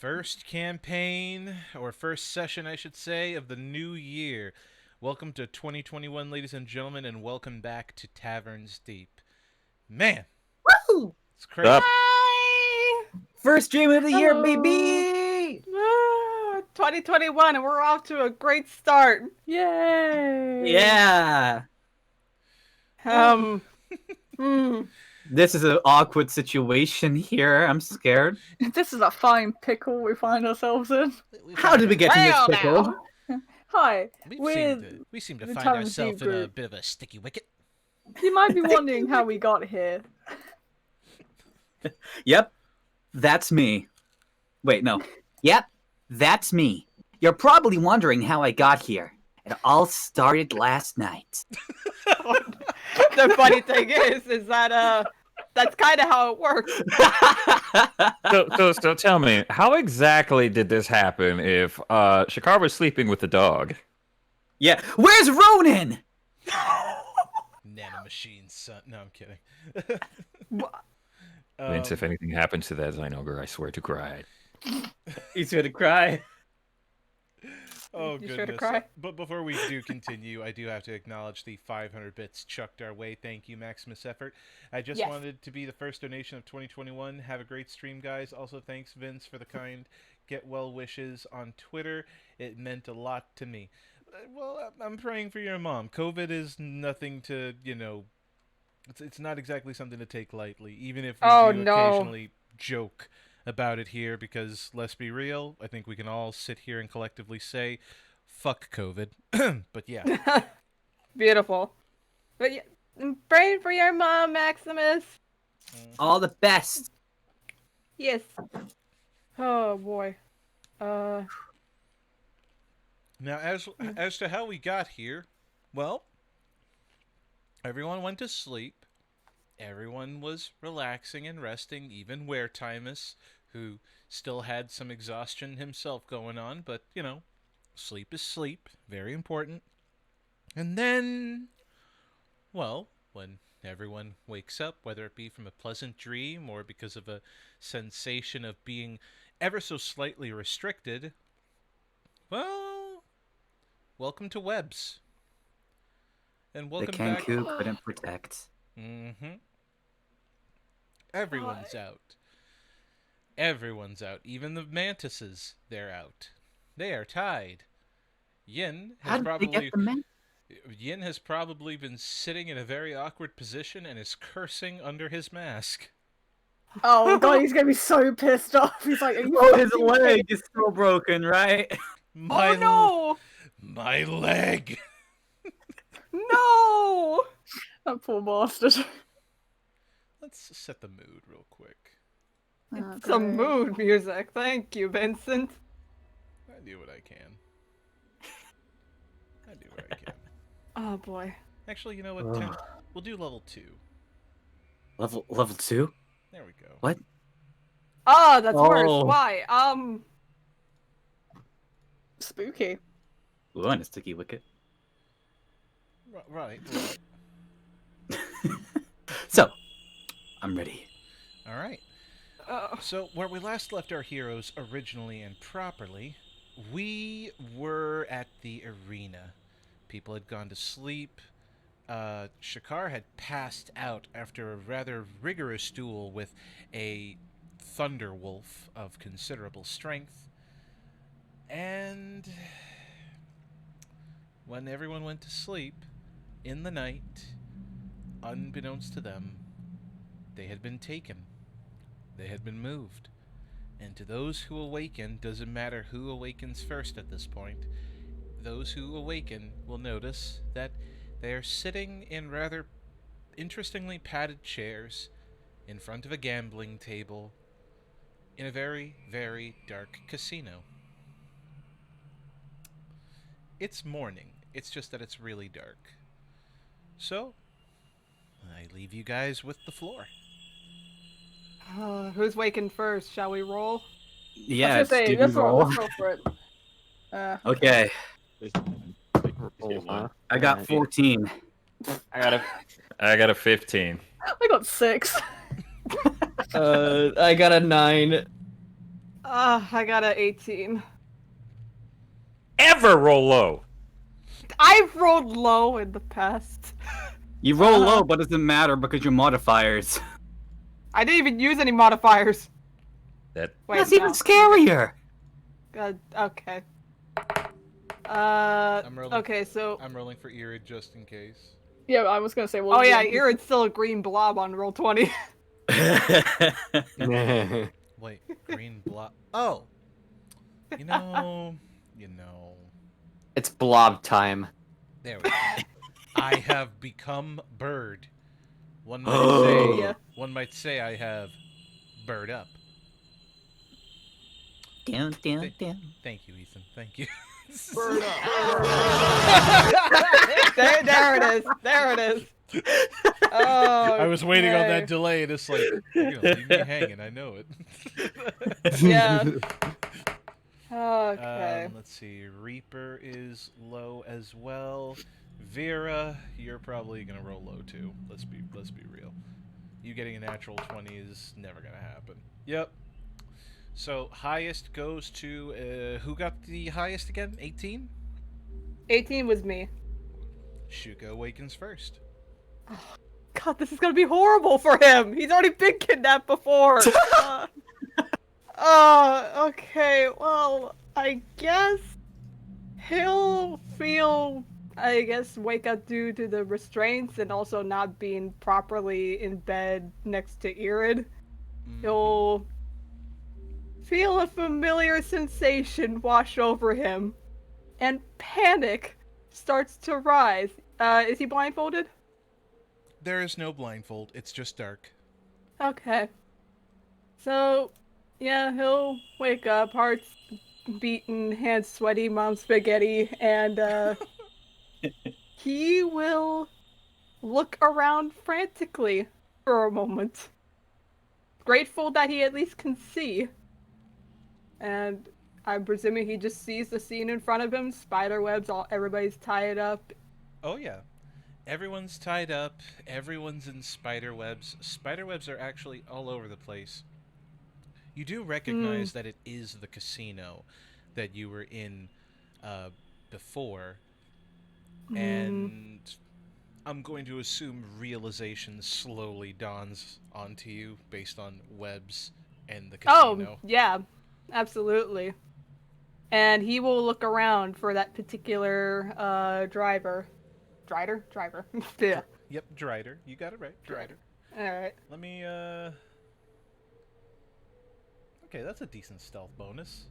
first campaign, or first session, I should say, of the new year. Welcome to 2021, ladies and gentlemen, and welcome back to Taverns Deep. Man, Woo! it's crazy. Up. Hi! First dream of the year, Hello. baby! 2021, and we're off to a great start. Yay! Yeah! Hmm. This is an awkward situation here. I'm scared. This is a fine pickle we find ourselves in. How did we get to Well, this pickle? Hi. We seem to the find Tavern ourselves Deep in a group. bit of a sticky wicket. You might be wondering how we got here. Yep, that's me. Wait, no. Yep, that's me. You're probably wondering how I got here. It all started last night. The funny thing is that that's kind of how it works. So tell me, how exactly did this happen if Shakar was sleeping with the dog? Yeah, where's Ronan? Nanomachine, son. No, I'm kidding. Vince, if anything happens to that Zinogre, I swear to cry. He's gonna cry. Oh, You goodness. sure to cry? But before we do continue, I do have to acknowledge the 500 bits chucked our way. Thank you, Maximus Effort. I just Yes. wanted to be the first donation of 2021. Have a great stream, guys. Also, thanks, Vince, for the kind get well wishes on Twitter. It meant a lot to me. Well, I'm praying for your mom. COVID is nothing to, it's not exactly something to take lightly, even if we Oh, do no. occasionally joke about it here, because let's be real, I think we can all sit here and collectively say, fuck COVID. But yeah. Beautiful. But yeah, I'm praying for your mom, Maximus. All the best. Yes. Oh boy. Now, as to how we got here, well, everyone went to sleep. Everyone was relaxing and resting, even Weretimus, who still had some exhaustion himself going on, but, sleep is sleep. Very important. And then, well, when everyone wakes up, whether it be from a pleasant dream or because of a sensation of being ever so slightly restricted, well, welcome to Webs. And The welcome back. Kenku couldn't protect. Mm-hmm. Everyone's out. Everyone's out. Even the mantises, they're out. They are tied. Yin How has did they get the men? Yin has probably been sitting in a very awkward position and is cursing under his mask. Oh god, he's gonna be so pissed off. He's like, are you Oh, his fucking leg kidding? is still broken, right? My Oh my leg. no! No! That poor bastard. Let's set the mood real quick. It's some mood music. Thank you, Vincent. I do what I can. I do what I can. Oh boy. Actually, you know what? Ugh. We'll do level 2. Level 2? There we go. What? Oh, that's worse. Oh. Why? Spooky. Ooh, and a sticky wicket. Right. So, I'm ready. All right. So, where we last left our heroes originally and properly, we were at the arena. People had gone to sleep. Shakar had passed out after a rather rigorous duel with a thunder wolf of considerable strength. And when everyone went to sleep, in the night, unbeknownst to them, they had been taken. They had been moved. And to those who awaken, doesn't matter who awakens first at this point, those who awaken will notice that they are sitting in rather interestingly padded chairs in front of a gambling table in a very, very dark casino. It's morning. It's just that it's really dark. So, I leave you guys with the floor. Who's waking first? Shall we roll? Yeah, I was gonna say, let's roll. let's go for it. Okay, Huh? I got 14. I got a 15. I got 6. I got a 9. I got a 18. Ever roll low. I've rolled low in the past. You roll low, but it doesn't matter because your modifiers. I didn't even use any modifiers. That Wait, That's even no. scarier. Okay. I'm rolling. Okay, so. I'm rolling for Irid just in case. Yeah, I was gonna say. Well, Oh yeah, Irid's still a green blob on roll 20. Wait, green blob. Oh, you know. It's blob time. There we go. I have become bird. One might say. Yeah. One might say I have bird up. Down. Thank you, Ethan. Thank you. There it is. There it is. Oh. I was waiting on that delay, and it's like, you're gonna leave me hanging. I know it. Yeah. Okay. Let's see. Reaper is low as well. Vera, you're probably gonna roll low too. Let's be real. You getting a natural 20 is never gonna happen. Yep. So highest goes to who got the highest again? 18. 18 was me. Shuka awakens first. God, this is gonna be horrible for him. He's already been kidnapped before. Okay. Well, I guess he'll feel, wake up due to the restraints and also not being properly in bed next to Irid. He'll feel a familiar sensation wash over him, and panic starts to rise. Is he blindfolded? There is no blindfold. It's just dark. Okay. So, yeah, he'll wake up, heart's beating, hands sweaty, mom's spaghetti, and he will look around frantically for a moment. Grateful that he at least can see. And I'm presuming he just sees the scene in front of him, spider webs, everybody's tied up. Oh yeah. Everyone's tied up. Everyone's in spider webs. Spider webs are actually all over the place. You do recognize that it is the casino that you were in before. And I'm going to assume realization slowly dawns onto you based on webs and the casino. Oh, yeah, absolutely. And he will look around for that particular driver. Driver. Yeah. Yep, Drider. You got it right. Drider. Alright. Let me, Okay, that's a decent stealth bonus.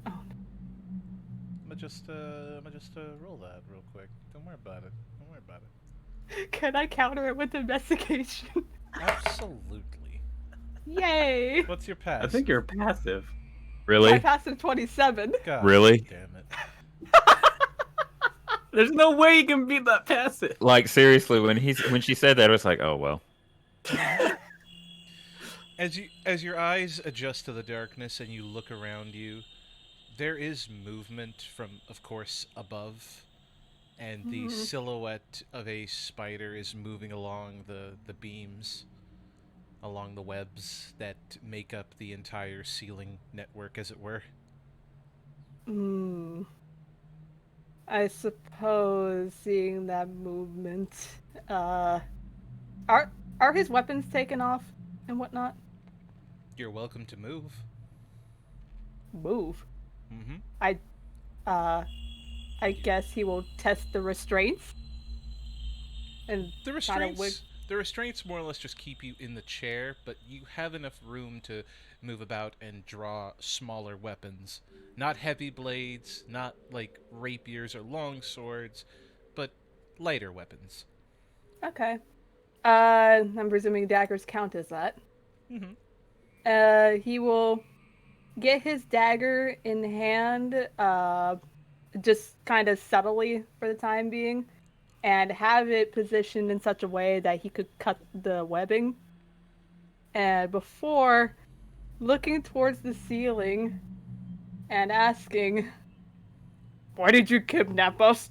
Oh. I'm gonna just roll that real quick. Don't worry about it. Can I counter it with investigation? Absolutely. Yay! What's your pass? I think you're passive. really, I passed in 27. God Really? damn it. There's no way you can beat that passive. like seriously, when she said that, I was like, oh well. As your eyes adjust to the darkness and you look around you, there is movement from, of course, above, and the silhouette of a spider is moving along the beams, along the webs that make up the entire ceiling network, as it were. I suppose seeing that movement, are his weapons taken off and whatnot? You're welcome to move. Move. Mm-hmm. I guess he will test the restraints. And The kinda the restraints more or less just keep you in the chair, but you have enough room to move about and draw smaller weapons. Not heavy blades, not like rapiers or long swords, but lighter weapons. Okay. I'm presuming daggers count as that. Mm-hmm. He will get his dagger in hand, just kind of subtly for the time being, and have it positioned in such a way that he could cut the webbing. And before looking towards the ceiling and asking, "Why did you kidnap us?"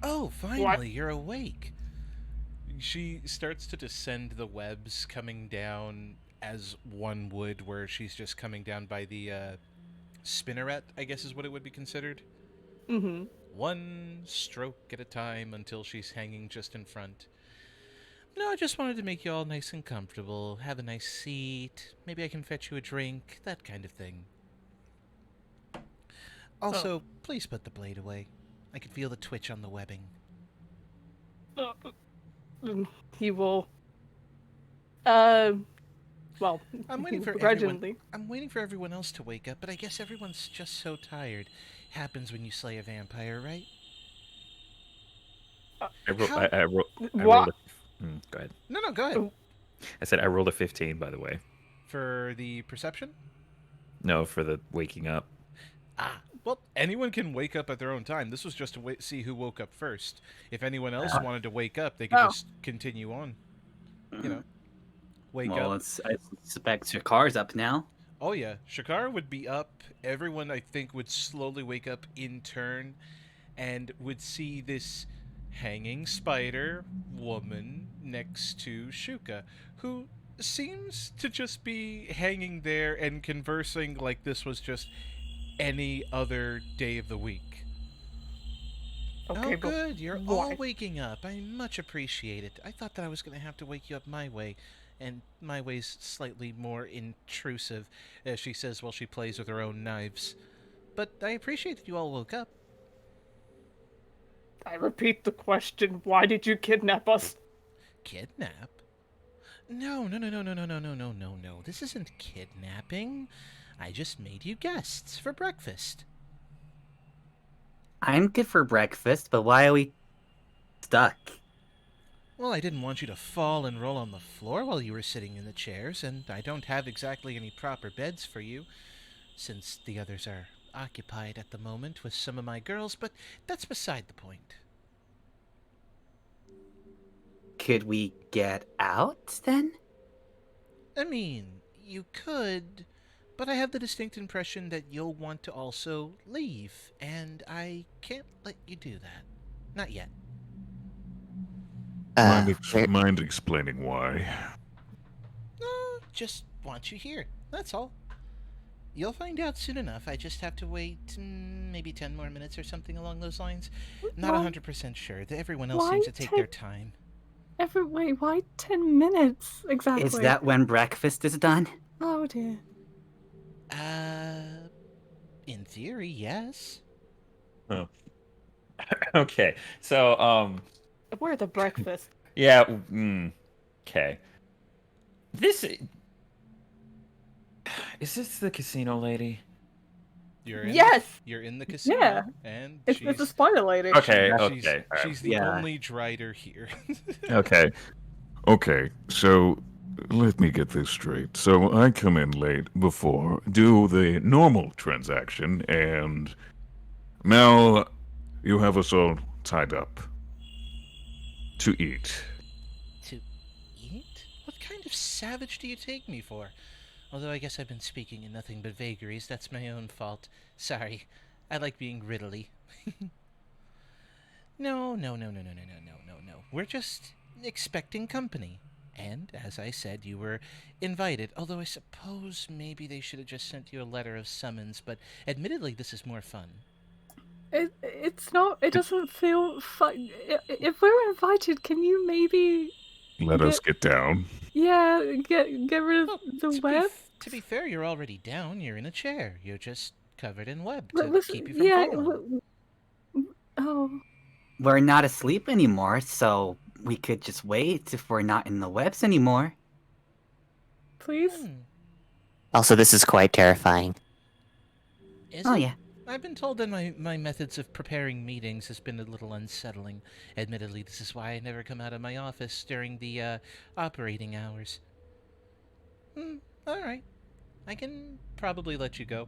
Oh, finally, you're awake. She starts to descend the webs coming down as one would, where she's just coming down by the spinneret, I guess is what it would be considered. Mm-hmm. One stroke at a time until she's hanging just in front. No, I just wanted to make you all nice and comfortable. Have a nice seat. Maybe I can fetch you a drink. That kind of thing. Also, please put the blade away. I can feel the twitch on the webbing. He will. Well, I'm waiting for begrudgingly. I'm waiting for everyone else to wake up, but I guess everyone's just so tired. Happens when you slay a vampire, right? I rolled What? go ahead. No, go ahead. I said I rolled a 15, by the way. For the perception? No, for the waking up. Ah, well, anyone can wake up at their own time. This was just to see who woke up first. If anyone else wanted to wake up, they could just continue on. You know, wake Well, up. I suspect your car's up now. Oh yeah, Shakar would be up. Everyone, I think, would slowly wake up in turn, and would see this hanging spider woman next to Shuka, who seems to just be hanging there and conversing like this was just any other day of the week. Okay, Oh, good. You're why? all waking up. I much appreciate it. I thought that I was going to have to wake you up my way, and my way's slightly more intrusive, as she says while she plays with her own knives. But I appreciate that you all woke up. I repeat the question: why did you kidnap us? Kidnap? No. This isn't kidnapping. I just made you guests for breakfast. I'm good for breakfast, but why are we stuck? Well, I didn't want you to fall and roll on the floor while you were sitting in the chairs, and I don't have exactly any proper beds for you, since the others are occupied at the moment with some of my girls, but that's beside the point. Could we get out then? I mean, you could, but I have the distinct impression that you'll want to also leave, and I can't let you do that. Not yet. Mind explaining why? No, just want you here. That's all. You'll find out soon enough. I just have to wait maybe 10 more minutes or something along those lines. Not 100% sure. Everyone else seems to take their time. Wait, why 10 minutes exactly? Is that when breakfast is done? Oh dear. In theory, yes. Oh. Okay. So, We're the breakfast. yeah. Okay. Is this the casino lady? Yes! You're in the casino. Yeah. And It's a spoiler lady. Okay. She's, Okay. all right. she's the Yeah. only drider here. Okay. Okay, so let me get this straight. So I come in late before, do the normal transaction, and Mel, you have us all tied up to eat. To eat? What kind of savage do you take me for? Although I guess I've been speaking in nothing but vagaries. That's my own fault. Sorry. I like being riddly. No. We're just expecting company. And, as I said, you were invited. Although I suppose maybe they should have just sent you a letter of summons. But admittedly, this is more fun. It's not. It doesn't feel fun. If we're invited, can you maybe? Let us get down. Yeah, get rid of the web. To be fair, you're already down. You're in a chair. You're just covered in web But to listen, keep you from falling. Oh, We're not asleep anymore, so we could just wait if we're not in the webs anymore. please. Also, this is quite terrifying. Is Oh it? yeah. I've been told that my methods of preparing meetings has been a little unsettling. Admittedly, this is why I never come out of my office during the operating hours. Alright. I can probably let you go.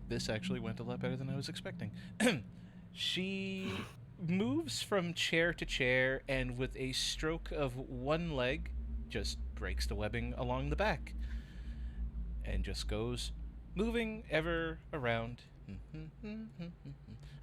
This actually went a lot better than I was expecting. She moves from chair to chair and with a stroke of one leg just breaks the webbing along the back. And just goes moving ever around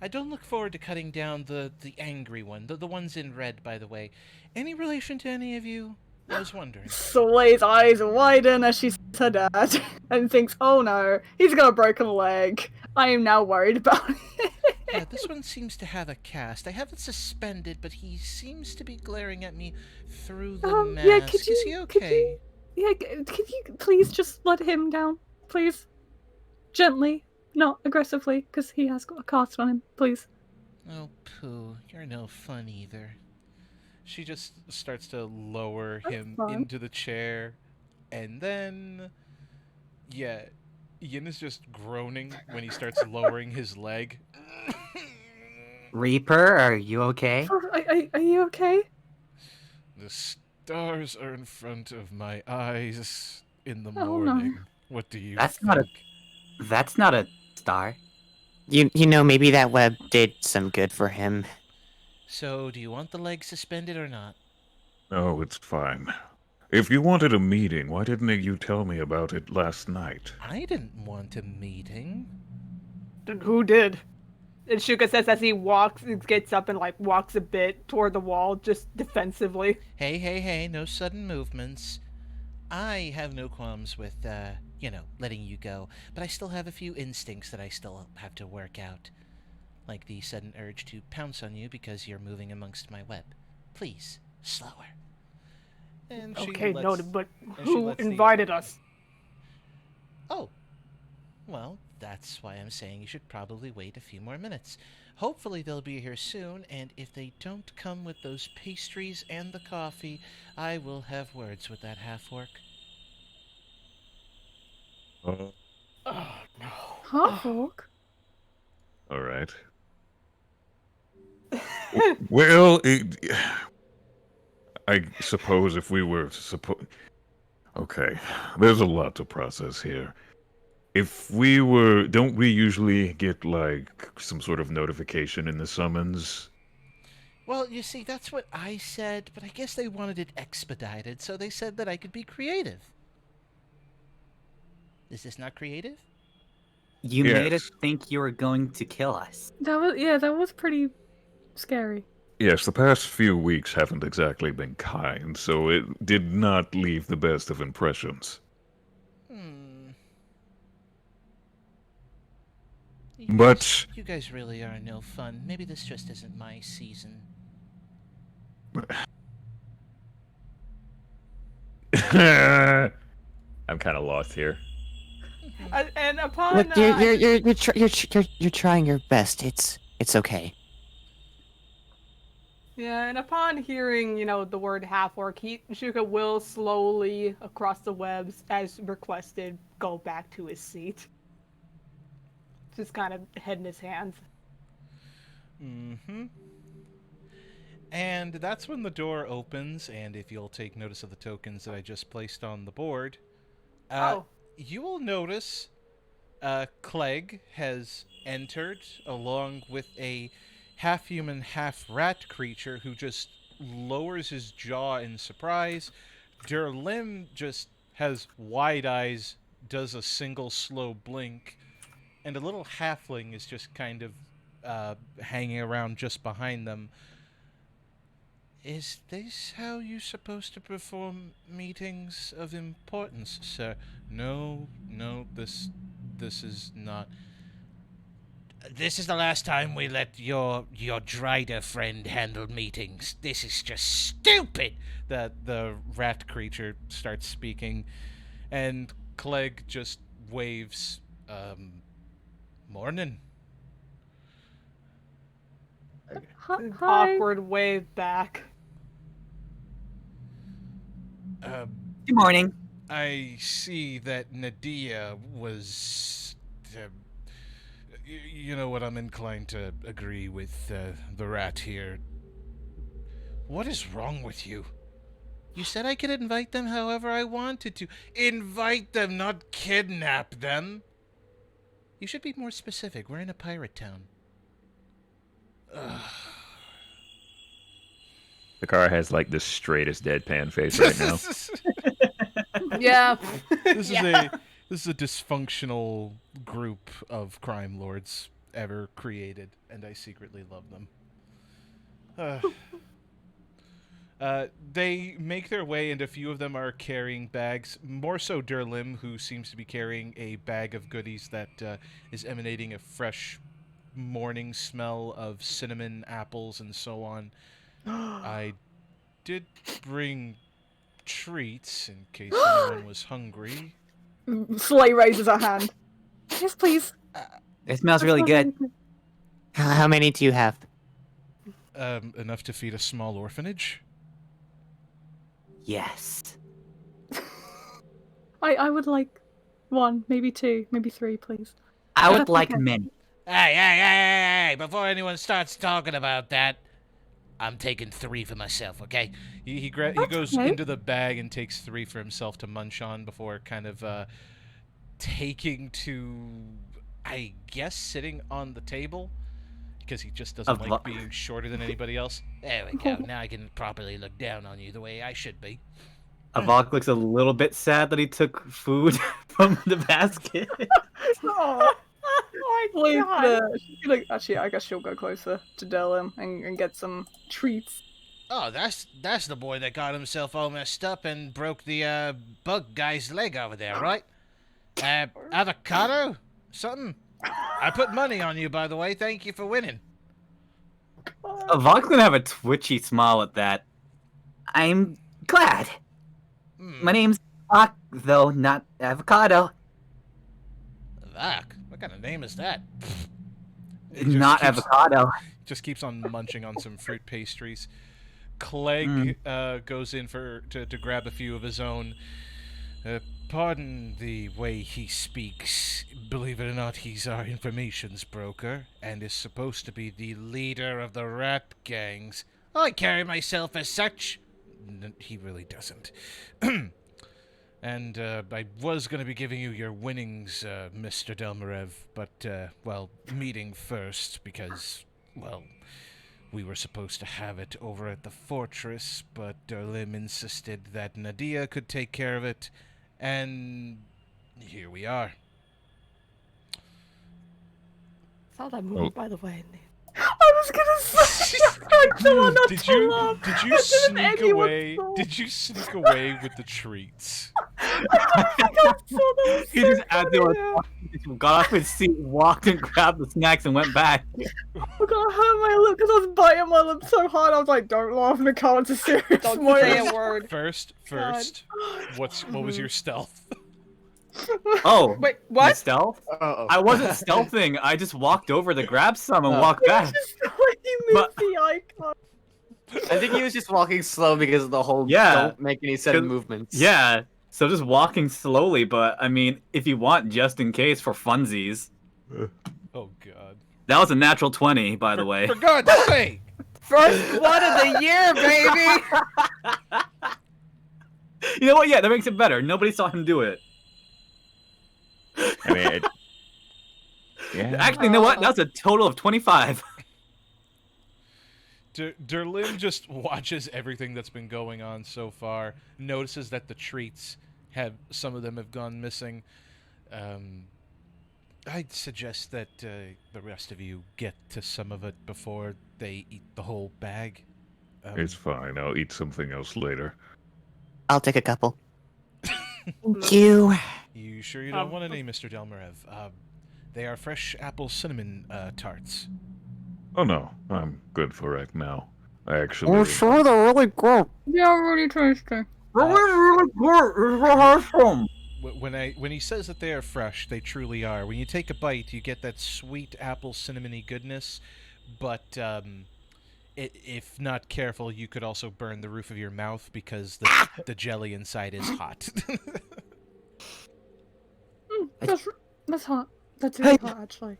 I don't look forward to cutting down the angry one, the ones in red, by the way. Any relation to any of you? I was wondering. Solei's eyes widen as she said that and thinks, oh no, he's got a broken leg. I am now worried about it. Yeah, this one seems to have a cast. I have it suspended, but he seems to be glaring at me through the mask. Yeah, could you, Is he okay? Could you please just let him down, please? Gently, not aggressively, because he has got a cast on him, please. Oh, Pooh, you're no fun either. She just starts to lower him fine. into the chair, and then, yeah, Yin is just groaning when he starts lowering his leg. Reaper, are you okay? Are you okay? The stars are in front of my eyes in the Oh, no. morning. What do you That's think? not a star. You know, maybe that web did some good for him. So, do you want the leg suspended or not? Oh, it's fine. If you wanted a meeting, why didn't you tell me about it last night? I didn't want a meeting. Then who did? And Shuka says as he gets up and like walks a bit toward the wall, just defensively. Hey, no sudden movements. I have no qualms with, letting you go, but I still have a few instincts that I still have to work out. Like the sudden urge to pounce on you because you're moving amongst my web. Please, slower. And she Okay, lets- noted, but and she who lets the- invited us? Oh. Well, that's why I'm saying you should probably wait a few more minutes. Hopefully they'll be here soon, and if they don't come with those pastries and the coffee, I will have words with that half-orc. Oh, Oh no. Half-orc? all right. Well, I suppose if we were okay, there's a lot to process here. If we were, don't we usually get like some sort of notification in the summons? Well, you see, that's what I said, but I guess they wanted it expedited, so they said that I could be creative. Is this not creative? You made us Yes. think you were going to kill us. That was pretty scary. Yes, the past few weeks haven't exactly been kind, so it did not leave the best of impressions. But You guys really are no fun. Maybe this just isn't my season. I'm kind of lost here. And upon Look, you're trying your best. It's okay. yeah, and upon hearing, the word half-orc, Shuka will slowly, across the webs, as requested, go back to his seat. Just kind of head in his hands. Mm-hmm. And that's when the door opens, and if you'll take notice of the tokens that I just placed on the board, you will notice Clegg has entered along with a half-human, half-rat creature who just lowers his jaw in surprise. Derlim just has wide eyes, does a single slow blink, and a little halfling is just kind of hanging around just behind them. Is this how you're supposed to perform meetings of importance, sir? No, this is not. This is the last time we let your Drider friend handle meetings. This is just stupid! The rat creature starts speaking, and Clegg just waves, morning. Hi. Awkward wave back. Good morning. I see that Nadia was. You know what? I'm inclined to agree with the rat here. What is wrong with you? You said I could invite them however I wanted to. Invite them, not kidnap them. You should be more specific. We're in a pirate town. Ugh. The car has like the straightest deadpan face right now. Yeah. This is a dysfunctional group of crime lords ever created, and I secretly love them. They make their way, and a few of them are carrying bags. More so Durlim, who seems to be carrying a bag of goodies that is emanating a fresh morning smell of cinnamon, apples, and so on. I did bring treats in case anyone was hungry. Slay raises her hand. Yes, please. It smells really good. How many do you have? Enough to feed a small orphanage. Yes. I would like 1, maybe 2, maybe 3, please. I would That's like okay. many. Hey, before anyone starts talking about that, I'm taking 3 for myself, okay? He That's goes okay. into the bag and takes 3 for himself to munch on before kind of taking to, I guess, sitting on the table because he just doesn't Of like being shorter than anybody else. There we go. Now I can properly look down on you the way I should be. Avok looks a little bit sad that he took food from the basket. Oh, please, God. actually, I guess she'll go closer to Durlim and get some treats. Oh, that's the boy that got himself all messed up and broke the bug guy's leg over there, right? Avocado? Something? I put money on you, by the way. Thank you for winning. Avok's gonna have a twitchy smile at that. I'm glad. My name's Avok, though, not Avocado. Vac? What kind of name is that? He just Not keeps- Avocado. Just keeps on munching on some fruit pastries. Clegg goes in to grab a few of his own. Pardon the way he speaks. Believe it or not, he's our informations broker and is supposed to be the leader of the rat gangs. I carry myself as such. He really doesn't. And I was going to be giving you your winnings, Mr. Delmarev, but, well, meeting first because, well, we were supposed to have it over at the fortress, but Durlim insisted that Nadia could take care of it, and here we are. Saw that movie, by the way. I was gonna say, I don't want not Did to you laugh. did you I didn't sneak anyone away? saw. Did you sneak away with the treats? I saw that. He just out there got off his seat, walked and grabbed the snacks and went back. I got hurt my lip because I was biting my lip so hard. I was like, "Don't laugh, Nicole. It's a serious Don't moment." say a word. First, what was your stealth? Oh, Wait, the what? stealth? Uh-oh. I wasn't stealthing. I just walked over to grab some and walk back. Just the way you moved But- the icon. I think he was just walking slow because of the whole Yeah. don't make any sudden Good- movements. Yeah, so just walking slowly, but I mean, if you want, just in case for funsies. Oh God! That was a natural 20, by the way. For God's sake! First blood of the year, baby! You know what? Yeah, that makes it better. Nobody saw him do it. I mean, yeah. Actually, you know what? That's a total of 25. Durlim just watches everything that's been going on so far. Notices that the treats some of them have gone missing. I'd suggest that the rest of you get to some of it before they eat the whole bag. It's fine. I'll eat something else later. I'll take a couple. Thank you. You sure you don't want any, Mr. Delmarev? They are fresh apple cinnamon tarts. Oh no, I'm good for right now. I actually. Oh, sure, they're really good. Yeah, really tasty. Really good. It's awesome. When he says that they are fresh, they truly are. When you take a bite, you get that sweet apple cinnamony goodness, but if not careful, you could also burn the roof of your mouth because the jelly inside is hot. That's hot. That's really hot, actually.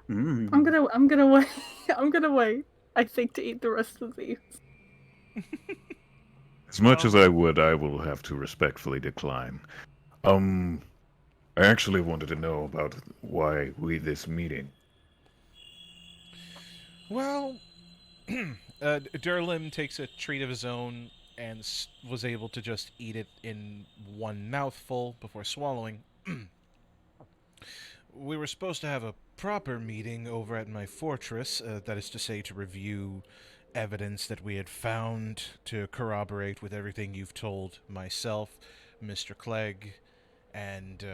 Mm. I'm gonna wait. I'm gonna wait. I think to eat the rest of these. As much as I would, I will have to respectfully decline. I actually wanted to know about why this meeting. Well, Durlim takes a treat of his own and was able to just eat it in one mouthful before swallowing. we were supposed to have a proper meeting over at my fortress, that is to say, to review evidence that we had found to corroborate with everything you've told myself, Mr. Clegg, and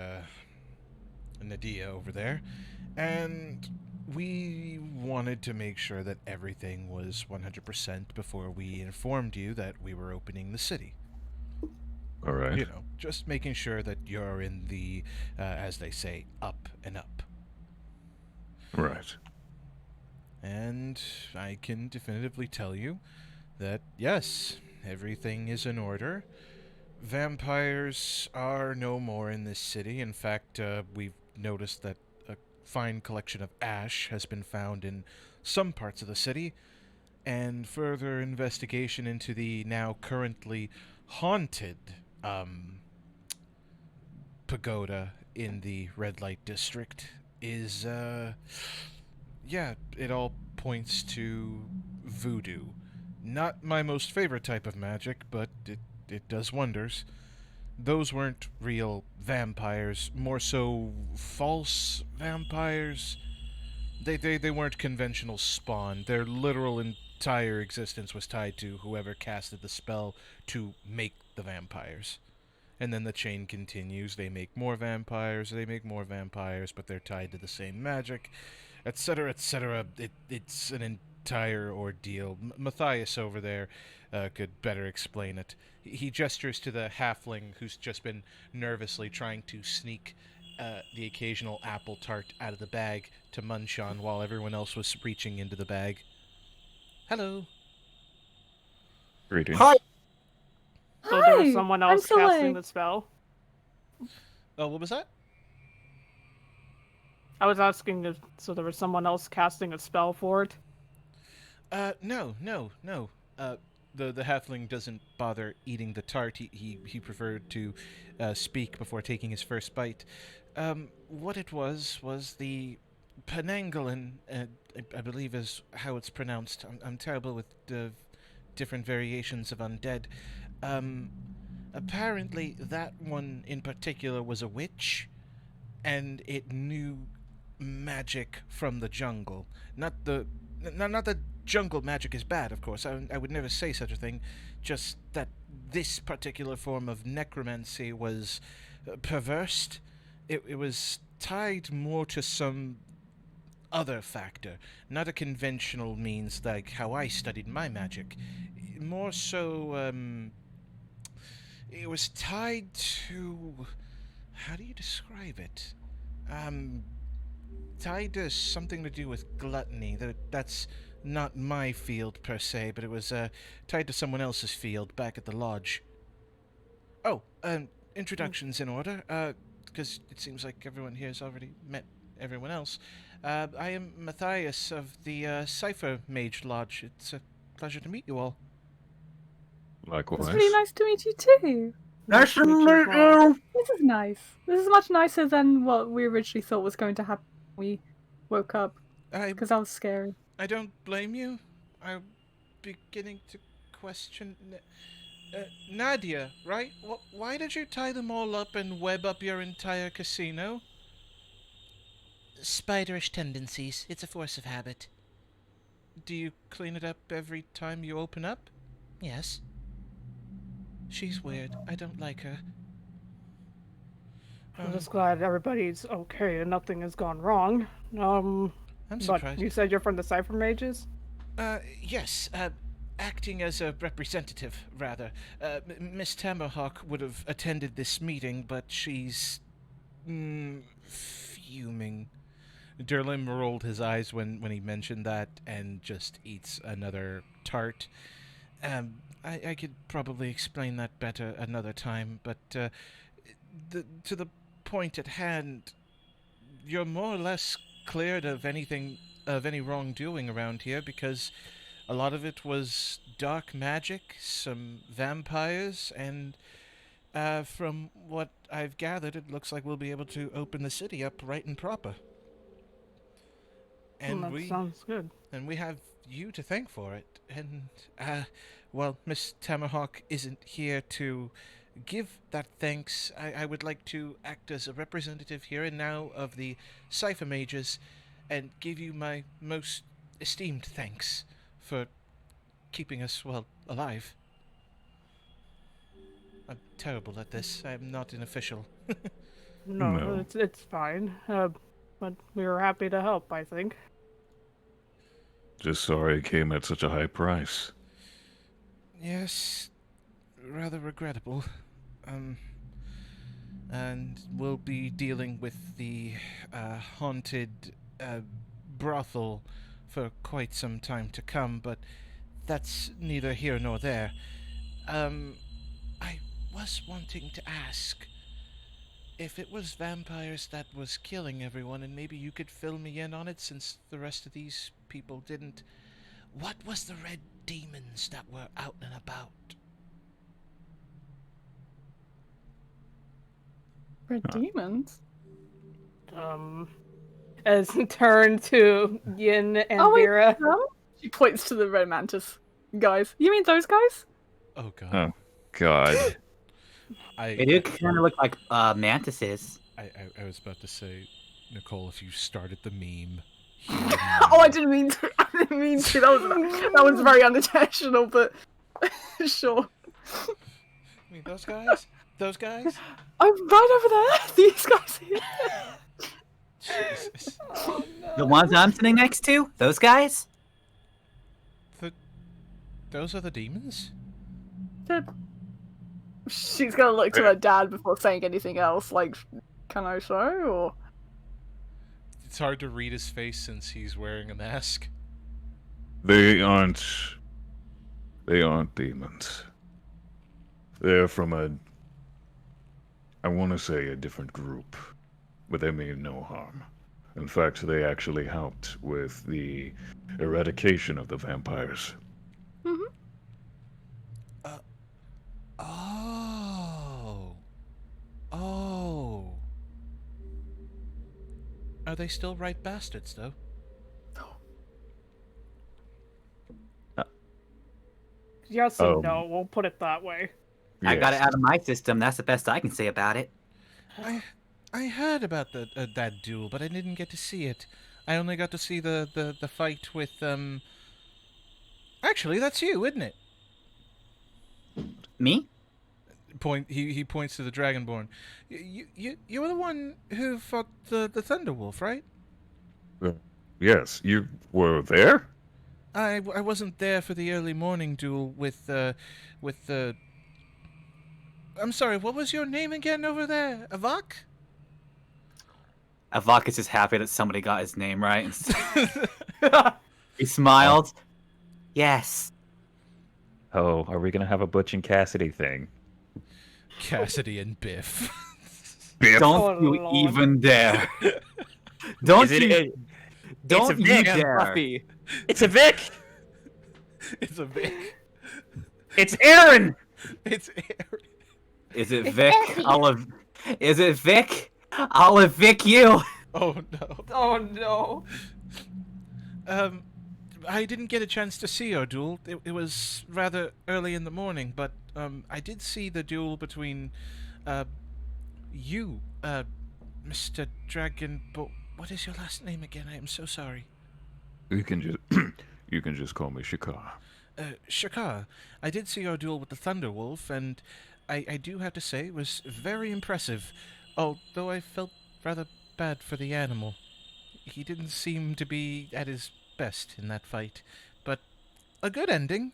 Nadia over there. And we wanted to make sure that everything was 100% before we informed you that we were opening the city. All right. You know, just making sure that you're in the, as they say, up and up. Right. And I can definitively tell you that, yes, everything is in order. Vampires are no more in this city. In fact, we've noticed that a fine collection of ash has been found in some parts of the city, and further investigation into the now currently haunted pagoda in the red light district is, yeah, it all points to voodoo. Not my most favorite type of magic, but it does wonders. Those weren't real vampires, more so false vampires. They weren't conventional spawn. Their literal entire existence was tied to whoever casted the spell to make the vampires. And then the chain continues. They make more vampires, but they're tied to the same magic, etc., etc. It's an entire ordeal. Matthias over there could better explain it. He gestures to the halfling who's just been nervously trying to sneak the occasional apple tart out of the bag to munch on while everyone else was reaching into the bag. Hello. Greetings. Hi. So there was Hi, someone I'm else Soleil. casting the spell. Oh, what was that? I was asking if so there was someone else casting a spell for it. No. The halfling doesn't bother eating the tart. He preferred to speak before taking his first bite. What it was the Penangolin, I believe is how it's pronounced. I'm terrible with different variations of undead. Apparently that one in particular was a witch, and it knew magic from the jungle. Not that jungle magic is bad, of course. I would never say such a thing. Just that this particular form of necromancy was perverse. It was tied more to some other factor, not a conventional means like how I studied my magic. More so, it was tied to... how do you describe it? Tied to something to do with gluttony. That's not my field per se, but it was tied to someone else's field back at the lodge. Oh, introductions in order, because it seems like everyone here has already met everyone else. I am Matthias of the Cipher Mage Lodge. It's a pleasure to meet you all. Likewise. It's really nice to meet you too. Nice to meet you. This is nice. This is much nicer than what we originally thought was going to happen when we woke up, because that was scary. I don't blame you. I'm beginning to question... Nadia, right? Why did you tie them all up and web up your entire casino? Spiderish tendencies. It's a force of habit. Do you clean it up every time you open up? Yes. She's weird. I don't like her. I'm just glad everybody's okay and nothing has gone wrong. I'm But surprised. you said you're from the Cipher Mages? Yes, acting as a representative, rather. Miss Tamerhawk would have attended this meeting, but she's... fuming. Derlim rolled his eyes when he mentioned that and just eats another tart. I could probably explain that better another time, but to the point at hand, you're more or less cleared of any wrongdoing around here, because a lot of it was dark magic, some vampires, and from what I've gathered, it looks like we'll be able to open the city up right and proper. And That sounds good. And we have you to thank for it. And, well, Miss Tamerhawk isn't here to give that thanks, I would like to act as a representative here and now of the Cipher Mages and give you my most esteemed thanks for keeping us, well, alive. I'm terrible at this. I'm not an official. No, No. it's fine. But we were happy to help, I think. Just sorry it came at such a high price. Yes, rather regrettable. And we'll be dealing with the haunted brothel for quite some time to come, but that's neither here nor there. I was wanting to ask if it was vampires that was killing everyone, and maybe you could fill me in on it since the rest of these people didn't. What was the red demons that were out and about? Red demons? As turn to Yin and Oh, wait, Vera. no? She points to the red mantis guys. You mean those guys? Oh god. Oh, God. They do kind of look like mantises. I was about to say, Nicole, if you started the meme. Oh, I didn't mean to. I didn't mean to. That was very unintentional, but sure. I mean, those guys? Those guys? I'm right over there. These guys here. Jesus. Oh, no. The ones I'm sitting next to, those guys. Those are the demons? She's gonna look to her dad before saying anything else. Like, can I show? Or It's hard to read his face since he's wearing a mask. They aren't demons. They're from I want to say a different group, but they mean no harm. In fact, they actually helped with the eradication of the vampires. Oh. Oh. Are they still right bastards, though? Yes and Oh. no, we'll put it that way. I got it Yes. out of my system. That's the best I can say about it. I heard about that duel, but I didn't get to see it. I only got to see the fight with Actually, that's you, isn't it? Me? He points to the Dragonborn. You were the one who fought the Thunderwolf, right? Yes, you were there? I wasn't there for the early morning duel with the. I'm sorry, what was your name again over there? Avak? Avak is just happy that somebody got his name right. He smiled. Yes. Oh, are we gonna have a Butch and Cassidy thing? Cassidy and Biff. Biff. Don't Oh, you Lord. even dare. Don't Is it you? Don't you Vic. dare. Buffy. It's a Vic. It's a Vic. It's Aaron. It's Aaron. Is it Vic? Is it Vic? I'll evict you. Oh no. Oh no. I didn't get a chance to see your duel. It was rather early in the morning, but I did see the duel between you, Mr. Dragon. What is your last name again? I am so sorry. You can just call me Shikar. Shakar. I did see your duel with the Thunderwolf, and I do have to say it was very impressive. Although I felt rather bad for the animal. He didn't seem to be at his best in that fight, but a good ending.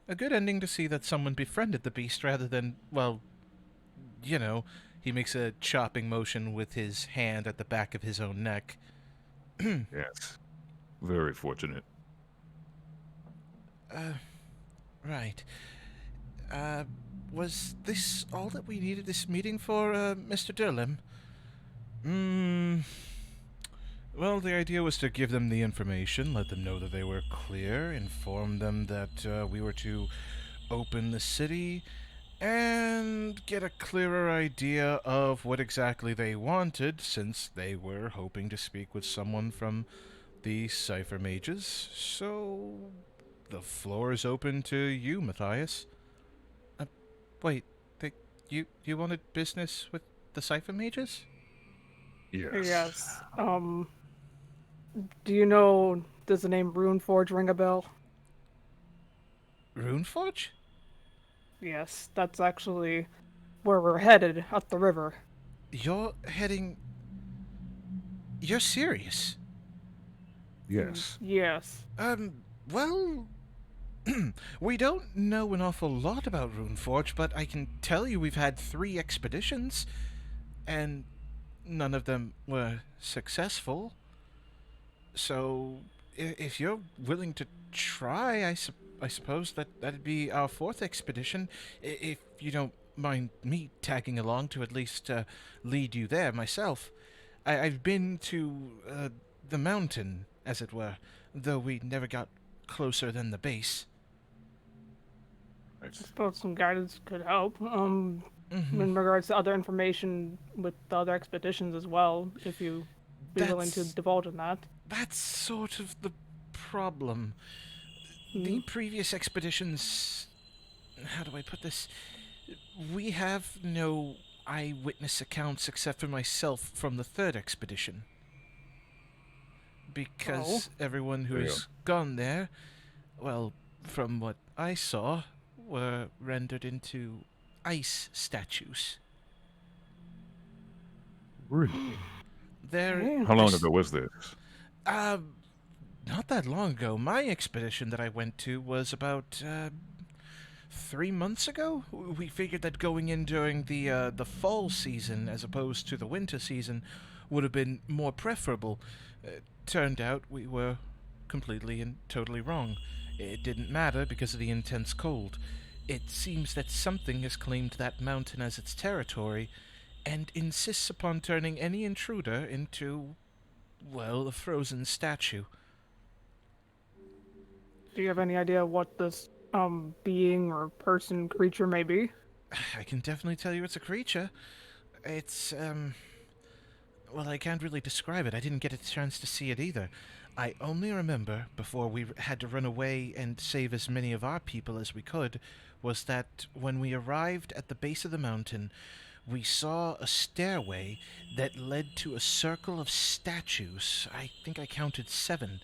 A good ending to see that someone befriended the beast rather than, well, you know, he makes a chopping motion with his hand at the back of his own neck. Yes. Very fortunate. Right. Was this all that we needed this meeting for, Mr. Durlem? Well, the idea was to give them the information, let them know that they were clear, inform them that we were to open the city, and get a clearer idea of what exactly they wanted, since they were hoping to speak with someone from the Cipher Mages. So, the floor is open to you, Matthias. Wait, You wanted business with the Cipher Mages? Yes. Yes. Do you know, does the name Runeforge ring a bell? Runeforge? Yes, that's actually where we're headed, up the river. You're heading. You're serious? Yes. Yes. Well, we don't know an awful lot about Runeforge, but I can tell you we've had 3 expeditions, and none of them were successful. So, if you're willing to try, I suppose that'd be our 4th expedition. If you don't mind me tagging along to at least lead you there myself. I've been to the mountain, as it were, though we never got closer than the base. I suppose some guidance could help. Mm-hmm. In regards to other information with the other expeditions as well, if you be willing to divulge on that. That's sort of the problem. The previous expeditions. How do I put this? We have no eyewitness accounts except for myself from the 3rd expedition. Because everyone who's gone there, well, from what I saw, were rendered into ice statues. Really? How long ago was this? Not that long ago. My expedition that I went to was about 3 months ago. We figured that going in during the fall season as opposed to the winter season would have been more preferable. Turned out we were completely and totally wrong. It didn't matter because of the intense cold. It seems that something has claimed that mountain as its territory and insists upon turning any intruder into, well, a frozen statue. Do you have any idea what this being or person, creature may be? I can definitely tell you it's a creature. It's, well, I can't really describe it. I didn't get a chance to see it either. I only remember, before we had to run away and save as many of our people as we could, was that when we arrived at the base of the mountain, we saw a stairway that led to a circle of statues. I think I counted 7.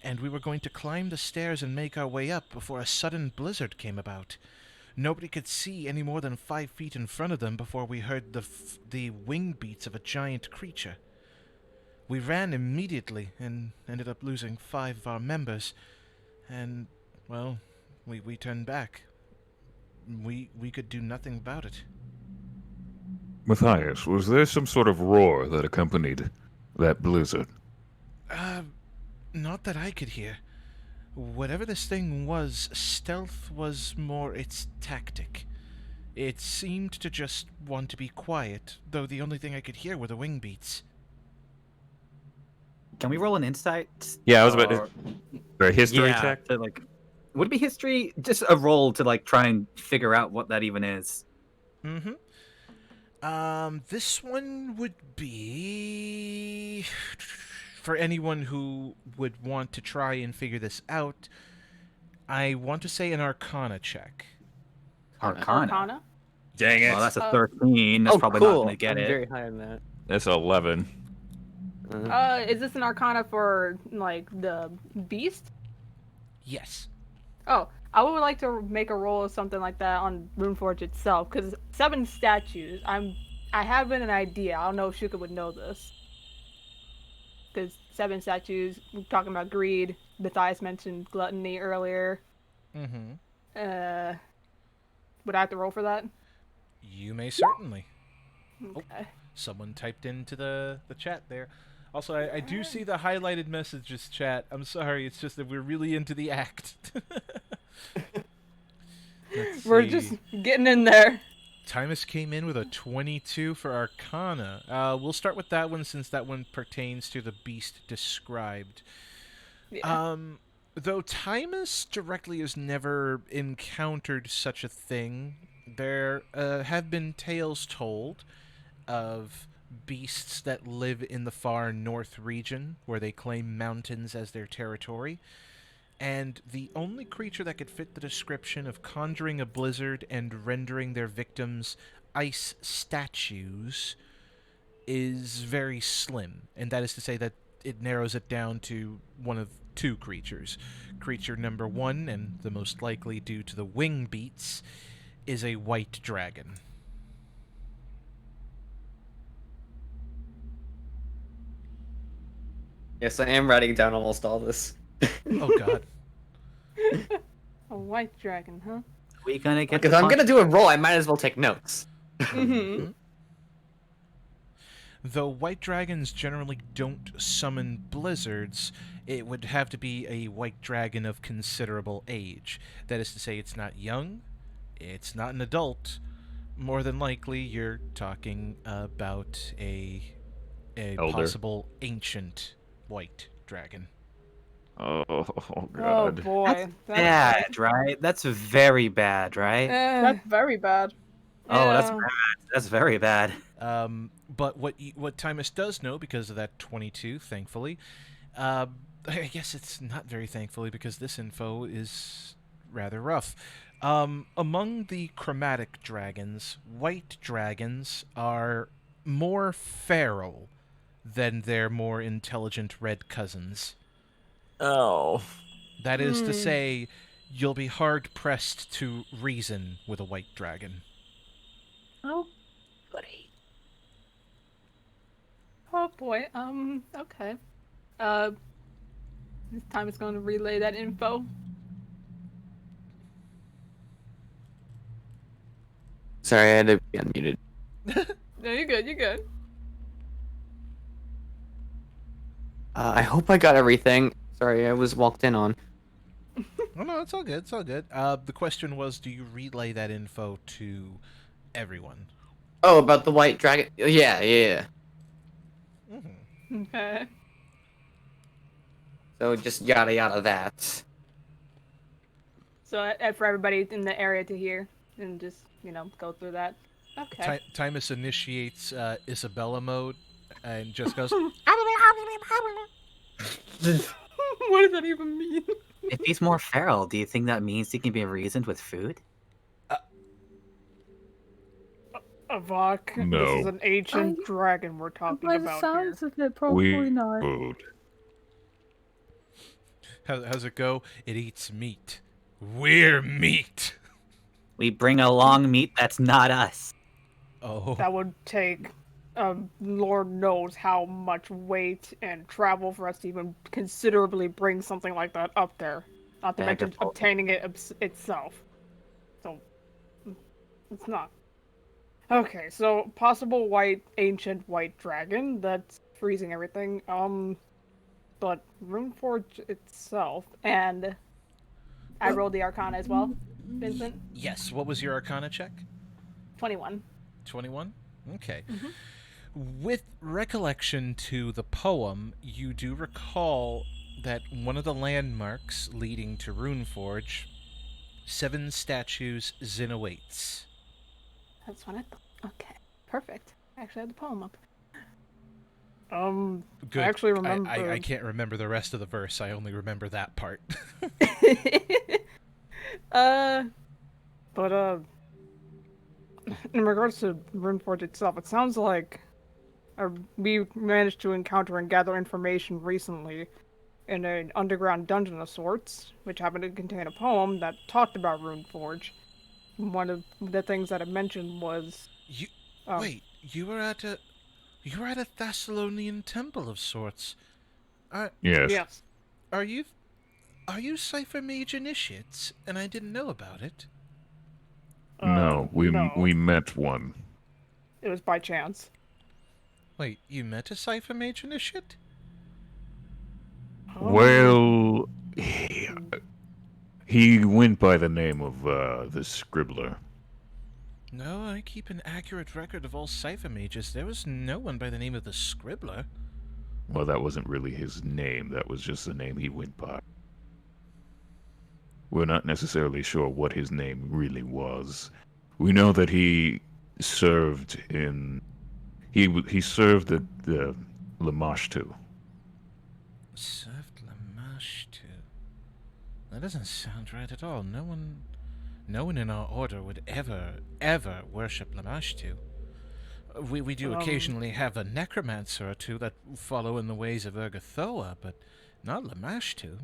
And we were going to climb the stairs and make our way up before a sudden blizzard came about. Nobody could see any more than 5 feet in front of them before we heard the wing beats of a giant creature. We ran immediately and ended up losing 5 of our members. And, well, we turned back. We could do nothing about it. Matthias, was there some sort of roar that accompanied that blizzard? Not that I could hear. Whatever this thing was, stealth was more its tactic. It seemed to just want to be quiet, though the only thing I could hear were the wing beats. Can we roll an insight? Yeah, I was about to. For a history Yeah, check? to, like, would it be history? Just a roll to like try and figure out what that even is. Mm-hmm. This one would be for anyone who would want to try and figure this out. I want to say an Arcana check. Arcana? Dang it. Well, that's a 13. That's probably not cool. gonna get I'm it. very high on that. That's 11. Is this an Arcana for, like, the beast? Yes. Oh, I would like to make a roll of something like that on Runeforge itself, because 7 statues, I have an idea. I don't know if Shuka would know this. Because 7 statues, we're talking about greed. Matthias mentioned gluttony earlier. Mm-hmm. Would I have to roll for that? You may certainly. Okay. Oh, someone typed into the chat there. Also, I do see the highlighted messages chat. I'm sorry, it's just that we're really into the act. We're just getting in there. Timus came in with a 22 for Arcana. We'll start with that one since that one pertains to the beast described. Yeah. Though Timus directly has never encountered such a thing, there have been tales told of beasts that live in the far north region, where they claim mountains as their territory. And the only creature that could fit the description of conjuring a blizzard and rendering their victims ice statues is very slim, and that is to say that it narrows it down to one of two creatures. Creature number one, and the most likely due to the wing beats, is a white dragon. Yes, I am writing down almost all this. Oh god. A white dragon, huh? We gonna get Because I'm gonna do a roll, I might as well take notes. Mm-hmm. Though white dragons generally don't summon blizzards, it would have to be a white dragon of considerable age. That is to say, it's not young, it's not an adult. More than likely, you're talking about a Elder. possible ancient white dragon. Oh Oh god. boy. bad, right? That's very bad, right? That's very bad. Oh, that's yeah. bad. That's very bad. But what Timus does know, because of that 22, thankfully, I guess it's not very thankfully because this info is rather rough. Among the chromatic dragons, white dragons are more feral than their more intelligent red cousins. Oh. That is to say, you'll be hard-pressed to reason with a white dragon. Oh, buddy. Oh boy. Okay. This time it's going to relay that info. Sorry, I had to be unmuted. No, you're good. You're good. I hope I got everything. Sorry, I was walked in on. Oh, no, it's all good. It's all good. The question was, do you relay that info to everyone? Oh, about the white dragon? Yeah. Mm-hmm. Okay. So just yada yada that. So for everybody in the area to hear and just go through that. Okay. Timus initiates Isabella mode and just goes, What does that even mean? If he's more feral, do you think that means he can be reasoned with food? Avok, No. this is an ancient dragon we're talking By the about sounds here. of it, probably We not. food. how's it go? It eats meat. We're meat. We bring along meat that's not us. Oh. That would take, Lord knows how much weight and travel for us to even considerably bring something like that up there. Not to mention Bagapole. obtaining it itself. So, it's not. Okay, so possible ancient white dragon that's freezing everything. But Runeforge itself, and I rolled the Arcana as well, Vincent. Yes. What was your Arcana check? 21. 21? Okay. With recollection to the poem, you do recall that one of the landmarks leading to Runeforge, 7 statues Zin awaits. That's what I thought. Okay, perfect. I actually had the poem up. Good. I actually remember. I can't remember the rest of the verse. I only remember that part. But in regards to Runeforge itself, it sounds like we managed to encounter and gather information recently in an underground dungeon of sorts, which happened to contain a poem that talked about Runeforge. One of the things that it mentioned was You wait. You were at a Thessalonian temple of sorts. Yes. yes. Are you Cypher Mage initiates, and I didn't know about it? No, we no. we met one. It was by chance. Wait, you met a Cypher Mage initiate? Well, he went by the name of the Scribbler. No, I keep an accurate record of all Cypher Mages. There was no one by the name of the Scribbler. Well, that wasn't really his name. That was just the name he went by. We're not necessarily sure what his name really was. We know that he served in... He served at the Lamashtu. Served Lamashtu. That doesn't sound right at all. No no one in our order would ever worship Lamashtu. We do occasionally have a necromancer or two that follow in the ways of Urgathoa, but not Lamashtu.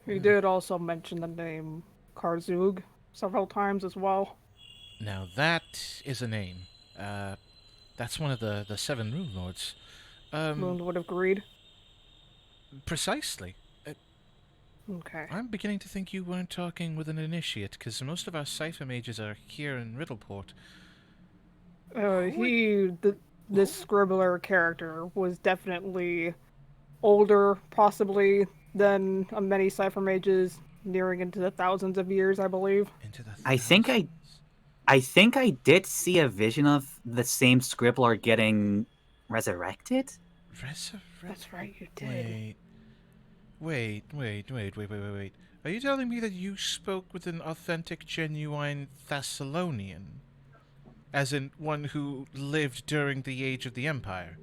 He did also mention the name Karzug several times as well. Now that is a name. That's one of the seven rune lords. Moon would have agreed. Precisely. Okay. I'm beginning to think you weren't talking with an initiate, because most of our cipher mages are here in Riddleport. This scribbler character was definitely older, possibly, than many cipher mages, nearing into the thousands of years, I believe. Into the I think I did see a vision of the same scribbler getting resurrected. That's right, you did. Wait. Are you telling me that you spoke with an authentic, genuine Thessalonian? As in one who lived during the age of the Empire?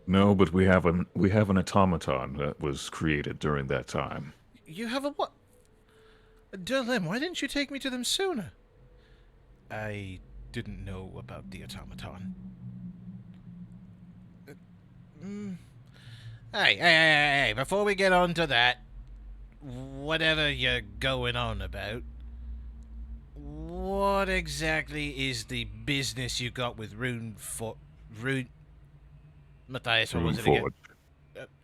No, but we have an automaton that was created during that time. You have a what? Durlim, why didn't you take me to them sooner? I didn't know about the automaton. Hey, before we get on to that, whatever you're going on about, what exactly is the business you got with Matthias, what was it again?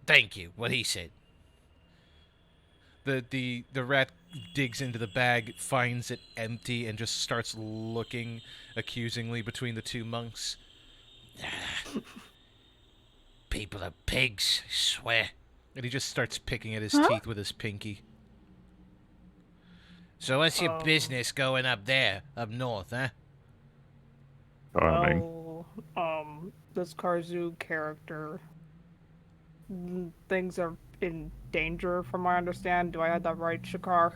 Thank you, what he said. The rat digs into the bag, finds it empty, and just starts looking accusingly between the two monks. People are pigs, I swear. And he just starts picking at his teeth with his pinky. So what's your business going up there, up north, huh? Charming. Well, this Karzug character, things are in danger from what I understand. Do I have that right, Shakar?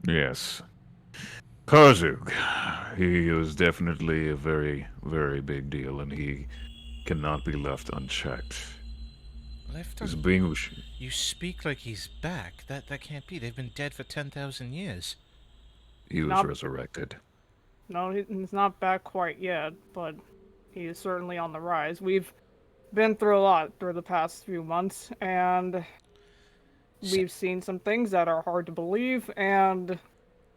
Yes. Karzug. He is definitely a very, very big deal, and he cannot be left unchecked. He's being... You speak like he's back. That can't be. They've been dead for 10,000 years. He was resurrected. No, he's not back quite yet, but he is certainly on the rise. We've been through a lot through the past few months, and we've seen some things that are hard to believe, and...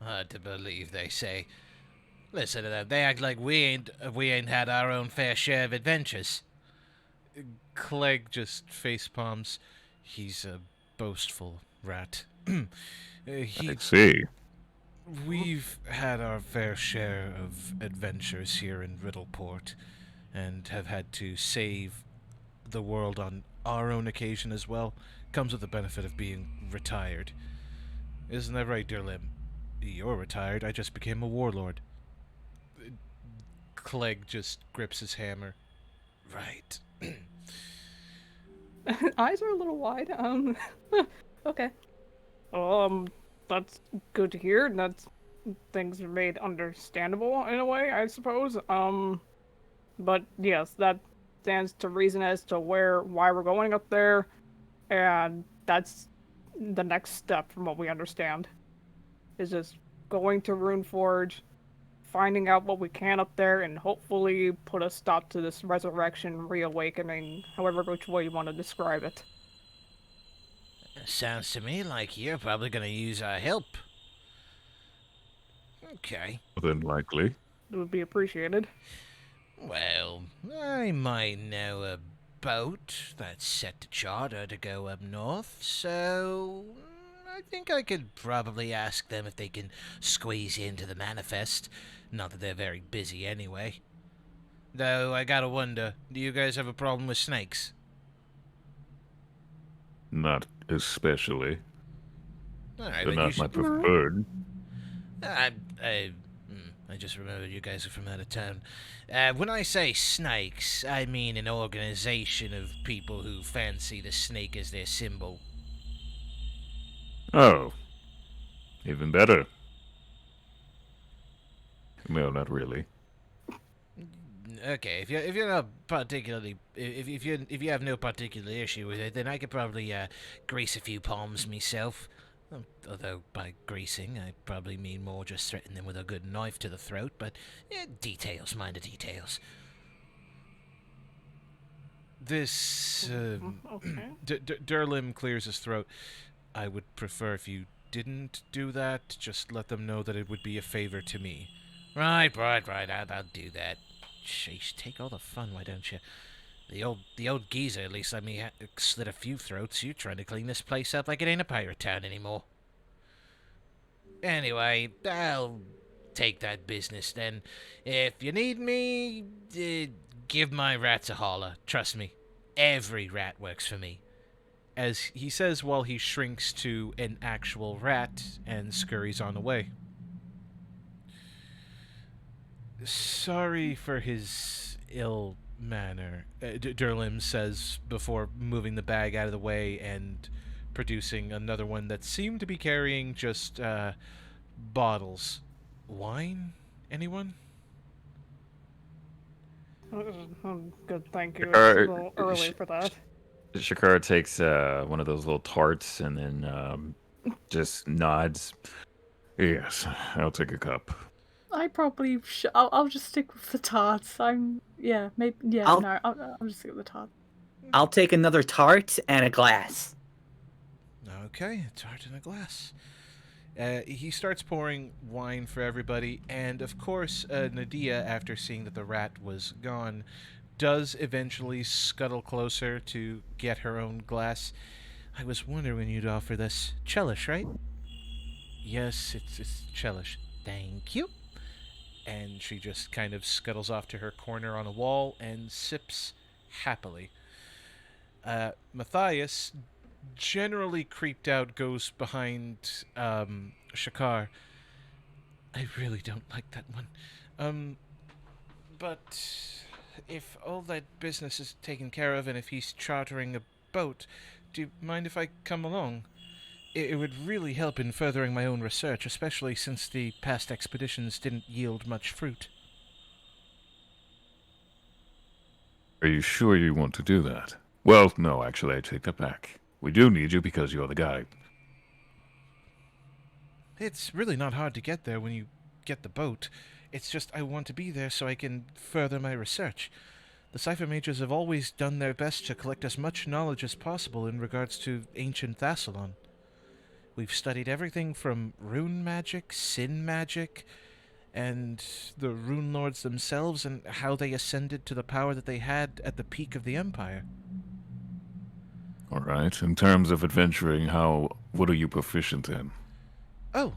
Hard to believe, they say. Listen to them. They act like we ain't had our own fair share of adventures. Clegg just facepalms. He's a boastful rat. I see. We've had our fair share of adventures here in Riddleport, and have had to save the world on our own occasion as well. Comes with the benefit of being retired. Isn't that right, dear Lim? You're retired. I just became a warlord. Clegg just grips his hammer. Right. Eyes are a little wide. Okay. That's good to hear. That's things are made understandable in a way, I suppose. But yes, that stands to reason as to why we're going up there, and that's the next step from what we understand. Is just going to Runeforge, finding out what we can up there, and hopefully put a stop to this resurrection, reawakening, however which way you want to describe it. Sounds to me like you're probably going to use our help. Okay. Then likely. It would be appreciated. Well, I might know a boat that's set to charter to go up north, so I think I could probably ask them if they can squeeze into the manifest. Not that they're very busy anyway. Though, I gotta wonder, do you guys have a problem with snakes? Not especially. Alright, They're but not my preferred. I just remembered you guys are from out of town. When I say snakes, I mean an organization of people who fancy the snake as their symbol. Oh. Even better. Well, not really. Okay, if you're not particularly if you have no particular issue with it, then I could probably grease a few palms myself. Although by greasing, I probably mean more just threaten them with a good knife to the throat, but details, mind the details. This, Okay. Durlim clears his throat. I would prefer if you didn't do that. Just let them know that it would be a favor to me. Right. I'll do that. Sheesh, take all the fun, why don't you? The old geezer at least let me slit a few throats. You're trying to clean this place up like it ain't a pirate town anymore. Anyway, I'll take that business then. If you need me, give my rats a holler. Trust me, every rat works for me. As he says while he shrinks to an actual rat and scurries on away. Sorry for his ill manner, Durlim says before moving the bag out of the way and producing another one that seemed to be carrying just bottles. Wine? Anyone? Good, thank you. Or- It's a little early for that. Shakara takes one of those little tarts and then just nods. Yes, I'll take a cup. I probably I'll just stick with the tarts. Maybe I'll- no, I'll just stick with the tarts. I'll take another tart and a glass. Okay, a tart in a glass. He starts pouring wine for everybody, and of course, Nadia, after seeing that the rat was gone, does eventually scuttle closer to get her own glass. I was wondering when you'd offer this. Chelish, right? Yes, it's Chelish. Thank you. And she just kind of scuttles off to her corner on a wall and sips happily. Matthias, generally creeped out, goes behind Shakar. I really don't like that one. But if all that business is taken care of and if he's chartering a boat, do you mind if I come along? It would really help in furthering my own research, especially since the past expeditions didn't yield much fruit. Are you sure you want to do that? Well, no, actually, I take that back. We do need you because you're the guide. It's really not hard to get there when you get the boat. It's just I want to be there so I can further my research. The Cipher Mages have always done their best to collect as much knowledge as possible in regards to ancient Thassalon. We've studied everything from rune magic, sin magic, and the rune lords themselves and how they ascended to the power that they had at the peak of the Empire. All right. In terms of adventuring, what are you proficient in? Oh,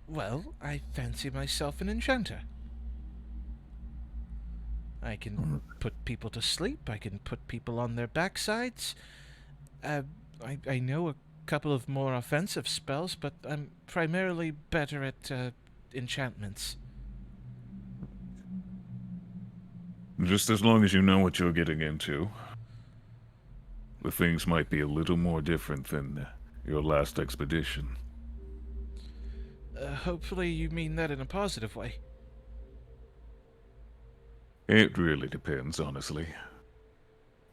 well, I fancy myself an enchanter. I can put people to sleep, I can put people on their backsides. I know a couple of more offensive spells, but I'm primarily better at enchantments. Just as long as you know what you're getting into. The things might be a little more different than your last expedition. Hopefully you mean that in a positive way. It really depends, honestly.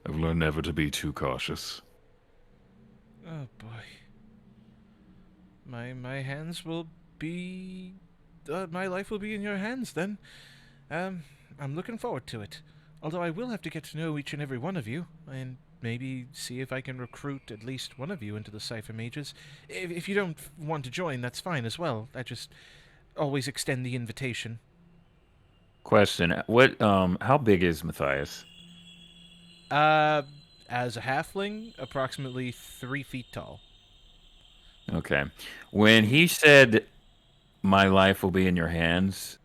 I've learned never to be too cautious. Oh boy. My hands will be... my life will be in your hands then. I'm looking forward to it. Although I will have to get to know each and every one of you, and maybe see if I can recruit at least one of you into the Cipher Mages. If you don't want to join, that's fine as well. I just always extend the invitation. Question: how big is Matthias? As a halfling, approximately 3 feet tall. Okay. When he said, "My life will be in your hands,"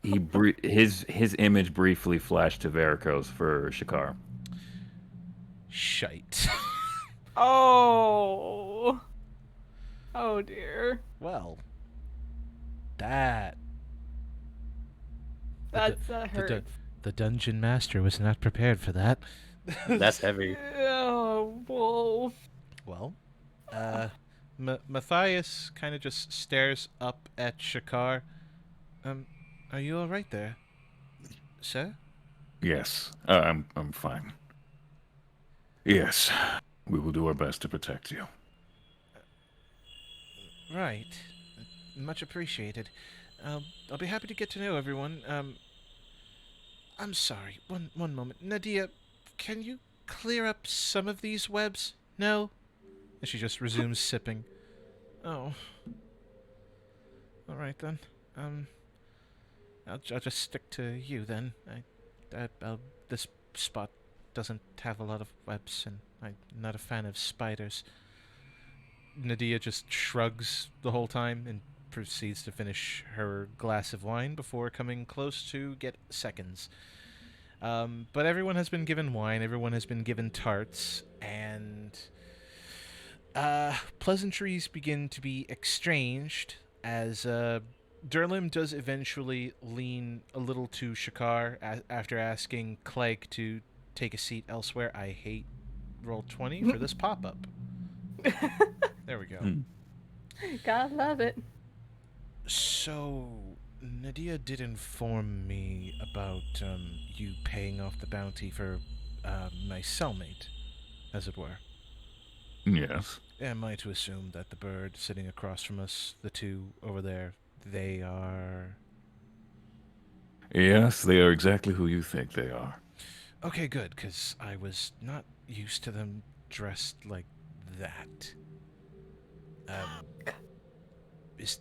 his image briefly flashed to Varicose for Shakar. Shite. Oh. Oh dear. Well, that That the hurts. the dungeon master was not prepared for that. That's heavy. Oh, whoa. Well, Matthias kind of just stares up at Shakar. Are you all right there, sir? Yes, I'm fine. Yes, we will do our best to protect you. Right. Much appreciated. I'll be happy to get to know everyone. I'm sorry. One moment. Nadia, can you clear up some of these webs? No? And she just resumes sipping. Oh. All right then. I'll just stick to you then. This spot doesn't have a lot of webs, and I'm not a fan of spiders. Nadia just shrugs the whole time and proceeds to finish her glass of wine before coming close to get seconds. But everyone has been given wine, everyone has been given tarts, and pleasantries begin to be exchanged as Durlim does eventually lean a little to Shakar after asking Clegg to take a seat elsewhere. I hate roll 20 for this pop-up. There we go. Gotta love it. So, Nadia did inform me about you paying off the bounty for my cellmate, as it were. Yes. Am I to assume that the bird sitting across from us, the two over there, they are... Yes, they are exactly who you think they are. Okay, good, because I was not used to them dressed like that. Is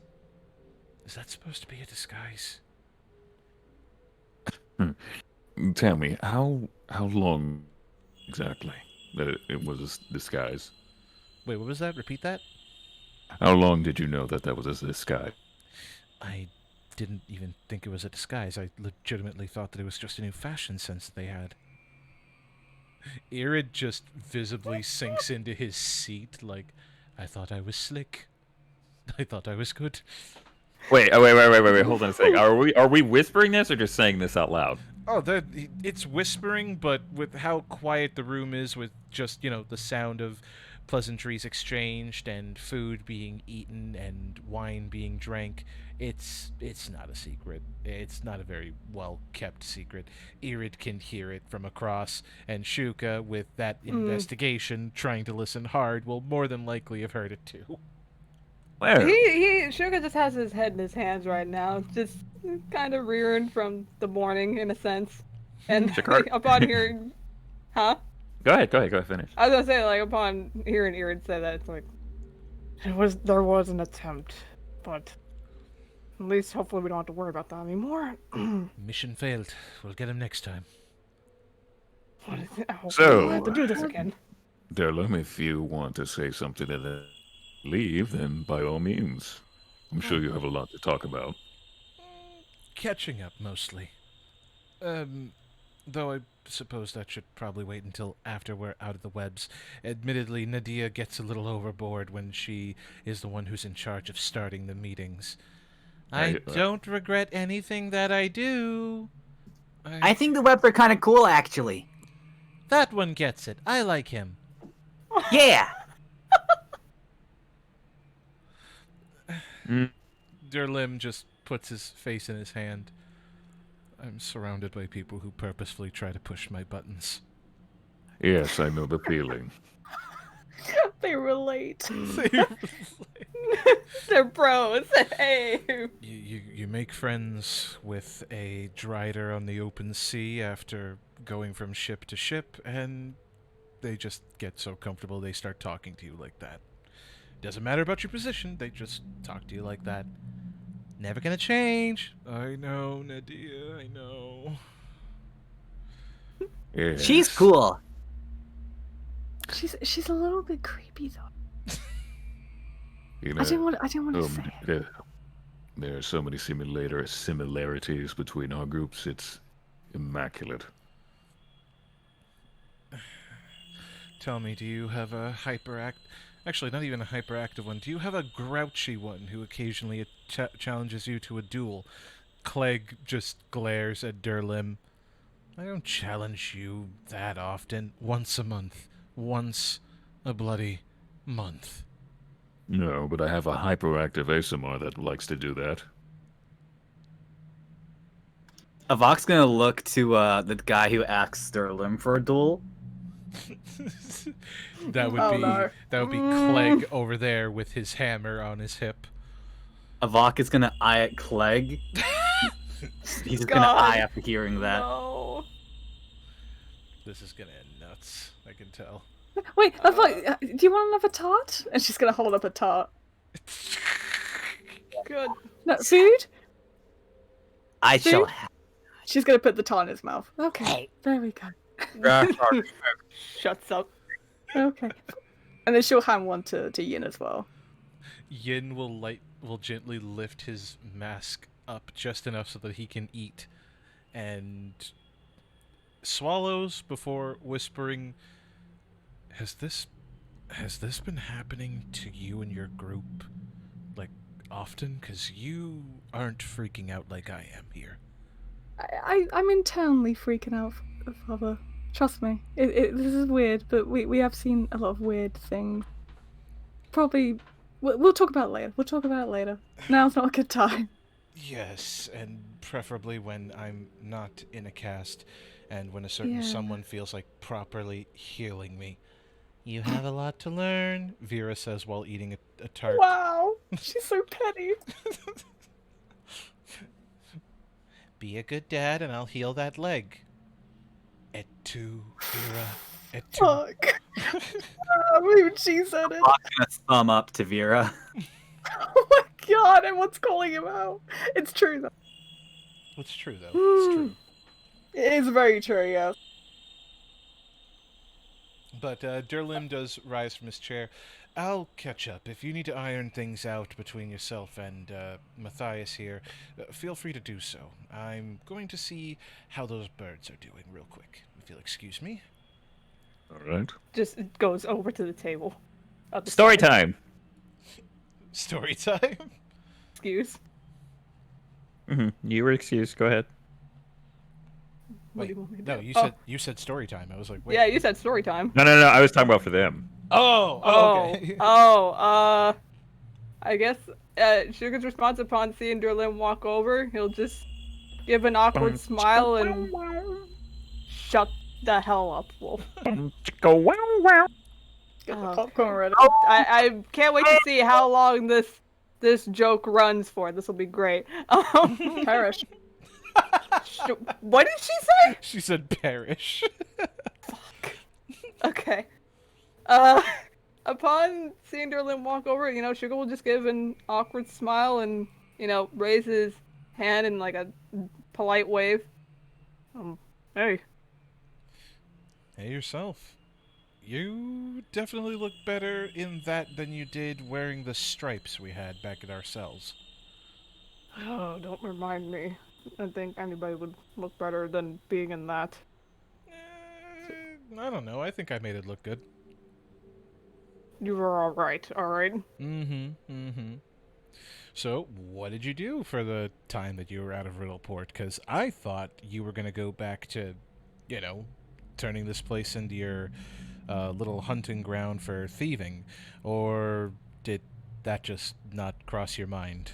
that supposed to be a disguise? Tell me, how long exactly that it was a disguise? Wait, what was that? Repeat that? How long did you know that that was a disguise? I didn't even think it was a disguise. I legitimately thought that it was just a new fashion sense they had. Irid just visibly sinks into his seat like, I thought I was slick. I thought I was good. Wait, hold on a second. Are we whispering this or just saying this out loud? Oh, it's whispering, but with how quiet the room is, with just, the sound of pleasantries exchanged and food being eaten and wine being drank, it's not a secret. It's not a very well-kept secret. Irid can hear it from across, and Shuka, with that investigation, trying to listen hard, will more than likely have heard it too. Where? Sugar just has his head in his hands right now, just kind of rearing from the morning in a sense. And Shakar- upon hearing, huh? Go ahead, finish. I was gonna say, like, upon hearing Irid say that, it's like, there was an attempt, but at least hopefully we don't have to worry about that anymore. Mission failed. We'll get him next time. So- we'll have to do this again. Derlum, if you want to say something and then leave, then by all means. I'm sure you have a lot to talk about. Catching up, mostly. Though I suppose that should probably wait until after we're out of the webs. Admittedly, Nadia gets a little overboard when she is the one who's in charge of starting the meetings. I don't regret anything that I do. I think the webs are kind of cool, actually. That one gets it. I like him. Yeah. Durlim just puts his face in his hand. I'm surrounded by people who purposefully try to push my buttons. Yes, I know the feeling. They relate. They're bros. Hey. You make friends with a drider on the open sea after going from ship to ship, and they just get so comfortable they start talking to you like that. Doesn't matter about your position, they just talk to you like that. Never gonna change. I know, Nadia, I know. Yes. She's cool. She's a little bit creepy though. You know, I didn't want to say it. there are so many similarities between our groups. It's immaculate. Tell me, do you have a actually, not even a hyperactive one. Do you have a grouchy one who occasionally challenges you to a duel? Clegg just glares at Durlim. I don't challenge you that often. Once a month. Once a bloody month. No, but I have a hyperactive ASMR that likes to do that. Avok's gonna look to the guy who asks Sterling for a duel, That would Oh, be no. Clegg over there with his hammer on his hip. Avok is gonna eye at Clegg. He's just gonna God. eye after hearing that. No. This is gonna end nuts. I can tell. Wait, do you want another tart? And she's gonna hold up a tart. Good. No, food? I shall Food? have. She's gonna put the tart in his mouth. Okay, there we go. Shuts up. Okay. And then she'll hand one to Yin as well. Yin will gently lift his mask up just enough so that he can eat, and swallows before whispering, Has this been happening to you and your group, like, often? 'Cause you aren't freaking out like I am here. I'm internally freaking out, Father. Trust me. This is weird, but we have seen a lot of weird things. Probably, we'll talk about it later. Now's not a good time. Yes, and preferably when I'm not in a cast, and when a certain Yeah. someone feels like properly healing me. You have a lot to learn, Vera says while eating a tart. Wow. She's so petty. Be a good dad and I'll heal that leg. Et tu, Vera, et tu. Fuck. Even she said it. Avok's gonna thumb up to Vera. Oh my god, everyone's calling him out. It's true though. It's true though. It's true. It is very true, yeah. But Durlim does rise from his chair. I'll catch up. If you need to iron things out between yourself and Matthias here, feel free to do so. I'm going to see how those birds are doing real quick. If you'll excuse me. All right. Just goes over to the table. Story time. Story time? Excuse. You were excused. Go ahead. What do Wait, you want me to no, do? you said story time. I was like, wait. Yeah, you said story time. No. I was talking about for them. Okay. I guess Sugar's response upon seeing Durlin walk over, he'll just give an awkward smile and shut the hell up, Wolf. Go wow wow. Get the popcorn ready. I can't wait to see how long this joke runs for. This will be great. Perish. What did she say? She said perish. Okay. Upon seeing Durlin walk over, Sugar will just give an awkward smile and, raise his hand in like a polite wave. Hey. Hey yourself. You definitely look better in that than you did wearing the stripes we had back at our cells. Oh, don't remind me. I think anybody would look better than being in that. I don't know. I think I made it look good. You were alright. So, what did you do for the time that you were out of Riddleport? Because I thought you were going to go back to, turning this place into your little hunting ground for thieving. Or did that just not cross your mind?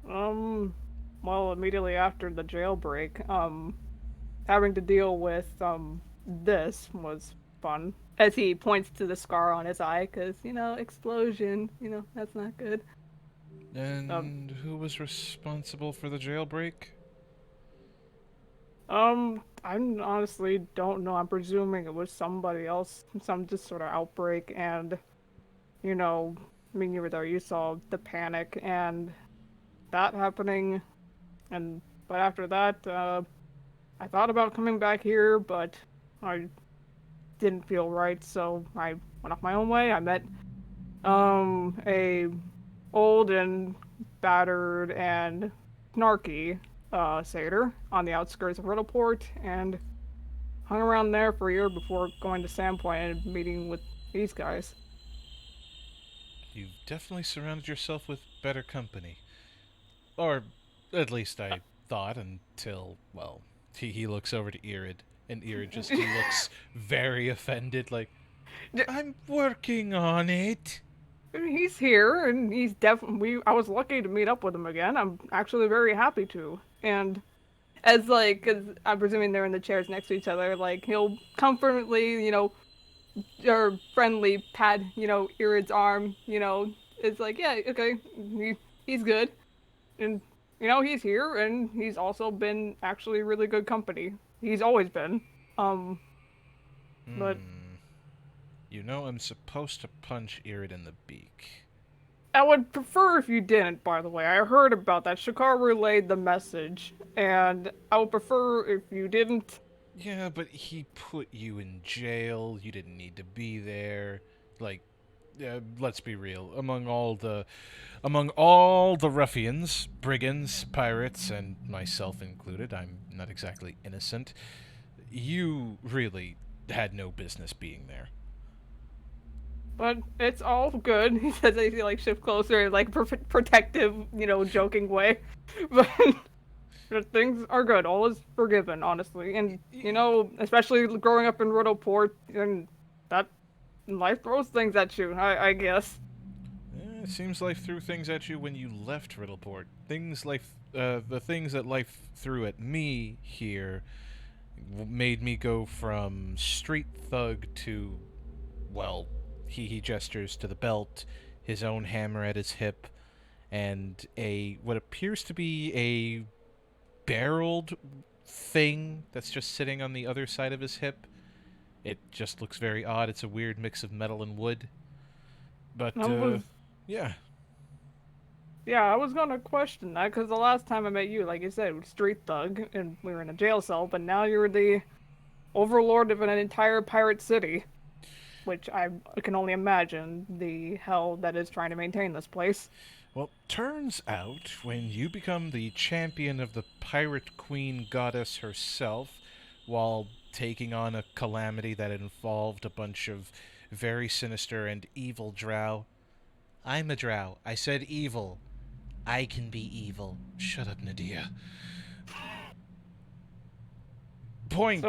Well, immediately after the jailbreak, having to deal with, this was fun. As he points to the scar on his eye, because, explosion, that's not good. And who was responsible for the jailbreak? I honestly don't know. I'm presuming it was somebody else, some just sort of outbreak, and, you were there, you saw the panic and that happening, but after that, I thought about coming back here, but I didn't feel right, so I went off my own way. I met, a old and battered and snarky, satyr on the outskirts of Riddleport, and hung around there for a year before going to Sandpoint and meeting with these guys. You've definitely surrounded yourself with better company. Or, at least I thought until, well, he looks over to Irid, and Irid just looks very offended, like, I'm working on it. He's here, and he's definitely. I was lucky to meet up with him again. I'm actually very happy to. And as like, cause I'm presuming they're in the chairs next to each other. Like he'll comfortably, or friendly pat, Irid's arm. It's like, yeah, okay, he's good, and he's here, and he's also been actually really good company. He's always been. But I'm supposed to punch Irid in the beak. I would prefer if you didn't, by the way. I heard about that. Shakar relayed the message, and I would prefer if you didn't. Yeah, but he put you in jail. You didn't need to be there. Like, let's be real. Among all the ruffians, brigands, pirates, and myself included, I'm not exactly innocent. You really had no business being there. But it's all good. He says as he like shift closer, like protective, joking way. But things are good. All is forgiven, honestly. And especially growing up in Riddleport, and that life throws things at you. I guess. It seems life threw things at you when you left Riddleport. The things that life threw at me here made me go from street thug to, well, he gestures to the belt, his own hammer at his hip, and what appears to be a barreled thing that's just sitting on the other side of his hip. It just looks very odd. It's a weird mix of metal and wood. But, yeah. Yeah, I was gonna question that, because the last time I met you, like you said, it was street thug, and we were in a jail cell, but now you're the overlord of an entire pirate city. Which I can only imagine the hell that is trying to maintain this place. Well, turns out, when you become the champion of the pirate queen goddess herself, while taking on a calamity that involved a bunch of very sinister and evil drow. I'm a drow. I said evil. I can be evil. Shut up, Nadia. Point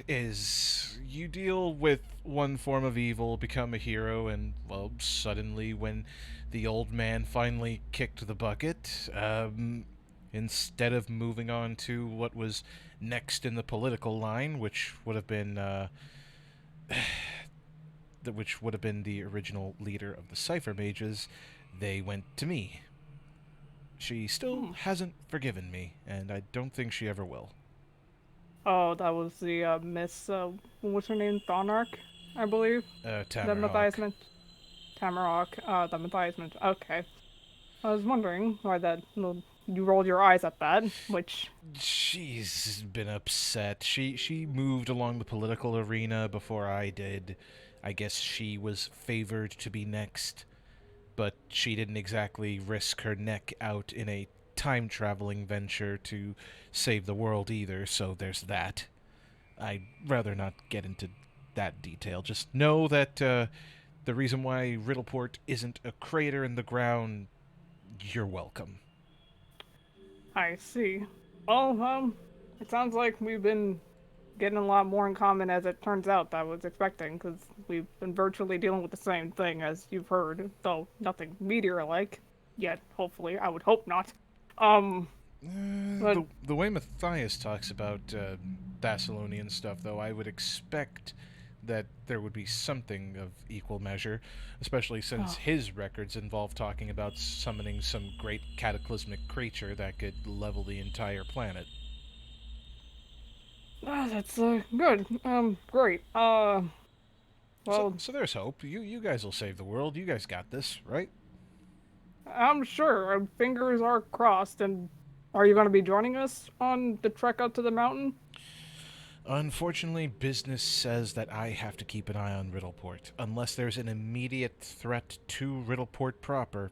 is, you deal with one form of evil, become a hero, and, well, suddenly when the old man finally kicked the bucket, instead of moving on to what was next in the political line, which would have been, the original leader of the Cypher Mages, they went to me. She still hasn't forgiven me, and I don't think she ever will. Oh, that was the Miss, what's her name? Thonark, I believe? Tamara The Matthias Tamarok, the Matthias okay. I was wondering why you rolled your eyes at that, which... She's been upset. She moved along the political arena before I did. I guess she was favored to be next, but she didn't exactly risk her neck out in a time-traveling venture to save the world either, so there's that. I'd rather not get into that detail. Just know that the reason why Riddleport isn't a crater in the ground, you're welcome. I see. Well, it sounds like we've been getting a lot more in common as it turns out than I was expecting, because we've been virtually dealing with the same thing as you've heard, though nothing meteor-like yet, hopefully. I would hope not. The way Matthias talks about Thessalonian stuff, though, I would expect that there would be something of equal measure, especially since his records involve talking about summoning some great cataclysmic creature that could level the entire planet. That's good. Great. Well, so there's hope. You guys will save the world. You guys got this, right? I'm sure. Our fingers are crossed. And are you going to be joining us on the trek up to the mountain? Unfortunately, business says that I have to keep an eye on Riddleport. Unless there's an immediate threat to Riddleport proper,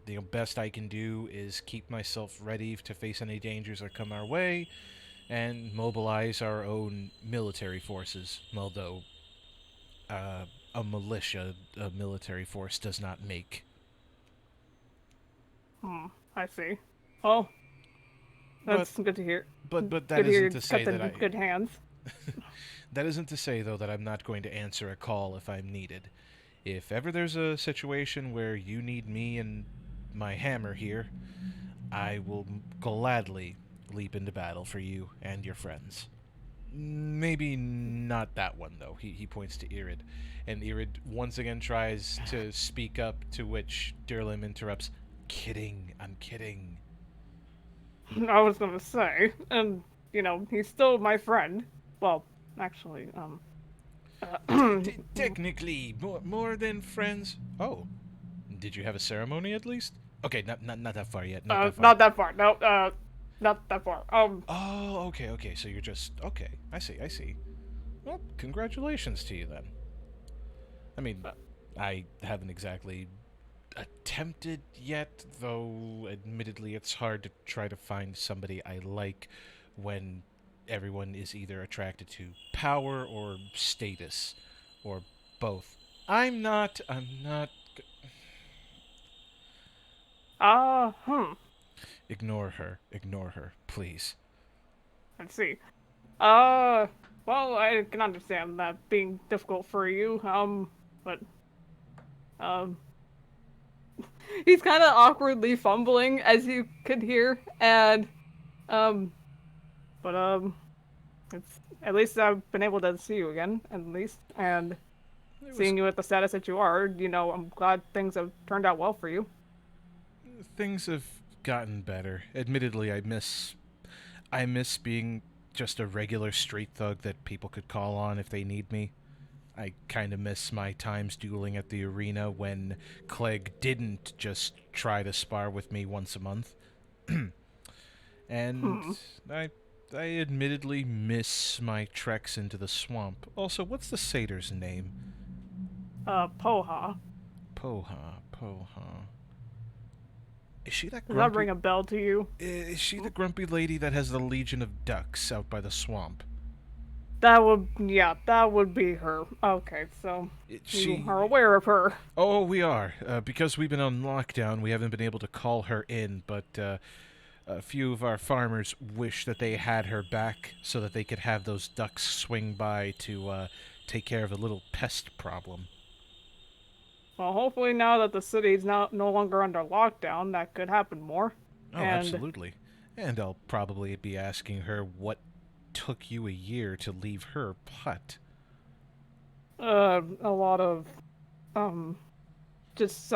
the best I can do is keep myself ready to face any dangers that come our way, and mobilize our own military forces, although a militia, a military force, does not make. I see. Well, that's good to hear. But that isn't to say that good hands. That isn't to say, though, that I'm not going to answer a call if I'm needed. If ever there's a situation where you need me and my hammer here, I will gladly leap into battle for you and your friends. Maybe not that one, though. He points to Irid. And Irid once again tries to speak up, to which Durlim interrupts. Kidding, I'm kidding. I was gonna say, and, he's still my friend. Well, actually, Technically, more than friends. Oh, did you have a ceremony at least? Okay, not that far yet. Not that far. not that far. No, not that far. Oh, okay. So you're just okay. I see. Well, congratulations to you then. I mean, I haven't exactly attempted yet, though admittedly it's hard to try to find somebody I like when everyone is either attracted to power or status, or both. I'm not. Ignore her, please. Let's see. Well, I can understand that being difficult for you, but, he's kind of awkwardly fumbling, as you could hear, and, it's, at least I've been able to see you again, at least, and seeing you at the status that you are, I'm glad things have turned out well for you. Things have gotten better. Admittedly, I miss being just a regular street thug that people could call on if they need me. I kind of miss my times dueling at the arena when Clegg didn't just try to spar with me once a month. And I admittedly miss my treks into the swamp. Also, what's the satyr's name? Poha. Poha. Is she that Does grumpy? that ring a bell to you? Is she the grumpy lady that has the legion of ducks out by the swamp? That would be her. Okay, so you are aware of her. Oh, we are. Because we've been on lockdown, we haven't been able to call her in, but a few of our farmers wish that they had her back so that they could have those ducks swing by to take care of a little pest problem. Well, hopefully now that the city's no longer under lockdown, that could happen more. Oh, absolutely. And I'll probably be asking her what took you a year to leave her hut. A lot of, just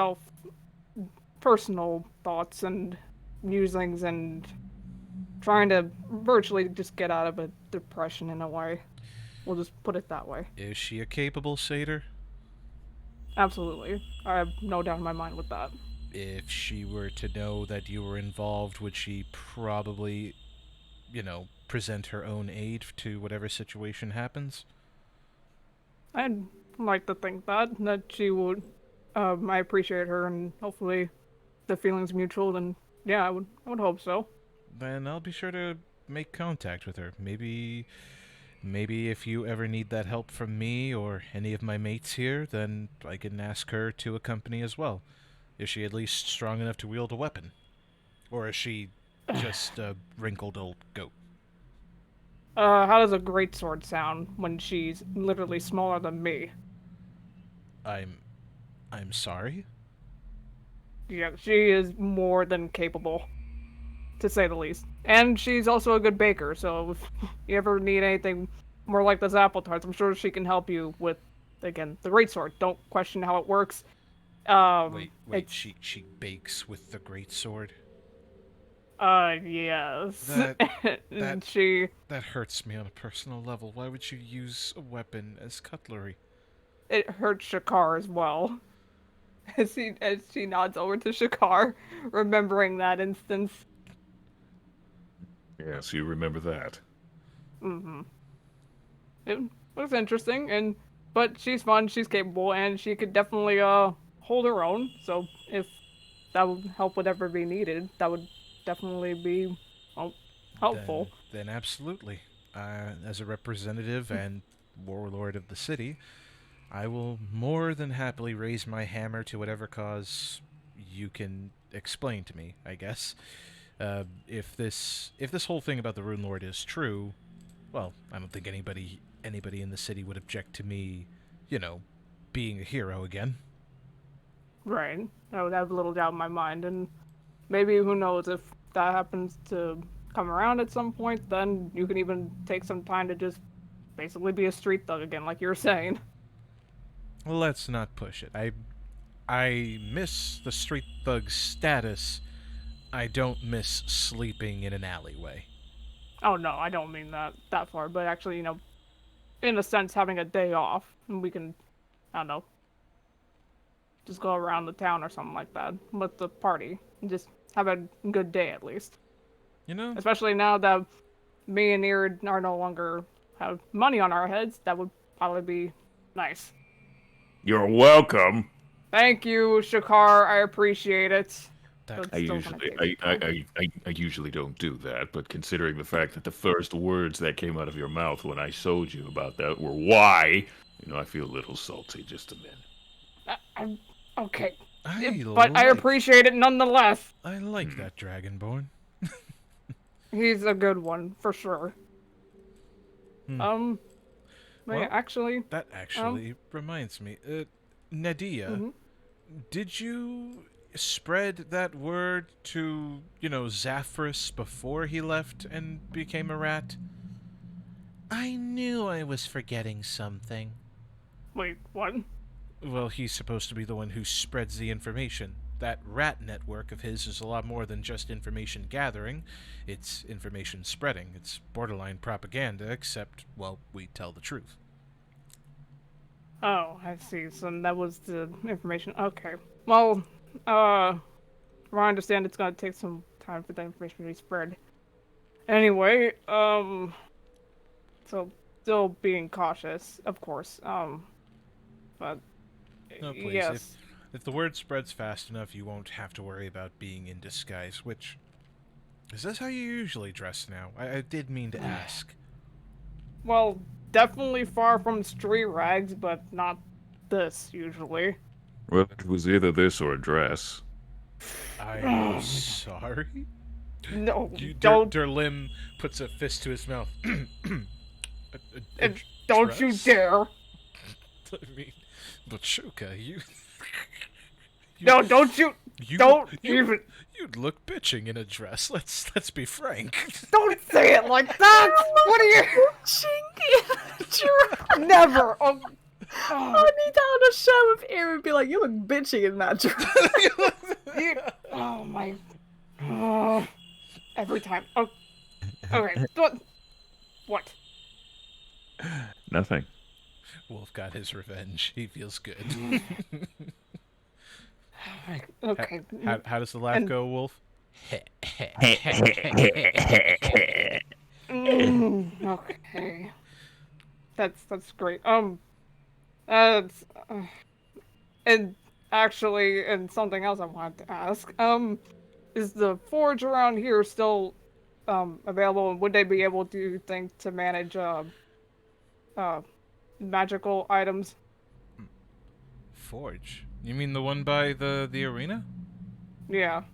personal thoughts and musings and trying to virtually just get out of a depression in a way. We'll just put it that way. Is she a capable satyr? Absolutely. I have no doubt in my mind with that. If she were to know that you were involved, would she probably, present her own aid to whatever situation happens? I'd like to think that she would. I appreciate her, and hopefully the feeling's mutual, and yeah, I would hope so. Then I'll be sure to make contact with her. Maybe if you ever need that help from me or any of my mates here, then I can ask her to accompany as well. Is she at least strong enough to wield a weapon? Or is she just a wrinkled old goat? How does a greatsword sound when she's literally smaller than me? I'm sorry? Yeah, she is more than capable, to say the least. And she's also a good baker, so if you ever need anything more like those apple tarts, I'm sure she can help you with, again, the greatsword. Don't question how it works. Wait, she bakes with the greatsword? Yes. That hurts me on a personal level. Why would you use a weapon as cutlery? It hurts Shakar as well. As she nods over to Shakar, remembering that instance. Yes, you remember that. Mm-hmm. It was interesting, but she's fun, she's capable, and she could definitely hold her own. So if that would help whatever be needed, that would definitely be helpful. Then absolutely. As a representative and warlord of the city, I will more than happily raise my hammer to whatever cause you can explain to me, I guess. If this whole thing about the Rune Lord is true, well, I don't think anybody in the city would object to me, being a hero again. Right. I would have little doubt in my mind, and maybe who knows if that happens to come around at some point, then you can even take some time to just basically be a street thug again, like you were saying. Let's not push it. I miss the street thug status. I don't miss sleeping in an alleyway. Oh no, I don't mean that far, but actually, in a sense, having a day off, and we can, I don't know, just go around the town or something like that with the party, and just have a good day at least. You know? Especially now that me and Erid are no longer have money on our heads, that would probably be nice. You're welcome. Thank you, Shakar. I appreciate it. That- But still gonna take I usually don't do that, but considering the fact that the first words that came out of your mouth when I told you about that were why, I feel a little salty just a minute. I'm okay. I But I appreciate it nonetheless. I like that Dragonborn. He's a good one, for sure. Well, Actually... That actually reminds me. Nadia, did you spread that word to, Zaphras before he left and became a rat? I knew I was forgetting something. Wait, what? Well, he's supposed to be the one who spreads the information. That rat network of his is a lot more than just information gathering. It's information spreading. It's borderline propaganda, except, well, we tell the truth. Oh, I see. So that was the information. Okay. Well, I understand it's gonna take some time for the information to be spread. Anyway, so still being cautious, of course. But No, please. yes. If the word spreads fast enough, you won't have to worry about being in disguise, which... Is this how you usually dress now? I did mean to ask. Well, definitely far from street rags, but not this usually. Well, it was either this or a dress. I'm sorry? No, You, don't. Derlim puts a fist to his mouth. Don't you dress? dare! I mean, but Shuka, you... No, don't you! Don't even! You'd look bitching in a dress. Let's be frank. Don't say it like that! What are you? Never! Oh, I need to have a show with Erin and be like, you look bitchy in that dress. oh my... Oh, every time. Oh, okay. What? Nothing. Wolf got his revenge. He feels good. Okay. How does the laugh go, Wolf? Okay. That's great. And actually, and something else I wanted to ask. Is the forge around here still available, and would they be able to, you think, to manage magical items? Forge? You mean the one by the arena? Yeah.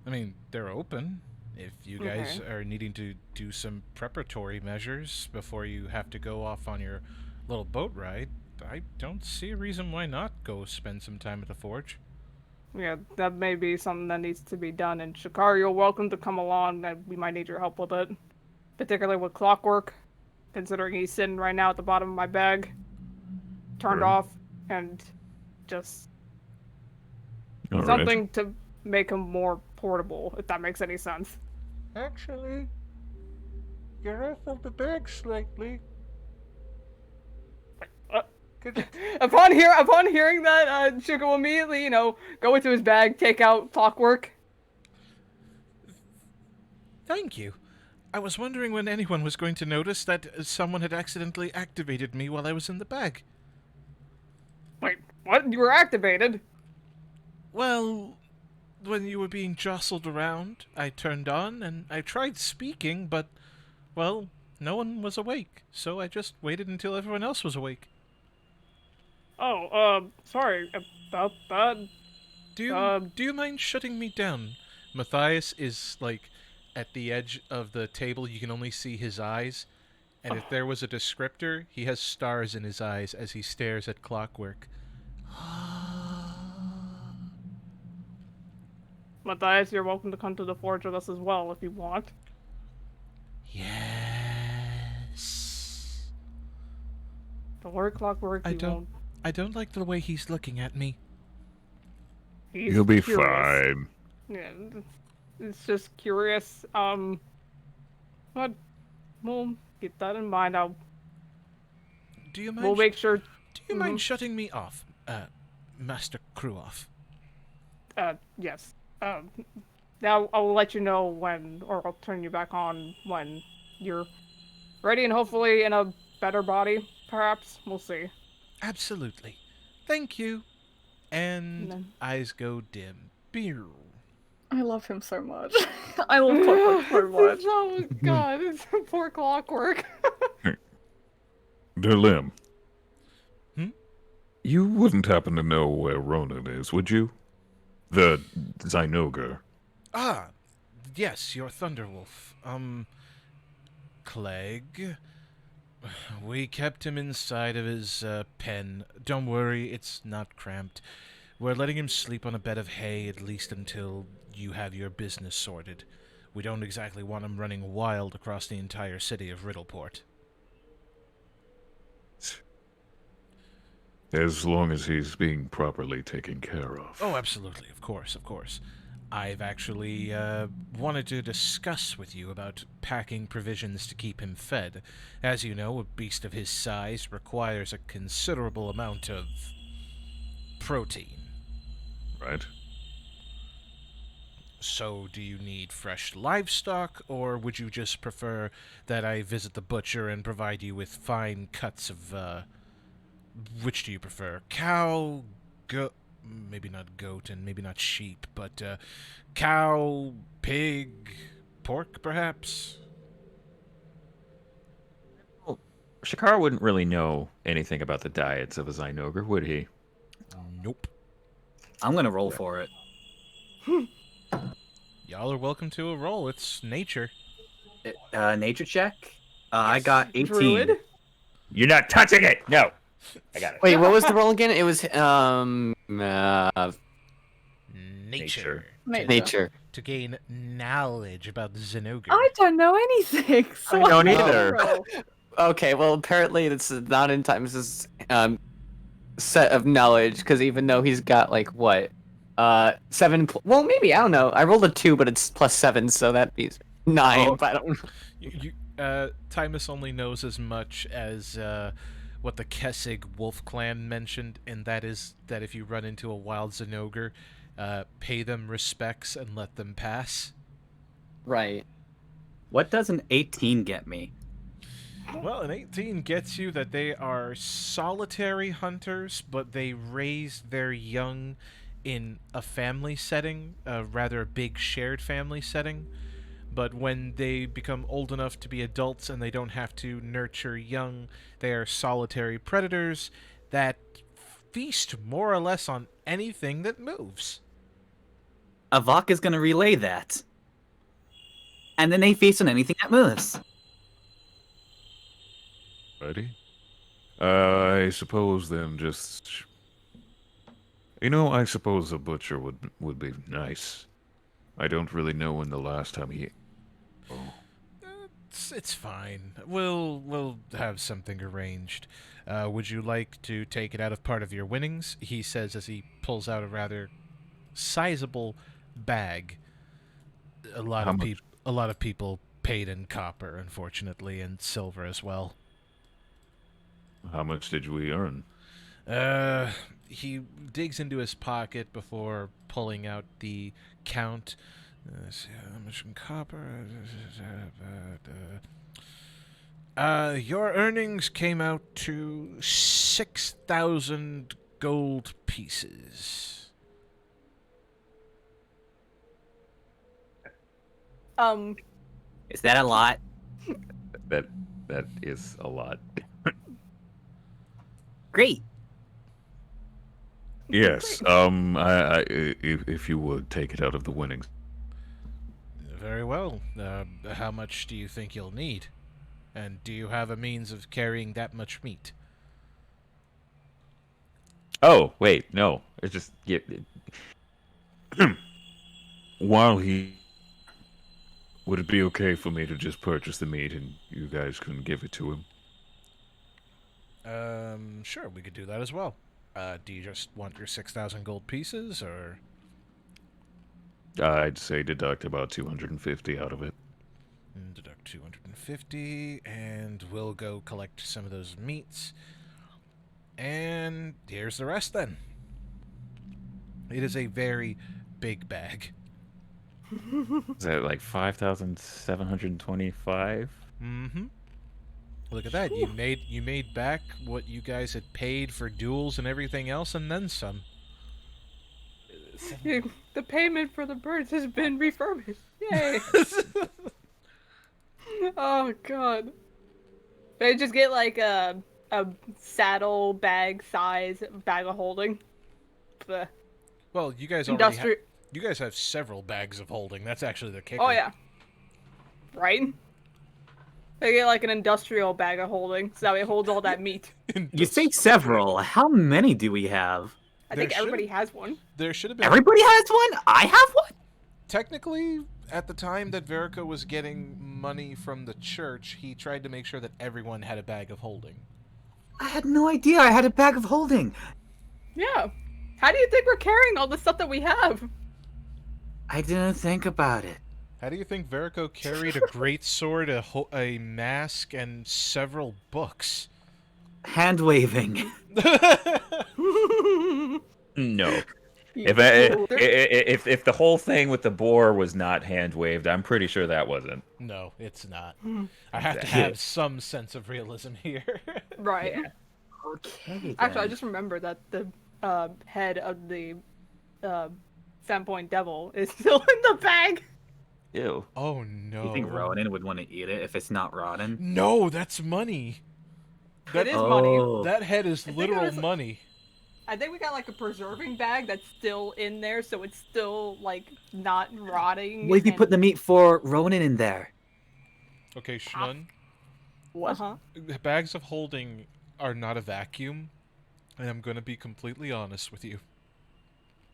I mean, they're open. If you guys Okay. are needing to do some preparatory measures before you have to go off on your little boat ride, I don't see a reason why not go spend some time at the forge. Yeah, that may be something that needs to be done. And Shakar, you're welcome to come along. We might need your help with it. Particularly with clockwork, considering he's sitting right now at the bottom of my bag, turned off, and just All right. something to make him more portable, if that makes any sense. Actually, you're off of the bag slightly. Upon hearing that, Sugar will immediately, go into his bag, take out clockwork. Thank you. I was wondering when anyone was going to notice that someone had accidentally activated me while I was in the bag. Wait, what? You were activated? Well, when you were being jostled around, I turned on and I tried speaking, but, well, no one was awake, so I just waited until everyone else was awake. Oh, sorry about that. Do you mind shutting me down? Matthias is, at the edge of the table. You can only see his eyes. And if there was a descriptor, he has stars in his eyes as he stares at clockwork. Matthias, you're welcome to come to the forge with us as well if you want. Yes. Don't worry, Clockwork. I He don't. won't. I don't like the way he's looking at me. He's You'll be curious. fine. Yeah, it's just curious. But we'll keep that in mind. Do you mind? We'll make sure. Do you mind shutting me off, Master Kruoff? Yes. Now I'll let you know when, or I'll turn you back on when you're ready, and hopefully in a better body. Perhaps we'll see. Absolutely. Thank you. And No. eyes go dim. Beer. I love him so much. I love Clockwork so much. Oh God, it's poor Clockwork. Delim. Hmm? You wouldn't happen to know where Ronan is, would you? The Zynoger. Ah, yes, your Thunderwolf. Clegg. We kept him inside of his pen. Don't worry, it's not cramped. We're letting him sleep on a bed of hay at least until you have your business sorted. We don't exactly want him running wild across the entire city of Riddleport. As long as he's being properly taken care of. Oh, absolutely, of course, of course. I've actually wanted to discuss with you about packing provisions to keep him fed. As you know, a beast of his size requires a considerable amount of protein. Right? So, do you need fresh livestock, or would you just prefer that I visit the butcher and provide you with fine cuts of, which do you prefer? Cow, goat, maybe not goat and maybe not sheep, but, cow, pig, pork, perhaps? Well, Shakar wouldn't really know anything about the diets of a Zynoger, would he? Nope. I'm gonna roll for it. Y'all are welcome to a roll. It's nature. Nature check. I got 18. Druid? You're not touching it! No! I got it. Wait, what was the roll again? It was Nature. nature. To gain knowledge about the Zinogre. I don't know anything. So I don't can't either. roll. Okay, well apparently this is not in time. This is set of knowledge because even though he's got like what, 7. Well, maybe I don't know. I rolled a 2, but it's +7, so that'd be 9. Oh. But I don't. Timus only knows as much as what the Kessig Wolf Clan mentioned, and that is that if you run into a wild Zinogre, pay them respects and let them pass. Right. What does an 18 get me? Well, an 18 gets you that they are solitary hunters, but they raise their young in a family setting, a rather big shared family setting. But when they become old enough to be adults and they don't have to nurture young, they are solitary predators that feast more or less on anything that moves. Avok is gonna relay that. And then they feast on anything that moves. Ready? I suppose then just... I suppose a butcher would be nice. I don't really know when the last time he... Oh. It's fine. We'll have something arranged. Would you like to take it out of part of your winnings? He says as he pulls out a rather sizable bag. A lot of people paid in copper, unfortunately, and silver as well. How much did we earn? He digs into his pocket before pulling out the count. Let's see how much in copper. Your earnings came out to 6,000 gold pieces. Is that a lot? That is a lot. Great. Yes. If you would take it out of the winnings. Very well. How much do you think you'll need? And do you have a means of carrying that much meat? Oh, wait, no. It's just... While he Would it be okay for me to just purchase the meat and you guys can give it to him? Sure, we could do that as well. Do you just want your 6,000 gold pieces, or? I'd say deduct about 250 out of it. Deduct 250, and we'll go collect some of those meats. And here's the rest, then. It is a very big bag. Is that like 5,725? Mm-hmm. Look at that. You made back what you guys had paid for duels and everything else, and then some. The payment for the birds has been refurbished. Yay! Oh god. They just get like a saddle bag size bag of holding. Bleh. Well, you guys you guys have several bags of holding. That's actually the kicker. Oh yeah. Right? They get like an industrial bag of holding, so that way it holds all that meat. You say several. How many do we have? I think everybody has one. There should have been. Everybody has one? I have one? Technically, at the time that Verico was getting money from the church, he tried to make sure that everyone had a bag of holding. I had no idea I had a bag of holding. Yeah. How do you think we're carrying all the stuff that we have? I didn't think about it. How do you think Verico carried a great sword, a mask, and several books? Hand waving. No. If the whole thing with the boar was not hand waved, I'm pretty sure that wasn't. No, it's not. I have to have some sense of realism here. Right. Yeah. Okay. Then. Actually, I just remembered that the head of the Sandpoint Devil is still in the bag. Ew. Oh no. You think Ronan would want to eat it if it's not rotten? No, that's money. It is money. That head is literal money. I think we got like a preserving bag that's still in there, so it's still like not rotting. What if you put the meat for Ronan in there? Okay, Shnun. What? Bags of holding are not a vacuum, and I'm going to be completely honest with you.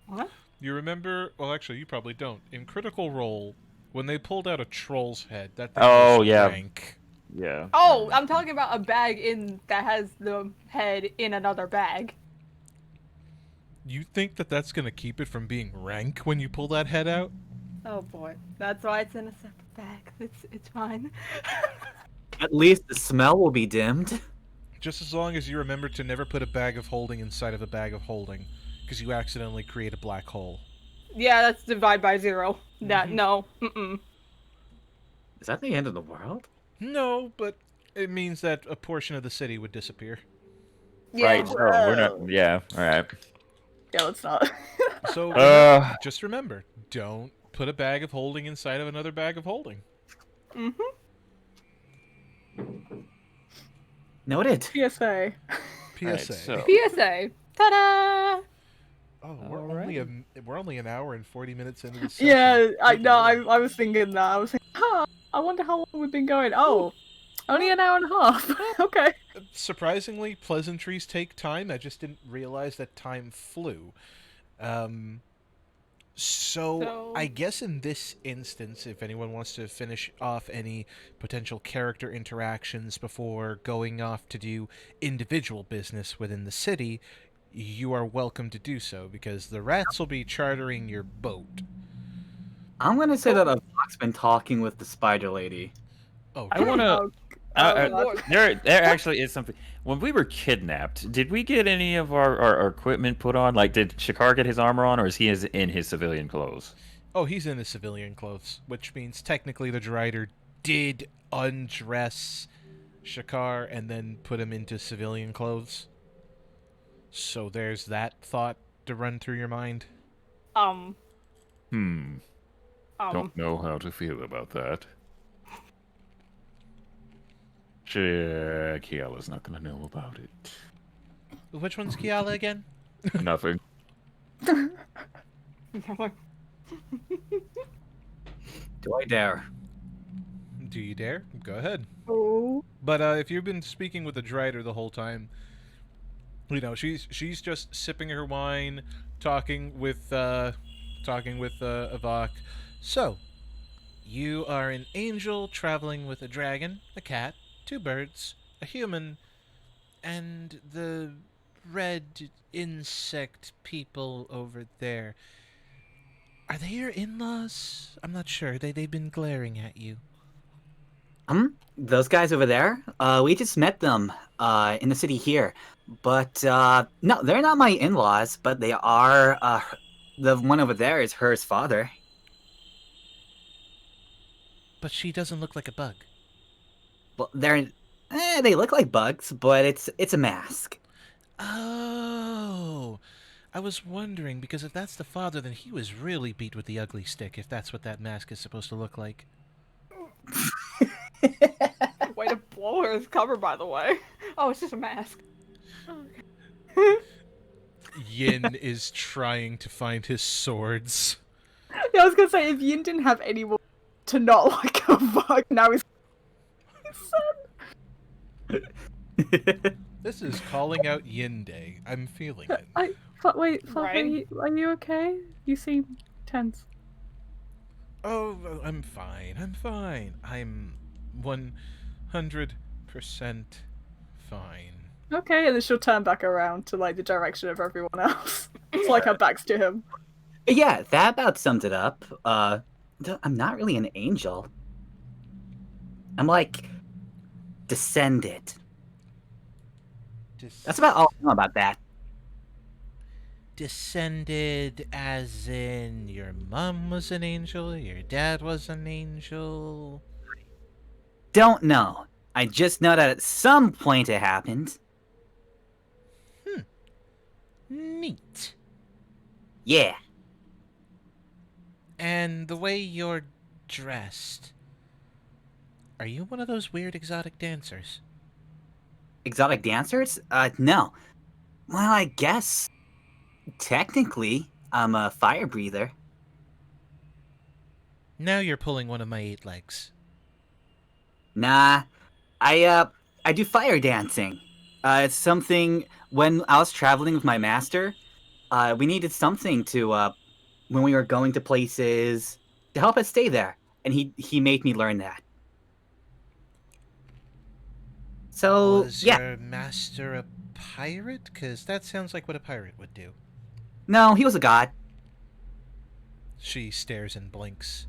What? You remember? Well, actually, you probably don't. In Critical Role, when they pulled out a troll's head, that thing was rank. Yeah. Oh, I'm talking about a bag that has the head in another bag. You think that that's going to keep it from being rank when you pull that head out? Oh boy, that's why it's in a separate bag. It's fine. At least the smell will be dimmed. Just as long as you remember to never put a bag of holding inside of a bag of holding, because you accidentally create a black hole. Yeah, that's divide by 0. That no. Is that the end of the world? No, but it means that a portion of the city would disappear. Yeah. Right. So we're not. Yeah. All right. Yeah, let's not. So just remember, don't put a bag of holding inside of another bag of holding. Noted. PSA. PSA. Right, so- PSA. Ta-da! Oh, we're only an hour and 40 minutes into the session. Yeah, I Good know. lord. I was thinking that. I was thinking, I wonder how long we've been going. Oh, only an hour and a half. Okay. Surprisingly, pleasantries take time. I just didn't realize that time flew. So I guess in this instance, if anyone wants to finish off any potential character interactions before going off to do individual business within the city, you are welcome to do so, because the rats will be chartering your boat. I'm gonna say that Avok's been talking with the spider lady. Oh, I want to. Lord. There actually is something. When we were kidnapped, did we get any of our equipment put on? Like, did Shakar get his armor on, or is he in his civilian clothes? Oh, he's in his civilian clothes, which means technically the Drider did undress Shakar and then put him into civilian clothes. So there's that thought to run through your mind. Don't know how to feel about that. Kiala's not gonna know about it. Which one's Kiala again? Nothing. Do I dare? Do you dare? Go ahead. Oh. But if you've been speaking with the Drider the whole time, you know she's just sipping her wine, talking with Avok. So, You are an angel traveling with a dragon, a cat, 2 birds, a human, and the red insect people over there. Are they your in-laws? I'm not sure. They've been glaring at you. Those guys over there? We just met them in the city here. But no, they're not my in-laws, but they are the one over there is her's father. But she doesn't look like a bug. Well, they look like bugs, but it's a mask. Oh, I was wondering, because if that's the father, then he was really beat with the ugly stick, if that's what that mask is supposed to look like. Way to blow her cover, by the way. Oh, it's just a mask. Yin is trying to find his swords. Yeah, I was gonna say, if Yin didn't have anyone to not like a bug, now he's This is calling out Yin Day. I'm feeling it. Wait, Father, Right. are you okay? You seem tense. Oh, I'm fine. I'm fine. I'm 100% fine. Okay, and then she'll turn back around to like the direction of everyone else. It's like her back's to him. Yeah, that about sums it up. I'm not really an angel. I'm like descended. That's about all I know about that. Descended as in your mom was an angel, your dad was an angel. Don't know. I just know that at some point it happened. Neat. Yeah. And the way you're dressed, are you one of those weird exotic dancers? Exotic dancers? No. Well, I guess technically I'm a fire breather. Now you're pulling one of my 8 legs. Nah. I do fire dancing. It's something when I was traveling with my master, we needed something to when we were going to places to help us stay there, and he made me learn that. So Was yeah, your master a pirate? 'Cause that sounds like what a pirate would do. no, he was a god. She stares and blinks.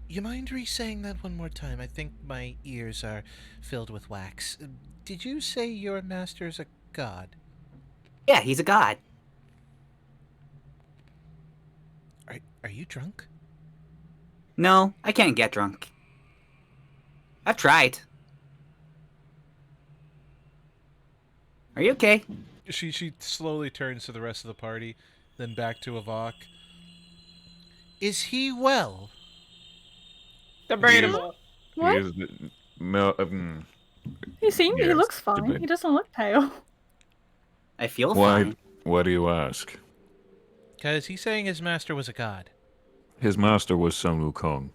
You mind re-saying that one more time? I think my ears are filled with wax. Did you say your master's a god? Yeah, he's a god. Are you drunk? No, I can't get drunk. I've tried. Are you okay? She slowly turns to the rest of the party, then back to Avok. Is he well? Debatable. What? He is no. He Yes, looks fine. debate. He doesn't look pale. I feel Why? fine. Why do you ask? Because he's saying his master was a god. His master was Sun Wukong.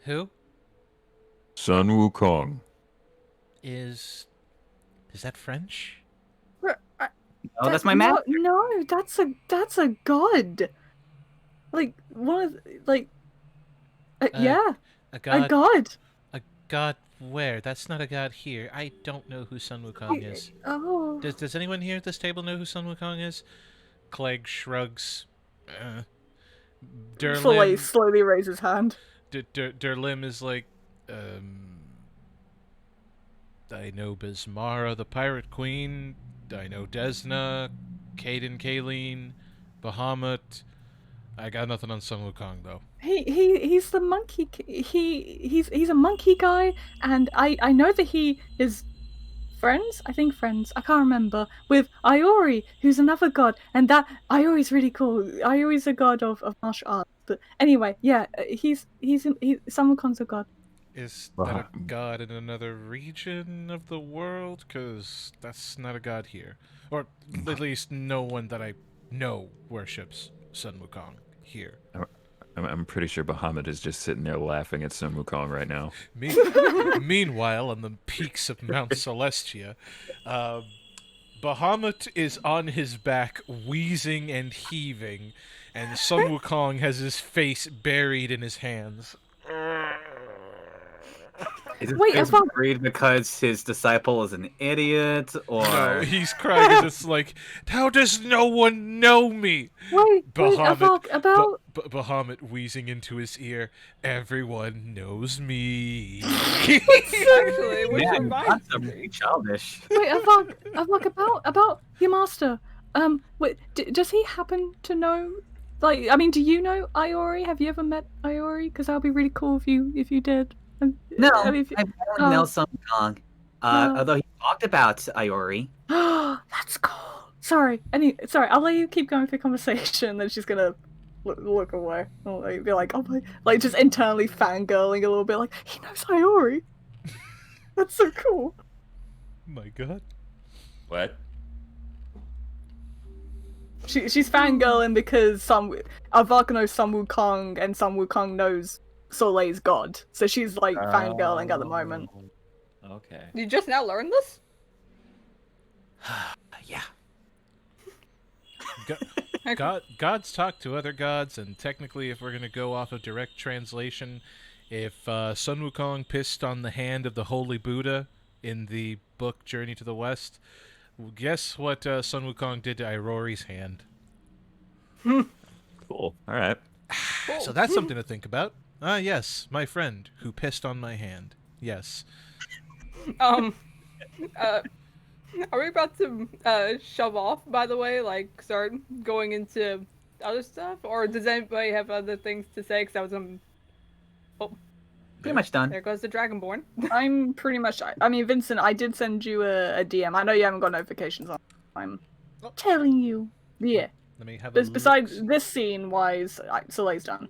Who? Sun Wukong. Is that French? Oh, that's my master. No, that's a god. Like one of like, yeah, A god? a god. A god where? That's not a god here. I don't know who Sun Wukong is. Oh, Does anyone here at this table know who Sun Wukong is? Clegg shrugs. Filet Derlim, slowly raises his hand. Derlim is like, I know Bismara, the Pirate Queen. I know Desna, Kaden Kaleen, Bahamut. I got nothing on Sun Wukong though. He's the monkey. He's a monkey guy, and I know that he is friends. I think friends. I can't remember with Iori, who's another god, and that Iori's really cool. Iori's a god of martial arts. But anyway, yeah, he's Sun Wukong's a god. Is that a god in another region of the world? Because that's not a god here. Or at least no one that I know worships Sun Wukong here. I'm pretty sure Bahamut is just sitting there laughing at Sun Wukong right now. Meanwhile, on the peaks of Mount Celestia, Bahamut is on his back, wheezing and heaving, and Sun Wukong has his face buried in his hands. Is his Wait, face Avok. worried because his disciple is an idiot, or No, he's crying as it's like, how does no one know me? Wait, Bahamut, Avok, about. Bahamut wheezing into his ear, everyone knows me. Actually, which yeah, reminds that's me. really childish. Wait, Avok, about your master. Wait, does he happen to know? Like, I mean, do you know Iori? Have you ever met Iori? Because that would be really cool if you did. No, I mean, if you... I only know Oh. Sun Wukong. Oh. Although he talked about Iori. That's cool. Sorry. Sorry. I'll let you keep going with your conversation. Then she's gonna look away. Or like, be like, oh my, like just internally fangirling a little bit. Like he knows Iori. That's so cool. My God. What? She's fangirling because Avak knows Sun Wukong and Sun Wukong knows Soleil's god. So she's like fangirling at the moment. Okay. You just now learned this? Yeah. Gods talk to other gods, and technically, if we're going to go off of direct translation, if Sun Wukong pissed on the hand of the Holy Buddha in the book Journey to the West, guess what Sun Wukong did to Irory's hand? Cool. All right. So that's something to think about. Ah, yes, my friend who pissed on my hand. Yes. Are we about to shove off, by the way? Like, start going into other stuff? Or does anybody have other things to say? Because I was Pretty much done. there goes the Dragonborn. I'm pretty much. I mean, Vincent, I did send you a DM. I know you haven't got notifications on. I'm telling you. Yeah. Let me have a look. Besides this scene, wise, Soleil's done.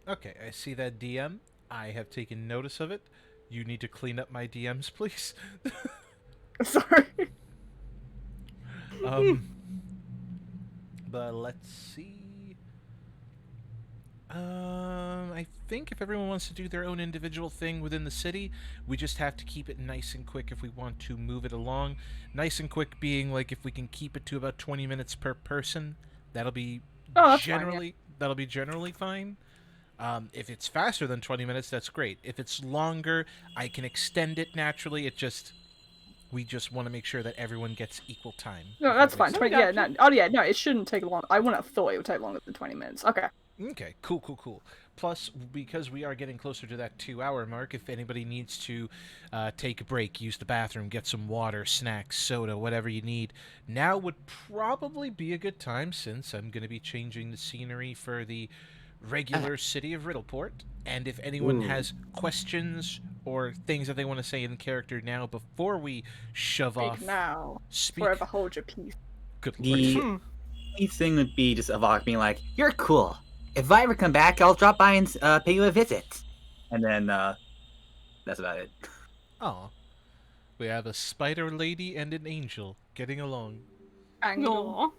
Okay, I see that DM. I have taken notice of it. You need to clean up my DMs, please. Sorry. But let's see. I think if everyone wants to do their own individual thing within the city, we just have to keep it nice and quick if we want to move it along. Nice and quick being like if we can keep it to about 20 minutes per person, that'll be that'll be generally fine. If it's faster than 20 minutes, that's great. If it's longer, I can extend it naturally. We just want to make sure that everyone gets equal time. No, that's fine. sense. Yeah, no, no, it shouldn't take long. I wouldn't have thought it would take longer than 20 minutes. Okay. Okay, cool. Plus, because we are getting closer to that 2-hour mark, if anybody needs to take a break, use the bathroom, get some water, snacks, soda, whatever you need, now would probably be a good time since I'm going to be changing the scenery for the regular city of Riddleport. And if anyone has questions or things that they want to say in character now before we shove off... now. Speak. Forever hold your peace. Good The lord. only thing would be just Avok being like, "You're cool. If I ever come back, I'll drop by and pay you a visit." And then that's about it. Aw. We have a spider lady and an angel getting along. Angle. Aw.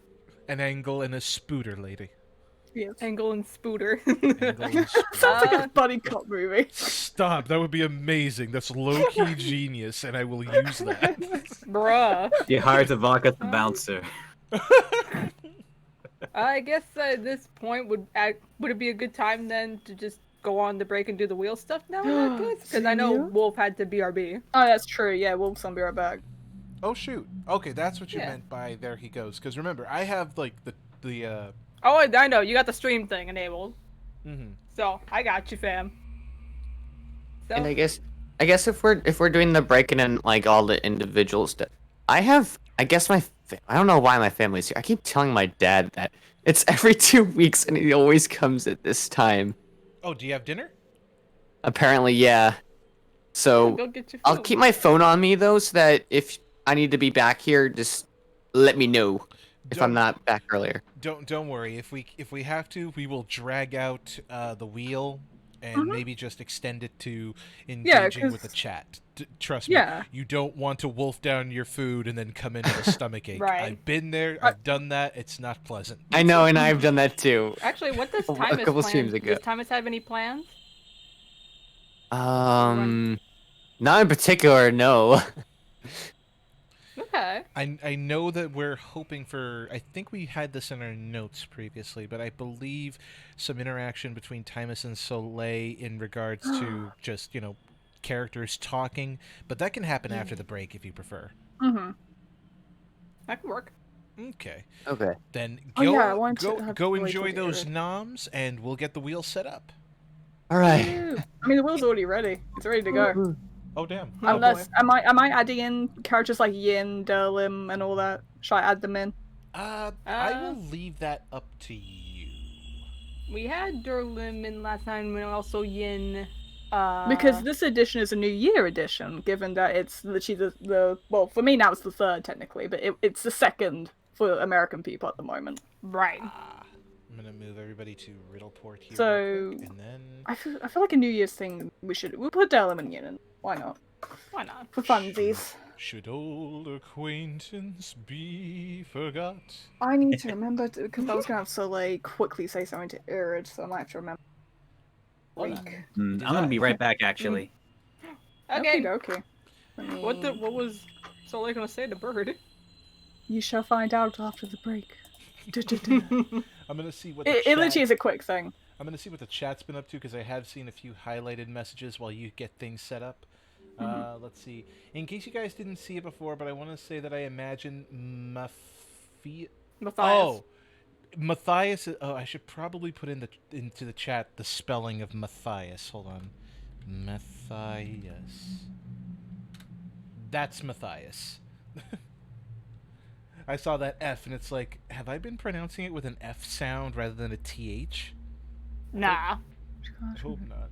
An angle and a spooter lady. Yes. Angle and Spooter. Angle and spooter. Sounds like a buddy cop movie. Stop, that would be amazing. That's low-key genius, and I will use that. Bruh. You hired Avok as the bouncer. I guess at this point, would it be a good time then to just go on the break and do the wheel stuff now in that case? Because I know Yeah. Wolf had to BRB. Oh, that's true. Yeah, Wolf's on be right back. Oh, shoot. Okay, that's what you Yeah. meant by there he goes. Because remember, I have, like, the Oh, I know. You got the stream thing enabled. mhm. So, I got you, fam. So, And I guess if we're doing the breaking and like all the individual stuff, I guess I don't know why my family's here. I keep telling my dad that it's every 2 weeks and he always comes at this time. Oh, do you have dinner? Apparently, yeah. So go get your food. I'll keep my phone on me though, so that if I need to be back here, just let me know if I'm not back earlier. Don't worry. If we have to, we will drag out the wheel and maybe just extend it to engaging with the 'cause- chat. Trust me, Yeah. you don't want to wolf down your food and then come in with a stomach ache. Right. I've been there. I've done that. It's not pleasant. I know, and I've done that too. Actually, what does A Timus couple plan? streams ago. Does Timus have any plans? Not in particular, no. Okay. I know that we're hoping for. I think we had this in our notes previously, but I believe some interaction between Timus and Soleil in regards to just characters talking. But that can happen after the break if you prefer. Mm-hmm. That could work. Okay, Okay. then Oh, go yeah, I want to go have go Soleil enjoy talk to those Eric. noms, and we'll get the wheel set up. All right. Woo. I mean, the wheel's already ready. It's ready to go. Oh damn! Oh, Unless, boy. am I adding in characters like Yin, Derlim, and all that? Should I add them in? I will leave that up to you. We had Durlim in last time, and also Yin. Because this edition is a New Year edition, given that it's literally the well, for me now it's the third technically, but it's the second for American people at the moment. Right. I'm gonna move everybody to Riddleport here, So real quick, and then I feel like a New Year's thing we'll put Derlim and Yin in. Why not? Why not? For funsies. should old acquaintance be forgot? I need to remember because I was gonna have Soleil quickly say something to Irid, so I might have to remember. Week. I'm gonna be right back, actually. Okay. Okay. What was Soleil gonna say to Bird? You shall find out after the break. I'm gonna see what the It chat, literally is a quick thing. I'm gonna see what the chat's been up to because I have seen a few highlighted messages while you get things set up. Let's see. In case you guys didn't see it before, but I want to say that I imagine Matthias. Oh, Matthias. Oh, I should probably put into the chat the spelling of Matthias. Hold on, Matthias. That's Matthias. I saw that F, and it's like, have I been pronouncing it with an F sound rather than a TH? Nah. I hope not.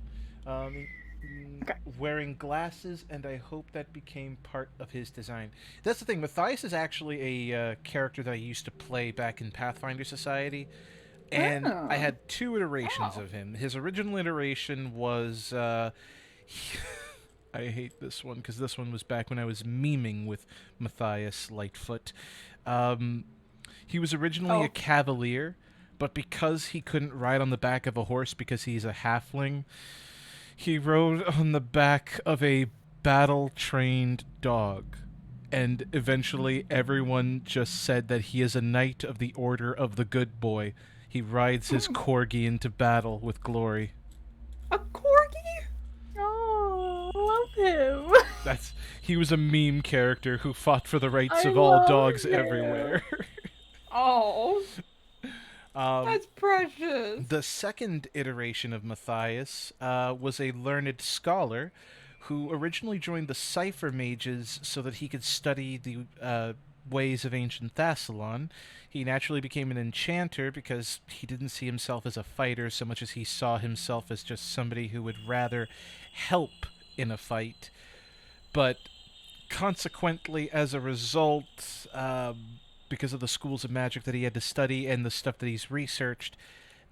Wearing glasses, and I hope that became part of his design. That's the thing. Matthias is actually a character that I used to play back in Pathfinder Society, and I had two iterations of him. His original iteration was... I hate this one, because this one was back when I was memeing with Matthias Lightfoot. He was originally a cavalier, but because he couldn't ride on the back of a horse because he's a halfling, he rode on the back of a battle-trained dog. And eventually everyone just said that he is a knight of the Order of the Good Boy. He rides his corgi into battle with glory. A corgi? Oh, love him. He was a meme character who fought for the rights of all dogs everywhere. Oh. That's precious. The second iteration of Matthias was a learned scholar who originally joined the Cipher Mages so that he could study the ways of ancient Thassalon. He naturally became an enchanter because he didn't see himself as a fighter so much as he saw himself as just somebody who would rather help in a fight. But consequently, as a result, because of the schools of magic that he had to study and the stuff that he's researched,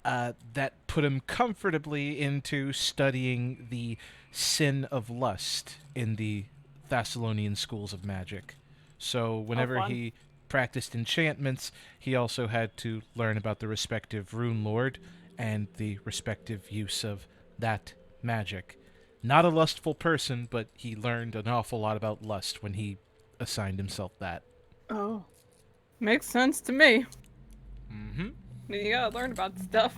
that put him comfortably into studying the sin of lust in the Thessalonian schools of magic. So whenever he practiced enchantments, he also had to learn about the respective rune lord and the respective use of that magic. Not a lustful person, but he learned an awful lot about lust when he assigned himself that. Oh. Makes sense to me. Mm-hmm. You gotta learn about stuff.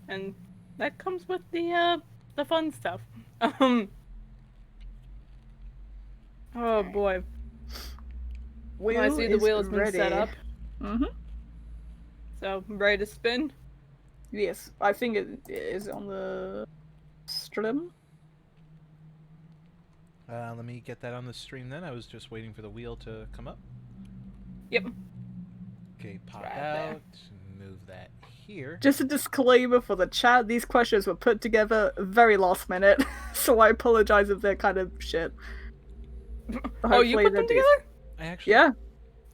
And that comes with the fun stuff. Oh boy. I see the wheel has been set up. Mm-hmm. So, ready to spin? Yes, I think it is on the stream. Let me get that on the stream then. I was just waiting for the wheel to come up. Yep. Okay, pop Right out. there. Move that here. Just a disclaimer for the chat, these questions were put together very last minute, so I apologize if they're kind of shit. Oh, you put them together? I actually, Yeah.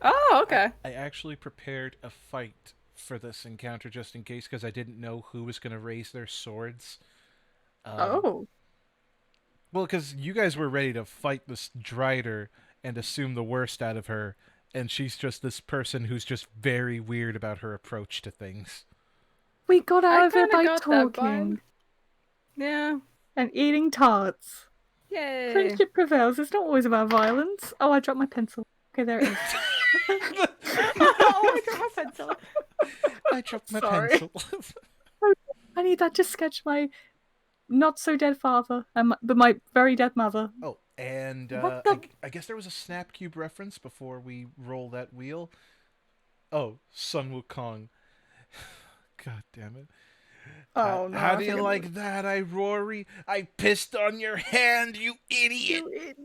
Oh, okay. I actually prepared a fight for this encounter just in case because I didn't know who was going to raise their swords. Oh. Well, because you guys were ready to fight this Drider and assume the worst out of her, and she's just this person who's just very weird about her approach to things. We got out of it kinda by got that talking vibe. Yeah. and eating tarts. Yay. Friendship prevails. It's not always about violence. Oh, I dropped my pencil. Okay, there it is. Oh, I dropped my pencil. I dropped my Sorry. pencil. I need that to sketch my not so dead father, but my very dead mother. Oh, and What the- I guess there was a Snap Cube reference before we roll that wheel. Oh, Sun Wukong. God damn it. Oh no! How I do you think like that, I Rory? I pissed on your hand, you idiot!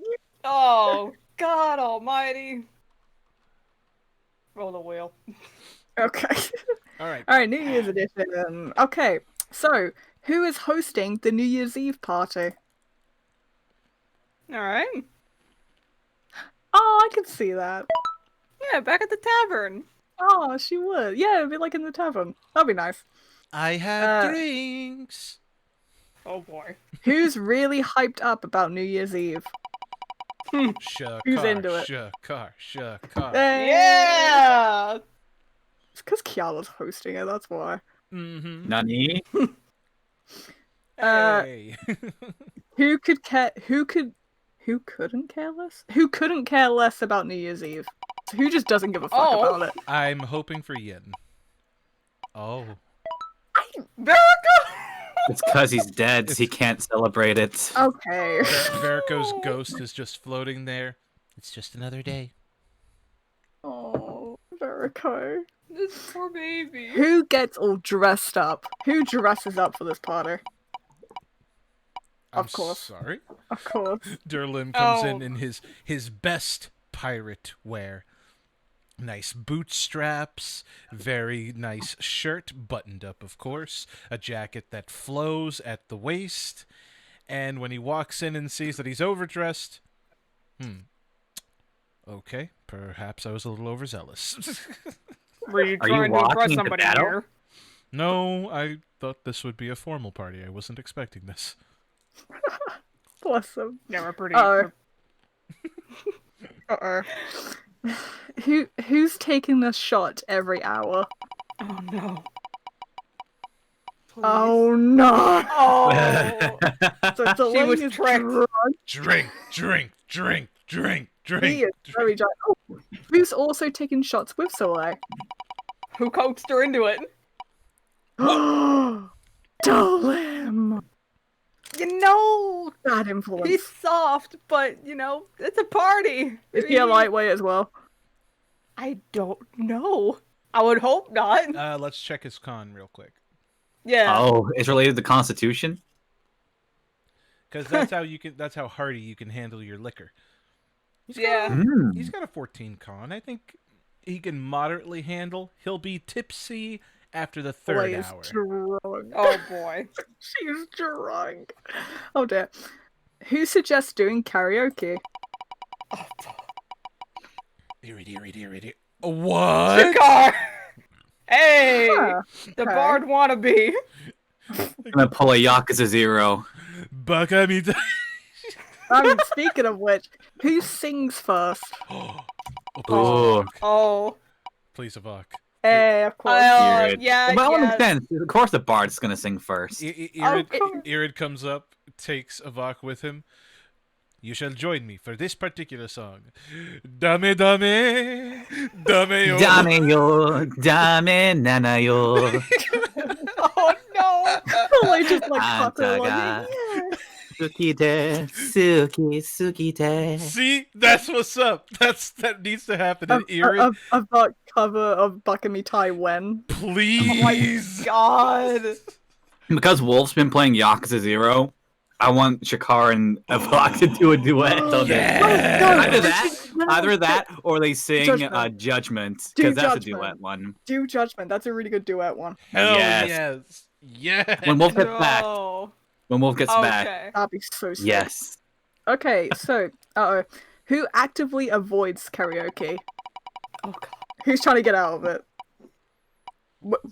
Oh, God almighty. Roll the wheel. Okay. All right. All right, New Year's edition. Okay, so who is hosting the New Year's Eve party? Alright. Oh, I can see that. Yeah, back at the tavern. Oh, she would. Yeah, it'd be like in the tavern. That'd be nice. I have drinks. Oh boy. Who's really hyped up about New Year's Eve? Shakar, Who's into it? Shakar. Hey! Yeah! It's because Kiala's hosting it, that's why. Mm-hmm. Nani? Hey. Who couldn't care less? Who couldn't care less about New Year's Eve? Who just doesn't give a fuck Oh. about it? I'm hoping for Yin. Oh. Verica! It's because he's dead, so he can't celebrate it. Okay. Verico's ghost is just floating there. It's just another day. Oh, Verico. This poor baby. Who gets all dressed up? Who dresses up for this party? I'm Of course. Sorry. Of course. Durlim comes Oh. in his best pirate wear. Nice bootstraps, very nice shirt, buttoned up, of course, a jacket that flows at the waist, and when he walks in and sees that he's overdressed, okay, perhaps I was a little overzealous. Were you Are you trying to walking impress into somebody battle? here? No, I thought this would be a formal party. I wasn't expecting this. Bless them. Yeah, we're pretty. Uh-oh. Uh-oh. Who's taking this shot every hour? Oh no. Please. Oh no! Oh. So She Delaney was is tricked. drunk. Drink. He is very drunk. Oh, who's also taking shots with Soleil? Who coaxed her into it? Dalim! You know, Bad influence. he's soft, but you know, it's a party. Is he a lightweight as well? I don't know. I would hope not. Let's check his con real quick. Yeah. Oh, it's related to Constitution? Because that's how hardy you can handle your liquor. Yeah. He's got a 14 con. I think he can moderately handle. He'll be tipsy after the third Boy is hour. drunk. Oh boy. She's drunk. Oh dear. Who suggests doing karaoke? Irrid. What? Shakar! Hey! Huh, The okay. bard wannabe. I'm gonna pull a Yakuza Zero. Bakamita. Speaking of which, who sings first? Oh. Oh. Please, Avok. Hey, of course. Irid. Yeah, Well, that yeah. makes sense. Of course the bard's gonna sing first. Irid comes up, takes Avok with him. You shall join me for this particular song. Dame, yo. Dame yo, dame nana yo. Oh no. Like just like Anta Kaku, ga like, yeah. Sukite, sukite. See, that's what's up. That needs to happen. And Irid, Of that cover of Bakami Tai when. please. God. Because Wolf's been playing Yakuza Zero, I want Shakar and Avok to do a duet on Yes. it. Either that, or they sing Judgment. Judgment, Do because that's a Judgment. duet one. Do Judgment. That's a really good duet one. Hell Yes. yes. When Wolf gets back. No. When Wolf gets back. Okay. That'd be so sick. Yes. Okay, so, who actively avoids karaoke? Oh god. Who's trying to get out of it?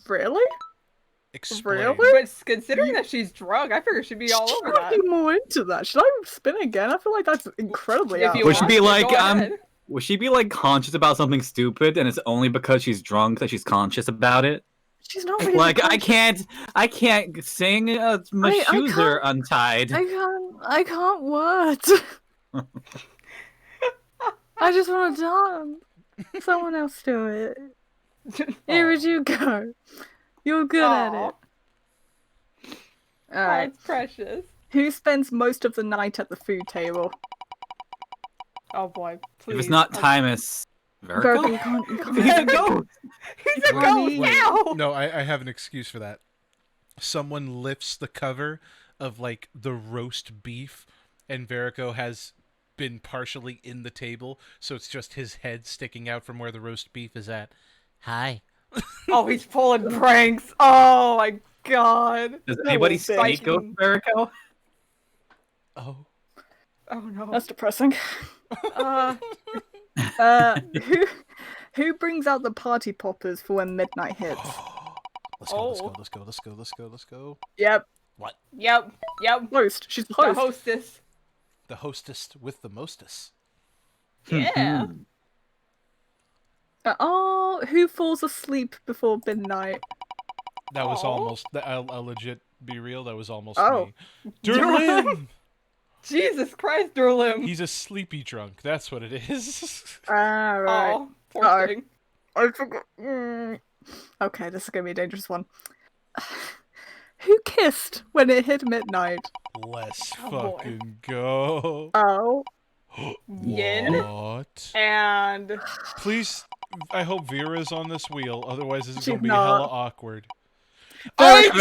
Really? Explain. Really? But considering that she's drunk, I figure she'd be all over Should I that. be more into that? Should I spin again? I feel like that's incredibly If out. you Would she want be to, like, go ahead. would she be like conscious about something stupid, and it's only because she's drunk that she's conscious about it? She's not really Like I conscious. can't sing. My I shoes are can't- untied. I can't word. I just want to dance. Someone else do it. Here you go. You're good at it. Oh, Alright. it's precious. Who spends most of the night at the food table? Oh boy, please. If it's not Timus, Virgo, Virgo? you can't. He's a ghost. He's a Wait, ghost wait. now! No, I have an excuse for that. Someone lifts the cover of like the roast beef, and Verico has been partially in the table, so it's just his head sticking out from where the roast beef is at. Hi. Oh, he's pulling pranks. Oh my god. Does anybody little speak Ghost Virgo? Oh. Oh no. That's depressing. Uh, Who brings out the party poppers for when midnight hits? Let's go, let's Oh. go, let's go, let's go, let's go, let's go. Yep, What? yep. host. She's the The host. hostess. The hostess with the mostest. Yeah. Who falls asleep before midnight? That was Aw. almost. I'll legit be real. That was almost Oh. me. Durlin! Jesus Christ, Durlim. He's a sleepy drunk. That's what it is. Right. Oh, poor Uh-oh. thing. I forgot. Okay, this is gonna be a dangerous one. Who kissed when it hit midnight? Let's Oh, boy. fucking go. Oh, Yin. What? And Please, I hope Vera's on this wheel. Otherwise, this is She's gonna be not. hella awkward. Verico.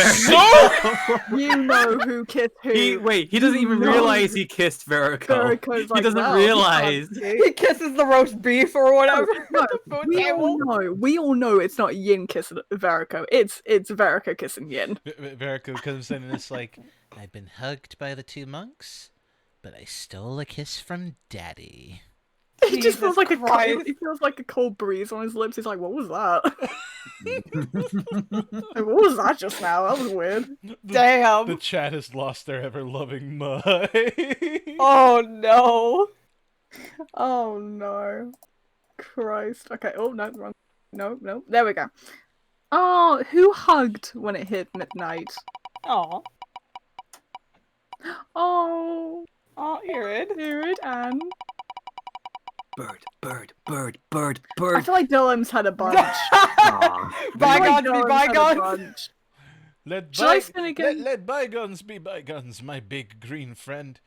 I'm so. you know who kissed who. He doesn't even No. realize he kissed Verico. Verico's He like, doesn't well, realize. he can't see. he kisses the roast beef or whatever. No, at the food we table. all know. We all know it's not Yin kissing Verico. It's Verico kissing Yin. Verico comes in and it's like, I've been hugged by the two monks, but I stole a kiss from Daddy. He just feels Jesus like Christ. he feels like a cold breeze on his lips. He's like, "What was that? Like, what was that just now? That was weird." Damn. The chat has lost their ever-loving mind. Oh no. Oh no, Christ. Okay. Oh no, wrong. No. There we go. Oh, who hugged when it hit midnight? Oh. Oh, Oh, Irid. Irid and Bird. I feel like Dylan's had a bunch. Aw. Bygones be Dylan's had a bygones. bunch. Let, Should I by- spin again? let bygones be bygones, my big green friend.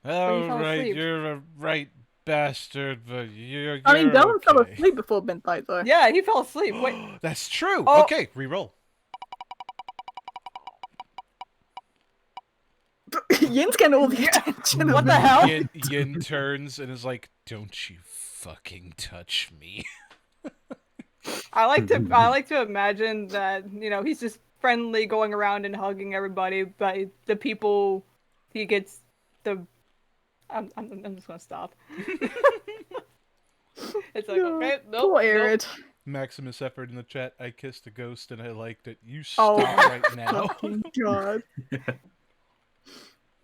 you All fell right, asleep. you're a right bastard, but you're I mean, Dylan fell okay. asleep before midnight though. Yeah, he fell asleep. Wait. That's true. Oh. Okay, reroll. Yin's getting all the attention. What the hell? Yin turns and is like, "Don't you fucking touch me." I like to imagine that, he's just friendly going around and hugging everybody, but the people he gets the I'm just gonna stop. It's like, okay, nope. Poor Irid. Maximus effort in the chat. I kissed a ghost and I liked it. You Oh stop my right now. fucking god.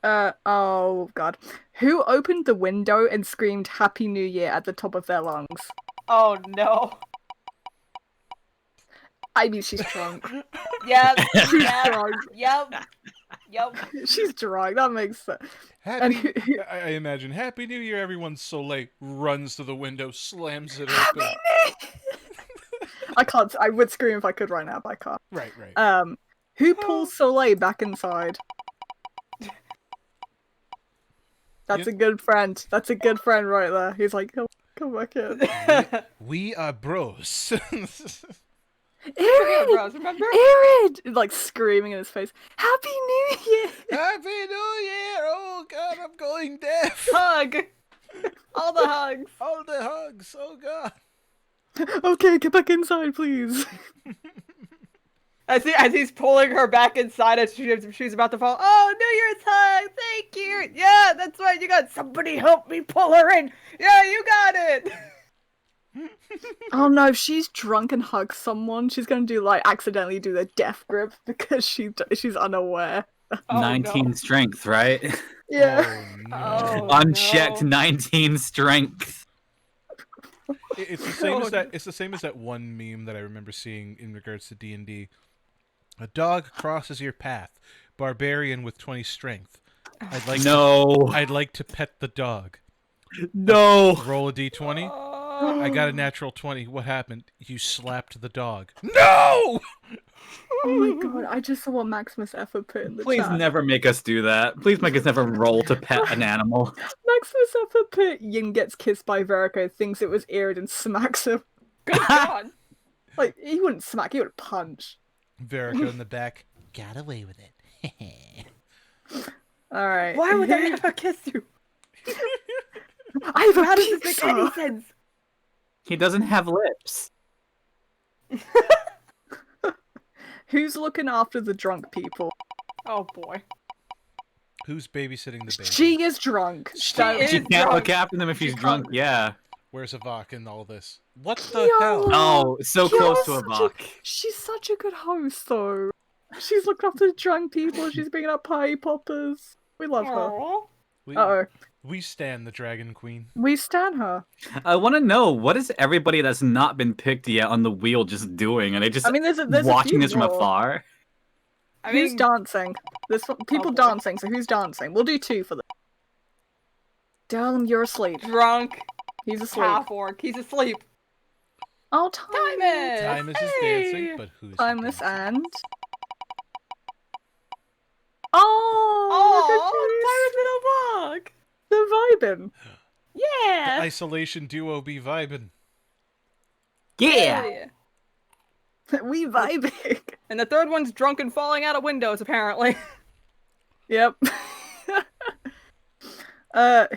Oh god. Who opened the window and screamed Happy New Year at the top of their lungs? Oh no. I mean, she's drunk. Yep. She's Yep. drunk. Yep. She's drunk. That makes sense. Happy, And I imagine Happy New Year. Everyone Soleil runs to the window, slams it Happy open. New Year! I can't. I would scream if I could right now, but I can't. Right. Who pulls Soleil back inside? That's Yeah. a good friend. That's a good friend right there. He's like, come back in. We are bros. Irid! Bros, remember? Irid! Like screaming in his face. Happy New Year! Happy New Year! Oh God, I'm going deaf. Hug. All the hugs. All the hugs. Oh God. Okay, get back inside, please. As he's pulling her back inside as she's about to fall. Oh, New Year's hug! Thank you! Yeah, that's right, you got somebody help me pull her in! Yeah, you got it! Oh no, if she's drunk and hugs someone, she's gonna accidentally do the death grip because she's unaware. Oh, 19 no. strength, right? Yeah. Oh, no. Oh, Unchecked no. 19 strength. It's the same as that. It's the same as that one meme that I remember seeing in regards to D&D. A dog crosses your path. Barbarian with 20 strength. I'd like No. I'd like to pet the dog. No. Roll a d20. Oh I got a natural 20. What happened? You slapped the dog. No! Oh my god, I just saw what Maximus effort put in the Please chat. never make us do that. Please make us never roll to pet an animal. Maximus effort put Yin gets kissed by Verico, thinks it was Erid and smacks him. Good God. Like, he wouldn't smack, he would punch. Verico in the back. Got away with it. Alright. Why would I ever kiss you? I have a How does this make pizza! any sense? He doesn't have lips. Who's looking after the drunk people? Oh boy. Who's babysitting the baby? She is drunk. She That- is She can't drunk. look after them if she's drunk, yeah. Where's Avok in all this? What the Yo! hell? Oh, so She close was to a such buck. She's such a good host, though. She's looked after the drunk people, she's bringing up party poppers. We love her. Aw. We, Uh-oh. we stand the Dragon Queen. We stan her. I want to know, what is everybody that's not been picked yet on the wheel just doing? Are they just I mean, there's a watching few this from more. afar? I Who's mean, dancing? There's people boy. dancing, so who's dancing? We'll do 2 for them. Darling, you're asleep. drunk, He's asleep. half orc. He's asleep. Oh, Timus! Timus is Hey! dancing, but who's Timeless dancing? and... Oh, Oh, look at these. Timus and a bug. They're vibing. The Yeah. isolation duo be vibing. Yeah! Hey. We vibing. And the third one's drunk and falling out of windows, apparently. Yep.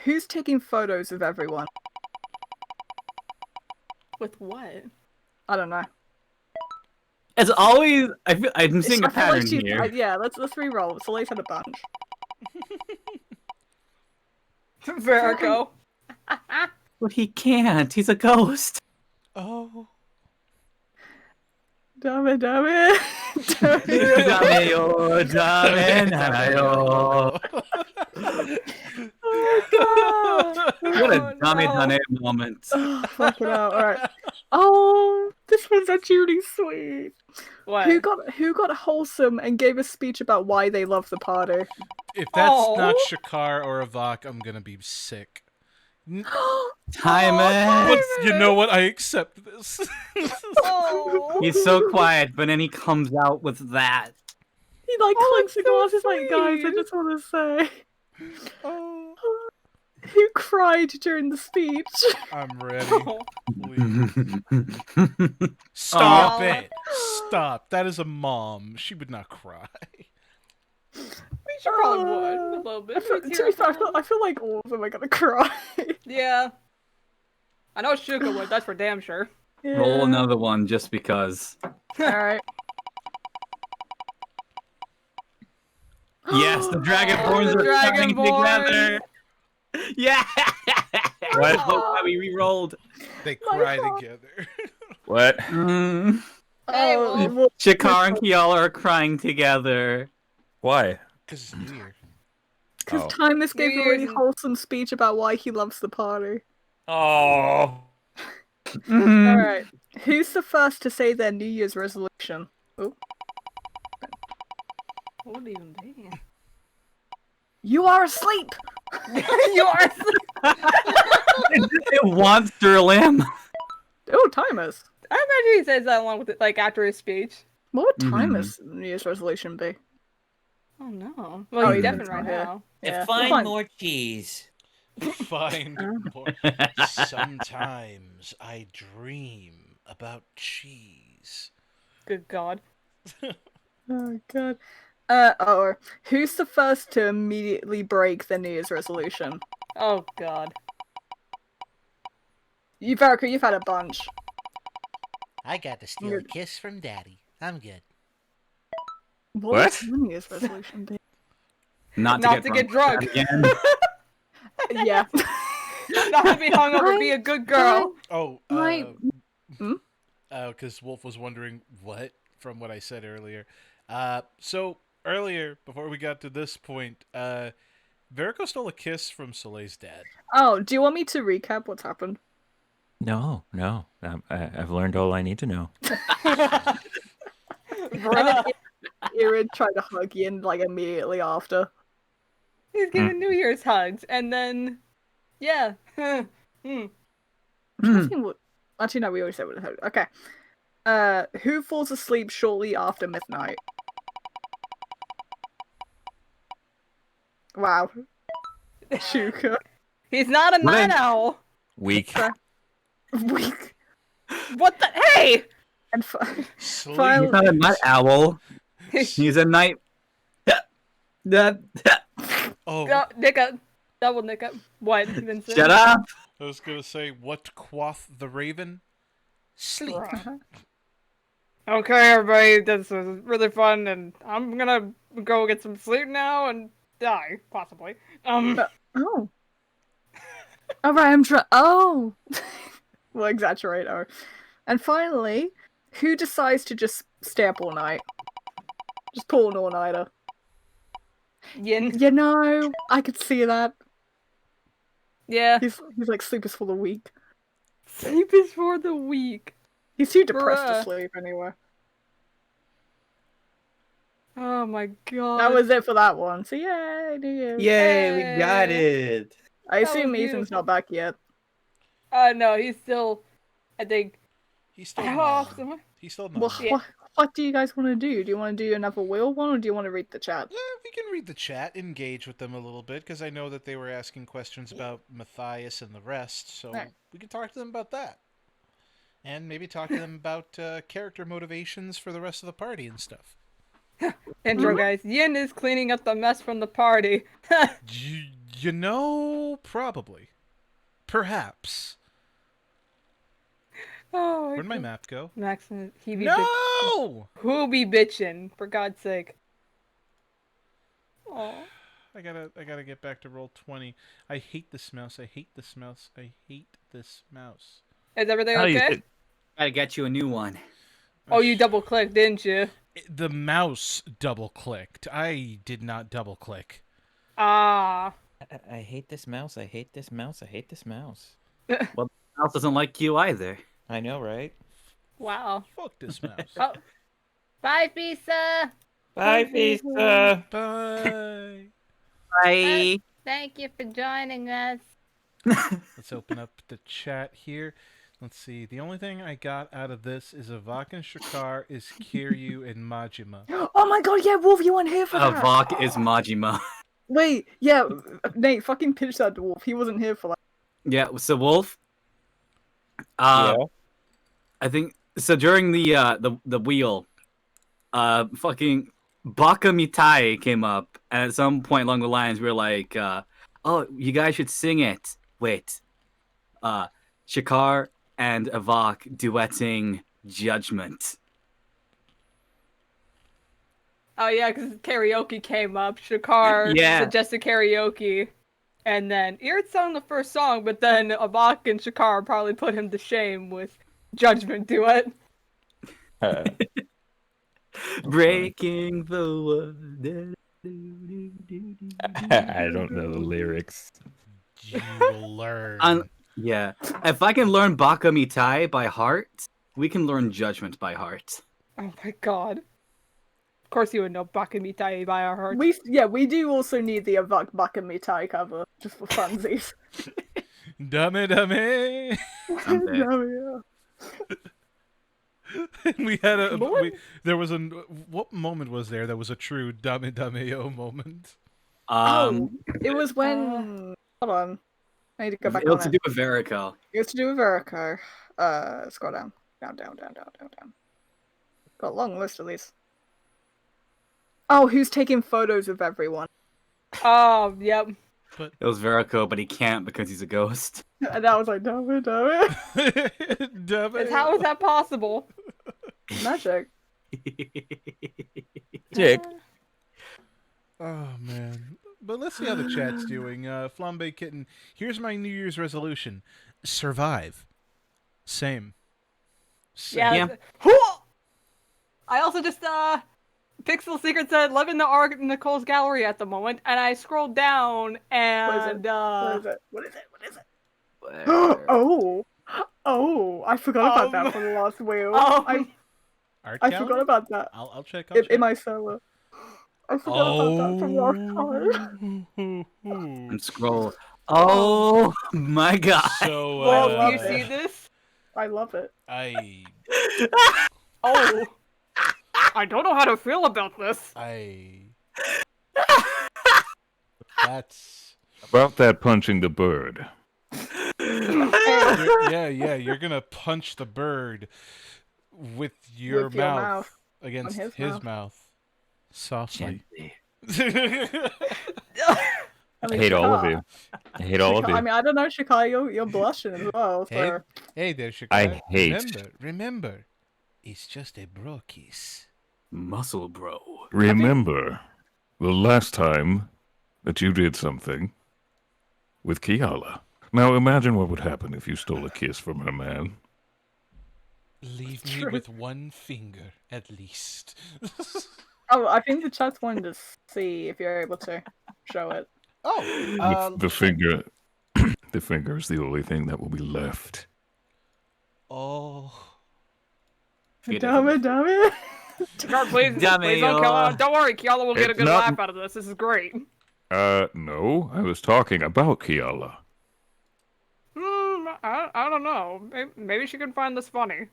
Who's taking photos of everyone? With what? I don't know. As always, I'm seeing a I feel like pattern she- here. yeah, let's re-roll. Soleil's had a bunch. Verico. But he can't. He's a ghost. Oh. Dame. Dame-o, dame-na-yo. Oh What a Oh, dame no. dame moment. god. Fuck it out. Alright. Oh, this one's actually really sweet. What? Who got wholesome and gave a speech about why they love the party? If that's not Oh. Shakar or Avok, I'm gonna be sick. Timus! But you know what? I accept this. Oh. He's so quiet, but then he comes out with that. He like Oh, clinks the it's so glasses like, guys, I sweet. just want to say. Oh, Who cried during the speech? I'm ready. Oh. Please. Stop Aw. it. Stop. That is a mom. She would not cry. She probably would. A little bit. To be fair, I feel like all of them are gonna cry. Yeah. I know Shuka would, that's for damn sure. Roll another one just because. Alright. Yes, the dragonborns the are coming Dragonborn. together. Yeah. What? That's why we re-rolled. They My cry God. together. What? Hey, Oh, Wolf. Shakar and Kiala are crying together. Why? Because it's New Year. Because Oh. Timus gave New a really Year's and- wholesome speech about why he loves the party. Oh. Alright. Who's the first to say their New Year's resolution? What would it even be? You are asleep! You are It wants Sterlim. Oh, Timus. I imagine he says that along with it, like after his speech. What would Mhm. Timus' New Year's resolution be? Oh no. Oh, Well, he's he's deafened not right here. now. Yeah. Find Fine. more cheese. Find more. Sometimes I dream about cheese. Good God. Oh god. Who's the first to immediately break their New Year's resolution? Oh God. You, Verica, you've had a bunch. I got to steal a kiss from Daddy. I'm good. What? would your New Year's resolution be? Not to get drunk. Again. Yeah. Not to be hungover, be a good girl. Oh, My- Hmm? because Wolf was wondering what from what I said earlier. So earlier, before we got to this point, Verico stole a kiss from Soleil's dad. Oh, do you want me to recap what's happened? No. I've learned all I need to know. And then Irid tried to hug Yin like immediately after. He's giving New Year's hugs, and then Yeah. Hmm. I'm Hmm. trying to think what- Actually, no, we always said what it had. Okay. Who falls asleep shortly after midnight? Wow. Shuka. He's not a What night I- owl. Weak. Weak. What the? Hey! And Sleep. File- He's not a night owl. He's a night. Oh, Go, nick up. Double nick up. What, Vincent? Shut up! I was gonna say, what quoth the raven? Sleep. Okay, everybody, this was really fun, and I'm gonna go get some sleep now and die, possibly. Oh. Alright, I'm trying. Oh! We'll exaggerate. Oh. And finally, who decides to just stay up all night? Just pull an all-nighter. Yin. You know, I could see that. Yeah. He's like, sleep is for the weak. Sleep is for the weak. He's too depressed Bruh. to sleep anyway. Oh my god. That was it for that one. So yay, do you? Yay, we got Hey. it. I That assume was Ethan's beautiful. not back yet. No, he's still, I think, He's still how often? gnawing. He's still Well, gnawing. Yeah. what do you guys want to do? Do you want to do another wheel one, or do you want to read the chat? We can read the chat, engage with them a little bit, because I know that they were asking questions about Matthias and the rest, so Right. we can talk to them about that. And maybe talk to them about character motivations for the rest of the party and stuff. Intro, guys. Yin is cleaning up the mess from the party. You know, probably. Perhaps. Oh, Where'd my map go? Maximus, he be No! who be bitchin', for God's sake. Oh. I gotta get back to roll 20. I hate this mouse. I hate this mouse. I hate this mouse. Is everything Oh, you okay? did- Gotta get you a new one. Oh, you double clicked, didn't you? The mouse double clicked. I did not double click. Ah. I hate this mouse. I hate this mouse. I hate this mouse. Mouse doesn't like you either. I know, right? Wow. Fuck this mouse. Oh. Bye, Pizza. Bye, Visa. Bye. Bye. Thank you for joining us. Let's open up the chat here. Let's see. The only thing I got out of this is Avak and Shakar is Kiryu and Majima. Oh my god, yeah, Wolf, you weren't here for that. Avak is Majima. Wait, yeah, Nate, fucking pitch that to Wolf. He wasn't here for that. Yeah, so Wolf. Yeah. I think so during the wheel, fucking Baka Mitai came up, and at some point along the lines we were like, oh, you guys should sing it. Wait. Shakar and Avak duetting Judgment. Oh yeah, because karaoke came up. Shakar Yeah. suggested karaoke, and then Irid sung the first song, but then Abak and Shakar probably put him to shame with Judgment Duet. Breaking the I don't know the lyrics. You will learn. Yeah. If I can learn Baka Mitai by heart, we can learn Judgment by heart. Oh my god. Of course you would know Bakamitai by our heart. We do also need the Avak Baka Mitai cover, just for funsies. Dame dame. Someday. No, We had a. What? There was a. What moment was there? That was a true dame dame moment. Oh, it was when. Hold on. I need to go back it was on to it. do with Verico. It was to do with Verico. Scroll down. Down. Got a long list of these. Oh, who's taking photos of everyone? Oh, yep. It was Verico, but he can't because he's a ghost. And I was like, damn it. Dame. How is that possible? Magic. Dick. Oh man. But let's see how the chat's doing. Flambe Kitten. Here's my New Year's resolution: survive. Same. Yeah. Yeah. I also just Pixel Secret said live in the Arc Nicole's gallery at the moment, and I scrolled down and What is it? What is it? Oh, I forgot about that from the last wheel. Art I gallery? forgot about that I'll check. in my server. I forgot about that from last time. And scroll. Oh my god. So, Wolf, love you it. see this? I love it. I Oh. I don't know how to feel about this. That's About that punching the bird. you're gonna punch the bird with your With your mouth. against his his mouth. mouth. Softly. Gently. I hate all of you. I hate all of I you. mean, I don't know, Shakai, you're blushing as well, so... Hey, hey there, Shakai. I hate- Remember, it's just a bro kiss. Muscle bro. Remember the last time that you did something with Kiala. Now imagine what would happen if you stole a kiss from her man. Leave me True. with one finger, at least. Oh, I think the chat's wanting to see if you're able to show it. The finger the finger is the only thing that will be left. Oh. Damn it. God, please, Damn please it, don't kill y'all. him. Don't worry, Kiala will get a It's good not- laugh out of this. This is great. No, I was talking about Kiala. I don't know. Maybe she can find this funny.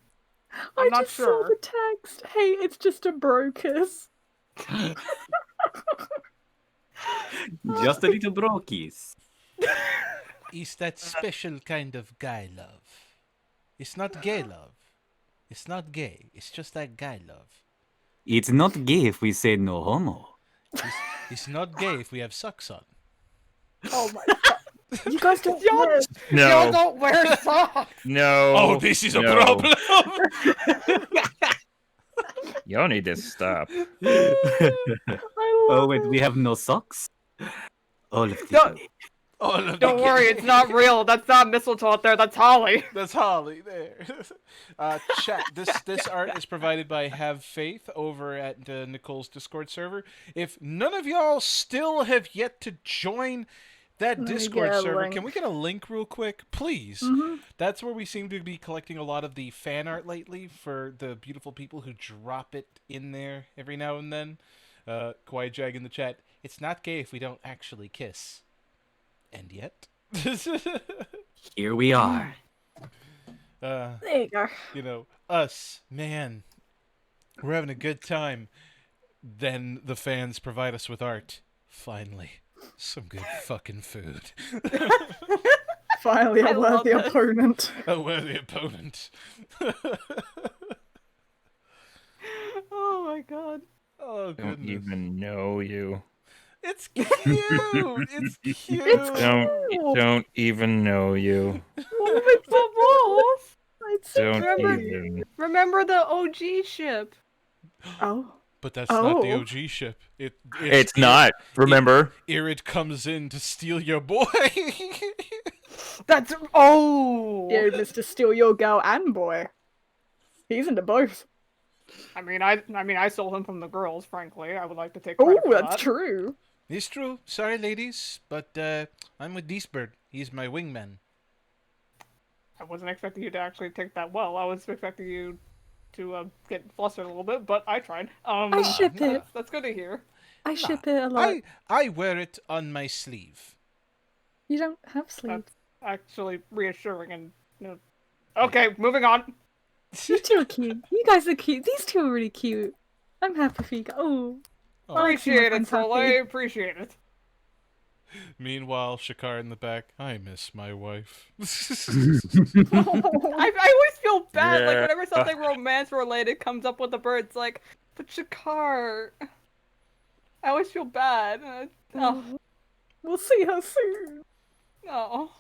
I I'm not just saw sure. the text. Hey, it's just a bro kiss. Just a little bro kiss. It's that special kind of guy love. It's not gay love. It's not gay. It's just that guy love. It's not gay if we say no homo. It's not gay if we have socks on. Oh my god. You guys don't Y'all- wear... Y'all No, don't wear socks. no. Oh, this is a no. problem. Y'all need to stop. Oh wait, we have no socks? All of the Don't- gay. All of Don't the worry, gay- it's not real. That's not mistletoe out there. That's Holly. That's Holly there. Chat. This art is provided by Have Faith over at Nicole's Discord server. If none of y'all still have yet to join that Let me Discord get a server, link. can we get a link real quick, please? Mhm. That's where we seem to be collecting a lot of the fan art lately for the beautiful people who drop it in there every now and then. Quiet Jag in the chat. It's not gay if we don't actually kiss. And yet. Here we are. There you go. You know, us, man, we're having a good time. Then the fans provide us with art. Finally, some good fucking food. Finally, I a love worthy this. opponent. A worthy opponent. Oh my god. Oh, Don't goodness. even know you. It's cute! It's cute! Don't even know you. But Wolf, It's so Don't Remember- cute. even. remember the OG ship? Oh. But that's not the Oh. OG ship. It's not. Remember? Irid comes in to steal your boy. That's oh. Yeah, Mr. Steal Your Girl and Boy. He's into both. I mean, I stole him from the girls. Frankly, I would like to take Oh, credit for that's that. true. It's true. Sorry, ladies, but I'm with Deesbird. He's my wingman. I wasn't expecting you to actually take that well. I was expecting you to get flustered a little bit, but I tried. I ship it. That's good to hear. I ship it a lot. I wear it on my sleeve. You don't have sleeves. Actually, reassuring and okay, moving on. You two are cute. You guys are cute. These two are really cute. I'm happy for you guys. Oh. Oh. I like seeing my Appreciate it, friends Soul. I happy. appreciate it. Meanwhile, Shakar in the back. I miss my wife. I always feel bad, like Yeah. whenever something romance related comes up with the bird, it's like, but Shakar. I always feel bad. Oh, We'll see her soon. no.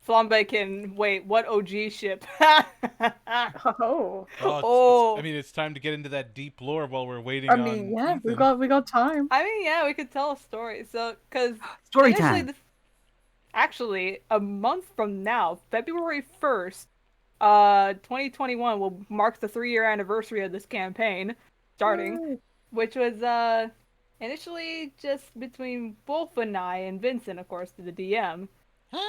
Flambe can wait. What OG ship? Oh. Oh. I mean, it's time to get into that deep lore while we're waiting I on. mean, yeah, Ethan. we got time. I mean, yeah, we could tell a story. So, because Story time. Actually, a month from now, February 1st, 2021 will mark the 3-year anniversary of this campaign starting, which was initially just between Wolf and I and Vincent, of course, to the DM.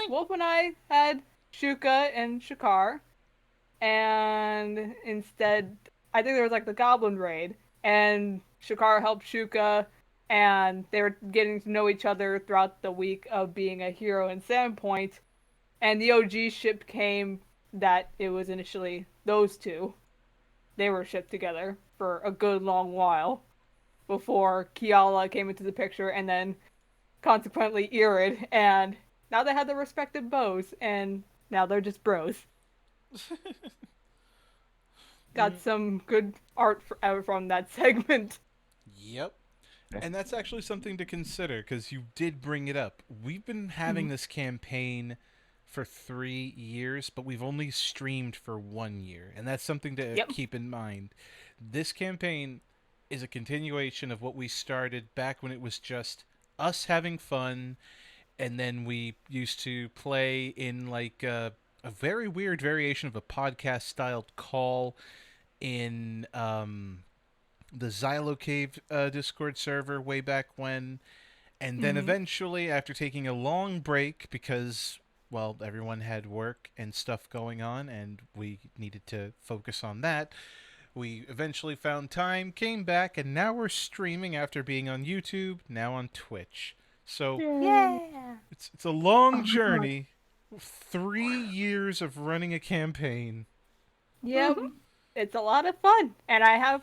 Wolf and I had Shuka and Shakar, and instead, I think there was like the Goblin raid, and Shakar helped Shuka and they were getting to know each other throughout the week of being a hero in Sandpoint. And the OG ship came that it was initially those two. They were shipped together for a good long while before Kiala came into the picture, and then consequently Irid, and now they have their respective bows, and now they're just bros. Got some good art from that segment. Yep. And that's actually something to consider, because you did bring it up. We've been having this campaign for 3 years, but we've only streamed for 1 year. And that's something to keep in mind. This campaign is a continuation of what we started back when it was just us having fun, and then we used to play in like a very weird variation of a podcast-styled call in the Xylo Cave Discord server way back when. And then eventually, after taking a long break because, well, everyone had work and stuff going on and we needed to focus on that, we eventually found time, came back, and now we're streaming after being on YouTube, now on Twitch. So it's a long journey. 3 years of running a campaign. Yep. It's a lot of fun, and I have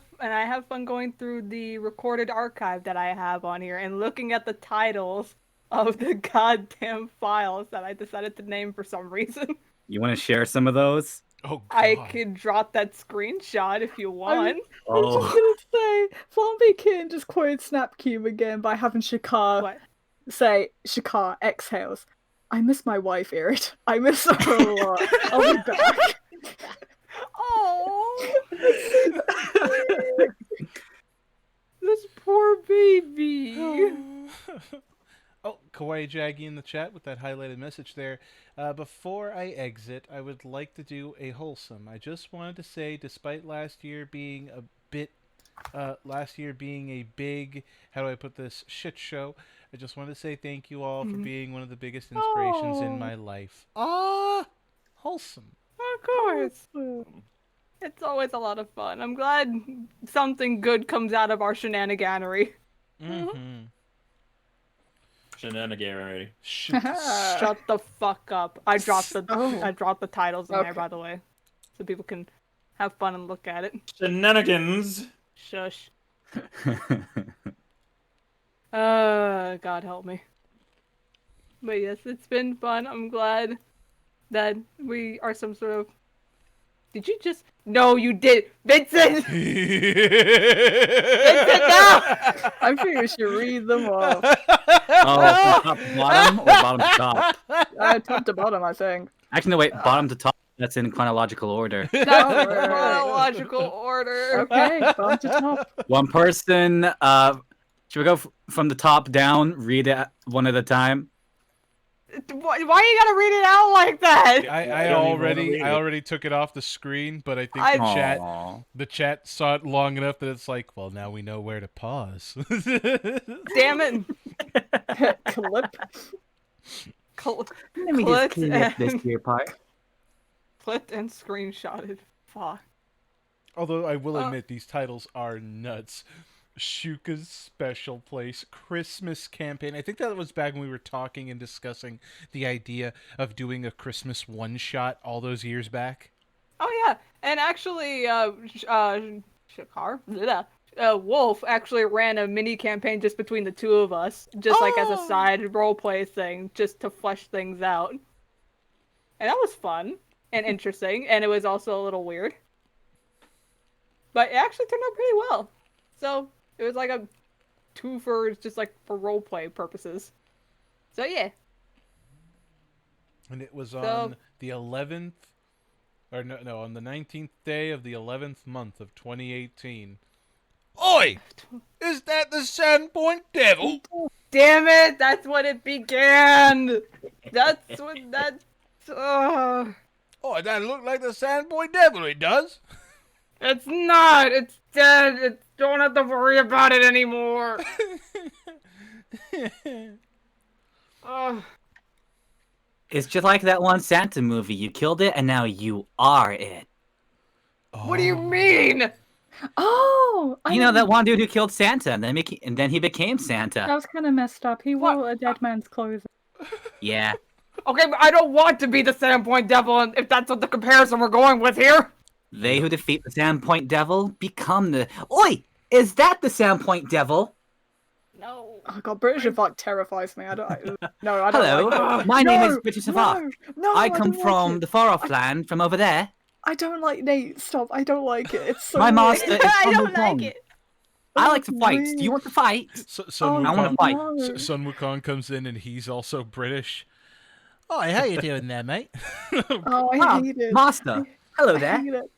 fun going through the recorded archive that I have on here and looking at the titles of the goddamn files that I decided to name for some reason. You want to share some of those? Oh, God. I could drop that screenshot if you want. I was just gonna say, Flamby Kitten just quoted Snapcube again by having Shakar say, Shakar exhales, "I miss my wife, Irid. I miss her a lot. I'll be back." Oh, this poor baby. Oh, Kawaii Jaggy in the chat with that highlighted message there. Before I exit, I would like to do a wholesome. I just wanted to say, despite last year being a big, how do I put this, shit show, I just wanted to say thank you all for being one of the biggest inspirations in my life. Wholesome. Of course. It's always a lot of fun. I'm glad something good comes out of our shenaniganery. Shenaniganery. Shut the fuck up. I dropped the titles in there, by the way, so people can have fun and look at it. Shenanigans. Shush. God help me. But yes, it's been fun. I'm glad that we are some sort of... Did you just... No, you did! Vincent! Vincent, no! I think we should read them all. Top to bottom or bottom to top? Top to bottom, I think. Actually, no, wait. Bottom to top. That's in chronological order. No, chronological order. Okay, bottom to top. One person. Should we go from the top down? Read it one at a time. Why you gotta read it out like that? I already took it off the screen, but I think the chat saw it long enough that it's like, well, now we know where to pause. Damn it! Let me just clean up this here part. Clipped and screenshotted. Fuck. Although I will admit these titles are nuts. Shuka's Special Place Christmas Campaign. I think that was back when we were talking and discussing the idea of doing a Christmas one-shot all those years back. Oh yeah, and actually, Wolf actually ran a mini campaign just between the two of us, just like as a side roleplay thing, just to flesh things out. And that was fun and interesting, and it was also a little weird. But it actually turned out pretty well. So it was like a twofer, just like for roleplay purposes. So yeah. And it was on the 11th, or no, on the 19th day of the 11th month of 2018. Oi! Is that the Sandpoint Devil? Damn it! That's when it began! That's when that... Oh, that look like the Sandpoint Devil, it does? It's not! It's dead! Don't have to worry about it anymore! It's just like that one Santa movie. You killed it, and now you are it. What do you mean? Oh, You know that one dude who killed Santa, and then he became Santa. That was kind of messed up. He What? wore a dead man's clothes. Yeah. Okay, but I don't want to be the Sandpoint Devil, and if that's what the comparison we're going with here. They who defeat the Sandpoint Devil become the. Oi! Is that the Sandpoint Devil? No. Oh god, British Avok terrifies me. I don't. No, I don't. Hello, Like my name is No, British no, Avok. no, I don't come like from it. the far off land from over there. I don't like Nate. Stop. I don't like it. It's so My weird. master is I Sun don't like Wukong. it. I like to Oh, fight. weird. Do you want to fight? Sun Oh, I want to Wukong, fight. no. Sun Wukong comes in and he's also British. Hi, how you doing there, mate? Oh, I Ah, hate it. Master. Hello I there. hate it.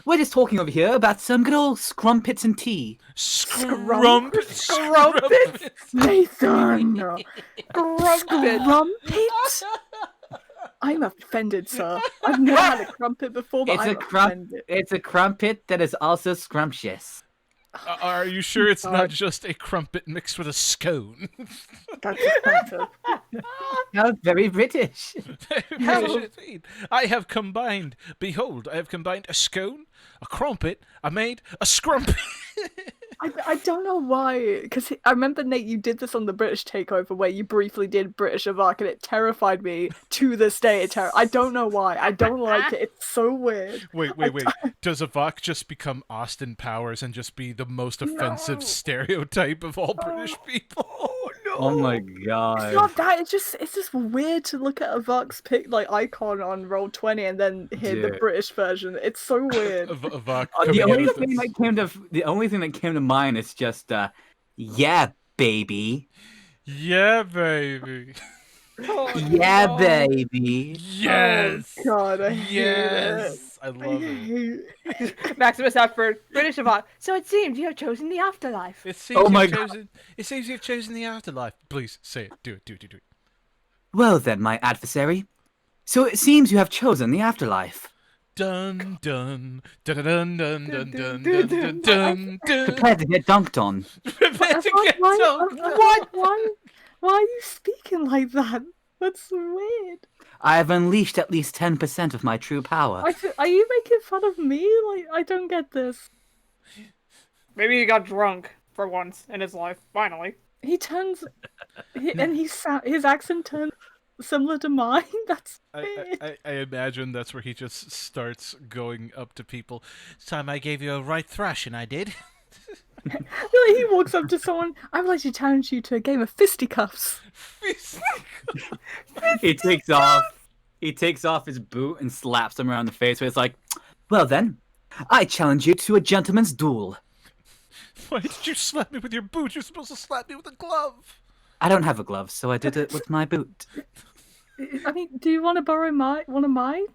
We're just talking over here about some good old scrumpets and tea. Scrumpets. Scrumpets. Nathan! Crumpet. Crumpet? I'm offended, sir. I've never had a crumpet before, but It's I'm a crump. offended. It's a crumpet that is also scrumptious. Are you sure it's not God. just a crumpet mixed with a scone? That's offensive. How very British. How should it be? I have combined. Behold, I have combined a scone, a crumpet. I made a scrumpet. I don't know why, because I remember, Nate, you did this on the British Takeover where you briefly did British Avak and it terrified me to this day. I don't know why. I don't like it. It's so weird. Wait. Does Avak just become Austin Powers and just be the most offensive stereotype of all British people? Oh my It's god. not that. It's just weird to look at Avak's icon on Roll20 and then hear the Dude. British version. It's so weird. Avak The coming only in thing that came to mind is just yeah, baby. Yeah, baby. Oh, Yeah, no. baby. Yes. Oh god, I hate Yes. I it. love it. hate it. Maximus Effort, British Avok. So it seems you have chosen the afterlife. It seems Oh my you've God. chosen. It seems you've chosen the afterlife. Please say it. Do it. Well then, my adversary. So it seems you have chosen the afterlife. Dun dun dun dun dun dun dun dun dun dun. Prepare to get dunked on. Prepare to get dunked. Why are you speaking like that? That's weird. I have unleashed at least 10% of my true power. Are you making fun of me? Like, I don't get this. Maybe he got drunk for once in his life. Finally. He turns, his accent turns similar to mine. That's weird. I imagine that's where he just starts going up to people. This time I gave you a right thrashing, I did. Really, he walks up to someone. I would like to challenge you to a game of fisticuffs. He takes off his boot and slaps him around the face. Where it's like, well then, I challenge you to a gentleman's duel. Why did you slap me with your boot? You're supposed to slap me with a glove. I don't have a glove, so I did it with my boot. I mean, do you want to borrow one of mine?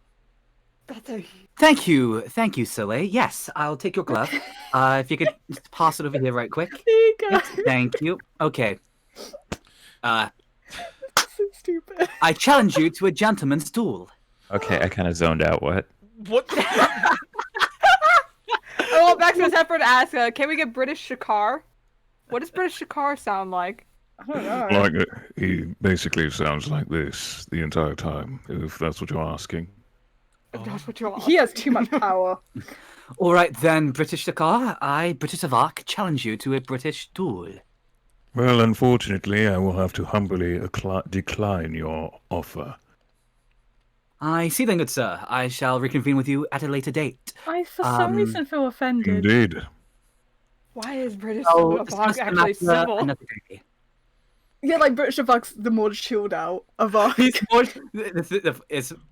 Thank you, Soleil. Yes, I'll take your glove. If you could just pass it over here right quick. There you go. Thank you. Okay. So stupid. I challenge you to a gentleman's duel. Okay, I kind of zoned out. What? What? I want Maximus Effort to ask, can we get British Shakar? What does British Shakar sound like? I don't know. Like, he basically sounds like this the entire time, if that's what you're asking. If that's what you want. He has too much power. All right then, British Dakar. I, British Avak, challenge you to a British duel. Well, unfortunately, I will have to humbly decline your offer. I see then, good sir. I shall reconvene with you at a later date. I, for some reason, feel offended. Indeed. Why is British Oh, it's Avok just actually another civil? day. Yeah, like British Avok's the more chilled out Avok.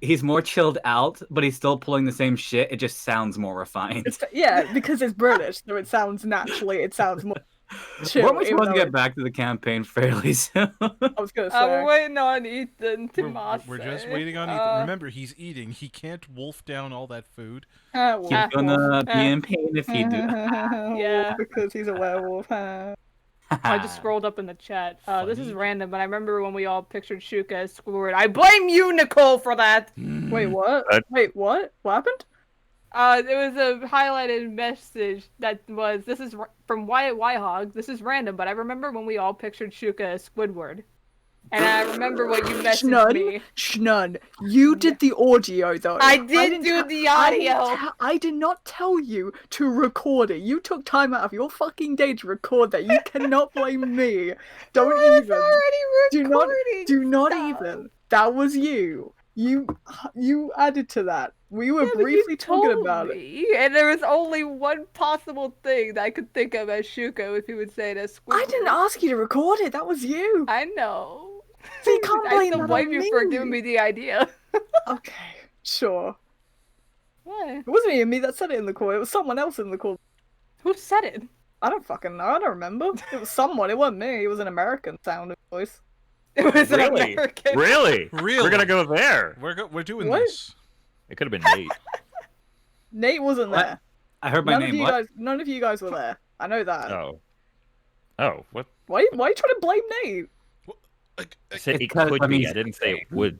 He's more chilled out, but he's still pulling the same shit. It just sounds more refined. Yeah, because it's British, so it sounds more chill. Weren't we even supposed to though get back to the campaign fairly soon? I was gonna say. I'm waiting on Ethan to We're just waiting on Ethan. Remember, he's eating. He can't wolf down all that food. Well, He's gonna be in pain if he do. Yeah. because he's a werewolf. I just scrolled up in the chat. This is random, but I remember when we all pictured Shuka as Squidward. I blame you, Nicole, for that! Wait, what? Wait, what? What happened? It was a highlighted message that was, this is from Wyatt Wyhog. This is random, but I remember when we all pictured Shuka as Squidward. And I remember what you messaged Schnun, me. Schnun, you did the audio though. I did didn't do te- the I didn't audio. te- I did not tell you to record it. You took time out of your fucking day to record that. You cannot blame me. Don't I was even. already Do not Stop. even. That was you. You added to that. We were Yeah, but you briefly talking told about it. me, and there was only one possible thing that I could think of as Shuko if he would say it as Squidward. I didn't ask you to record it. That was you. I know. So you can't I blame still that blame on you me. for giving me the idea. Okay, sure. What? It wasn't even me that said it in the call. It was someone else in the call. Who said it? I don't fucking know. I don't remember. It was someone. It wasn't me. It was an American sounding voice. It was an Really? American. Really? Really? We're gonna go there. We're doing What? this. It could have been Nate. Nate wasn't What? there. I heard my None name. of you What? guys. None of you guys were there. I know that. Oh. Oh, what? Why are you trying to blame Nate? I said it Because, could I mean, be. I didn't say it would.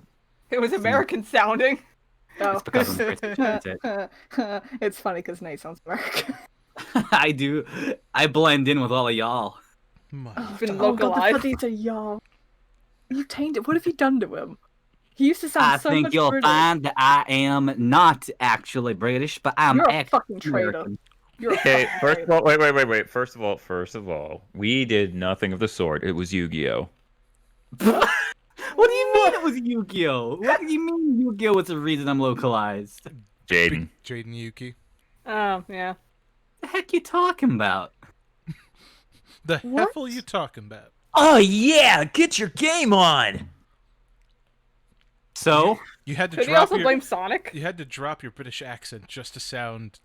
It was American sounding. Oh. It's because I'm British, that's it. It's funny because Nate sounds American. I do. I blend in with all of y'all. My It's been Oh god, the localized. buddies are y'all. You tainted. What have you done to him? He used to sound I so think much you'll British. find that I am not actually British, but I'm You're a actually fucking traitor. American. You're a Okay, fucking first of traitor. all, wait. First of all, we did nothing of the sort. It was Yu-Gi-Oh. What do you mean it was Yu-Gi-Oh? What do you mean Yu-Gi-Oh was the reason I'm localized? Jaden. Jaden Yuki. Oh, yeah. The heck you talking about? The What? hell you talking about? Oh yeah, get your game on. So, You had to Could he drop also your blame Sonic? you had to drop your British accent just to sound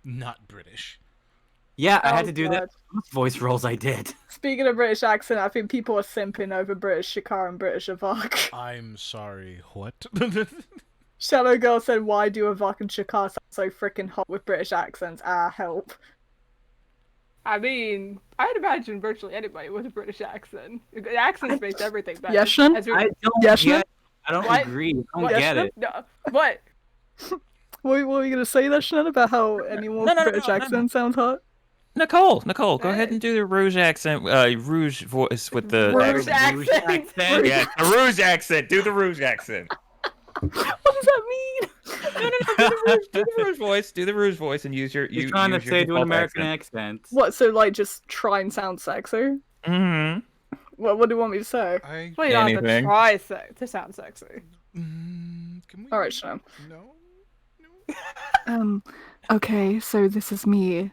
not British. yeah, I Oh, had to do that. God. What voice rolls I did. Speaking of British accent, I think people are simping over British Shakar and British Avak. I'm sorry, what? Shadow Girl said, "Why do Avak and Shakar sound so freaking hot with British accents?" Ah, help. I mean, I'd imagine virtually anybody with a British accent. Accents makes everything better. Yes, Shan? As we- I don't Yes, get. I don't What? agree. I don't What? get it. No. What? What were you gonna say there, Shan, about how anyone with No, British no. accent sounds hot? Nicole, go ahead and do the Rouge accent, Rouge voice with the Rouge accent. accent. Yeah, the Rouge accent. Do the Rouge accent. What does that mean? No. Do the Rouge voice. Do the Rouge voice and use your. You're trying to use your say to an default American accent. accent. What? So like, just try and sound sexy? Mm-hmm. What do you want me to say? I Well, you don't have to Anything. try to sound sexy. can we All right, Shan. No. Okay, so this is me.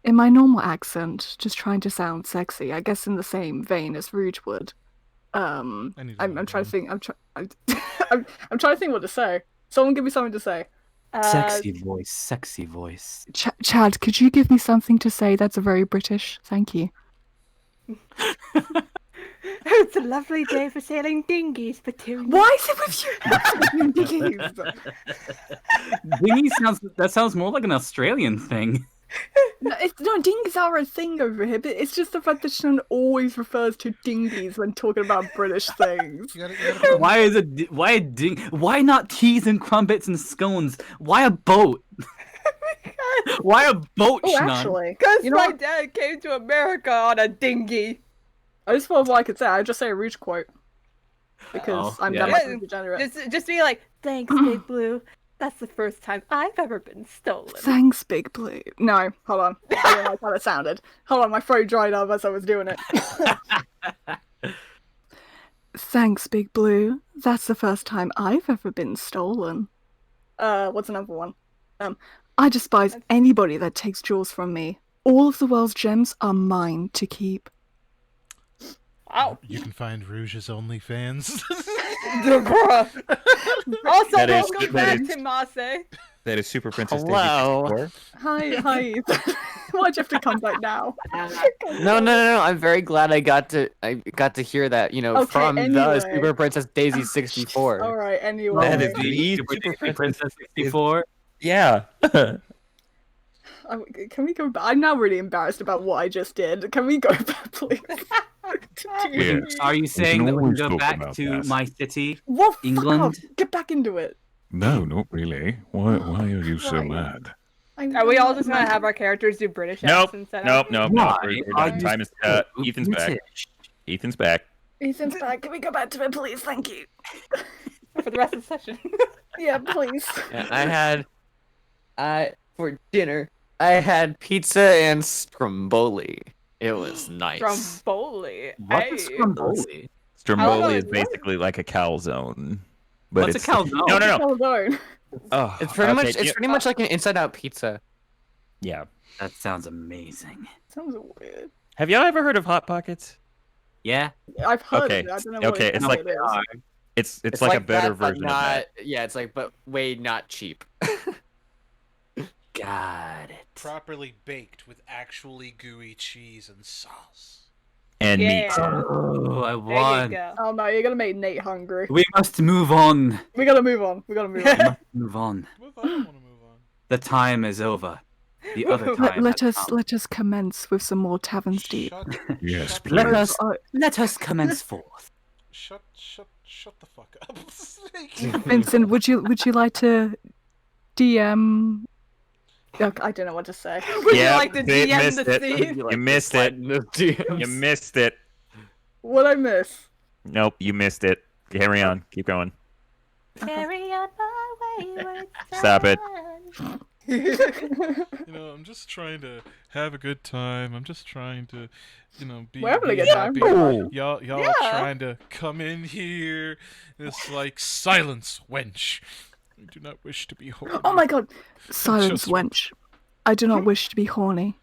In my normal accent, just trying to sound sexy. I guess in the same vein as Rouge would. I'm I need trying to think. I'm trying to think what to say. Someone give me something to say. Sexy voice. Chad, could you give me something to say that's very British? Thank you. It's a lovely day for sailing dinghies, Petunia. Why is it with you? Dingy sounds more like an Australian thing. No, dinghies are a thing over here, but it's just the fact that Sean always refers to dinghies when talking about British things. You gotta Why is it? Why not teas and crumpets and scones? Why a boat? Why a boat, Oh, Shnun? actually, Because you know my what? dad came to America on a dinghy. I just thought of what I could say. I'd just say a Rouge quote. Because I'm that yeah. much Yeah, of a degenerate. Just be like, thanks, Big Blue. That's the first time I've ever been stolen. Thanks, Big Blue. No, hold on. I didn't like how that sounded. Hold on, my throat dried up as I was doing it. Thanks, Big Blue. That's the first time I've ever been stolen. What's another one? I despise anybody that takes jewels from me. All of the world's gems are mine to keep. Wow. You can find Rouge's OnlyFans. Bruh. Also, That is- welcome that back is- to Mase. That is Super Princess Hello. Daisy 64. Hi. Why'd you have to come back now? No. I'm very glad I got to hear that. Okay, from anyway. the Super Princess Daisy 64. Alright, anyway. That is The the Super Princess 64. Yeah. Can we go back? I'm now really embarrassed about what I just did. Can we go back, please? Yes. Are you We saying can that we always go talk back about to that. my city? Well, fuck England? off. Get back into it. No, not really. Why are you so Why? mad? Are we all just gonna have our characters do British Nope. accents? Nope. Why We're are done. you Time is so Ethan's back. British? Ethan's back. He seems bad. Can we go back to it, please? Thank you. For the rest of the session. Yeah, please. Yeah, for dinner, I had pizza and stromboli. It was nice. Stromboli. What is Hey. Stromboli? Stromboli Oh, is what? basically like a calzone. But What's a it's calzone? No, no, no. Calzone. Oh, It's pretty okay, much. It's pretty much like an inside-out pizza. Yeah. That sounds amazing. Sounds weird. Have y'all ever heard of Hot Pockets? Yeah. I've heard Okay, of it. I don't know okay, what it's exactly like- it is. It's like a better that, but version of not, that. Yeah, it's like, but way not cheap. Got it. Properly baked with actually gooey cheese and sauce. And meat. Yeah. Oh, I There you won. go. Oh no, you're gonna make Nate hungry. We must move on. We gotta move on. We gotta move We on. must move on. I don't want to move on. The time is over. The other Let, time. let has us come. let us commence with some more taverns deep. Shut, Yes, shut, please. Let us commence forth. shut the fuck up. Vincent, would you like to DM? Look, I don't know what to say. Would Yep, you like to they DM missed the it. scene? You missed it. You missed it. What I miss? Nope, you missed it. Carry on. Keep going. Carry on my wayward Stop it. son. You know, I'm just trying to have a good time. I'm just trying to, be, We're having a be good time. happy. Oh. Y'all Yeah. are trying to come in here. It's like silence, wench. I do not wish to be horny. Oh my god! Silence, Just- wench. I do not wish to be horny.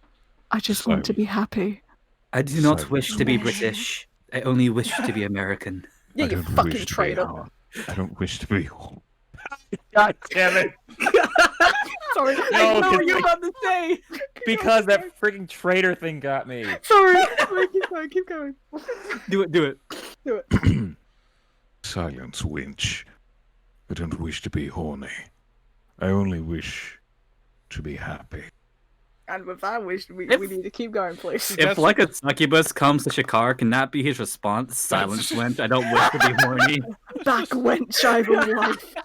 I just want to be happy. I do not Silence, wish to be wench. British. I only wish to be American. Yeah, I you don't fucking wish to be traitor. home. I don't wish to be home. God damn it. Sorry, No, I know what 'cause- you were about to say. Because that freaking traitor thing got me. Sorry. Keep going. Do it. Do it. Silence, winch. I don't wish to be horny. I only wish to be happy. And with that, we need to keep going, please. If like a succubus comes to Shakar, can that be his response? Silence, wench. I don't wish to be horny. Back wench, I will life.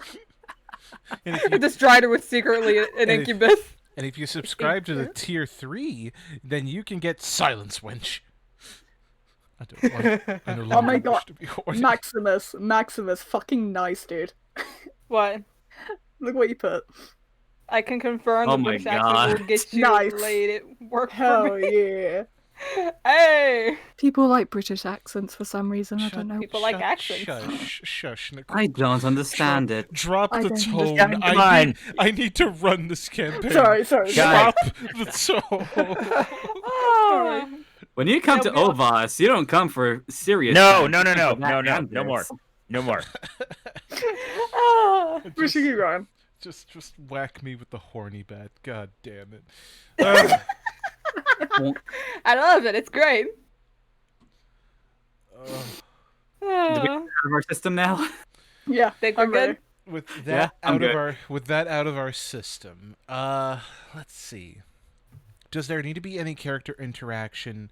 And if you, The Strider was secretly an if- incubus. and if you subscribe to the tier 3, then you can get silence, wench. I don't want. I no longer Oh my wish god. to be horny. Maximus, fucking nice, dude. What? Look what you put. I can confirm Oh the my British accent will get you Nice. laid. It worked for Hell me. yeah. Hey! People like British accents for some reason. I don't know. People like accents. Shush, Nicole. I don't understand it. Drop I the don't tone. understand. Come I on. need, I need to run this campaign. Sorry. Drop the tone. Ah. When you come to Yeah, we all- Ovas, you don't come for serious. No, time. no, no, no, For that no, no, and no more. this. No more. Ah. We should keep going. Just whack me with the horny bat. God damn it. I love it. It's great. Do we get Ah. out of our system now? Yeah, Think we're I'm ready. good? With Yeah, that I'm out of good. our system, let's see. Does there need to be any character interaction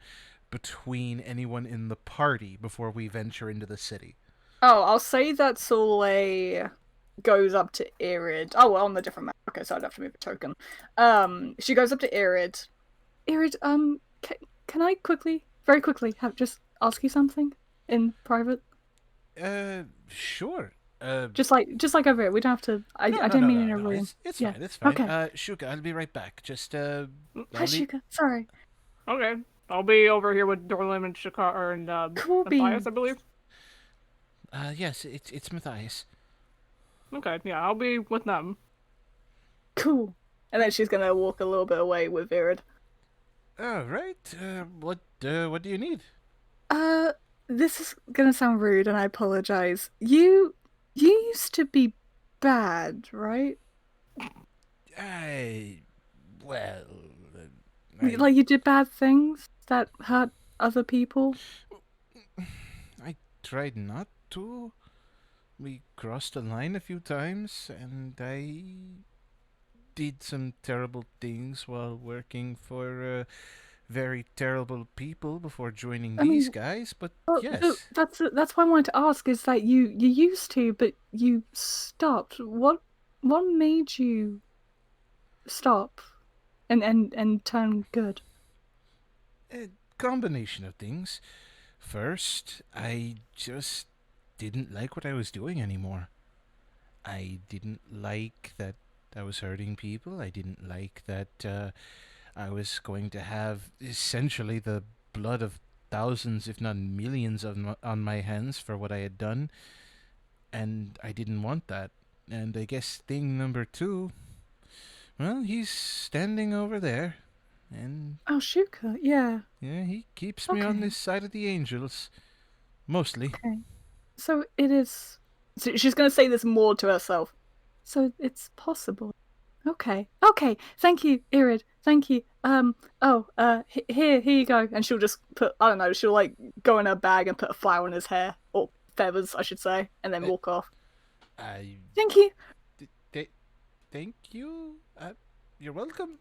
between anyone in the party before we venture into the city? Oh, I'll say that Soleil goes up to Irid. Oh, well, on the different map. Okay, so I'd have to move a token. She goes up to Irid. Irid, can I very quickly, just ask you something in private? Sure. Just like over here. We don't have to. I didn't mean in a room. It's Yeah. fine. It's fine. Okay. Shuka, I'll be right back. Just Hi, I'll be- Shuka. Sorry. Okay. I'll be over here with Dorlim and Shakar and Cool Matthias, I beans. believe. yes, it's Matthias. Okay, yeah, I'll be with them. Cool. And then she's gonna walk a little bit away with Irid. All right. What do you need? This is gonna sound rude, and I apologize. You used to be bad, right? Well, Like you did bad things that hurt other people. I tried not to. We crossed the line a few times, and I did some terrible things while working for very terrible people before joining I mean, these guys. But Well, yes, that's why I wanted to ask. Is that you used to, but you stopped. What made you stop, and turn good? a combination of things. First, I just didn't like what I was doing anymore. I didn't like that I was hurting people. I didn't like that I was going to have essentially the blood of thousands, if not millions, on my hands for what I had done. And I didn't want that. And I guess thing number two, well, he's standing over there. And Oh, Shuka, yeah. yeah, he keeps me on Okay. this side of the angels. Mostly. Okay. So it is. So she's going to say this more to herself. So it's possible. Okay. Okay. Thank you, Irid. Thank you. Here you go. And she'll just put, I don't know, she'll like go in her bag and put a flower in his hair, or feathers, I should say, and then walk off. I. Thank you. Thank you. You're welcome.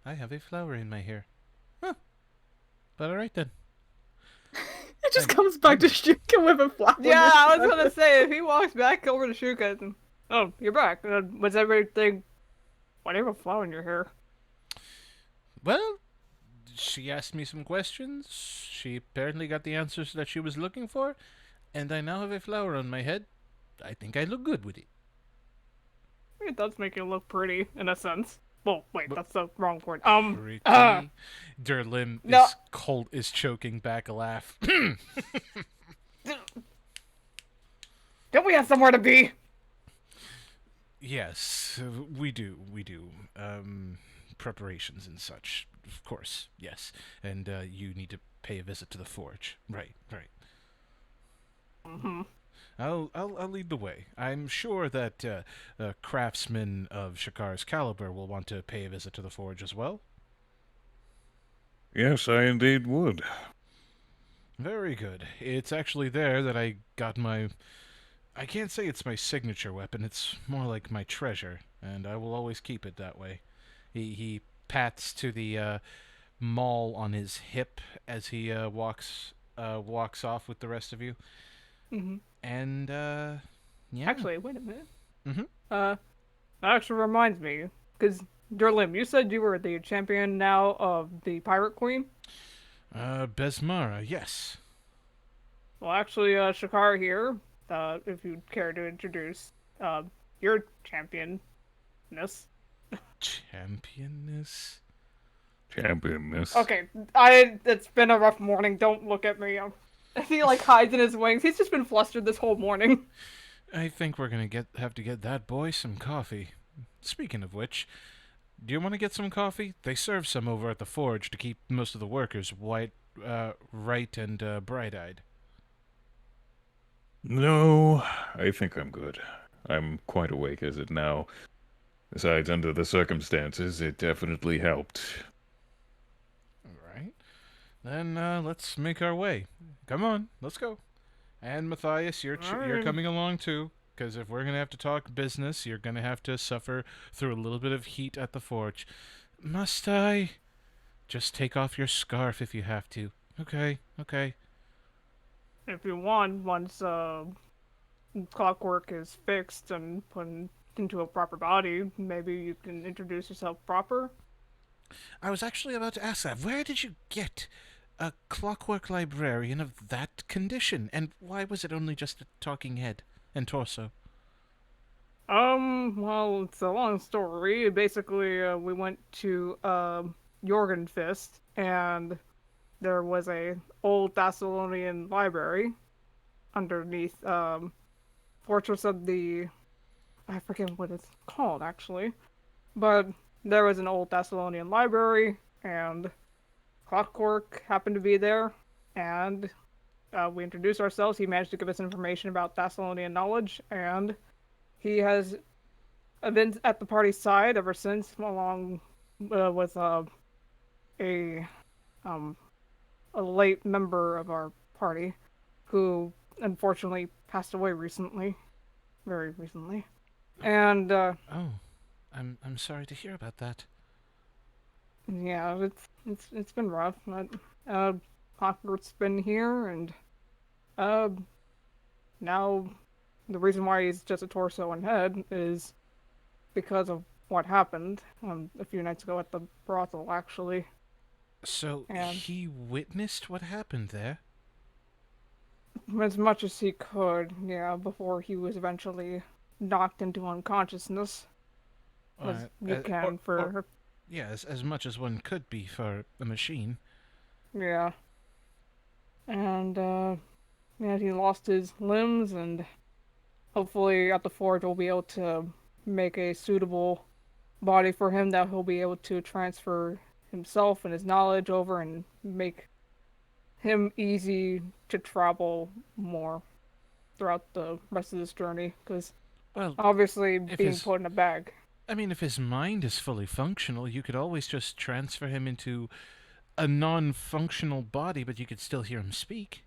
I have a flower in my hair. Huh. But alright then. It just comes back to Shuka with a flower. Yeah, I was gonna say, if he walks back over to Shuka, and, oh, you're back. Was everything... Why do you have a flower in your hair? Well, she asked me some questions. She apparently got the answers that she was looking for, and I now have a flower on my head. I think I look good with it. It does make you look pretty, in a sense. Well, wait, that's the wrong word. Pretty. Derlim No. is choking back a laugh. Don't we have somewhere to be? Yes, we do. Preparations and such, of course. Yes, and you need to pay a visit to the forge. Right. Mm-hmm. I'll lead the way. I'm sure that craftsmen of Shakar's caliber will want to pay a visit to the forge as well. Yes, I indeed would. Very good. It's actually there that I got my... I can't say it's my signature weapon. It's more like my treasure, and I will always keep it that way. He pats to the maul on his hip as he walks off with the rest of you. Mm-hmm. And yeah. Actually, wait a minute. Mm-hmm. That actually reminds me, because Durlim, you said you were the champion now of the Pirate Queen? Besmara, yes. Well, actually, Shakar here, if you'd care to introduce, your championess. Championess? Championess. Okay, it's been a rough morning, don't look at me. He, like, hides in his wings. He's just been flustered this whole morning. I think we're gonna have to get that boy some coffee. Speaking of which, do you want to get some coffee? They serve some over at the forge to keep most of the workers right and bright-eyed. No, I think I'm good. I'm quite awake as it now. Besides, under the circumstances, it definitely helped. All right. Then let's make our way. Come on, let's go. And Matthias, you're coming along too, because if we're gonna have to talk business, you're gonna have to suffer through a little bit of heat at the forge. Must I? Just take off your scarf if you have to. Okay. If you want, once clockwork is fixed and put into a proper body, maybe you can introduce yourself proper. I was actually about to ask that. Where did you get a clockwork librarian of that condition? And why was it only just a talking head and torso? Well, it's a long story. Basically, we went to Jorgenfist, and there was a old Thessalonian library underneath Fortress of the... I forget what it's called, actually. But there was an old Thessalonian library, and Clockwork happened to be there, and we introduced ourselves. He managed to give us information about Thessalonian knowledge, and he has been at the party's side ever since, along with a late member of our party, who unfortunately passed away recently, very recently, and Oh, I'm sorry to hear about that. yeah, it's been rough. But Clockwork's been here, and now the reason why he's just a torso and head is because of what happened a few nights ago at the brothel, actually. So And- he witnessed what happened there? as much as he could, yeah, before he was eventually knocked into unconsciousness, as Alright, you can for her. yeah, as much as one could be for a machine. Yeah. And, yeah, he lost his limbs, and hopefully at the forge we'll be able to make a suitable body for him that he'll be able to transfer himself and his knowledge over and make him easy to travel more throughout the rest of this journey. Because Well, obviously, if being his put in a bag. I mean, if his mind is fully functional, you could always just transfer him into a non-functional body, but you could still hear him speak.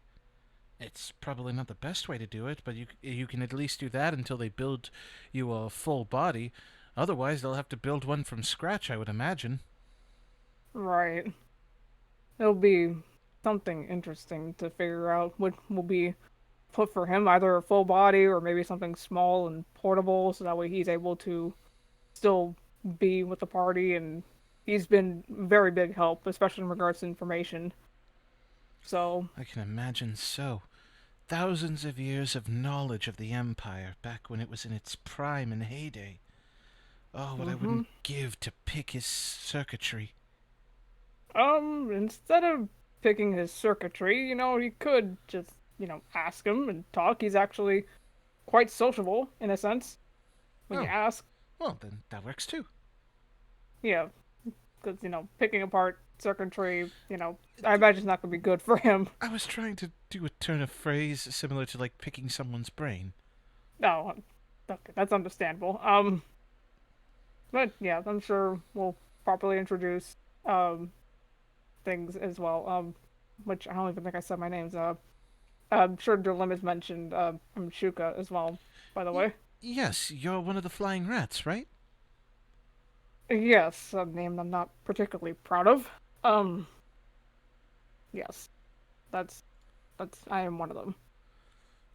It's probably not the best way to do it, but you can at least do that until they build you a full body. Otherwise, they'll have to build one from scratch, I would imagine. Right. It'll be something interesting to figure out what will be put for him, either a full body or maybe something small and portable, so that way he's able to still be with the party. And he's been very big help, especially in regards to information. So, I can imagine so. Thousands of years of knowledge of the Empire back when it was in its prime and heyday. Oh, what I wouldn't give to pick his circuitry. instead of picking his circuitry, you could just, ask him and talk. He's actually quite sociable, in a sense, when Oh. you ask. Well, then that works too. Yeah, because, picking apart circuitry, I imagine it's not going to be good for him. I was trying to do a turn of phrase similar to like picking someone's brain. No, okay, that's understandable. But yeah, I'm sure we'll properly introduce, things as well. Which I don't even think I said my names. I'm sure Durlim has mentioned, I'm Shuka as well, by the way. Yes, you're one of the flying rats, right? Yes, a name I'm not particularly proud of. Yes, that's, I am one of them.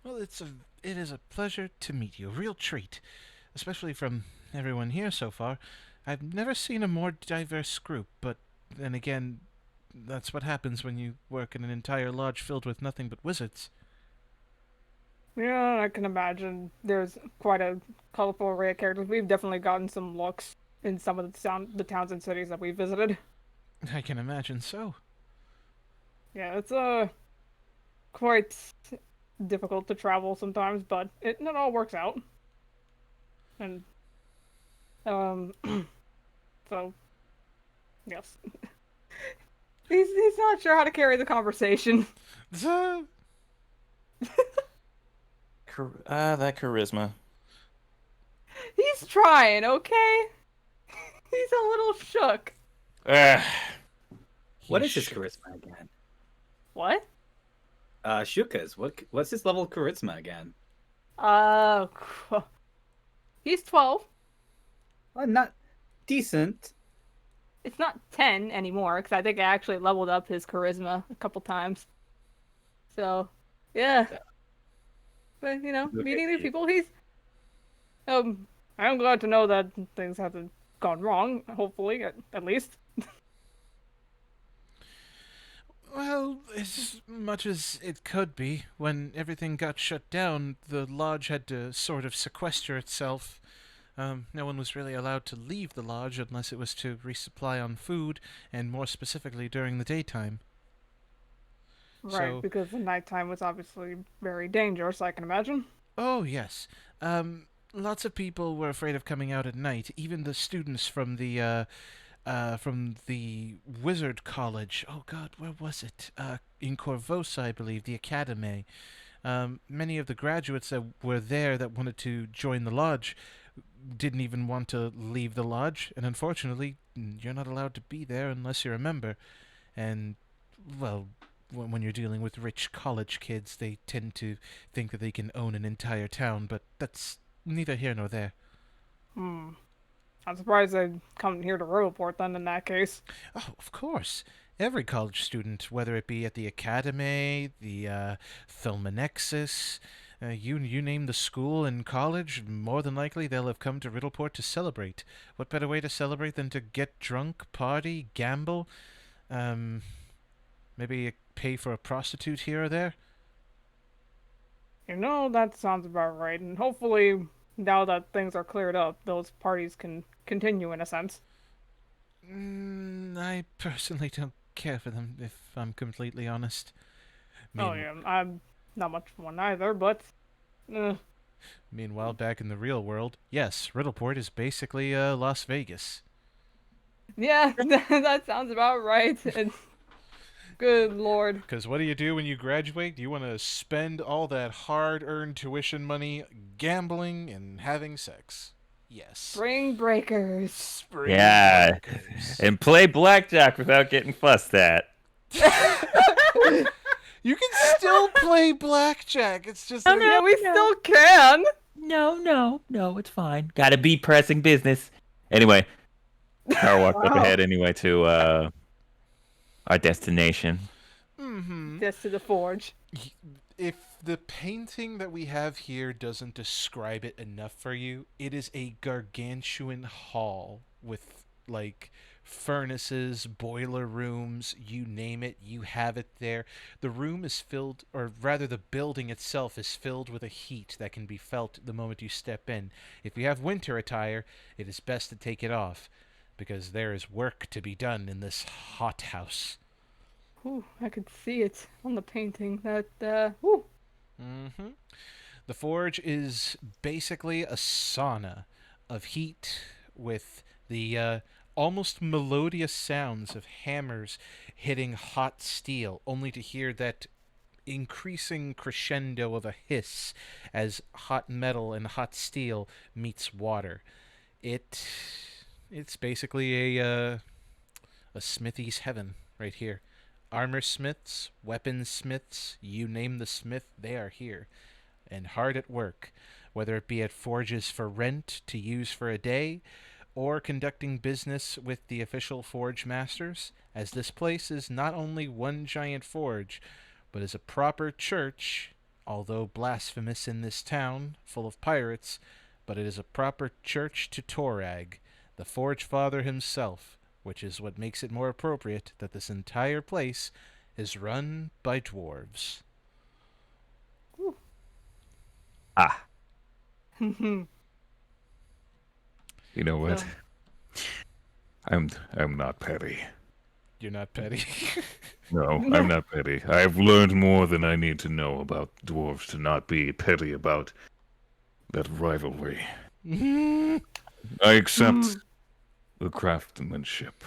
Well, it is a pleasure to meet you. A real treat, especially from everyone here so far. I've never seen a more diverse group, but then again, that's what happens when you work in an entire lodge filled with nothing but wizards. Yeah, I can imagine there's quite a colorful array of characters. We've definitely gotten some looks in some of the towns and cities that we visited. I can imagine so. Yeah, it's quite difficult to travel sometimes, but it all works out. And so yes. He's not sure how to carry the conversation. So, That charisma. He's trying, okay? He's a little shook. What is his charisma again? What? Shuka's. What's his level of charisma again? Uh, he's 12. Not decent. It's not 10 anymore, because I think I actually leveled up his charisma a couple times. So, yeah. But, meeting new people, he's... I'm glad to know that things haven't gone wrong, hopefully, at least. well, as much as it could be. When everything got shut down, the lodge had to sort of sequester itself. No one was really allowed to leave the lodge unless it was to resupply on food, and more specifically during the daytime. Right, So- because the nighttime was obviously very dangerous, I can imagine. Oh, yes. Lots of people were afraid of coming out at night. Even the students from the wizard college. Oh God, where was it? In Corvosa, I believe, the academy. Many of the graduates that were there that wanted to join the lodge didn't even want to leave the lodge, and unfortunately, you're not allowed to be there unless you're a member. And, well, when you're dealing with rich college kids, they tend to think that they can own an entire town, but that's neither here nor there. I'm surprised they'd come here to Riverport then, in that case. Oh, of course. Every college student, whether it be at the academy, the Thelmanexus, you name the school in college, more than likely they'll have come to Riddleport to celebrate. What better way to celebrate than to get drunk, party, gamble, maybe pay for a prostitute here or there? That sounds about right. And hopefully, now that things are cleared up, those parties can continue in a sense. I personally don't care for them, if I'm completely honest. Oh yeah, I'm not much for one either, but uh, Meanwhile, back in the real world, yes, Riddleport is basically Las Vegas. yeah, that sounds about right. And good lord. Because what do you do when you graduate? You want to spend all that hard-earned tuition money gambling and having sex. Yes. Spring breakers. Spring Yeah. breakers. And play blackjack without getting fussed at. You can still play blackjack. It's just Oh, no. Yeah, we still can. No, it's fine. Gotta be pressing business. Anyway, Power walked up Wow. ahead anyway to our destination. Just to the forge. If the painting that we have here doesn't describe it enough for you, it is a gargantuan hall with like furnaces, boiler rooms, you name it, you have it there. The room is filled, or rather the building itself is filled with a heat that can be felt the moment you step in. If you have winter attire, it is best to take it off, because there is work to be done in this hot house. Ooh, I could see it on the painting. That, ooh. Mm-hmm. The forge is basically a sauna of heat with the almost melodious sounds of hammers hitting hot steel, only to hear that increasing crescendo of a hiss as hot metal and hot steel meets water. It's basically a smithy's heaven right here. Armor smiths, weapons smiths, you name the smith, they are here, and hard at work, whether it be at forges for rent to use for a day, or conducting business with the official forge masters, as this place is not only one giant forge, but is a proper church, although blasphemous in this town, full of pirates, but it is a proper church to Torag, the forge father himself, which is what makes it more appropriate that this entire place is run by dwarves. Ah, You know what? So- I'm not petty. You're not petty. No, I'm not petty. I've learned more than I need to know about dwarves to not be petty about that rivalry. I accept the craftsmanship.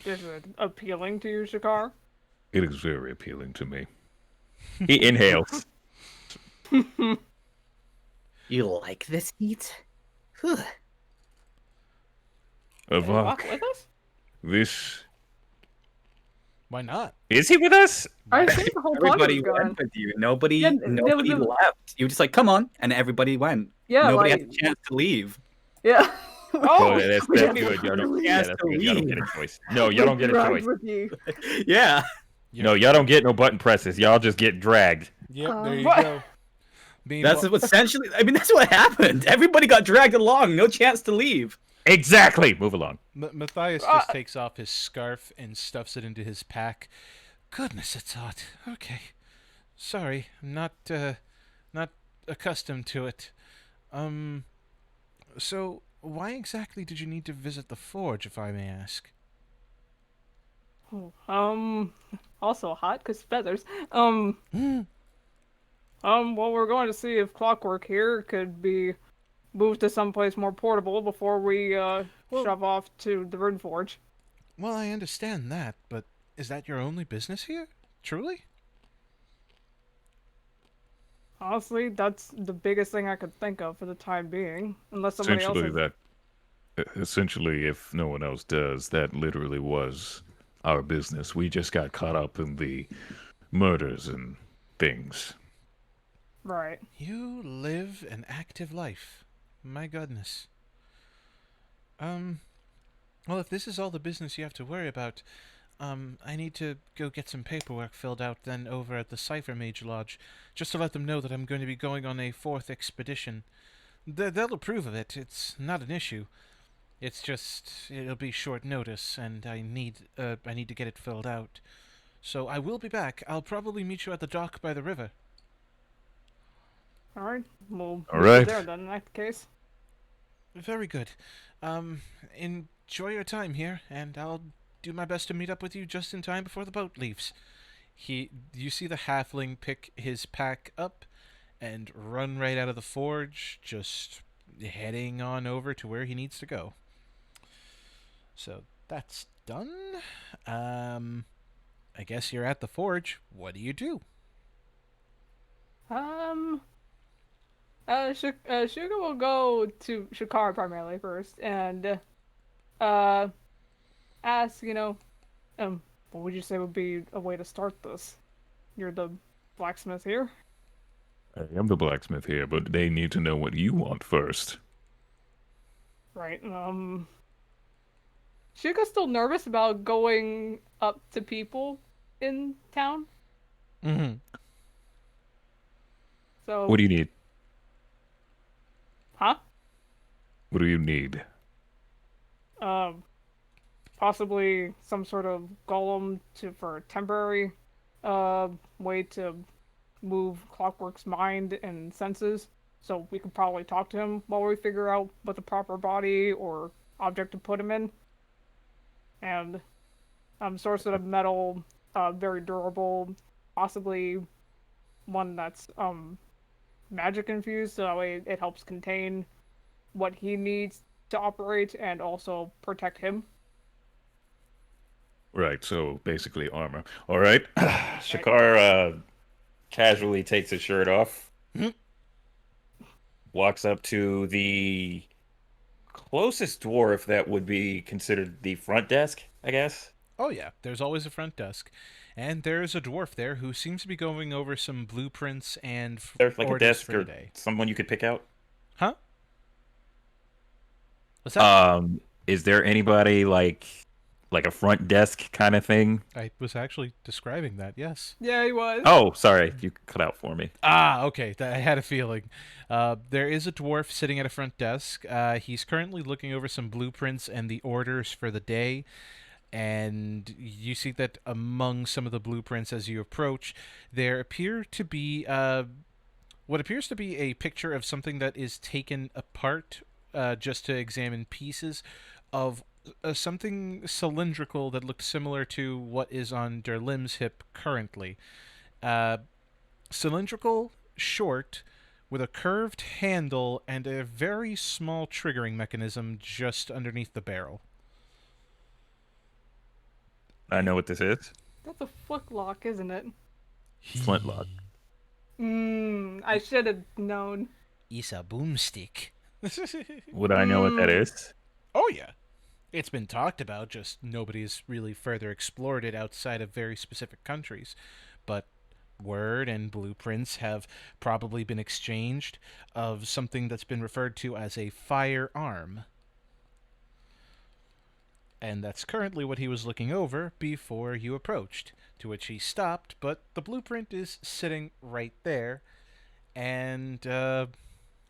Is it appealing to you, Shakar? It is very appealing to me. he inhales. You like this heat? Whew. Walk Avak, with us? this Why not? Is he with us? I think the whole party Everybody was going. went with you. Nobody, Yeah, there nobody was a- left. You were just like, come on, and everybody went. Yeah, Nobody like had a chance to leave. yeah. Oh, that's we good. had Y'all to don't, leave. yeah, that's good. Y'all don't get a choice. No, y'all don't get a Dragged choice. with you. Yeah. No, y'all don't get no button presses. Y'all just get dragged. Yep, there you What? go. That's what essentially. I mean, that's what happened. Everybody got dragged along. No chance to leave. Exactly. Move along. Matthias just takes off his scarf and stuffs it into his pack. Goodness, it's hot. Okay. Sorry, I'm not accustomed to it. So why exactly did you need to visit the forge, if I may ask? Also hot, 'cause feathers. Well, we're going to see if Clockwork here could be moved to someplace more portable before we, shove off to the Rune Forge. Well, I understand that, but is that your only business here? Truly? Honestly, that's the biggest thing I could think of for the time being. Unless somebody else Essentially, if no one else does, that literally was our business. We just got caught up in the murders and things. Right. You live an active life. My goodness. Well, if this is all the business you have to worry about, I need to go get some paperwork filled out then over at the Cipher Mage Lodge, just to let them know that I'm going to be going on a 4th expedition. They'll approve of it. It's not an issue. It's just, it'll be short notice, and I need to get it filled out. So I will be back. I'll probably meet you at the dock by the river. All right, we'll All meet you right. there then. In that case, Very good. Enjoy your time here, and I'll do my best to meet up with you just in time before the boat leaves. You see the halfling pick his pack up and run right out of the forge, just heading on over to where he needs to go. So that's done. I guess you're at the forge. What do you do? Shuga will go to Shikar primarily first and ask, what would you say would be a way to start this? You're the blacksmith here? I am the blacksmith here, but they need to know what you want first. Right. Shuga's still nervous about going up to people in town. Mm-hmm. So What do you need? Huh? What do you need? Possibly some sort of golem for a temporary way to move Clockwork's mind and senses. So we could probably talk to him while we figure out what the proper body or object to put him in. And source of metal, very durable, possibly one that's magic infused, so that way it helps contain what he needs to operate and also protect him. Right, so basically armor. All right. Shakar casually takes his shirt off, walks up to the closest dwarf that would be considered the front desk, I guess. Oh yeah, there's always a front desk. And there's a dwarf there who seems to be going over some blueprints and There's like a orders desk for the or day. someone you could pick out. Huh? What's that? Is there anybody like a front desk kind of thing? I was actually describing that, yes. Yeah, he was. Oh, sorry, you cut out for me. Ah, okay. I had a feeling. There is a dwarf sitting at a front desk. He's currently looking over some blueprints and the orders for the day. And you see that among some of the blueprints as you approach, there appear to be what appears to be a picture of something that is taken apart just to examine pieces of something cylindrical that looked similar to what is on Derlim's hip currently. Cylindrical, short, with a curved handle and a very small triggering mechanism just underneath the barrel. I know what this is. That's a footlock, isn't it? Flintlock. I should have known. It's a boomstick. Would I know what that is? Oh yeah. It's been talked about, just nobody's really further explored it outside of very specific countries. But word and blueprints have probably been exchanged of something that's been referred to as a firearm. And that's currently what he was looking over before you approached, to which he stopped, but the blueprint is sitting right there, and the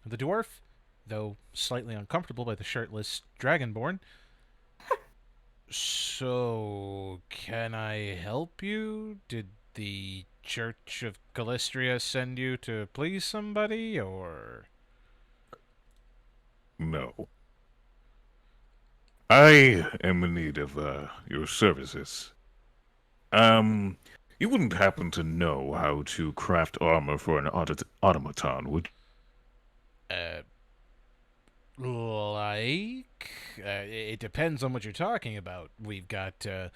dwarf, though slightly uncomfortable by the shirtless dragonborn, so, can I help you? Did the Church of Calistria send you to please somebody, or...? No. I am in need of your services. You wouldn't happen to know how to craft armor for an automaton, would you? It depends on what you're talking about. We do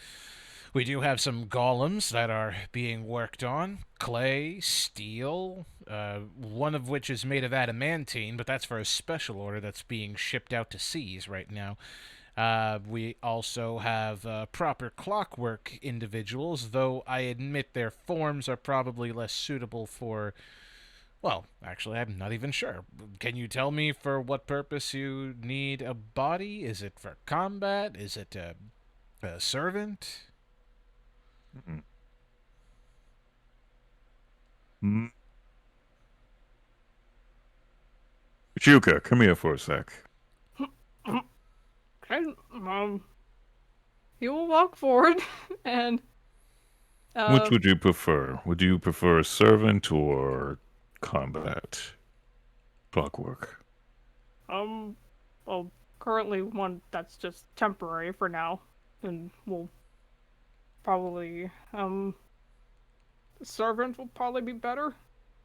have some golems that are being worked on. Clay, steel, one of which is made of adamantine, but that's for a special order that's being shipped out to seas right now. We also have proper clockwork individuals, though I admit their forms are probably less suitable for... Well, actually, I'm not even sure. Can you tell me for what purpose you need a body? Is it for combat? Is it a servant? Chuka, come here for a sec. Okay, he will walk forward and Which would you prefer? Would you prefer servant or combat? Clockwork. Well, currently one that's just temporary for now, and we'll probably, servant will probably be better.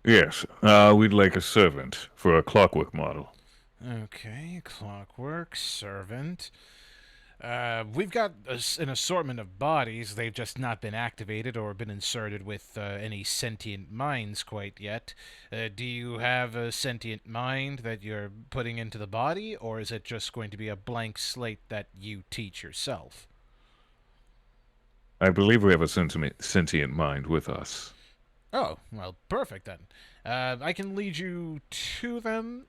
Yes, we'd like a servant for a clockwork model. Okay, clockwork, servant. We've got an assortment of bodies. They've just not been activated or been inserted with any sentient minds quite yet. Do you have a sentient mind that you're putting into the body, or is it just going to be a blank slate that you teach yourself? I believe we have a sentient mind with us. Oh, well, perfect then. I can lead you to them,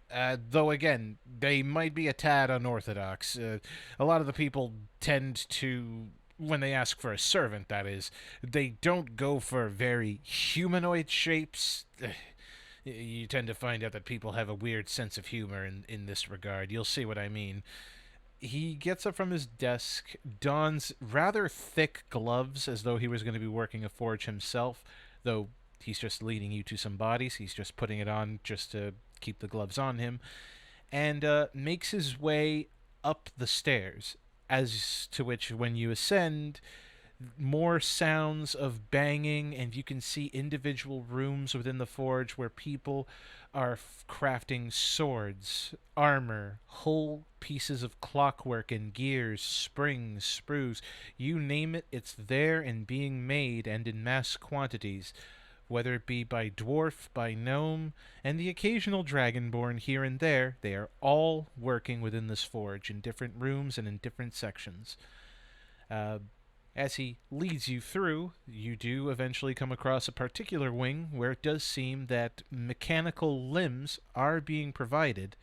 though again, they might be a tad unorthodox. A lot of the people tend to, when they ask for a servant, that is, they don't go for very humanoid shapes. You tend to find out that people have a weird sense of humor in this regard. You'll see what I mean. He gets up from his desk, dons rather thick gloves as though he was going to be working a forge himself, though he's just leading you to some bodies. He's just putting it on just to keep the gloves on him, and makes his way up the stairs, as to which, when you ascend, more sounds of banging, and you can see individual rooms within the forge where people are crafting swords, armor, whole pieces of clockwork and gears, springs, sprues, you name it, it's there and being made, and in mass quantities, whether it be by dwarf, by gnome, and the occasional dragonborn here and there. They are all working within this forge in different rooms and in different sections. As he leads you through, you do eventually come across a particular wing where it does seem that mechanical limbs are being provided,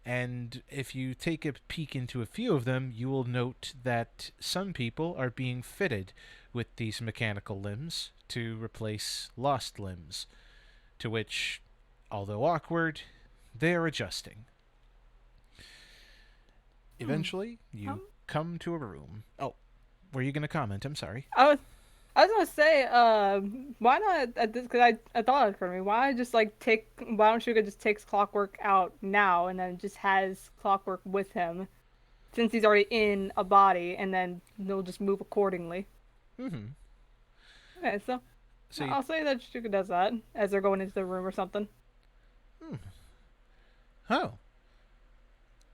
and if you take a peek into a few of them, you will note that some people are being fitted with these mechanical limbs to replace lost limbs, to which, although awkward, they are adjusting. Eventually, you come to a room. Oh, were you going to comment? I'm sorry. I was gonna say, why not? Because I thought it for me. Why just like take? Why don't Suga just takes Clockwork out now and then just has Clockwork with him, since he's already in a body, and then they'll just move accordingly. Mm-hmm. Okay, so So you, I'll say that Suga does that as they're going into the room or something. oh,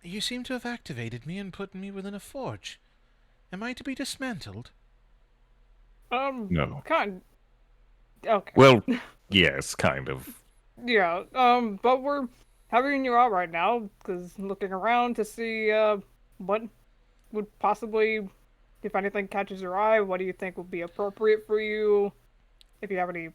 you seem to have activated me and put me within a forge. Am I to be dismantled? No. Kind. Okay. Well, yes, kind of. Yeah. But we're having you out right now because looking around to see what would possibly, if anything catches your eye, what do you think would be appropriate for you? If you have any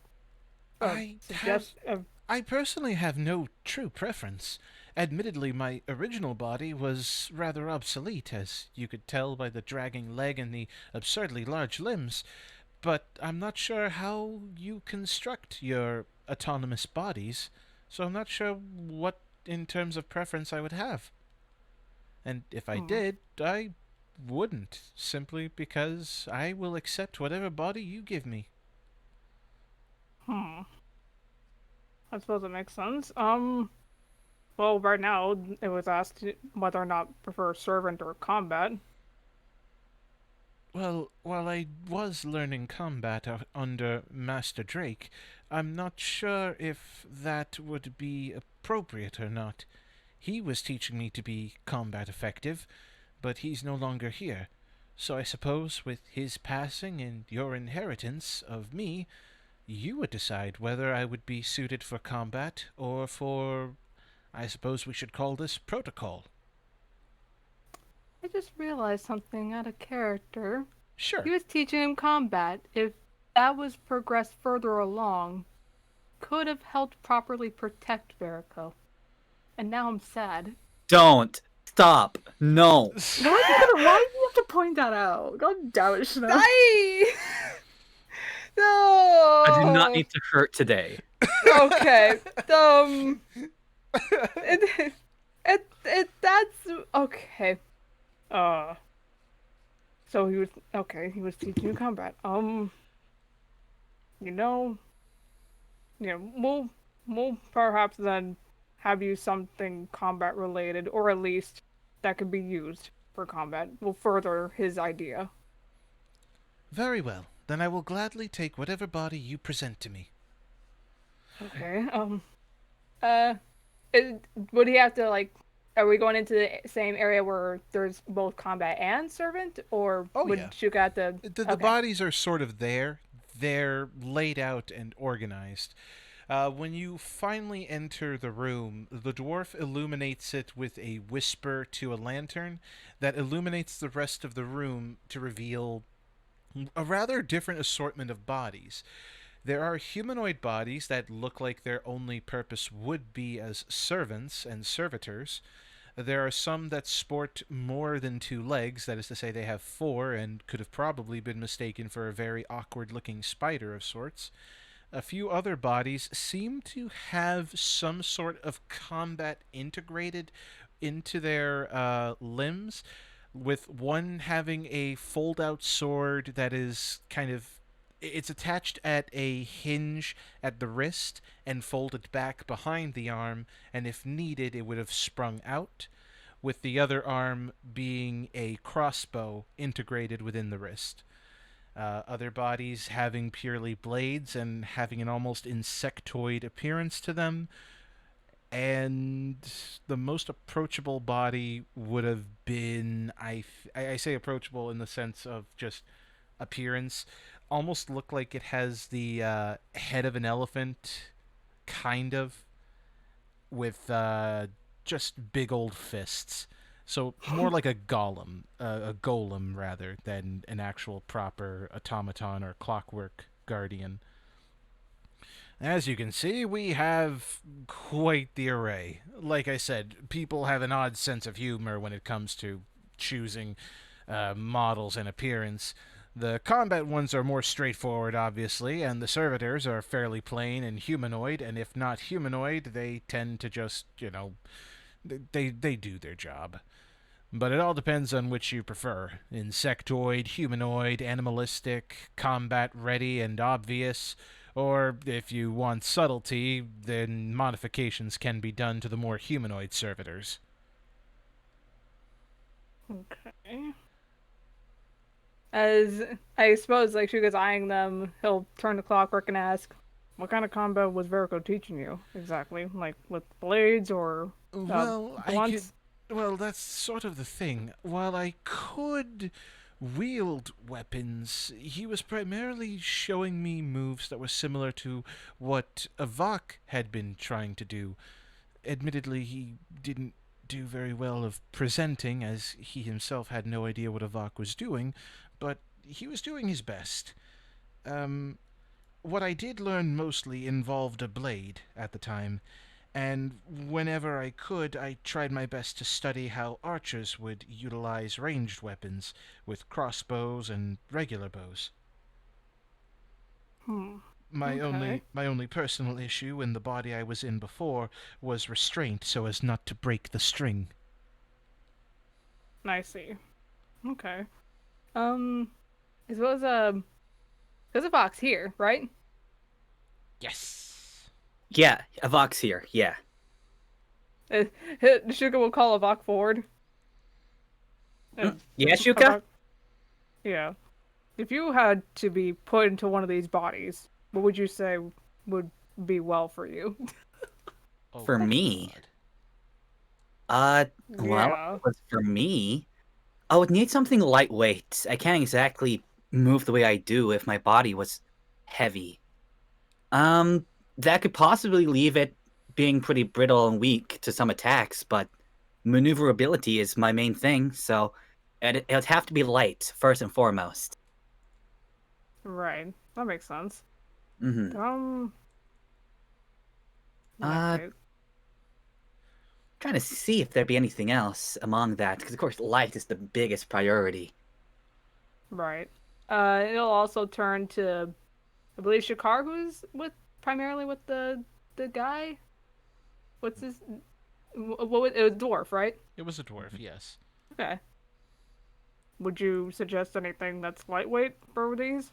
I personally have no true preference. Admittedly, my original body was rather obsolete, as you could tell by the dragging leg and the absurdly large limbs, but I'm not sure how you construct your autonomous bodies, so I'm not sure what, in terms of preference, I would have. And if I did, I wouldn't, simply because I will accept whatever body you give me. I suppose it makes sense. Well, right now it was asked whether or not prefer servant or combat. Well, while I was learning combat under Master Drake, I'm not sure if that would be appropriate or not. He was teaching me to be combat effective, but he's no longer here. So I suppose with his passing and your inheritance of me, you would decide whether I would be suited for combat or for, I suppose we should call this protocol. I just realized something out of character. Sure. He was teaching him combat. If that was progressed further along, could have helped properly protect Verico. And now I'm sad. Don't stop. No. Why do you have to point that out? God damn it, Chanel. No. I do not need to hurt today. Okay. That's okay. So he was teaching you combat. you know, we'll perhaps then have you something combat related, or at least that could be used for combat. Will further his idea. Very well. Then I will gladly take whatever body you present to me. Okay. Uh, would he have to like? Are we going into the same area where there's both combat and servant, or Oh, would yeah. Shuka have to? The bodies are sort of there. They're laid out and organized. When you finally enter the room, the dwarf illuminates it with a whisper to a lantern that illuminates the rest of the room to reveal a rather different assortment of bodies. There are humanoid bodies that look like their only purpose would be as servants and servitors. There are some that sport more than two legs, that is to say, they have four and could have probably been mistaken for a very awkward looking spider of sorts. A few other bodies seem to have some sort of combat integrated into their limbs, with one having a fold out sword that is kind of. It's attached at a hinge at the wrist and folded back behind the arm, and if needed, it would have sprung out, with the other arm being a crossbow integrated within the wrist. Other bodies having purely blades and having an almost insectoid appearance to them. And the most approachable body would have been, I say approachable in the sense of just appearance, almost look like it has the head of an elephant, kind of, with just big old fists. So more like a golem rather than an actual proper automaton or clockwork guardian. As you can see, we have quite the array. Like I said, people have an odd sense of humor when it comes to choosing models and appearance. The combat ones are more straightforward, obviously, and the servitors are fairly plain and humanoid, and if not humanoid, they tend to just, they do their job. But it all depends on which you prefer. Insectoid, humanoid, animalistic, combat ready and obvious, or if you want subtlety, then modifications can be done to the more humanoid servitors. Okay. As I suppose, like Shuga's eyeing them, he'll turn to Clockwork and ask, "What kind of combo was Verico teaching you exactly? Like with blades or Well, blunts?" Well, that's sort of the thing. While I could wield weapons, he was primarily showing me moves that were similar to what Avak had been trying to do. Admittedly, he didn't do very well of presenting, as he himself had no idea what Avak was doing, but he was doing his best. What I did learn mostly involved a blade at the time, and whenever I could, I tried my best to study how archers would utilize ranged weapons with crossbows and regular bows. My Okay. only personal issue in the body I was in before was restraint so as not to break the string. I see. Okay. I suppose there's a box here, right? Yes. Yeah, Avok's here. Yeah. Shuka will call Avok forward. Yeah, Shuka? Avok- Yeah. If you had to be put into one of these bodies, what would you say would be well for you? Oh, For me? God. Well, Yeah. if it was for me, I would need something lightweight. I can't exactly move the way I do if my body was heavy. That could possibly leave it being pretty brittle and weak to some attacks, but maneuverability is my main thing, so it'd have to be light, first and foremost. Right. That makes sense. Mm-hmm. Okay. Trying to see if there'd be anything else among that, because of course light is the biggest priority. Right. It'll also turn to, I believe Shakar, who's primarily with the guy. What's his? What? It was dwarf, right? It was a dwarf, yes. Okay. Would you suggest anything that's lightweight for these?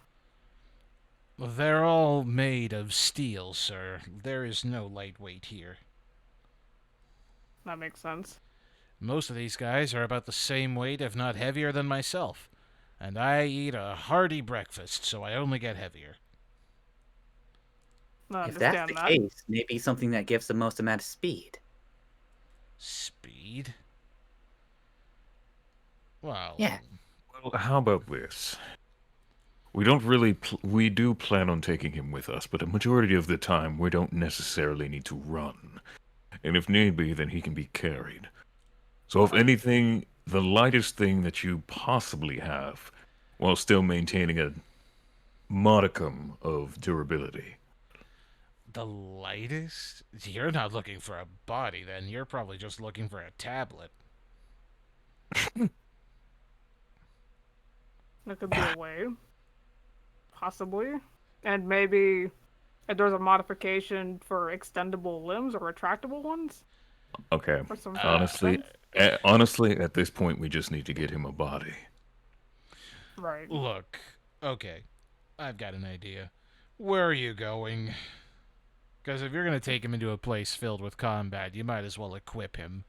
They're all made of steel, sir. There is no lightweight here. That makes sense. Most of these guys are about the same weight, if not heavier, than myself. And I eat a hearty breakfast, so I only get heavier. I If that's understand the that. case, maybe something that gives the most amount of speed. Speed? Well, Yeah. Well, how about this? We don't really. We do plan on taking him with us, but a majority of the time we don't necessarily need to run. And if need be, then he can be carried. So, if anything, the lightest thing that you possibly have, while still maintaining a modicum of durability. the lightest? You're not looking for a body, then. You're probably just looking for a tablet. That could be a way. Possibly. And maybe if there's a modification for extendable limbs or retractable ones. Okay. Or some Honestly, honestly, at this point, we just need to get him a body. Right. Look, okay, I've got an idea. Where are you going? Because if you're going to take him into a place filled with combat, you might as well equip him.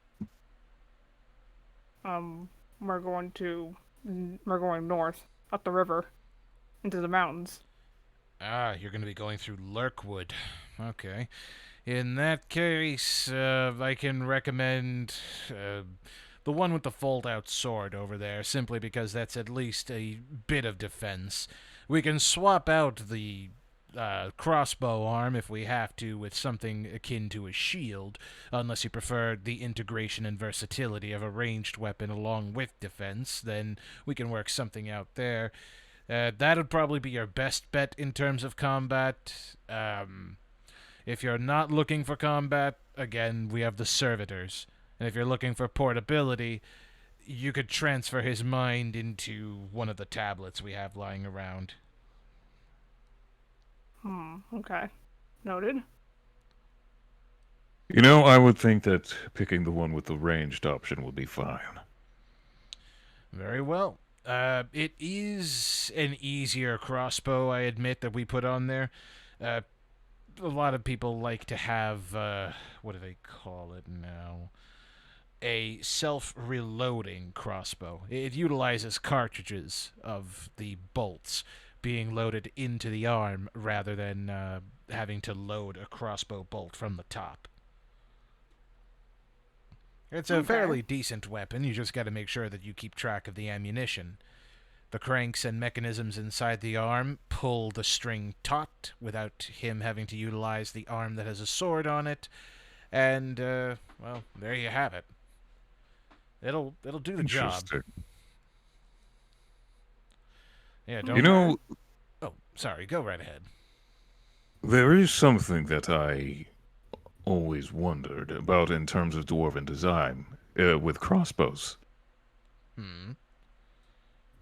We're going north, up the river, into the mountains. Ah, you're going to be going through Lurkwood. Okay. In that case, I can recommend the one with the fold-out sword over there, simply because that's at least a bit of defense. We can swap out the crossbow arm if we have to with something akin to a shield, unless you prefer the integration and versatility of a ranged weapon along with defense, then we can work something out there. That would probably be your best bet in terms of combat. If you're not looking for combat, again, we have the servitors. And if you're looking for portability, you could transfer his mind into one of the tablets we have lying around. Okay. Noted. You know, I would think that picking the one with the ranged option would be fine. Very well. It is an easier crossbow, I admit, that we put on there. A lot of people like to have, what do they call it now? A self-reloading crossbow. It utilizes cartridges of the bolts being loaded into the arm rather than having to load a crossbow bolt from the top. It's a fairly decent weapon. You just got to make sure that you keep track of the ammunition. The cranks and mechanisms inside the arm pull the string taut without him having to utilize the arm that has a sword on it. And, well, there you have it. It'll do the job. Interesting. Yeah, don't. You know, Oh, sorry. Go right ahead. there is something that I always wondered about in terms of dwarven design with crossbows.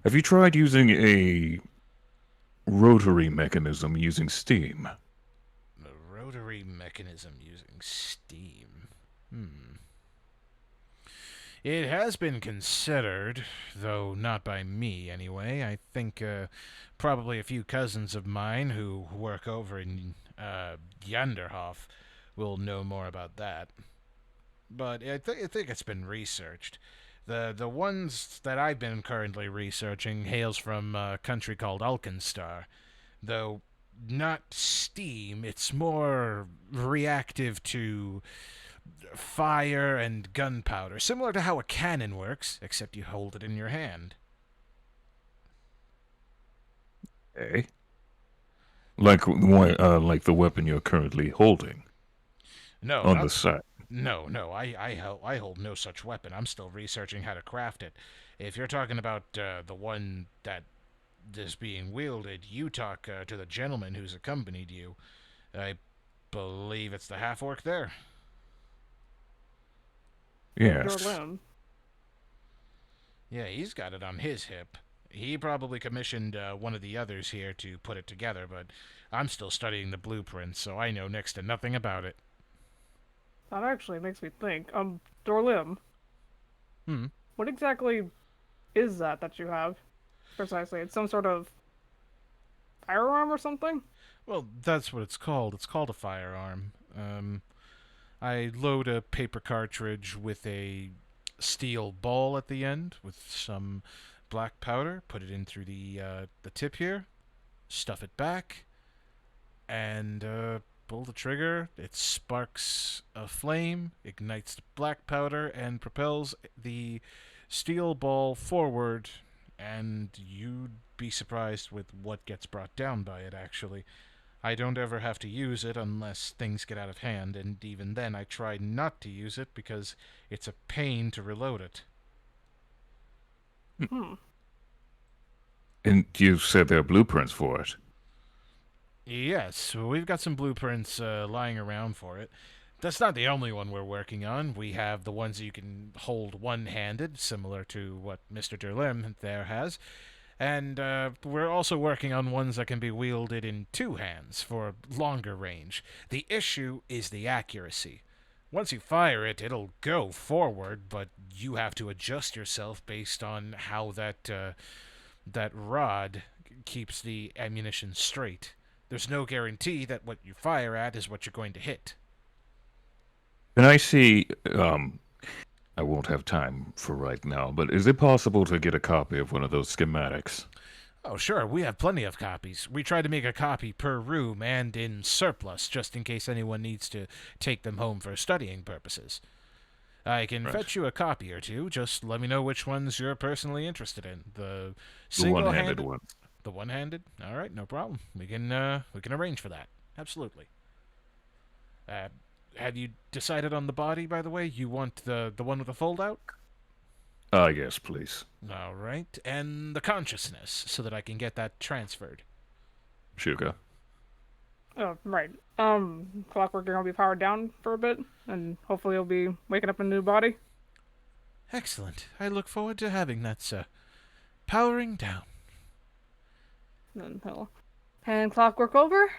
Have you tried using a rotary mechanism using steam? The rotary mechanism using steam. It has been considered, though not by me anyway. I think probably a few cousins of mine who work over in Yanderhof will know more about that. But I think it's been researched. The ones that I've been currently researching hails from a country called Alkenstar, though not steam. It's more reactive to fire and gunpowder, similar to how a cannon works, except you hold it in your hand. Eh? Like like the weapon you're currently holding No, on not the side. No, I hold no such weapon. I'm still researching how to craft it. If you're talking about the one that is being wielded, you talk to the gentleman who's accompanied you. I believe it's the half-orc there. Yes. Dorlin. Yeah, he's got it on his hip. He probably commissioned one of the others here to put it together, but I'm still studying the blueprints, so I know next to nothing about it. That actually makes me think. Dorlim. What exactly is that you have? Precisely. It's some sort of firearm or something? Well, that's what it's called. It's called a firearm. I load a paper cartridge with a steel ball at the end with some black powder, put it in through the tip here, stuff it back, and pull the trigger. It sparks a flame, ignites the black powder, and propels the steel ball forward, and you'd be surprised with what gets brought down by it, actually. I don't ever have to use it unless things get out of hand, and even then I try not to use it because it's a pain to reload it. Hmm. And you said there are blueprints for it. Yes, we've got some blueprints lying around for it. That's not the only one we're working on. We have the ones you can hold one-handed, similar to what Mr. Derlim there has. And we're also working on ones that can be wielded in two hands for longer range. The issue is the accuracy. Once you fire it, it'll go forward, but you have to adjust yourself based on how that rod keeps the ammunition straight. There's no guarantee that what you fire at is what you're going to hit. Can I see? I won't have time for right now, but is it possible to get a copy of one of those schematics? Oh, sure, we have plenty of copies. We try to make a copy per room and in surplus, just in case anyone needs to take them home for studying purposes. I can Right. fetch you a copy or two. Just let me know which ones you're personally interested in. The The one-handed single-handed one. The one-handed? All right, no problem. We can arrange for that. Absolutely. Have you decided on the body, by the way? You want the one with the fold-out? Yes, please. All right, and the consciousness, so that I can get that transferred. Sugar. Oh, right. Clockwork are gonna be powered down for a bit, and hopefully he'll be waking up in a new body. Excellent. I look forward to having that, sir. Powering down. Then he'll hand Clockwork over.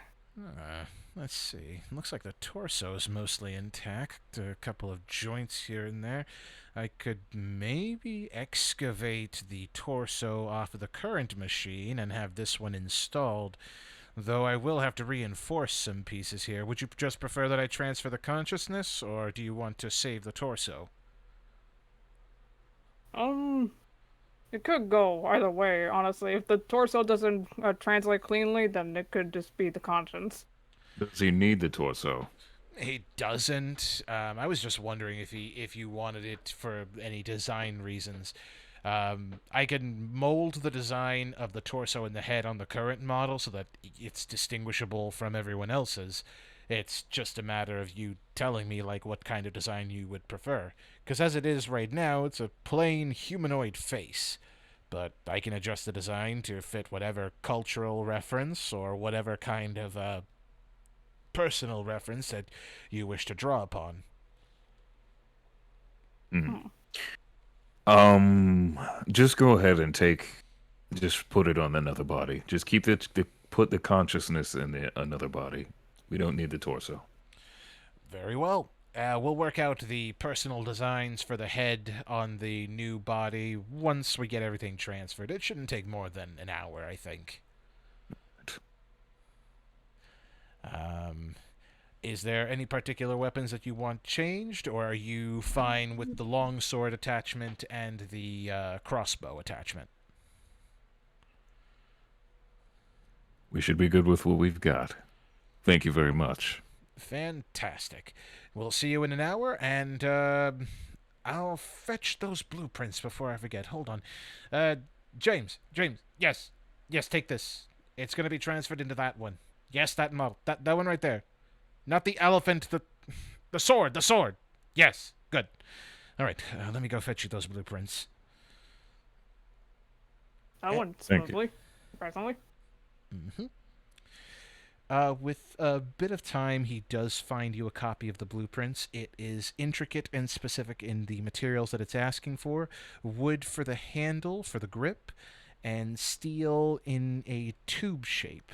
Let's see. Looks like the torso's mostly intact. A couple of joints here and there. I could maybe excavate the torso off of the current machine and have this one installed, though I will have to reinforce some pieces here. Would you just prefer that I transfer the consciousness, or do you want to save the torso? It could go either way, honestly. If the torso doesn't translate cleanly, then it could just be the conscience. Does he need the torso? He doesn't. I was just wondering if you wanted it for any design reasons. I can mold the design of the torso and the head on the current model so that it's distinguishable from everyone else's. It's just a matter of you telling me like what kind of design you would prefer. Because as it is right now, it's a plain humanoid face. But I can adjust the design to fit whatever cultural reference or whatever kind of personal reference that you wish to draw upon. Just go ahead and just put it on another body. Just put the consciousness in another body. We don't need the torso. Very well. We'll work out the personal designs for the head on the new body once we get everything transferred. It shouldn't take more than an hour, I think. Is there any particular weapons that you want changed, or are you fine with the longsword attachment and the crossbow attachment? We should be good with what we've got. Thank you very much. Fantastic. We'll see you in an hour, and I'll fetch those blueprints before I forget. Hold on. James, yes, take this. It's going to be transferred into that one. Yes, that model. That one right there. Not the elephant, the sword. Yes, good. All right, let me go fetch you those blueprints. That went Thank you. smoothly, surprisingly. With a bit of time, he does find you a copy of the blueprints. It is intricate and specific in the materials that it's asking for. Wood for the handle, for the grip, and steel in a tube shape.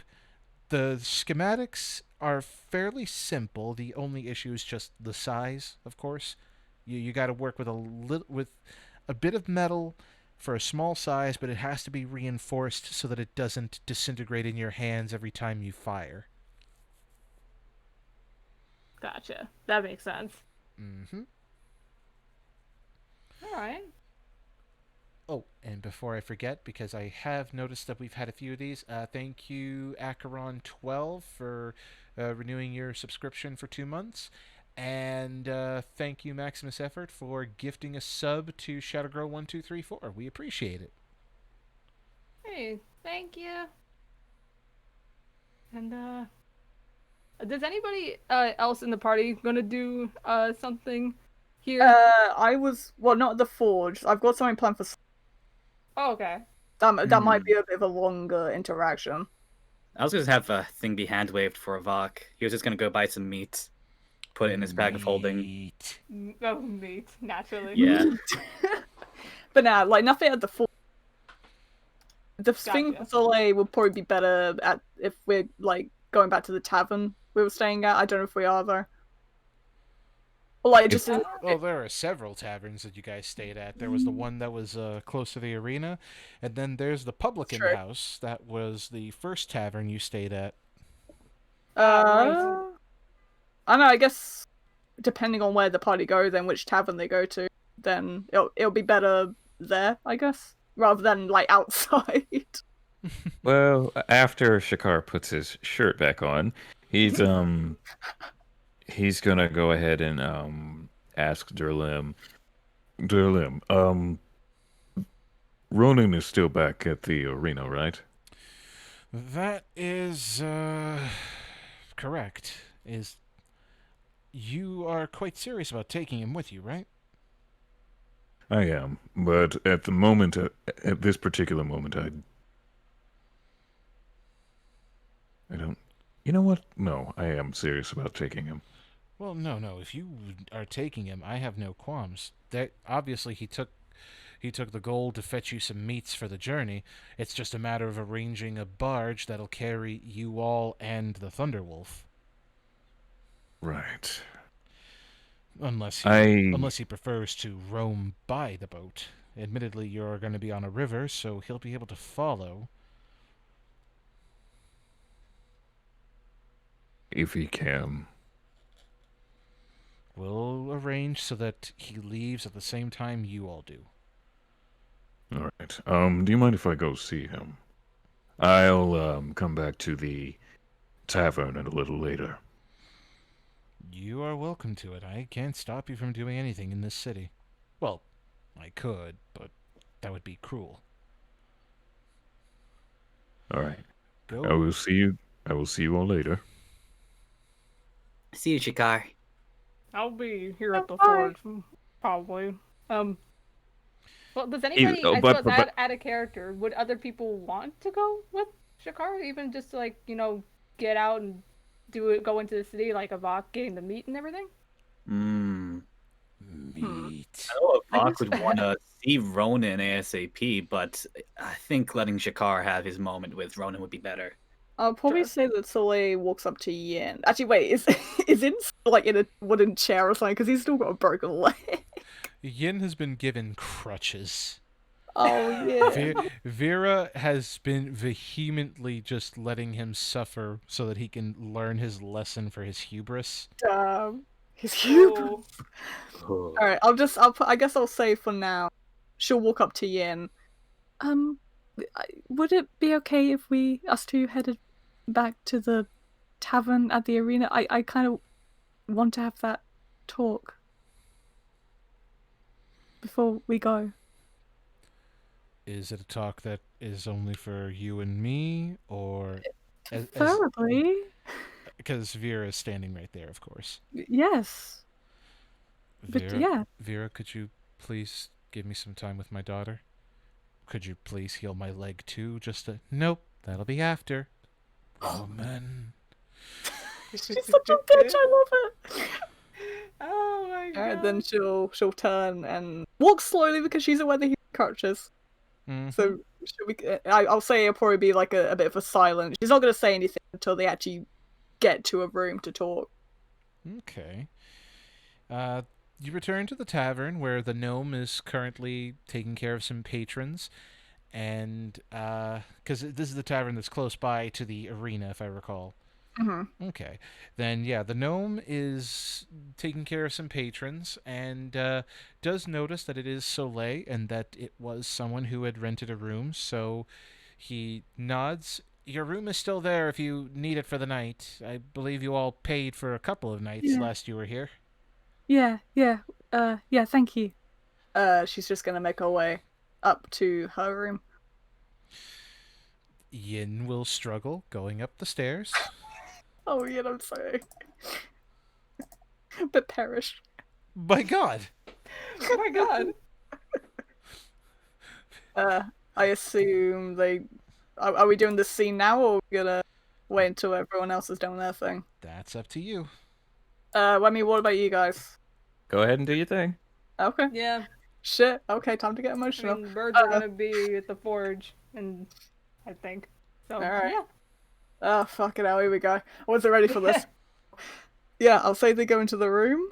The schematics are fairly simple. The only issue is just the size, of course. You got to work with a bit of metal for a small size, but it has to be reinforced so that it doesn't disintegrate in your hands every time you fire. Gotcha. That makes sense. Mm-hmm. All right. Oh, and before I forget, because I have noticed that we've had a few of these, thank you, Acheron12, for renewing your subscription for 2 months. And thank you, Maximus Effort, for gifting a sub to Shadowgirl1234. We appreciate it. Hey, thank you. And does anybody else in the party gonna do something here? I was not at the forge. I've got something planned for. Oh, okay. That might be a bit of a longer interaction. I was gonna have a thing be hand waved for Avok. He was just gonna go buy some meat, put it in his bag of holding. Meat. Oh, meat, naturally. Yeah. But nah, like nothing at the forge. The thing Gotcha. for Soleil would probably be better at if we're like going back to the tavern we were staying at. I don't know if we are though. Or like just in, Well, there are several taverns that you guys stayed at. There was the one that was close to the arena, and then there's the Publican True. House. That was the first tavern you stayed at. I don't know. I guess depending on where the party goes and which tavern they go to, then it'll be better there, I guess, rather than like outside. Well, after Shakar puts his shirt back on, he's gonna go ahead and ask Durlim. Ronan is still back at the arena, right? That is correct. Is you are quite serious about taking him with you, right? I am, but at the moment, at this particular moment, I don't. You know what? No, I am serious about taking him. Well, no. If you are taking him, I have no qualms. That obviously he took the gold to fetch you some meats for the journey. It's just a matter of arranging a barge that'll carry you all and the Thunderwolf. Right. Unless he prefers to roam by the boat. Admittedly, you're going to be on a river, so he'll be able to follow. If he can. We'll arrange so that he leaves at the same time you all do. All right. Do you mind if I go see him? I'll come back to the tavern a little later. You are welcome to it. I can't stop you from doing anything in this city. Well, I could, but that would be cruel. All right. Go. I will see you all later. See you, Shikar. I'll be here at the Bye. forge, probably. Well, does anybody, I suppose, add a character? Would other people want to go with Shakar, even just to, like, get out and go into the city, like Avok getting the meat and everything? Meat. I know Avok would want to see Ronan ASAP, but I think letting Shakar have his moment with Ronan would be better. I'll probably say that Soleil walks up to Yin. Actually, wait, is Yin like in a wooden chair or something? Because he's still got a broken leg. Yin has been given crutches. Oh yeah. Vera has been vehemently just letting him suffer so that he can learn his lesson for his hubris. His hubris. All right, I guess I'll say for now, she'll walk up to Yin. Would it be okay if us two headed back to the tavern at the arena? I kind of want to have that talk before we go. Is it a talk that is only for you and me, or Preferably. because Vera is standing right there, of course. Yes. Vera, But yeah. Vera, could you please give me some time with my daughter? Could you please heal my leg too? Nope, that'll be after. Woman. She's such a bitch, I love it. Oh my god. And then she'll turn and walk slowly because she's aware that he's crutches. Mm-hmm. So I'll say it'll probably be like a bit of a silence. She's not going to say anything until they actually get to a room to talk. Okay. You return to the tavern where the gnome is currently taking care of some patrons, and because this is the tavern that's close by to the arena, if I recall. Mm-hmm. Okay. Then, yeah, the gnome is taking care of some patrons and does notice that it is Soleil and that it was someone who had rented a room. So he nods. Your room is still there if you need it for the night. I believe you all paid for a couple of nights Yeah. last you were here. Yeah, yeah. Yeah, thank you. She's just gonna make her way up to her room. Yin will struggle going up the stairs. Oh, yeah, I'm sorry. But perished. By God! Oh my god. I assume they. Are we doing this scene now, or are we gonna wait until everyone else has done their thing? That's up to you. Wemmy, what about you guys? Go ahead and do your thing. Okay. Yeah, Shit. Okay, time to get I emotional. mean, birds are gonna be at the forge, and I think so. Alright. Yeah. Oh, fuck it, here we go. I wasn't ready for this. Yeah, I'll say they go into the room.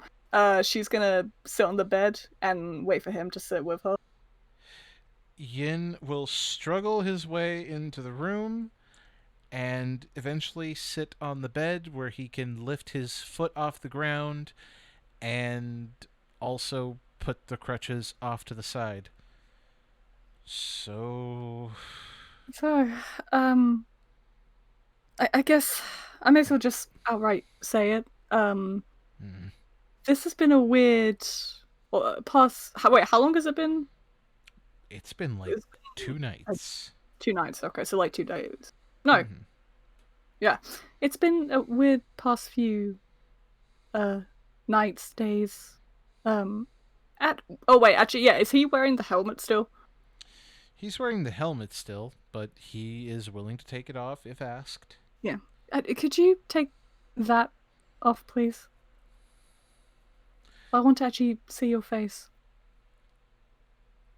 She's gonna sit on the bed and wait for him to sit with her. Yin will struggle his way into the room and eventually sit on the bed where he can lift his foot off the ground and also put the crutches off to the side. So, So, I guess I may as well just outright say it. This has been a weird past. Wait, how long has it been? it's been like 2 nights. 2 nights. Okay, so like 2 days. No, Mhm. yeah. It's been a weird past few nights, days. Actually, yeah, is he wearing the helmet still? He's wearing the helmet still, but he is willing to take it off if asked. Yeah. Could you take that off, please? I want to actually see your face.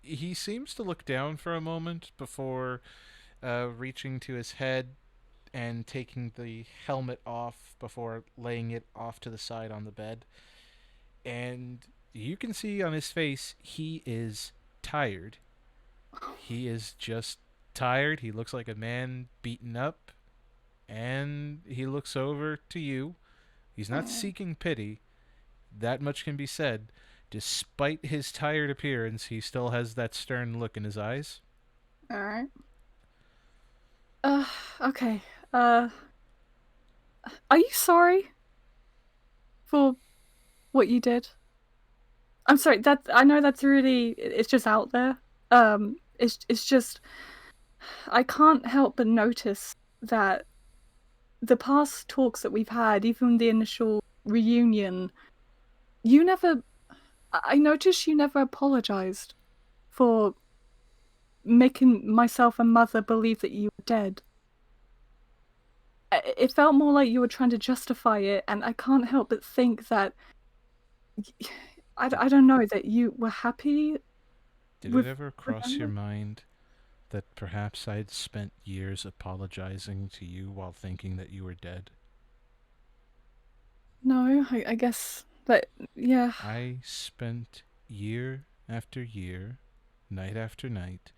He seems to look down for a moment before reaching to his head and taking the helmet off before laying it off to the side on the bed. And you can see on his face he is tired. He is just tired. He looks like a man beaten up. And he looks over to you. He's not seeking pity. That much can be said. Despite his tired appearance, he still has that stern look in his eyes. Alright. Okay. Are you sorry for what you did? I'm sorry, I know that's really, it's just out there. It's just, I can't help but notice that the past talks that we've had, even the initial reunion, I noticed you never apologized for making myself and Mother believe that you were dead. It felt more like you were trying to justify it, and I can't help but think that I don't know, that you were happy. Did With it ever cross your mind that perhaps I'd spent years apologizing to you while thinking that you were dead? No, I guess, but yeah. I spent year after year, night after night,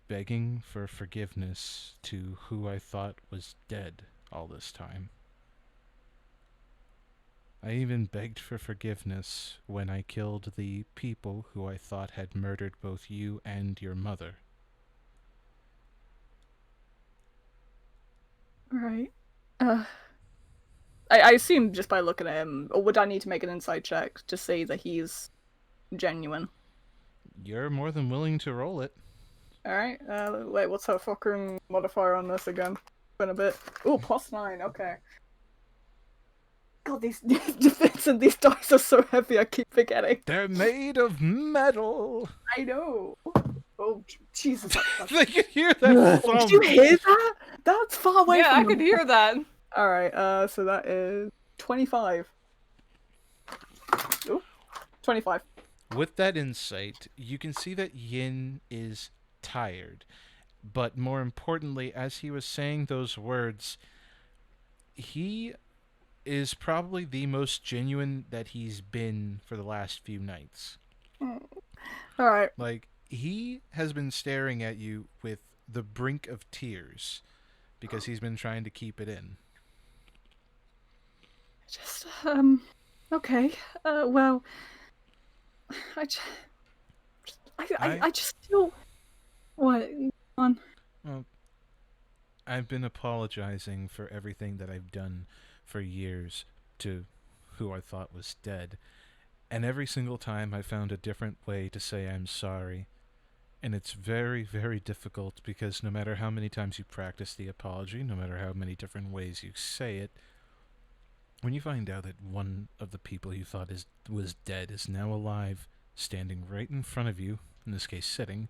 begging for forgiveness to who I thought was dead all this time. I even begged for forgiveness when I killed the people who I thought had murdered both you and your mother. Right. I assume just by looking at him, or would I need to make an insight check to see that he's genuine? You're more than willing to roll it. Alright, wait, what's her fucking modifier on this again? Been a bit. Ooh, +9, okay. God, these defense and these dice are so heavy, I keep forgetting. They're made of metal. I know. Oh, Jesus. They can hear that thump. Did you hear that? That's far away Yeah, from I could hear that. Alright, so that is 25. Ooh, 25. With that insight, you can see that Yin is tired. But more importantly, as he was saying those words, he is probably the most genuine that he's been for the last few nights. Alright. Like, he has been staring at you with the brink of tears because he's been trying to keep it in. Just, okay. Well, I, j- I just feel. What? On. Well, I've been apologizing for everything that I've done for years to who I thought was dead, and every single time I found a different way to say I'm sorry. And it's very, very difficult because no matter how many times you practice the apology, no matter how many different ways you say it, when you find out that one of the people you thought was dead is now alive, standing right in front of you, in this case sitting,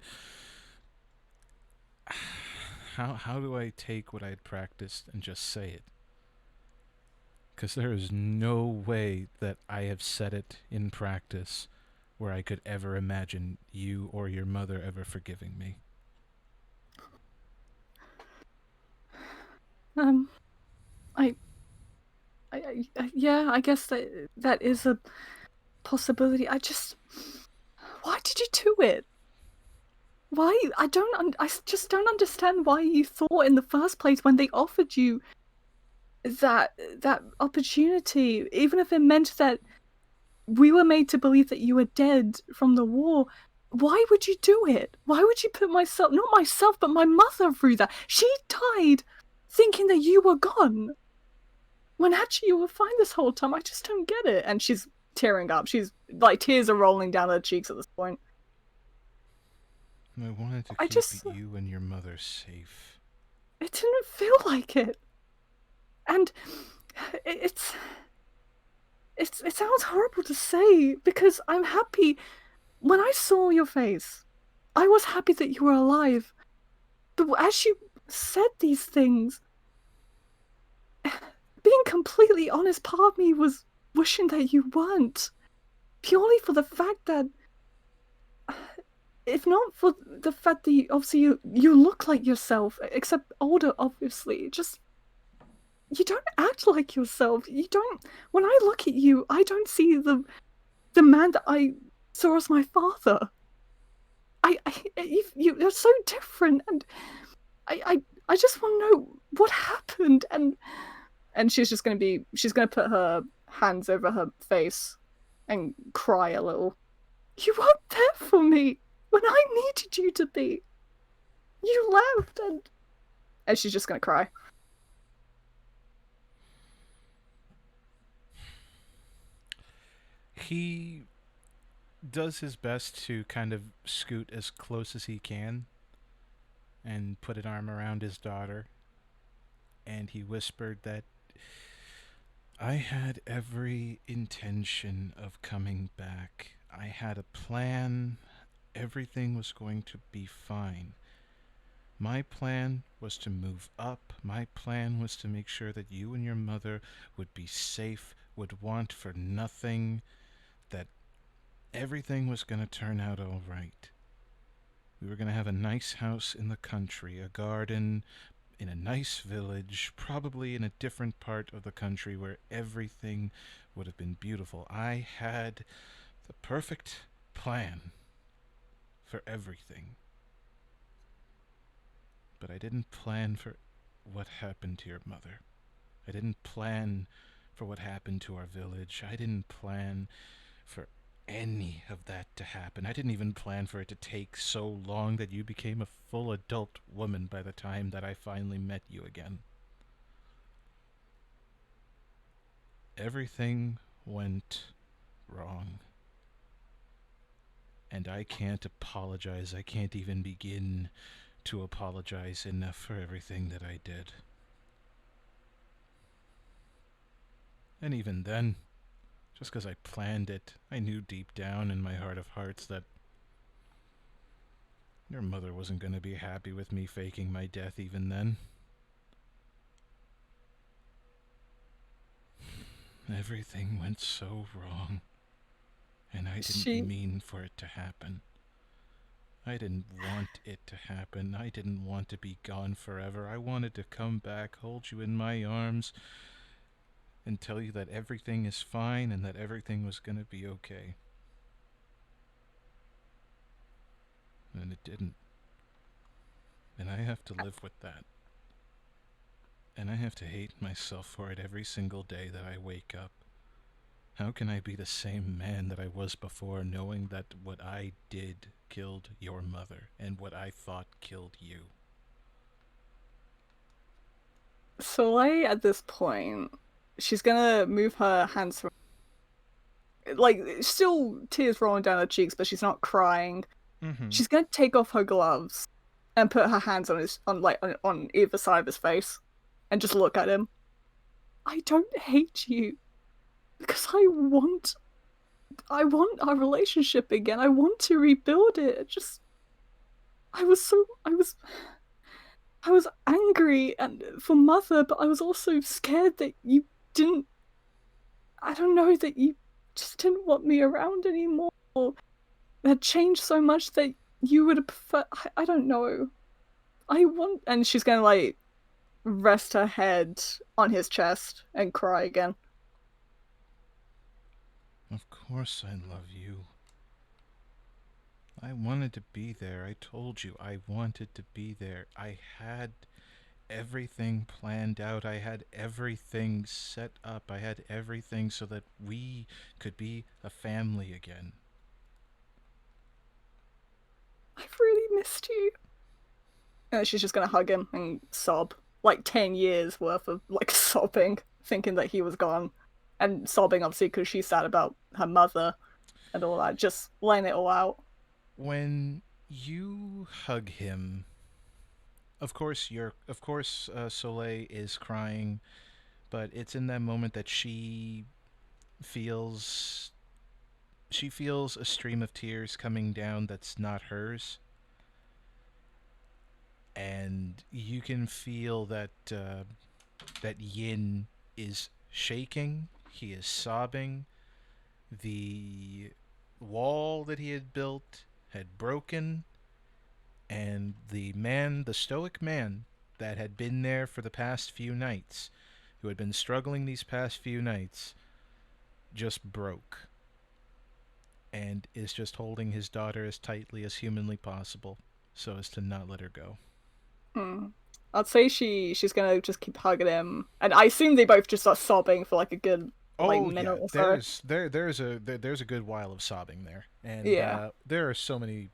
how do I take what I had practiced and just say it? Because there is no way that I have said it in practice where I could ever imagine you or your mother ever forgiving me. I, yeah, I guess that is a possibility. Why did you do it? Why? I just don't understand why you thought in the first place when they offered you that opportunity, even if it meant that we were made to believe that you were dead from the war. Why would you do it? Why would you put not myself, but my mother through that? She died thinking that you were gone. When actually you were fine this whole time. I just don't get it. And she's tearing up. She's like, tears are rolling down her cheeks at this point. I wanted to I keep just, you and your mother safe. it didn't feel like it. And it sounds horrible to say because I'm happy. When I saw your face, I was happy that you were alive. But as you said these things, being completely honest, part of me was wishing that you weren't. Purely for the fact that, if not for the fact that obviously you look like yourself, except older, obviously. Just, you don't act like yourself. You don't. When I look at you, I don't see the man that I saw as my father. You're so different, and I just want to know what happened, and she's gonna put her hands over her face and cry a little. You weren't there for me when I needed you to be. You left, and she's just gonna cry. He does his best to kind of scoot as close as he can and put an arm around his daughter. And he whispered that I had every intention of coming back. I had a plan. Everything was going to be fine. My plan was to move up. My plan was to make sure that you and your mother would be safe, would want for nothing, that everything was going to turn out all right. We were going to have a nice house in the country, a garden in a nice village, probably in a different part of the country where everything would have been beautiful. I had the perfect plan for everything. But I didn't plan for what happened to your mother. I didn't plan for what happened to our village. I didn't plan for any of that to happen. I didn't even plan for it to take so long that you became a full adult woman by the time that I finally met you again. Everything went wrong. And I can't apologize. I can't even begin to apologize enough for everything that I did. And even then, just because I planned it, I knew deep down in my heart of hearts that your mother wasn't going to be happy with me faking my death even then. Everything went so wrong, and I didn't mean for it to happen. I didn't want it to happen. I didn't want to be gone forever. I wanted to come back, hold you in my arms, and tell you that everything is fine and that everything was going to be okay. And it didn't. And I have to live with that. And I have to hate myself for it every single day that I wake up. How can I be the same man that I was before, knowing that what I did killed your mother and what I thought killed you? Soleil, at this point, she's gonna move her hands from, like, still tears rolling down her cheeks, but she's not crying. Mm-hmm. She's gonna take off her gloves and put her hands on on either side of his face, and just look at him. I don't hate you, because I want our relationship again. I want to rebuild it. I was I was angry and for Mother, but I was also scared that you didn't. I don't know, that you just didn't want me around anymore. Or had changed so much that you would have preferred. I don't know. And she's gonna like rest her head on his chest and cry again. Of course I love you. I wanted to be there. I told you I wanted to be there. I had everything planned out. I had everything set up. I had everything so that we could be a family again. I've really missed you. And she's just gonna hug him and sob. Like 10 years worth of like sobbing, thinking that he was gone. And sobbing obviously because she's sad about her mother and all that, just laying it all out. When you hug him, of course Soleil is crying, but it's in that moment that feels she feels a stream of tears coming down that's not hers. And you can feel that that Yin is shaking. He is sobbing. The wall that he had built had broken, and the stoic man that had been there for the past few nights, who had been struggling these past few nights, just broke and is just holding his daughter as tightly as humanly possible so as to not let her go. I'd say she's gonna just keep hugging him, and I assume they both just start sobbing for like a good minute or so. There's a good while of sobbing there, and Yeah. there are so many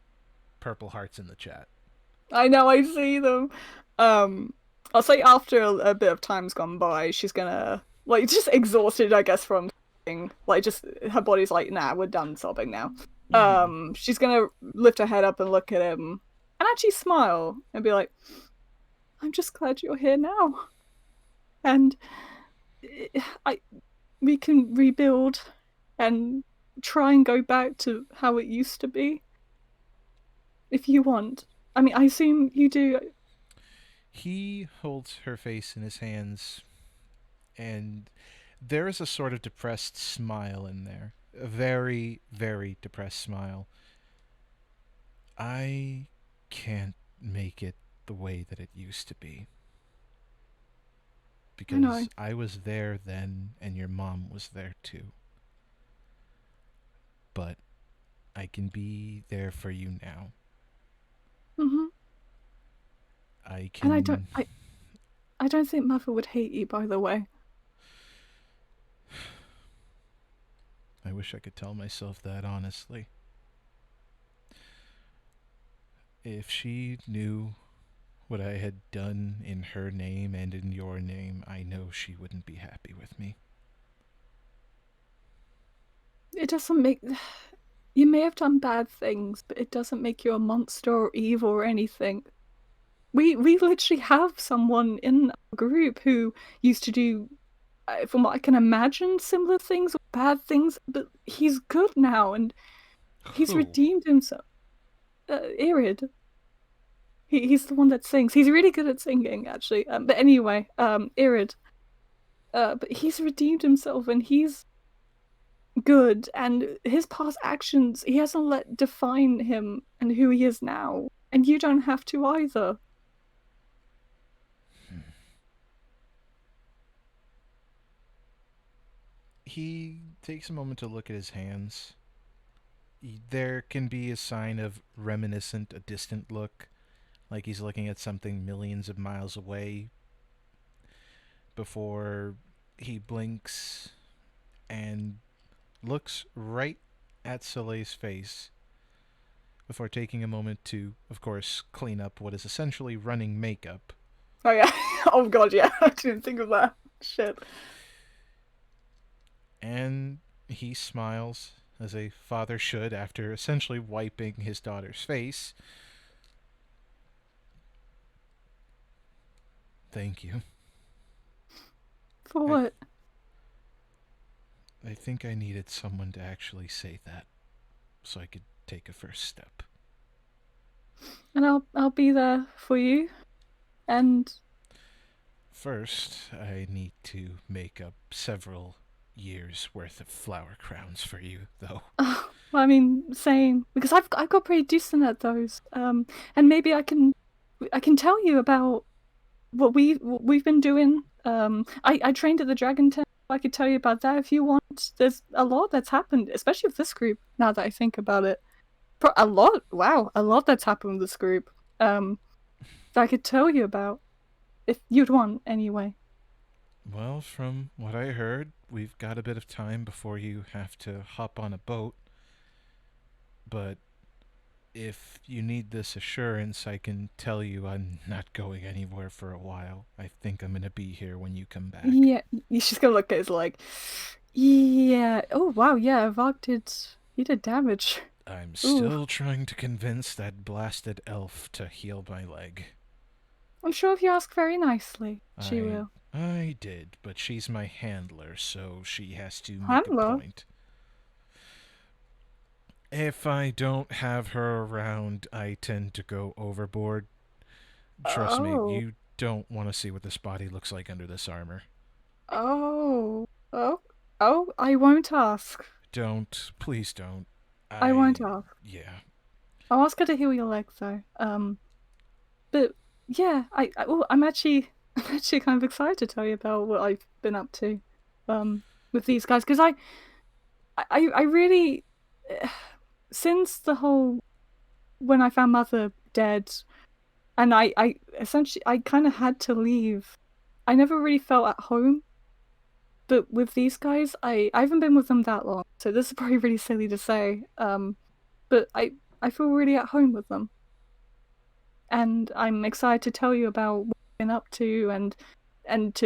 purple hearts in the chat. I know, I see them. I'll say after a bit of time's gone by, she's gonna like just exhausted, I guess, from like just her body's like, nah, we're done sobbing now. She's gonna lift her head up and look at him, and actually smile and be like, I'm just glad you're here now, and we can rebuild and try and go back to how it used to be. If you want. I mean, I assume you do. He holds her face in his hands, and there is a sort of depressed smile in there. A very, very depressed smile. I can't make it the way that it used to be. Because I was there then, and your mom was there too. But I can be there for you now. I can. And I don't think Mother would hate you, by the way. I wish I could tell myself that, honestly. If she knew what I had done in her name and in your name, I know she wouldn't be happy with me. It doesn't make... You may have done bad things, but it doesn't make you a monster or evil or anything. We literally have someone in our group who used to do, from what I can imagine, similar things or bad things, but he's good now and he's redeemed himself. Irid. He's the one that sings. He's really good at singing, actually. But anyway, Irid. But he's redeemed himself and he's good, and his past actions he hasn't let define him and who he is now, and you don't have to either. He takes a moment to look at his hands. There can be a sign of reminiscent, a distant look, like he's looking at something millions of miles away. before he blinks and looks right at Soleil's face before taking a moment to, of course, clean up what is essentially running makeup. Oh yeah. Oh god, yeah. I didn't think of that. Shit. And he smiles, as a father should, after essentially wiping his daughter's face. Thank you. For what? I think I needed someone to actually say that, so I could take a first step. And I'll be there for you. And First, I need to make up several years worth of flower crowns for you, though. well, I mean, same, because I've got pretty decent at those. And maybe I can tell you about what we've been doing. I trained at the Dragon Temple. I could tell you about that if you want. There's a lot that's happened, especially with this group. Now that I think about it, a lot. Wow, a lot that's happened with this group. That I could tell you about if you'd want, anyway. Well, from what I heard, we've got a bit of time before you have to hop on a boat. But if you need this assurance, I can tell you I'm not going anywhere for a while. I think I'm gonna be here when you come back. Yeah, she's gonna look at his like, yeah. Oh wow, yeah. He did damage. I'm still trying to convince that blasted elf to heal my leg. I'm sure if you ask very nicely, she will. I did, but she's my handler, so she has to make Handler? a point. If I don't have her around, I tend to go overboard. Trust me, you don't want to see what this body looks like under this armor. Oh, I won't ask. Don't. Please don't. I won't ask. Yeah. I'll ask her to heal your leg, though. But yeah, I'm actually kind of excited to tell you about what I've been up to, with these guys, because I really, since the whole when I found Mother dead, and I essentially I kind of had to leave. I never really felt at home. But with these guys, I haven't been with them that long, so this is probably really silly to say. But I feel really at home with them, and I'm excited to tell you about what I've been up to, and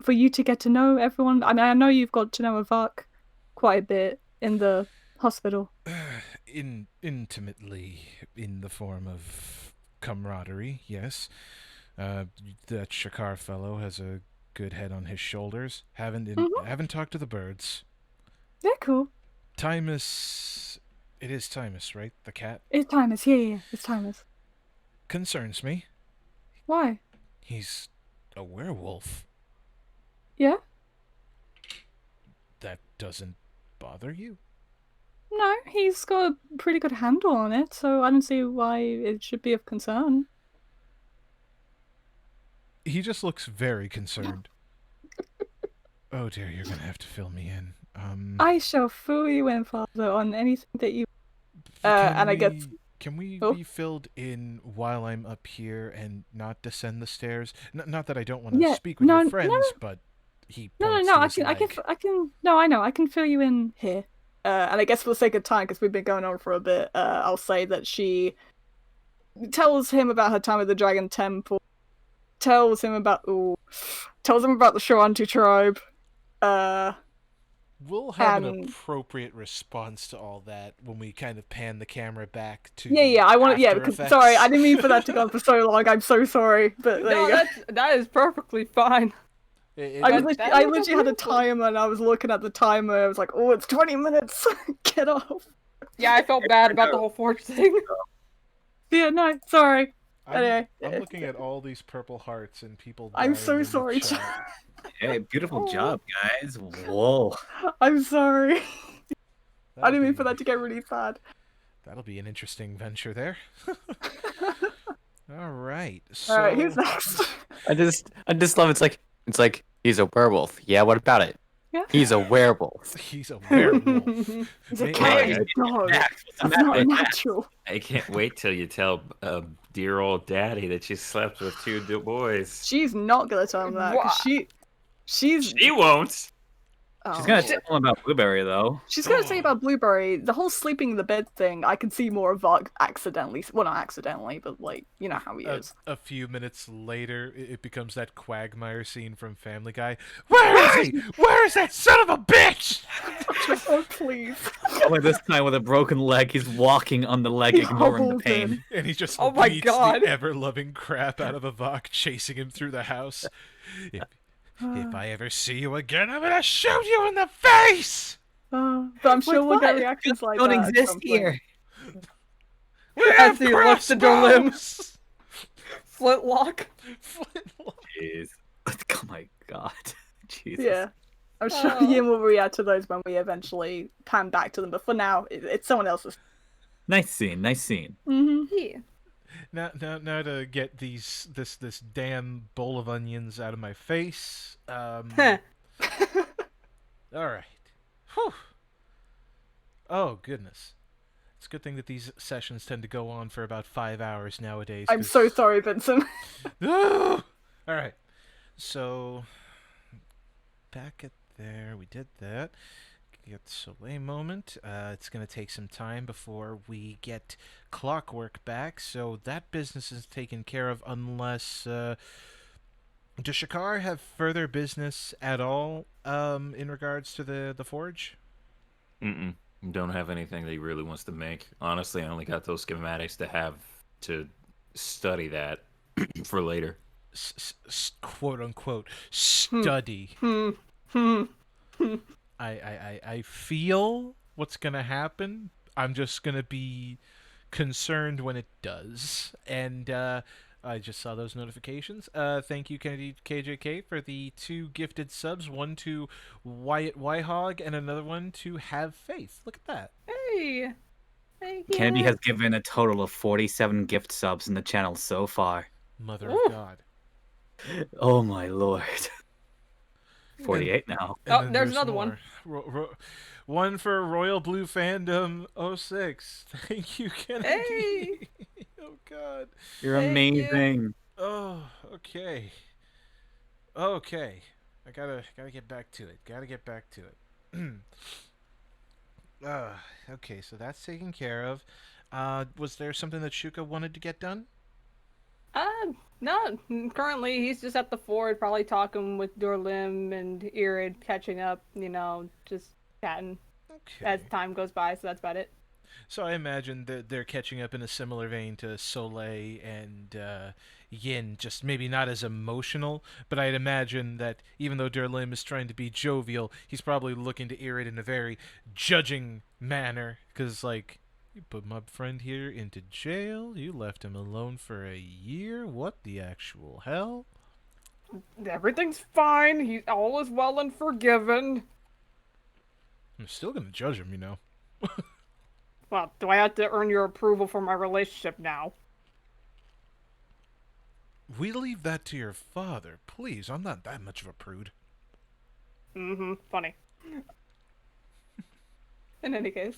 for you to get to know everyone. I mean, I know you've got to know Avak quite a bit in the hospital. Intimately, in the form of camaraderie, yes. That Shakar fellow has a good head on his shoulders. Haven't talked to the birds. They're cool. Timus, it is Timus, right? The cat? It's Timus, yeah, it's Timus. Concerns me. Why? He's a werewolf. Yeah? That doesn't bother you? No, he's got a pretty good handle on it, so I don't see why it should be of concern. He just looks very concerned. Oh dear, you're gonna have to fill me in. I shall fill you in, Father, on anything that you... Can we be filled in while I'm up here and not descend the stairs? Not that I don't want to speak with your friends, but he points to his leg. I can fill you in here. And I guess for the sake of time, because we've been going on for a bit, I'll say that she tells him about her time at the Dragon Temple, tells him about the Shorantu tribe. We'll have an appropriate response to all that when we kind of pan the camera back to because sorry, I didn't mean for that to go on for so long. I'm so sorry, but there you go. That is perfectly fine. I literally had a timer, and I was looking at the timer. I was like, "Oh, it's 20 minutes. Get off." Yeah, I felt bad about the whole forge thing. Yeah, no, sorry. I'm looking at all these purple hearts and people. I'm so sorry. Hey, beautiful job, guys. Whoa. I'm sorry. I didn't mean for that to get really bad. That'll be an interesting venture there. All right. So... All right, who's next? I just love it's like he's a werewolf. Yeah, what about it? Yeah. He's a werewolf. He's a werewolf. He's a cat. He's a dog. That's not natural. I can't wait till you tell dear old daddy that you slept with two boys. She's not gonna tell him that, because She's She won't. oh, She's gonna tell him about Blueberry, though. she's gonna say about Blueberry. The whole sleeping in the bed thing. I can see more of Vok accidentally. Well, not accidentally, but like you know how he is. A few minutes later, it becomes that Quagmire scene from Family Guy. Where is he? Where is that son of a bitch? Oh please! Only this time with a broken leg, he's walking on the leg, ignoring the hobbled pain. And he just Oh my beats God. the ever-loving crap out of Avok, chasing him through the house. If I ever see you again, I'm gonna shoot you in the face! But I'm sure we'll get reactions like Don't that. at exist some point. here. We As have he looks to Dolim. Flintlock. Flintlock. Jeez. Oh my god. Jesus. Yeah. I'm sure Ian will react to those when we eventually pan back to them, but for now, it's someone else's. Nice scene. Nice scene. Mm-hmm. Yeah. Now to get this damn bowl of onions out of my face. All right. Whew. Oh goodness. It's a good thing that these sessions tend to go on for about 5 hours nowadays. I'm so sorry, Vincent. All right. So back at there, we did that. Get the Soleil moment. It's going to take some time before we get Clockwork back, so that business is taken care of unless... does Shakar have further business at all in regards to the forge? Mm-mm. Don't have anything that he really wants to make. Honestly, I only got those schematics to have to study that for later. Quote unquote study. I feel what's gonna happen. I'm just gonna be concerned when it does. And I just saw those notifications. Thank you, Kennedy KJK, for the 2 gifted subs. One to Wyatt Wyhog and another one to Have Faith. Look at that. Hey. Thank you. Kennedy has given a total of 47 gift subs in the channel so far. Mother Ooh. of God. Oh my lord. 48 now. And Oh, then there's another one. One for Royal Blue Fandom 06. Thank you, Kennedy. Hey. Oh God. You're Thank you. amazing. Oh, okay. Okay. I gotta get back to it. Gotta get back to it. Okay, so that's taken care of. Was there something that Shuka wanted to get done? No. Currently, he's just at the ford, probably talking with Dorlim and Irid, catching up. You know, just chatting Okay. as time goes by. So that's about it. So I imagine that they're catching up in a similar vein to Soleil and Yin, just maybe not as emotional, but I'd imagine that even though Derlim is trying to be jovial, he's probably looking to Irid in a very judging manner, because, like, you put my friend here into jail, you left him alone for a year, what the actual hell? Everything's fine. He's all is well and forgiven. I'm still gonna judge him, you know. Well, do I have to earn your approval for my relationship now? We leave that to your father, please. I'm not that much of a prude. Funny. In any case.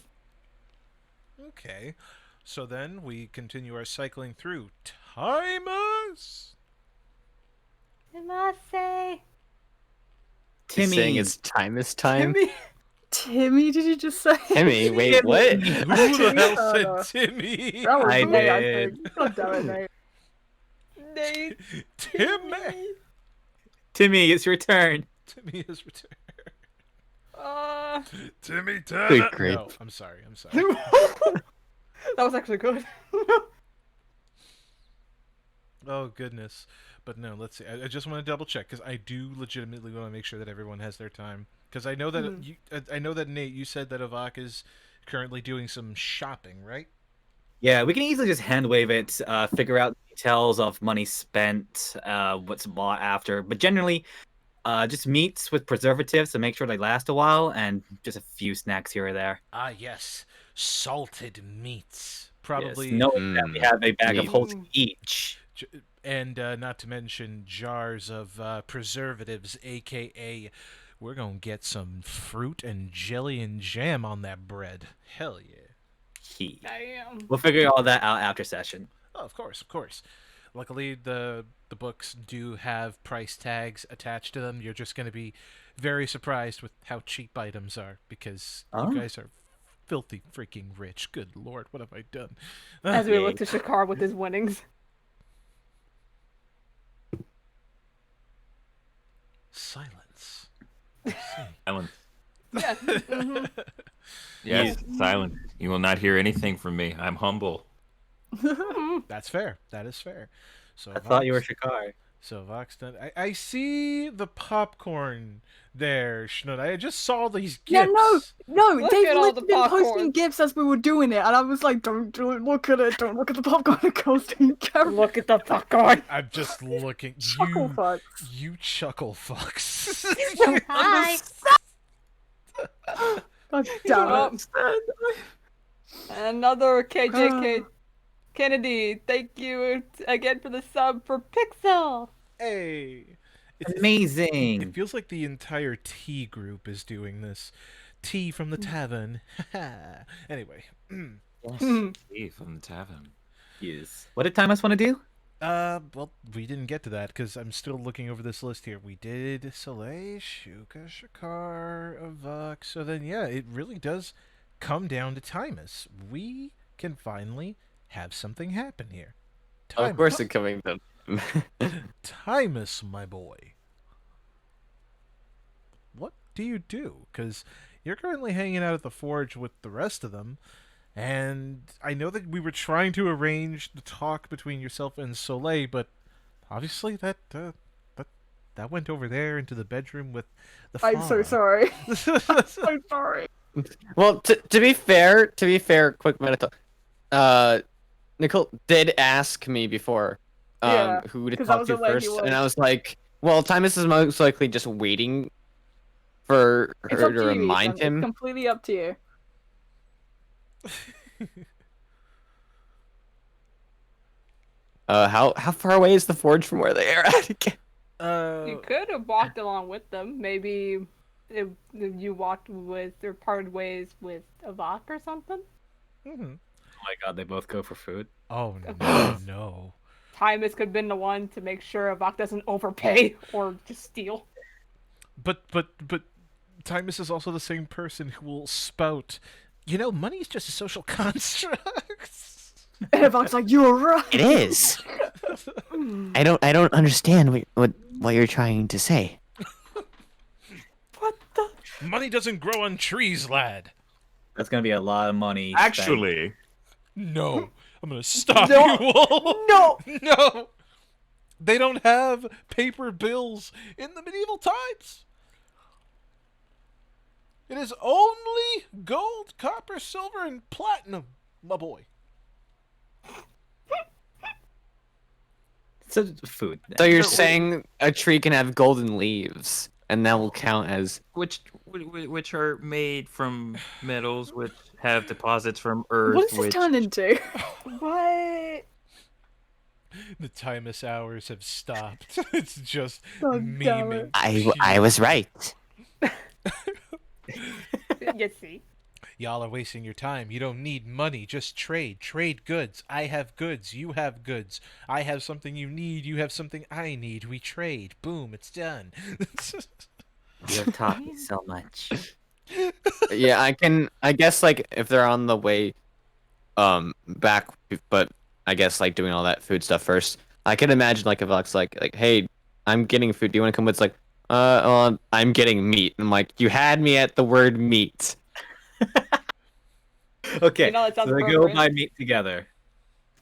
Okay, so then we continue our cycling through Timus. I must say. He's saying Timmy. it's Timus time. Timmy, did you just say? Timmy, wait, what? Who the hell Oh, said Timmy? That was I me, I did. think. God damn it, Nate. Nate. Timmy! Timmy, it's your turn. Timmy has returned. Timmy Good Turner. grief. No, I'm sorry. I'm sorry. That was actually good. Oh, goodness. But no, let's see. I just want to double check, because I do legitimately want to make sure that everyone has their time. Because I know that I know that, Nate, you said that Avak is currently doing some shopping, right? Yeah, we can easily just hand wave it, figure out details of money spent, what's bought after. But generally, just meats with preservatives to make sure they last a while, and just a few snacks here or there. Ah, yes. Salted meats. Probably. Yes, knowing that we have a bag of meat. holes each. And not to mention jars of preservatives, a.k.a. we're going to get some fruit and jelly and jam on that bread. Hell yeah. He. Damn. We'll figure all that out after session. Oh, of course, of course. Luckily, the books do have price tags attached to them. You're just going to be very surprised with how cheap items are because Oh. you guys are filthy freaking rich. Good lord, what have I done? As we Yay. look to Shakar with his winnings. Silence. Silence. Yeah. hmm Yes, silence. You will not hear anything from me. I'm humble. That's fair. That is fair. So I thought you were Vox- Shakar. So Vox done. I see the popcorn there, Schnut. I just saw these Yeah, gifts. no, Look they've at all the literally been posting popcorn. gifs as we were doing it, and I was like, don't look at it, don't look at the popcorn, it goes to you, Karen. Look at the popcorn. I'm just looking. Chuckle fuck. You chuckle fucks. Hi. God damn it. Another KJK Kennedy. Thank you again for the sub for Pixel. Hey. It Amazing. feels like the entire T group is doing this. T from the tavern. Anyway. Yes. Hey, from the tavern. Yes. What did Timus want to do? Well, we didn't get to that because I'm still looking over this list here. We did Soleil, Shuka, Shakar, Avok. So then, yeah, it really does come down to Timus. We can finally have something happen here. Of course, it's coming to. Timus, my boy. What do you do? Because you're currently hanging out at the forge with the rest of them. And I know that we were trying to arrange the talk between yourself and Soleil, but obviously that went over there into the bedroom with the I'm so fauna. sorry. I'm so sorry. Well, to be fair, quick minute. Nicole did ask me before, Yeah, who to 'cause I talk was to aware he first, and was. I was like, well, Timus is most likely just waiting for It's her up to to you, remind Ethan. him. It's completely up to you. How far away is the forge from where they are at again? You could have walked along with them. Maybe if you walked with or parted ways with Avok or something. Mhm. Oh my god, they both go for food. Oh no. Timus could have been the one to make sure Avok doesn't overpay or just steal. But Timus is also the same person who will spout, money's just a social construct. And Avok's like, you're right. It is. I don't understand what you're trying to say. What the? Money doesn't grow on trees, lad. That's gonna be a lot of money. spent. Actually, No. I'm gonna stop No. you all. No! No. They don't have paper bills in the medieval times. It is only gold, copper, silver, and platinum, my boy. So food. So you're saying a tree can have golden leaves, and that will count as Which are made from metals, which have deposits from earth. What does this which... turn into? What? The Timus hours have stopped. It's just Oh, damn memeing. it. I was right. You see? Y'all are wasting your time. You don't need money. Just trade. Trade goods. I have goods. You have goods. I have something you need. You have something I need. We trade. Boom. It's done. You have taught me so much. yeah. I guess like if they're on the way, back, but I guess like doing all that food stuff first. I can imagine like if Alex like hey, I'm getting food. Do you want to come with? It's like I'm getting meat. I'm like you had me at the word meat. Okay, You know, it so sounds they go appropriate. buy meat together.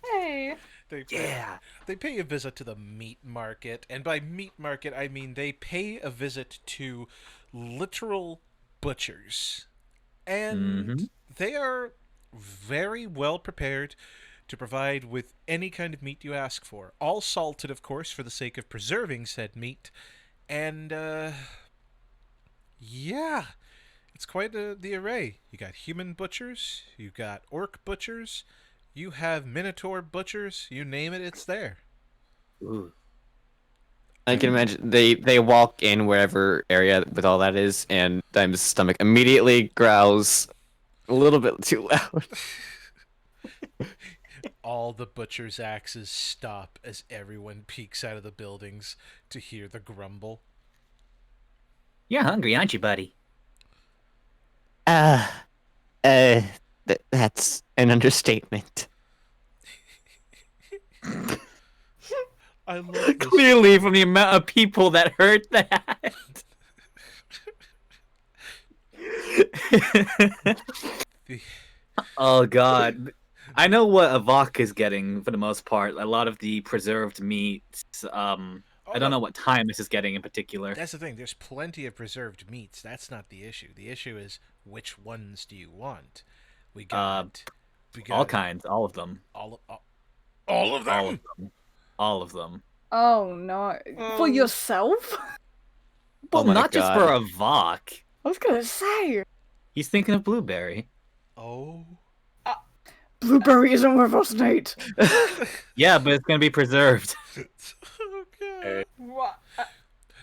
Hey. They pay a visit to the meat market, and by meat market I mean they pay a visit to literal butchers, and they are very well prepared to provide with any kind of meat you ask for, all salted, of course, for the sake of preserving said meat, and yeah. It's quite the array. You got human butchers, you got orc butchers, you have minotaur butchers, you name it, it's there. Ooh. I can imagine they walk in wherever area with all that is, and Dime's stomach immediately growls a little bit too loud. All the butcher's axes stop as everyone peeks out of the buildings to hear the grumble. You're hungry, aren't you, buddy? Uh, that's an understatement. I love this. Clearly, from the amount of people that heard that. Oh God, I know what Avok is getting for the most part. A lot of the preserved meats. I don't know what Timus is getting in particular. That's the thing. There's plenty of preserved meats. That's not the issue. The issue is which ones do you want? We got all kinds, all of them. All of them. All of them. All of them. Oh no! For yourself? Well, my not just God. for Avok. I was gonna say, He's thinking of Blueberry. Oh. blueberry isn't worth us, Nate. Yeah, but it's gonna be preserved. Okay. What?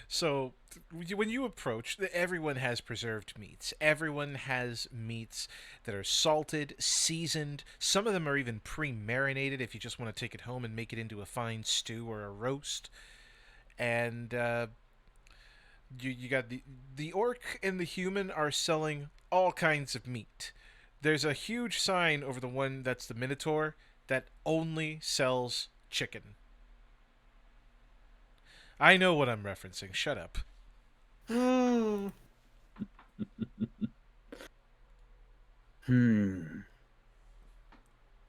So, when you approach, everyone has preserved meats. Everyone has meats that are salted, seasoned. Some of them are even pre-marinated if you just want to take it home and make it into a fine stew or a roast. And you got the orc and the human are selling all kinds of meat. There's a huge sign over the one that's the Minotaur that only sells chicken. I know what I'm referencing. Shut up.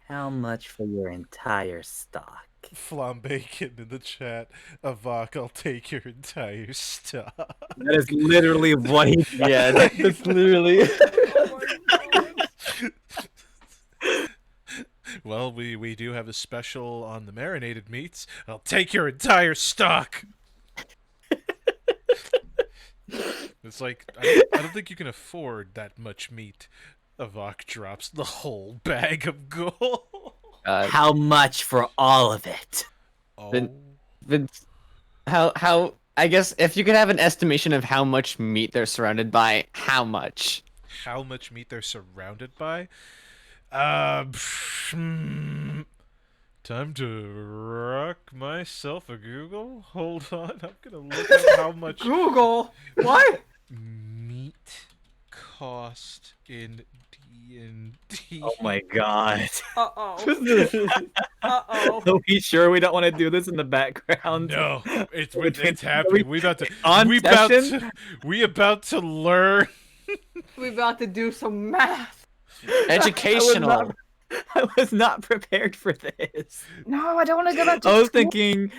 How much for your entire stock? Flambe Kitten in the chat. Avok, I'll take your entire stock. That is literally what he. Yeah, that's literally. Well, we do have a special on the marinated meats. I'll take your entire stock. It's like, I don't think you can afford that much meat. Avok drops the whole bag of gold. How much for all of it? Oh. Vince, how? I guess if you could have an estimation of how much meat they're surrounded by, how much? How much meat they're surrounded by? Time to rock myself a Google. Hold on, I'm gonna look up how much Google? What? meat cost in DnD. Oh my God. Uh-oh. Uh-oh. Are we sure we don't want to do this in the background? No, it's Between- happening. We about to On session? we about to learn. We about to do some math. Educational. I was not prepared for this. No, I don't want to go back to I was school. thinking,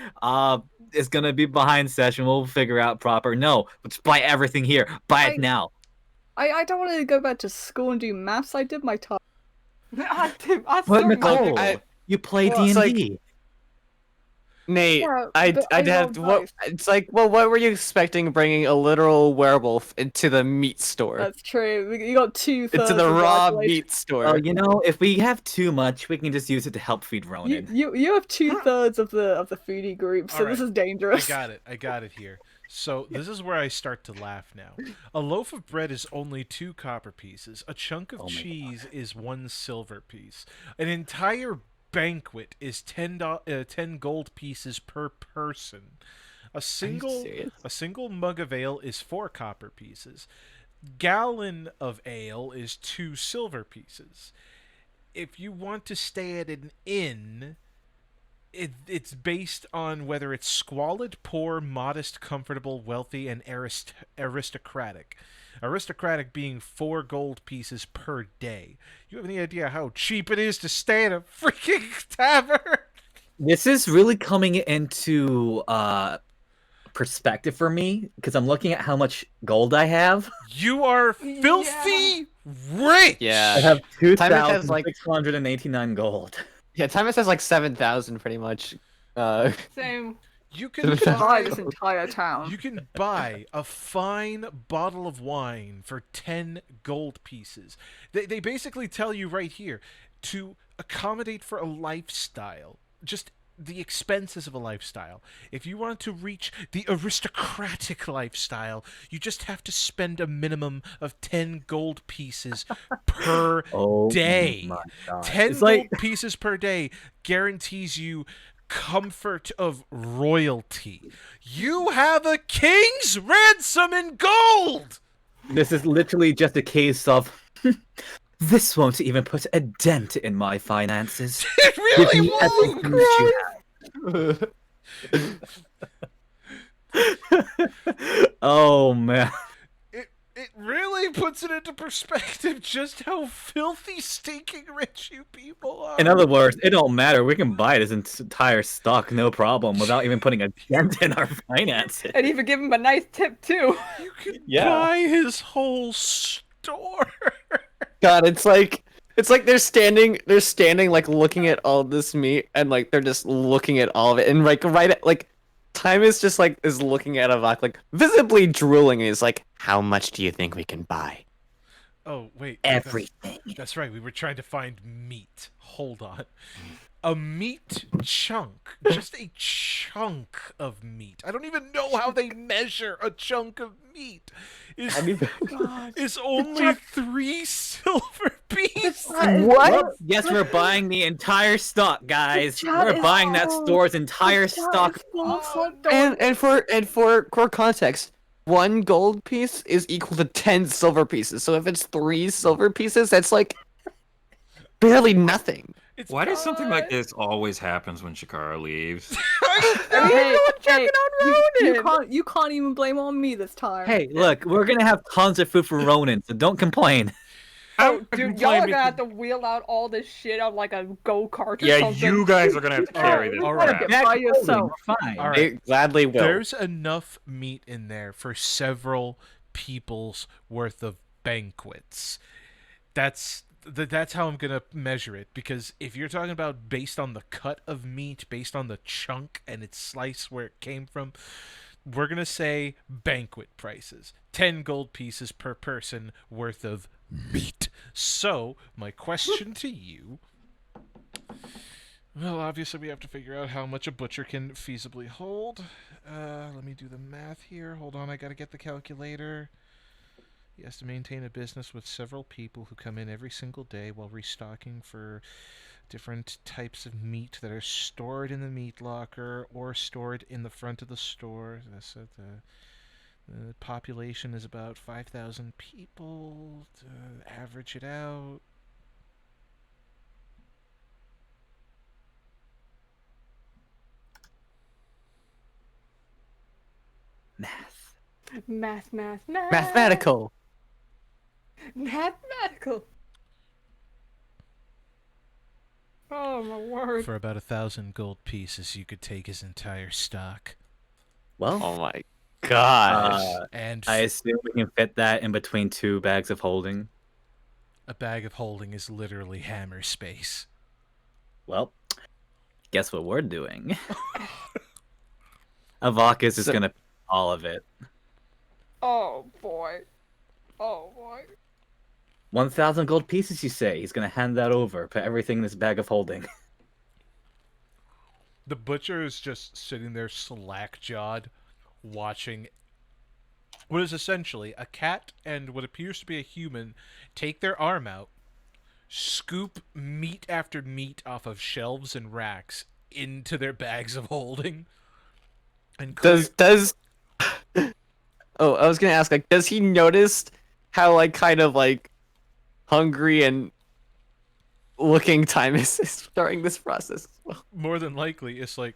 it's gonna be behind session. We'll figure out proper. No, let's buy everything here. Buy it now. I don't want to go back to school and do maths. I did my time. I But started Nicole, I- you play Well, it's D&D. Nate, Yeah, I'd but I have rolled what? dice. It's like, well, what were you expecting bringing a literal werewolf into the meat store? That's true. You got 2/3 Into the of raw population. meat store. You know, if we have too much, we can just use it to help feed Ronan. You have 2/3 of the foodie group, so this Alright, is dangerous. I got it here. So this is where I start to laugh now. A loaf of bread is only 2 copper pieces. A chunk of cheese is 1 silver piece. An entire banquet is 10 gold pieces per person. A single mug of ale is 4 copper pieces. Gallon of ale is 2 silver pieces. If you want to stay at an inn, it's based on whether it's squalid, poor, modest, comfortable, wealthy, and aristocratic. Aristocratic being 4 gold pieces per day. You have any idea how cheap it is to stay at a freaking tavern? This is really coming into perspective for me because I'm looking at how much gold I have. You are filthy rich. Yeah. I have Timus has, like- 2,689 gold. Yeah, Timus has like 7,000 pretty much. Same. You can Buy this entire town. You can buy a fine bottle of wine for 10 gold pieces. They basically tell you right here to accommodate for a lifestyle. Just the expenses of a lifestyle. If you want to reach the aristocratic lifestyle, you just have to spend a minimum of 10 gold pieces per day. My God. 10 It's like gold pieces per day guarantees you comfort of royalty. You have a king's ransom in gold! this is literally just a case of this won't even put a dent in my finances. It Give really me everything that you have. Oh man. It really puts it into perspective just how filthy, stinking rich you people are. In other words, it don't matter. We can buy this entire stock, no problem, without even putting a dent in our finances. And even give him a nice tip too. You could Yeah. buy his whole store. God, it's like they're standing like looking at all this meat, and like they're just looking at all of it, and like right at like Time is just like is looking at Avak like visibly drooling, and he's like, "How much do you think we can buy?" Oh, wait. Everything. That's right. We were trying to find meat. Hold on. A meat chunk. Just a chunk of meat. I don't even know how they measure a chunk of meat. Is only 3 silver pieces. What? Yes, we're buying the entire stock, guys. chat We're is buying that full. store's entire stock. And for context, 1 gold piece is equal to 10 silver pieces. So if it's 3 silver pieces, that's like barely nothing. It's Why does something like this always happens when Shakara leaves? You can't even blame on me this time. Hey, look, we're gonna have tons of food for Ronan, so don't complain. Oh, dude, y'all are gonna have to wheel out all this shit on like a go-kart or Yeah, something. you guys are gonna have to carry this all crap. right. By yourself. Fine. All They right. gladly will. There's enough meat in there for several people's worth of banquets. That's how I'm gonna measure it, because if you're talking about based on the cut of meat, based on the chunk and its slice where it came from, we're gonna say banquet prices. 10 gold pieces per person worth of meat. So, my question to you... Well, obviously we have to figure out how much a butcher can feasibly hold. Let me do the math here. Hold on, I gotta get the calculator. He has to maintain a business with several people who come in every single day while restocking for different types of meat that are stored in the meat locker or stored in the front of the store. So the population is about 5,000 people. To average it out. Math. Mathematical. Mathematical. Oh my word. For about 1,000 gold pieces, you could take his entire stock. Well, Oh my gosh. And I assume we can fit that in between 2 bags of holding. a bag of holding is literally hammer space. Well, guess what we're doing? Avakas is gonna all of it. Oh boy. Oh boy. 1,000 gold pieces, you say? He's gonna hand that over. Put everything in this bag of holding. The butcher is just sitting there slack-jawed, watching what is essentially a cat and what appears to be a human take their arm out, scoop meat after meat off of shelves and racks into their bags of holding. And Does Oh, I was gonna ask, like, does he notice how like kind of like hungry and looking Time is during this process as well? more than likely, it's like,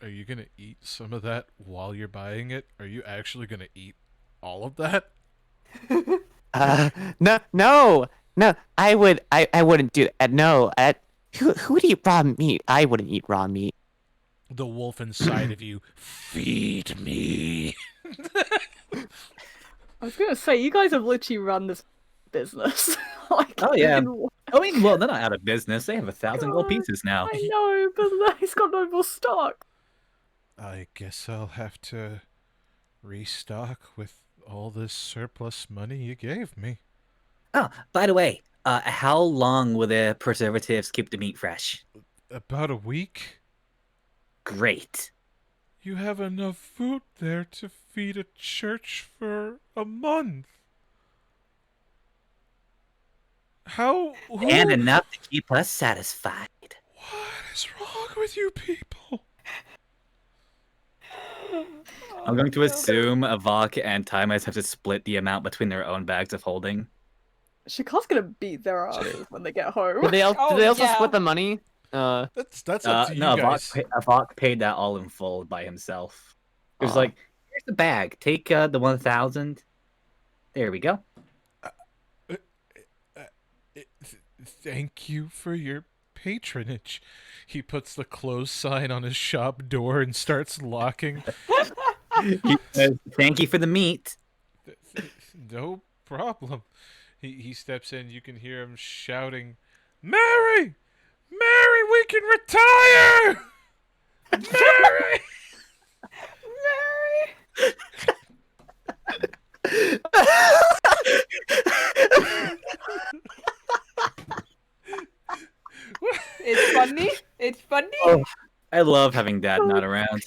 are you gonna eat some of that while you're buying it? Are you actually gonna eat all of that? No. I wouldn't do that. No, who would eat raw meat? I wouldn't eat raw meat. The wolf inside of you, feed me. I was gonna say, you guys have literally run this business. Like, Oh, yeah. in- I mean, well, they're not out of business. They have 1,000 gold pieces now. I know, but he's got no more stock. I guess I'll have to restock with all this surplus money you gave me. Oh, by the way, how long will the preservatives keep the meat fresh? About a week? Great. You have enough food there to feed a church for a month. How? And enough to keep us satisfied. What is wrong with you people? I'm going to assume Avok and Timus have to split the amount between their own bags of holding. Shakar's gonna beat their asses when they get home. Did they, did they also yeah. split the money? That's up to you no, guys. Avok paid that all in full by himself. It was Aw. like, here's the bag. Take the 1,000. There we go. Thank you for your patronage. He puts the close sign on his shop door and starts locking. He says, thank you for the meat. No problem. He steps in. You can hear him shouting, "Mary! Mary, we can retire! Mary!" It's funny. It's funny. Oh, I love having Dad not around.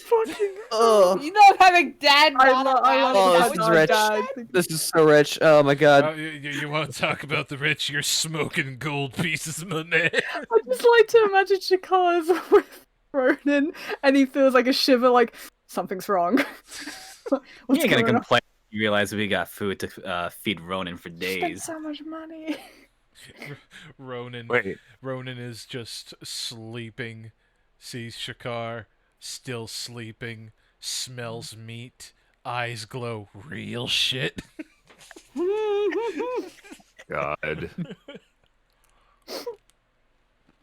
Oh, You love having dad I not love around. Oh, Is this that is what you rich. said? this is so rich. Oh my god. You want to talk about the rich? You're smoking gold pieces, my man. I just like to imagine Shakar's with Ronan, and he feels like a shiver, like something's wrong. You What's ain't gonna going on? complain. You realize we got food to feed Ronan for Spent days. so much money. Ronan is just sleeping, sees Shakar, still sleeping, smells meat, eyes glow, real shit. God.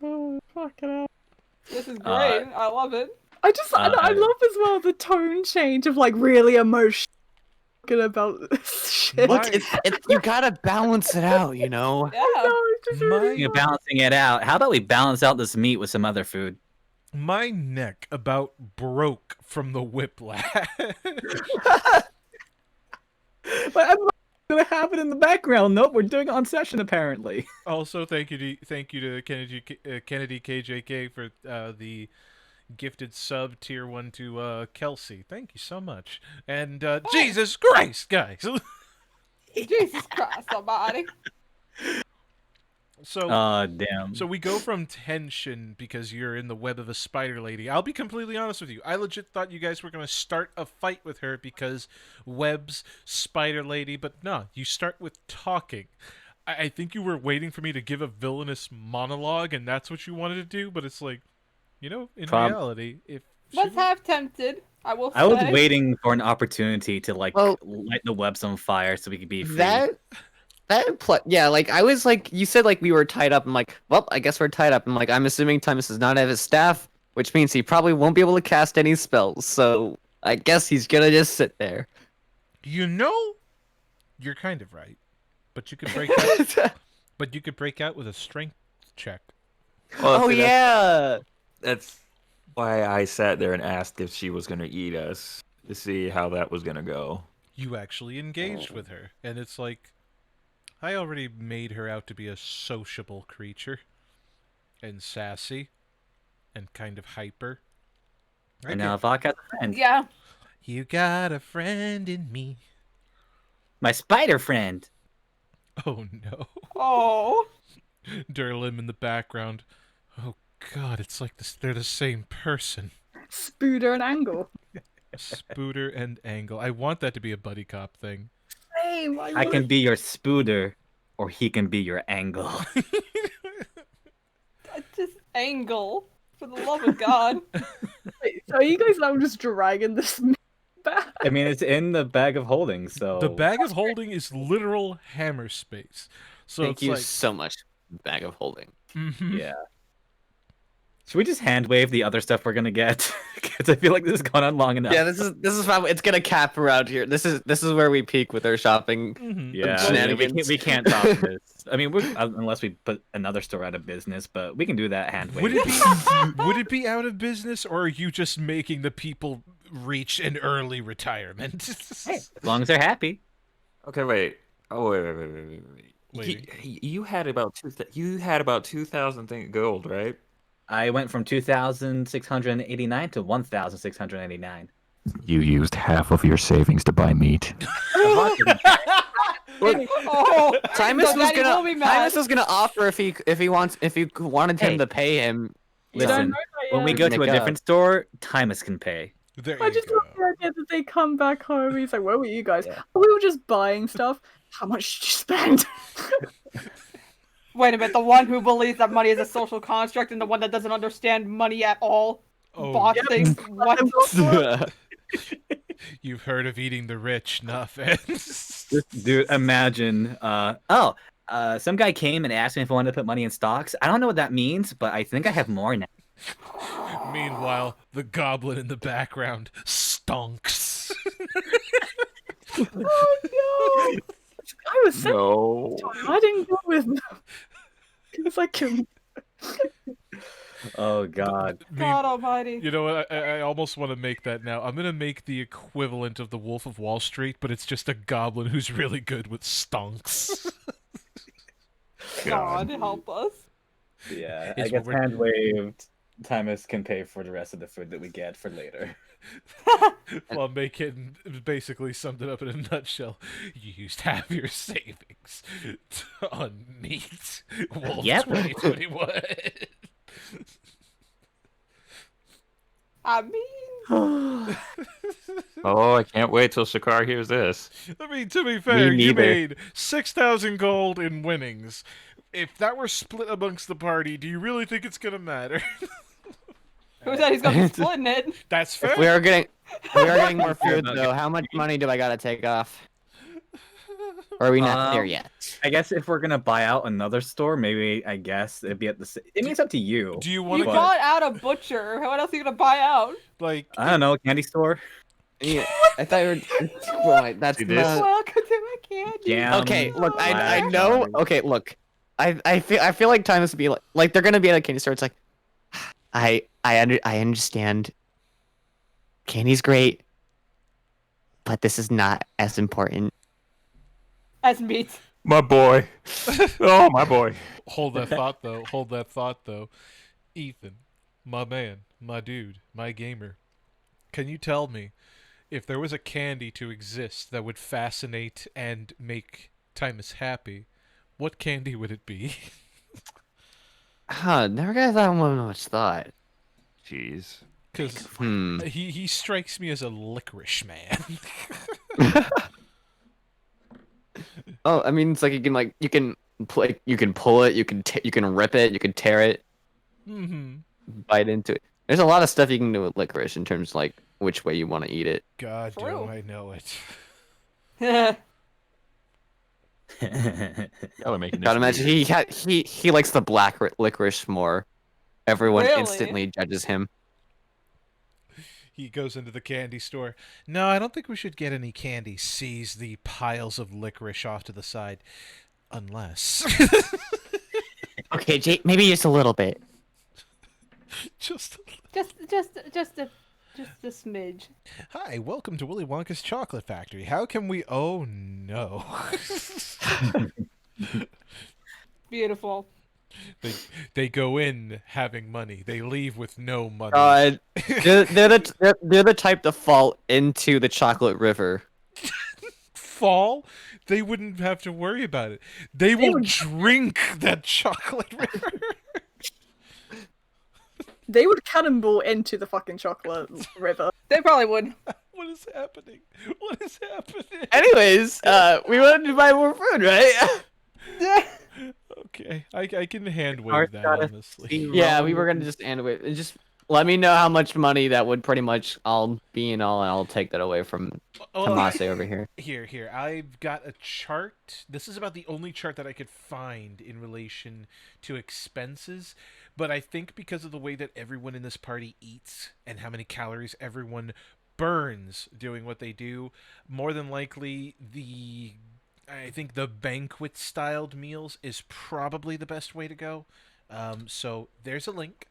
Oh, fucking hell. This is great. I love it. I love as well the tone change of like really emotional about shit. Look, it's you gotta balance it out, you know. Yeah. No, it's just really You're balancing it out. How about we balance out this meat with some other food? My neck about broke from the whiplash. But I'm gonna have it in the background. Nope, we're doing it on session apparently. Also, thank you to Kennedy KJK for the gifted sub tier 1 to Kelsey. Thank you so much. And Jesus Christ, guys. Jesus Christ, somebody. So Damn. So we go from tension because you're in the web of a spider lady. I'll be completely honest with you. I legit thought you guys were going to start a fight with her because webs, spider lady, but no, you start with talking. I think you were waiting for me to give a villainous monologue, and that's what you wanted to do, but it's like, you know, in reality, if Was she- half tempted. I will say. I was waiting for an opportunity to like Well, light the webs on fire so we could be free. Yeah, like I was like, you said like we were tied up. I'm like, well, I guess we're tied up. I'm like, I'm assuming Timus does not have his staff, which means he probably won't be able to cast any spells. So I guess he's gonna just sit there. You know, you're kind of right, but you could break out. But you could break out with a strength check. Oh see, yeah. That's why I sat there and asked if she was gonna eat us to see how that was gonna go. You actually engaged with her, and it's like, I already made her out to be a sociable creature, and sassy, and kind of hyper. And now Avok has a friend. Yeah. You got a friend in me. My spider friend. Oh no. Oh. Durlim in the background. Oh god, it's like they're the same person. Spooder and Angle. Spooter and Angle. I want that to be a buddy cop thing. Same. I can be your spooder, or he can be your angle. Just angle. For the love of God. Wait, so are you guys now just dragging this back? I mean, it's in the bag of holding, so The bag of holding is literal hammer space. So Thank it's you like, so much, bag of holding. mhm. yeah. Should we just hand wave the other stuff we're gonna get? Because I feel like this has gone on long enough. Yeah, this is probably it's gonna cap around here. This is where we peak with our shopping. Mhm. Yeah, Shenanigans. we can't top this. I mean, unless we put another store out of business, but we can do that hand Would wave. it be out of business, or are you just making the people reach an early retirement? Hey, as long as they're happy. Okay, wait. Oh wait. Waiting. You had about 2,000 gold, right? I went from 2,689 to 1,689. You used half of your savings to buy meat. Oh, Timus so was Daddy will be mad. Timus was gonna offer if you wanted him Hey. to pay him. Listen, when we go to a Make up. different store, Timus can pay. There I you just go. love the idea that they come back home. He's like, "Where were you guys? Yeah. Oh, we were just buying stuff. How much did you spend?" Wait a minute, the one who believes that money is a social construct and the one that doesn't understand money at all Oh, bought things. What? you've heard of eating the rich, nothing. Dude, imagine. Some guy came and asked me if I wanted to put money in stocks. I don't know what that means, but I think I have more now. Meanwhile, the goblin in the background stonks. Oh no! I was so I didn't go with them because I couldn't. Oh God. God almighty. You know what? I almost want to make that now. I'm gonna make the equivalent of the Wolf of Wall Street, but it's just a goblin who's really good with stonks. God help us. Yeah, It's I guess what we're- hand waved. Timus can pay for the rest of the food that we get for later. Well, making basically summed it up in a nutshell. You used half your savings on meat. Wolf Yep. 2021. I mean, Oh, I can't wait till Shakar hears this. I mean, to be fair, you neither. made 6,000 gold in winnings. If that were split amongst the party, do you really think it's gonna matter? who said he's gonna be splitting it? That's fair. We are getting more Fair food enough. though. How much money do I gotta take off? Or are we not there yet? I guess if we're gonna buy out another store, maybe I guess it'd be at the. I mean, it's up to you. Do you want You to bought out a butcher. What else are you gonna buy out? like? I don't know, candy store. Yeah, I thought you were. Well, that's See this? not. Welcome to my candy. Jam. Okay, look, I Black know. cherry. Okay, look, I feel like Timus would be like they're gonna be at a candy store. It's like, I understand. Candy's great, but this is not as important. As meat. My boy. Oh, my boy. Hold that thought though. Hold that thought though. Ethan, my man, my dude, my gamer. Can you tell me if there was a candy to exist that would fascinate and make Timus happy, what candy would it be? Huh? Never gave that one much thought. Jeez. Because he strikes me as a licorice man. Oh, I mean, it's like you can pull it, you can rip it, you can tear it, Mm-hmm. bite into it. There's a lot of stuff you can do with licorice in terms of like which way you want to eat it. God, True. do I know it. Y'all are making this Gotta imagine weird. he likes the black licorice more. Everyone Really? instantly judges him. He goes into the candy store. No, I don't think we should get any candy. Sees the piles of licorice off to the side. Unless. Okay, Jake, maybe just a little bit. Just. just a smidge. Hi, welcome to Willy Wonka's Chocolate Factory. How can we. Oh, no. Beautiful. They go in having money. They leave with no money. They're the type to fall into the chocolate river. Fall, they wouldn't have to worry about it. They will drink that chocolate river. They would cannonball into the fucking chocolate river. They probably would. What is happening? What is happening? Anyways, we wanted to buy more food, right? Okay, I can hand wave Art that, gotta honestly. Yeah, we were gonna just end it. Just let me know how much money that would pretty much all be and all, and I'll take that away from Tomase over here. Here. I've got a chart. This is about the only chart that I could find in relation to expenses. But I think because of the way that everyone in this party eats and how many calories everyone burns doing what they do, more than likely I think the banquet styled meals is probably the best way to go. So there's a link.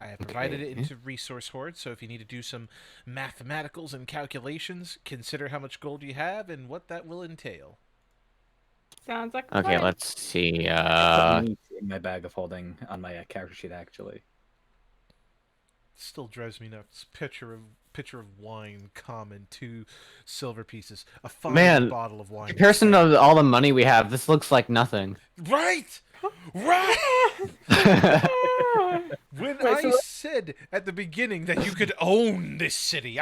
I have provided it into Resource Horde, so if you need to do some mathematicals and calculations, consider how much gold you have and what that will entail. Sounds like a Okay, plan. let's see. in my bag of holding on my character sheet, actually. still drives me nuts. Pitcher of wine, common, 2 silver pieces, a fine Man, bottle of wine. Comparison to all the money we have, this looks like nothing. Right, right. When Wait, I so- said at the beginning that you could own this city,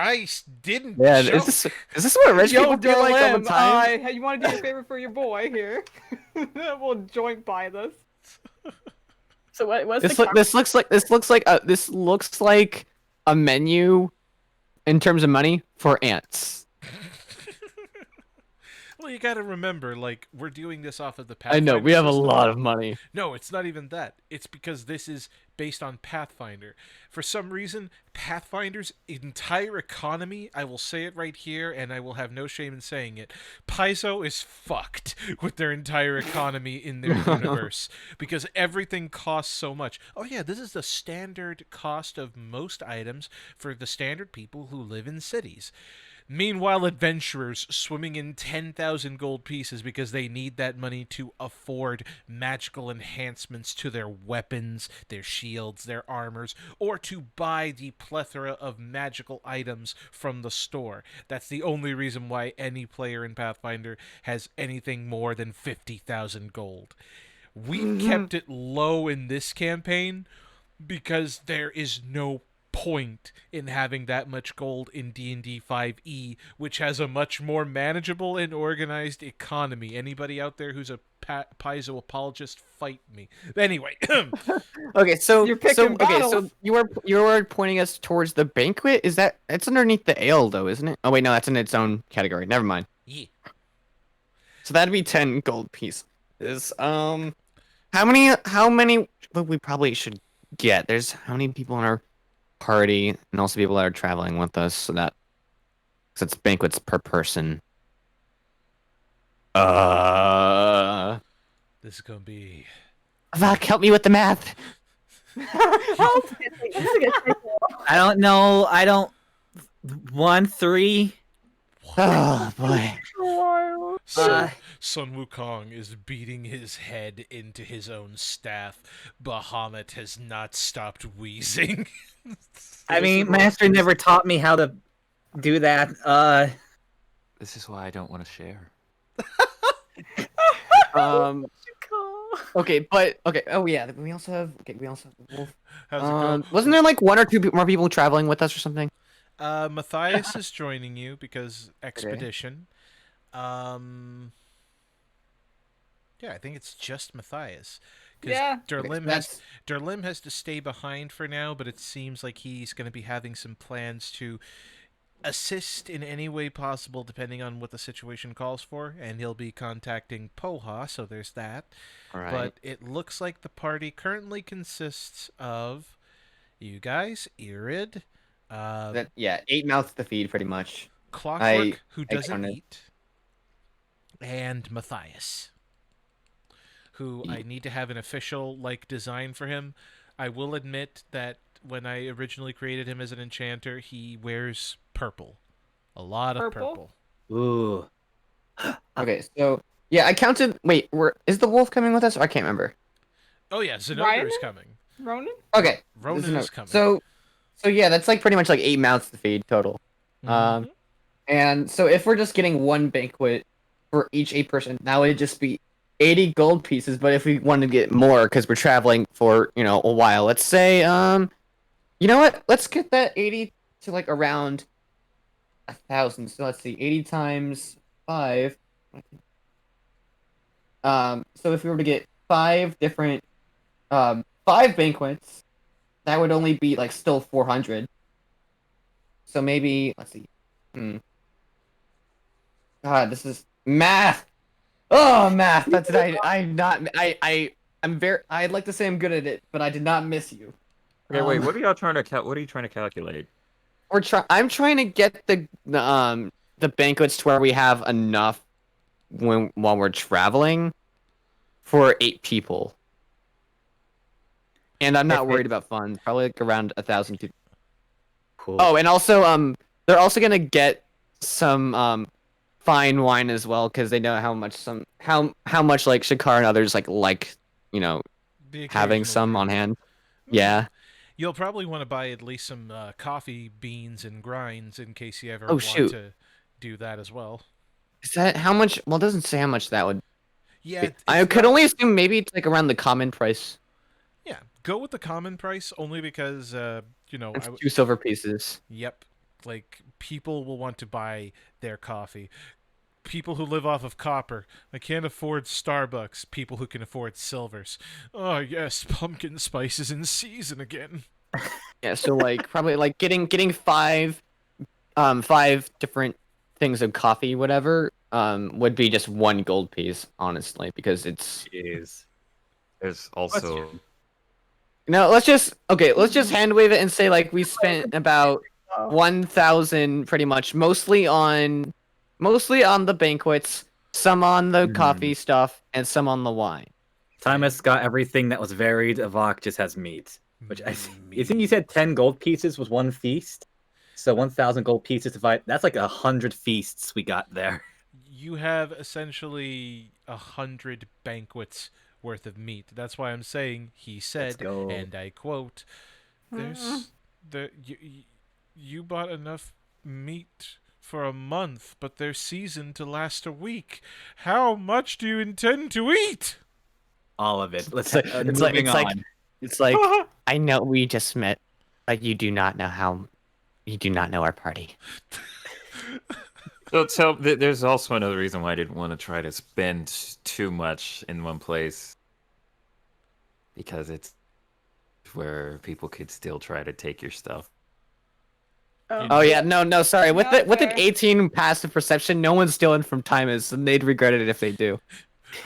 didn't. Yeah, joke. is this what rich Yo, people feel like all the Derlim, time? hey, you want to do your favor for your boy here? We'll joint buy this. So what's This, the this looks like a menu in terms of money for ants. Well, you gotta remember, like, we're doing this off of the I know Pathfinder we have a system. lot of money. No, it's not even that. It's because this is based on Pathfinder. For some reason, Pathfinder's entire economy, I will say it right here, and I will have no shame in saying it, Paizo is fucked with their entire economy in their universe. Because everything costs so much. Oh yeah, this is the standard cost of most items for the standard people who live in cities. Meanwhile, adventurers swimming in 10,000 gold pieces because they need that money to afford magical enhancements to their weapons, their shields, their armors, or to buy the plethora of magical items from the store. That's the only reason why any player in Pathfinder has anything more than 50,000 gold. We've kept it low in this campaign because there is no point in having that much gold in D&D 5e, which has a much more manageable and organized economy. Anybody out there who's a Paizo apologist, fight me. Anyway, Okay, so You're picking battles. so you were pointing us towards the banquet. Is that it's underneath the ale though, isn't it? Oh wait, no, that's in its own category. Never mind. yeah. So that'd be 10 gold pieces. How many? Well, we probably should get. There's how many people in our party, and also people that are traveling with us. So that, cause it's banquets per person. This is gonna be. Vak, help me with the math. I don't know. I don't. 1, 3. Oh boy. Sun Wukong is beating his head into his own staff. Bahamut has not stopped wheezing. I mean, Master never taught me how to do that. This is why I don't want to share. Okay, but okay. Oh yeah, we also have. Okay, we also have Wolf. How's it going? Wasn't there like 1 or 2 more people traveling with us or something? Matthias is joining you because expedition. Yeah, I think it's just Matthias. Yeah. Derlim has to stay behind for now, but it seems like he's going to be having some plans to assist in any way possible, depending on what the situation calls for, and he'll be contacting Poha, so there's that. All right. But it looks like the party currently consists of you guys, Irid, 8 mouths to feed, pretty much. Clockwork, who I doesn't counted. eat, and Matthias, who I need to have an official design for him. I will admit that when I originally created him as an enchanter, he wears purple. A lot of Purple? purple. Ooh. Okay, so yeah, I counted. Wait, is the wolf coming with us? I can't remember. Oh yeah, Zenogre Ryan? is coming. Ronan? Okay, Ronan this is coming. So yeah, that's like pretty much like 8 mouths to feed total. Mhm. And so if we're just getting 1 banquet for each 8 person, that would just be 80 gold pieces. But if we wanted to get more because we're traveling for a while, let's say you know what? Let's get that 80 to like around 1,000. So let's see, 80 times 5. So if we were to get 5 different 5 banquets, that would only be like still 400. So maybe let's see. God, this is math. Oh, math. That's I'm not. I'd like to say I'm good at it, but I did not miss you. Okay, wait. What are y'all trying to What are you trying to calculate? I'm trying to get the banquets to where we have enough while we're traveling for 8 people. And I'm not worried about funds. Probably like around 1,000 people. Cool. Oh, and also they're also gonna get some fine wine as well because they know how much like Shakar and others like The having occasional some drink. on hand. Yeah. You'll probably want to buy at least some coffee beans and grinds in case you ever Oh, want shoot. to do that as well. Is that how much? Well, it doesn't say how much that would Yeah, be. it's I could not. only assume maybe it's like around the common price. Yeah, go with the common price only because It's 2 silver pieces. Yep, like people will want to buy their coffee. People who live off of copper. I can't afford Starbucks. People who can afford silvers. Oh yes, pumpkin spice is in season again. Yeah, so like probably like getting 5 different things of coffee, whatever, would be just 1 gold piece, honestly, because it's Jeez. There's also no. Let's just hand wave it and say like we spent about 1,000 pretty much, mostly on the banquets, some on the coffee stuff, and some on the wine. Timus got everything that was varied. Avok just has meat. Which I think you said 10 gold pieces was 1 feast. So 1,000 gold pieces divided. That's like 100 feasts we got there. You have essentially 100 banquets worth of meat. That's why I'm saying he said, go. and I quote, you bought enough meat for a month, but they're seasoned to last a week. How much do you intend to eat? All of it. Let's It's like I know we just met, but you do not know our party. so there's also another reason why I didn't want to try to spend too much in one place, because it's where people could still try to take your stuff. Oh yeah, no, sorry. With Not an fair. 18 passive perception, no one's stealing from Timus, and they'd regret it if they do.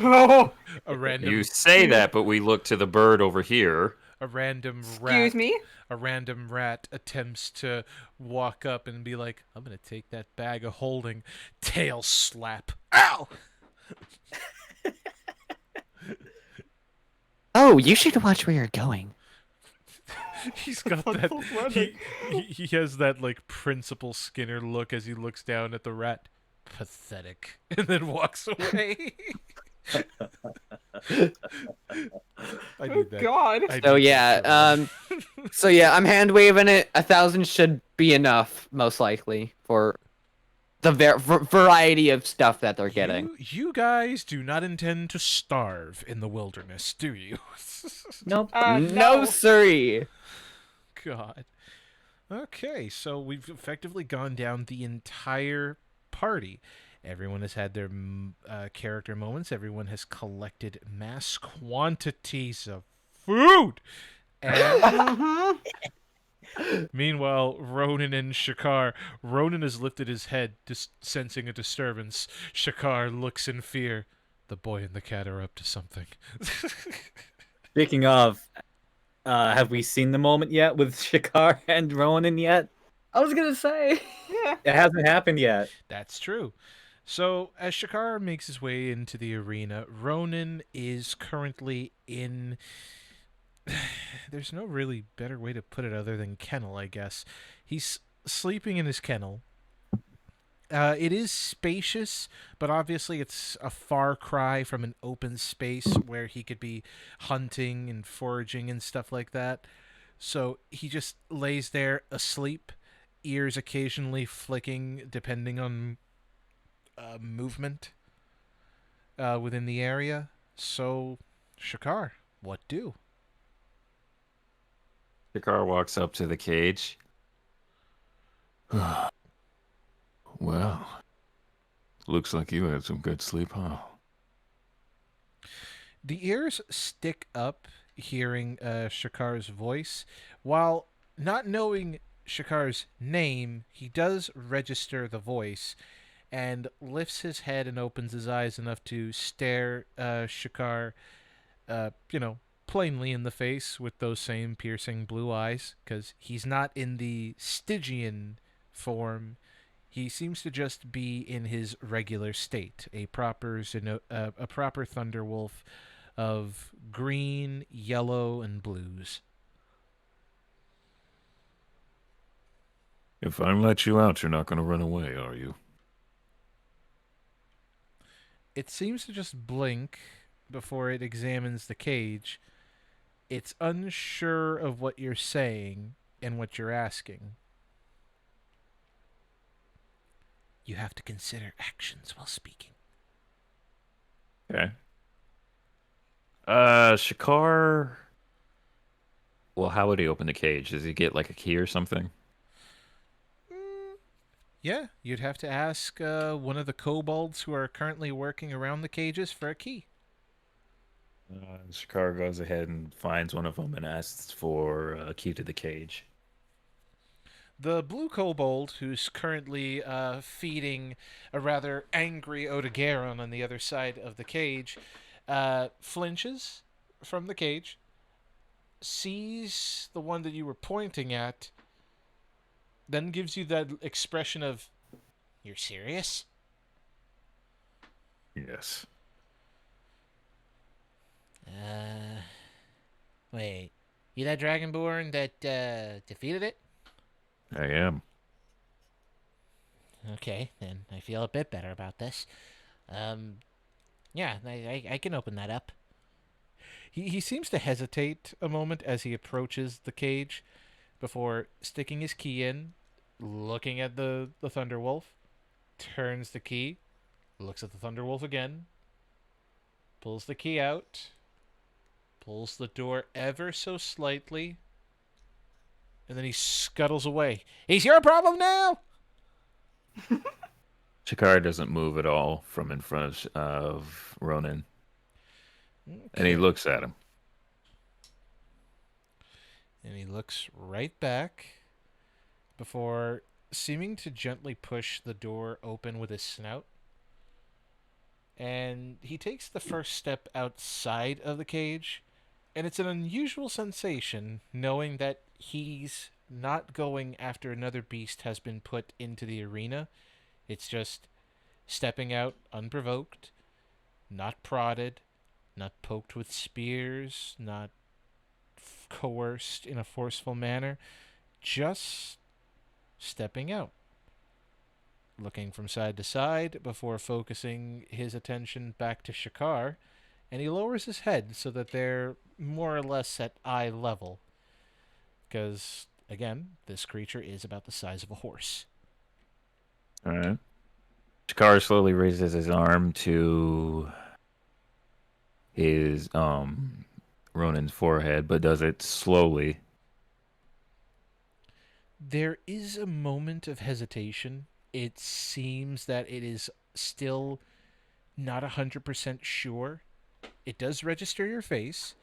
Oh, A random You say that, but we look to the bird over here. a random rat. excuse me. A random rat attempts to walk up and be like, I'm going to take that bag of holding. Tail slap. Ow! Oh, you should watch where you're going. He's got that. He has that, like, Principal Skinner look as he looks down at the rat. Pathetic. And then walks away. I need that. God. I So need yeah, that. so yeah, I'm hand waving it. 1,000 should be enough, most likely, for the variety of stuff that they're getting. You guys do not intend to starve in the wilderness, do you? Nope. No, No. siree. God. Okay, so we've effectively gone down the entire party. Everyone has had their character moments. Everyone has collected mass quantities of food. And meanwhile, Ronan and Shakar. Ronan has lifted his head, sensing a disturbance. Shakar looks in fear. The boy and the cat are up to something. Speaking of, have we seen the moment yet with Shakar and Ronan yet? I was gonna say. Yeah. It hasn't happened yet. That's true. So, as Shakar makes his way into the arena, Ronan is currently in... There's no really better way to put it other than kennel, I guess. He's sleeping in his kennel. It is spacious, but obviously it's a far cry from an open space where he could be hunting and foraging and stuff like that. So he just lays there asleep, ears occasionally flicking depending on movement within the area. So, Shakar, what do? Shakar walks up to the cage. Well, looks like you had some good sleep, huh? The ears stick up hearing Shakar's voice. While not knowing Shakar's name, he does register the voice and lifts his head and opens his eyes enough to stare Shakar, plainly in the face with those same piercing blue eyes, because he's not in the Stygian form. He seems to just be in his regular state, a proper Thunderwolf of green, yellow, and blues. If I let you out, you're not going to run away, are you? It seems to just blink before it examines the cage. It's unsure of what you're saying and what you're asking. You have to consider actions while speaking. Okay. Shakar. Well, how would he open the cage? Does he get like a key or something? Yeah, you'd have to ask one of the kobolds who are currently working around the cages for a key. Shakar goes ahead and finds one of them and asks for a key to the cage. The blue kobold, who's currently feeding a rather angry Odegaron on the other side of the cage, flinches from the cage, sees the one that you were pointing at, then gives you that expression of, You're serious? Yes. Wait. You that dragonborn that defeated it? I am. Okay, then I feel a bit better about this. Yeah, I can open that up. he seems to hesitate a moment as he approaches the cage before sticking his key in, looking at the Thunderwolf, turns the key, looks at the Thunderwolf again, pulls the key out, pulls the door ever so slightly, and then he scuttles away. He's your problem now! Shakar doesn't move at all from in front of Ronan, and he Okay. looks at him. And he looks right back before seeming to gently push the door open with his snout. And he takes the first step outside of the cage, and it's an unusual sensation knowing that he's not going after another beast has been put into the arena. It's just stepping out unprovoked, not prodded, not poked with spears, not coerced in a forceful manner, just stepping out, looking from side to side before focusing his attention back to Shakar, and he lowers his head so that they're more or less at eye level. Because, again, this creature is about the size of a horse. All right. Shakar slowly raises his arm to his Ronan's forehead, but does it slowly. There is a moment of hesitation. It seems that it is still not 100% sure. It does register your face.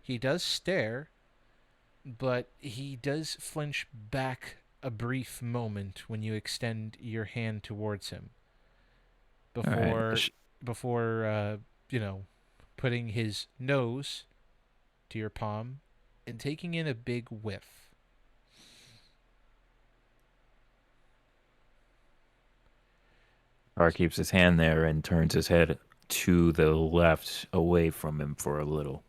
He does stare, but he does flinch back a brief moment when you extend your hand towards him. Before, Right. before putting his nose to your palm and taking in a big whiff. Shakar keeps his hand there and turns his head to the left, away from him for a little.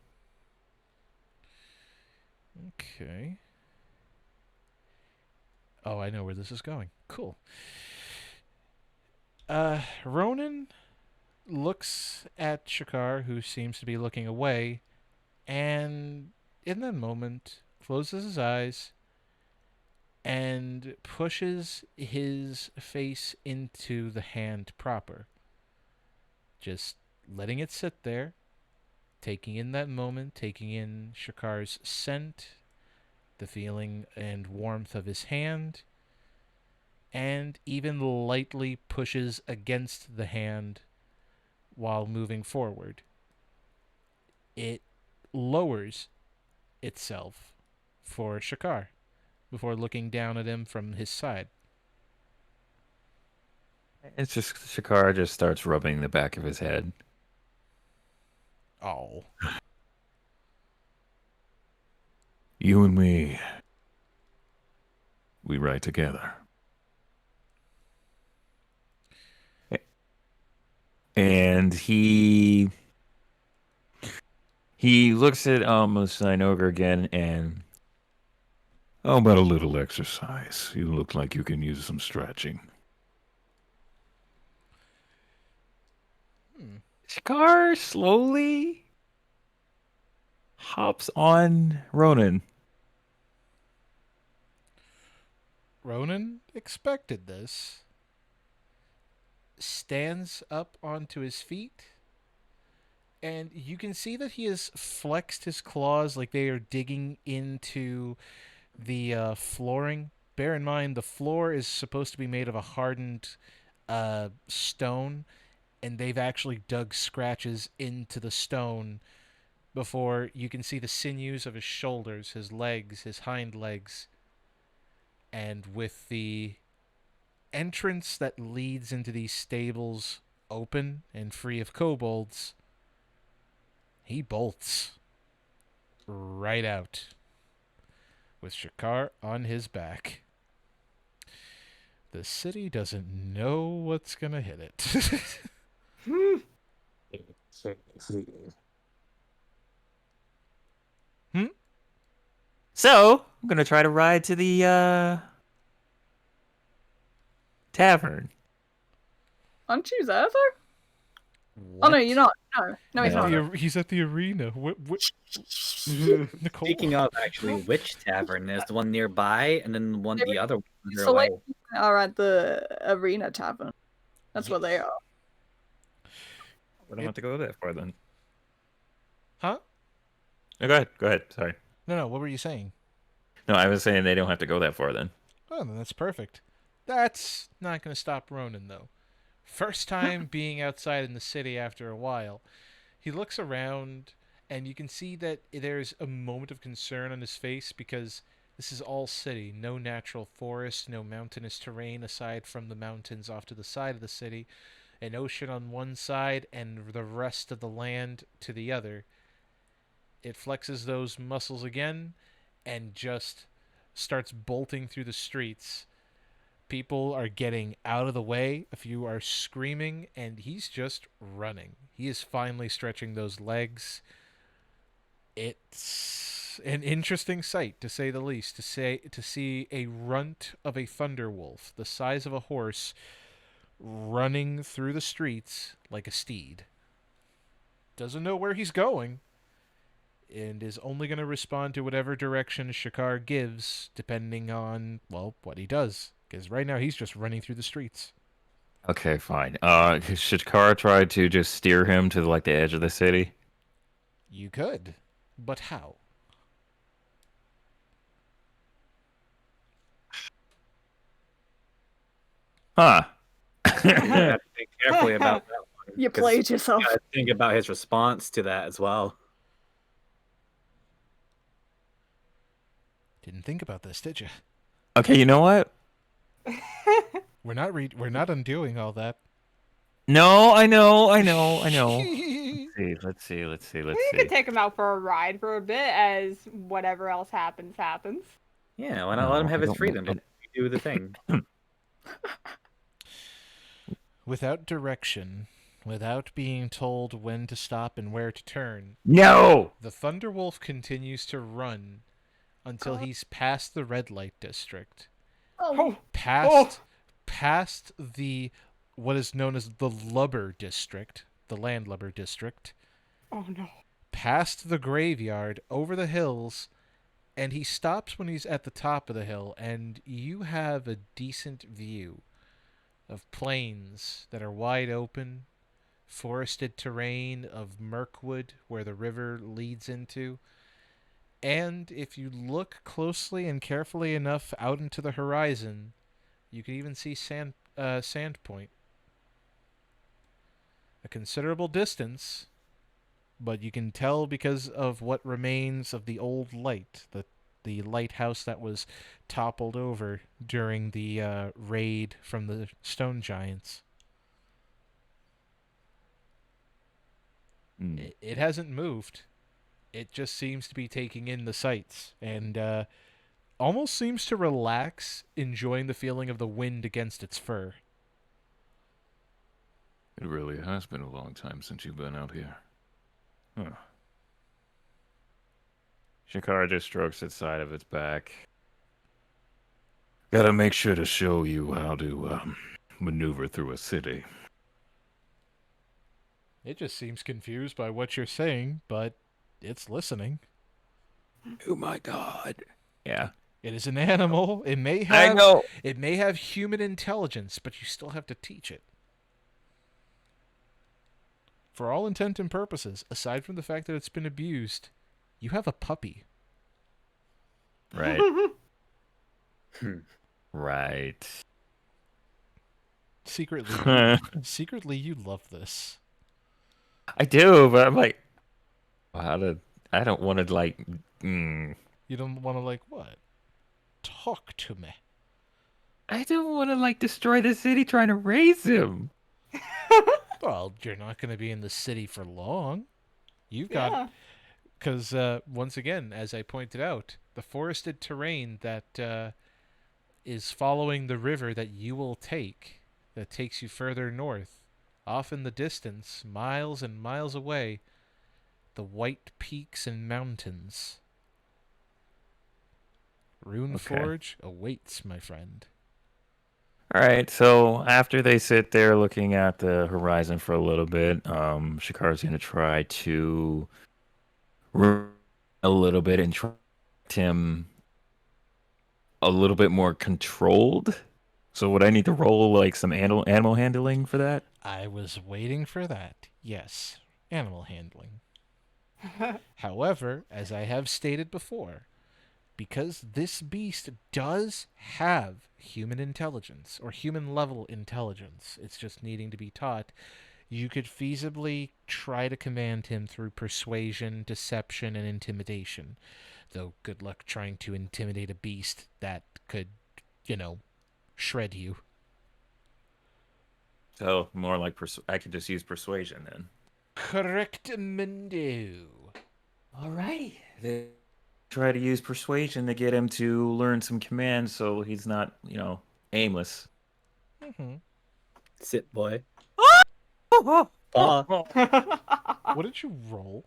Okay. Oh, I know where this is going. Cool. Ronan looks at Shakar, who seems to be looking away, and in that moment closes his eyes and pushes his face into the hand proper. Just letting it sit there, taking in that moment, taking in Shakar's scent, the feeling and warmth of his hand, and even lightly pushes against the hand while moving forward. It lowers itself for Shakar before looking down at him from his side. It's just Shakar just starts rubbing the back of his head. Oh. You and me, we ride together. And he looks at Sign Ogre again and How about a little exercise? You look like you can use some stretching. Shakar slowly hops on Ronan. Ronan expected this, stands up onto his feet, and you can see that he has flexed his claws like they are digging into the flooring. Bear in mind, the floor is supposed to be made of a hardened stone, and they've actually dug scratches into the stone before you can see the sinews of his shoulders, his legs, his hind legs. And with the entrance that leads into these stables open and free of kobolds, he bolts right out with Shakar on his back. The city doesn't know what's gonna hit it. So I'm gonna try to ride to the tavern. Aren't you there though? Oh no, you're not. No, he's No. not. He's at the arena. Nicole. Speaking of, actually, which tavern? There's the one nearby, and then the other one further So away. are at the arena tavern. That's where they are. We don't have to go there for then. Huh? No, go ahead. Go ahead. Sorry. No, what were you saying? No, I was saying they don't have to go that far then. Oh, then that's perfect. That's not going to stop Ronan, though. First time being outside in the city after a while. He looks around, and you can see that there's a moment of concern on his face because this is all city. No natural forest, no mountainous terrain aside from the mountains off to the side of the city. An ocean on one side and the rest of the land to the other. It flexes those muscles again and just starts bolting through the streets. People are getting out of the way. A few are screaming, and he's just running. He is finally stretching those legs. It's an interesting sight, to say the least, to see a runt of a thunderwolf, the size of a horse, running through the streets like a steed. Doesn't know where he's going, and is only going to respond to whatever direction Shakar gives, depending on, well, what he does. Because right now he's just running through the streets. Okay, fine. Should Kara try to just steer him to like the edge of the city? You could, but how? Huh. You have to think carefully about that one. You 'cause played yourself. You gotta think about his response to that as well. Didn't think about this, did you? Okay, you know what? We're not undoing all that. No, I know. Let's see. You could take him out for a ride for a bit as whatever else happens. Yeah, why not let him have his freedom to do the thing? Without direction, without being told when to stop and where to turn, No! the Thunderwolf continues to run until he's past the red light district. Oh, Past the what is known as the Lubber district, the Landlubber district. Oh no. Past the graveyard, over the hills, and he stops when he's at the top of the hill, and you have a decent view of plains that are wide open, forested terrain of Mirkwood where the river leads into. And if you look closely and carefully enough out into the horizon, you can even see Sandpoint. A considerable distance, but you can tell because of what remains of the old light, the lighthouse that was toppled over during the raid from the stone giants. It hasn't moved. It just seems to be taking in the sights and almost seems to relax, enjoying the feeling of the wind against its fur. It really has been a long time since you've been out here. Huh. Shakara just strokes the side of its back. Gotta make sure to show you how to maneuver through a city. It just seems confused by what you're saying, but it's listening. Oh my god. Yeah. It is an animal. It may I have know. it may have human intelligence, but you still have to teach it. For all intent and purposes, aside from the fact that it's been abused, you have a puppy. Right. Right. Secretly you love this. I do, but I'm like, I don't want to like. You don't want to like what? Talk to me. I don't want to like destroy the city trying to raise him. Well, you're not going to be in the city for long. You've Yeah. got, because once again, as I pointed out, the forested terrain that is following the river that you will take, that takes you further north, off in the distance, miles and miles away, the white peaks and mountains. Rune Okay. Forge awaits, my friend. All right, so after they sit there looking at the horizon for a little bit, Shikar's gonna try to a little bit and try to get him a little bit more controlled. So would I need to roll like some animal handling for that? I was waiting for that. Yes, animal handling. However, as I have stated before, because this beast does have human intelligence, or human level intelligence, it's just needing to be taught, you could feasibly try to command him through persuasion, deception, and intimidation. Though good luck trying to intimidate a beast that could, shred you. So more like I could just use persuasion then. Correctamundo. All right. Try to use persuasion to get him to learn some commands so he's not, aimless. Mm-hmm. Sit, boy. What did you roll?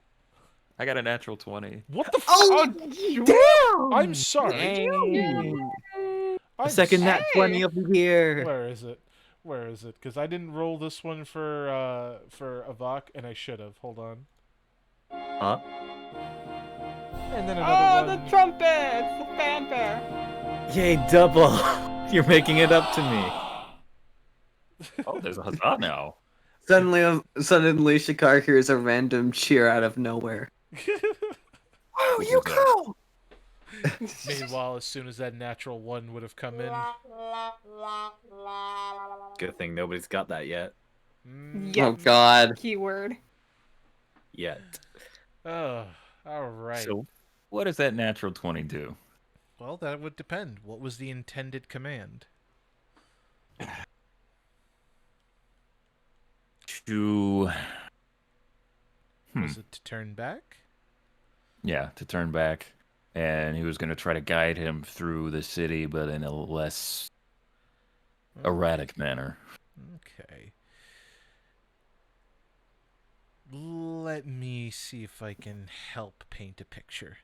I got a natural 20. What the Oh, damn! I'm sorry. I'm Second nat 20 of the year. Where is it? Because I didn't roll this one for Avok, and I should have. Hold on. Huh? And then another one. the trumpets, the fanfare. Yay, double. You're making it up to me. Oh, there's a huzzah now. Suddenly, Shikar hears a random cheer out of nowhere. Oh, you go! Meanwhile, as soon as that natural one would have come in. Good thing nobody's got that yet. Yeah. Oh God. Keyword. Yet. Oh, all right. So, what does that natural 20 do? Well, that would depend. What was the intended command? Was it to turn back? Yeah, to turn back. And he was going to try to guide him through the city, but in a less erratic manner. Okay. Let me see if I can help paint a picture.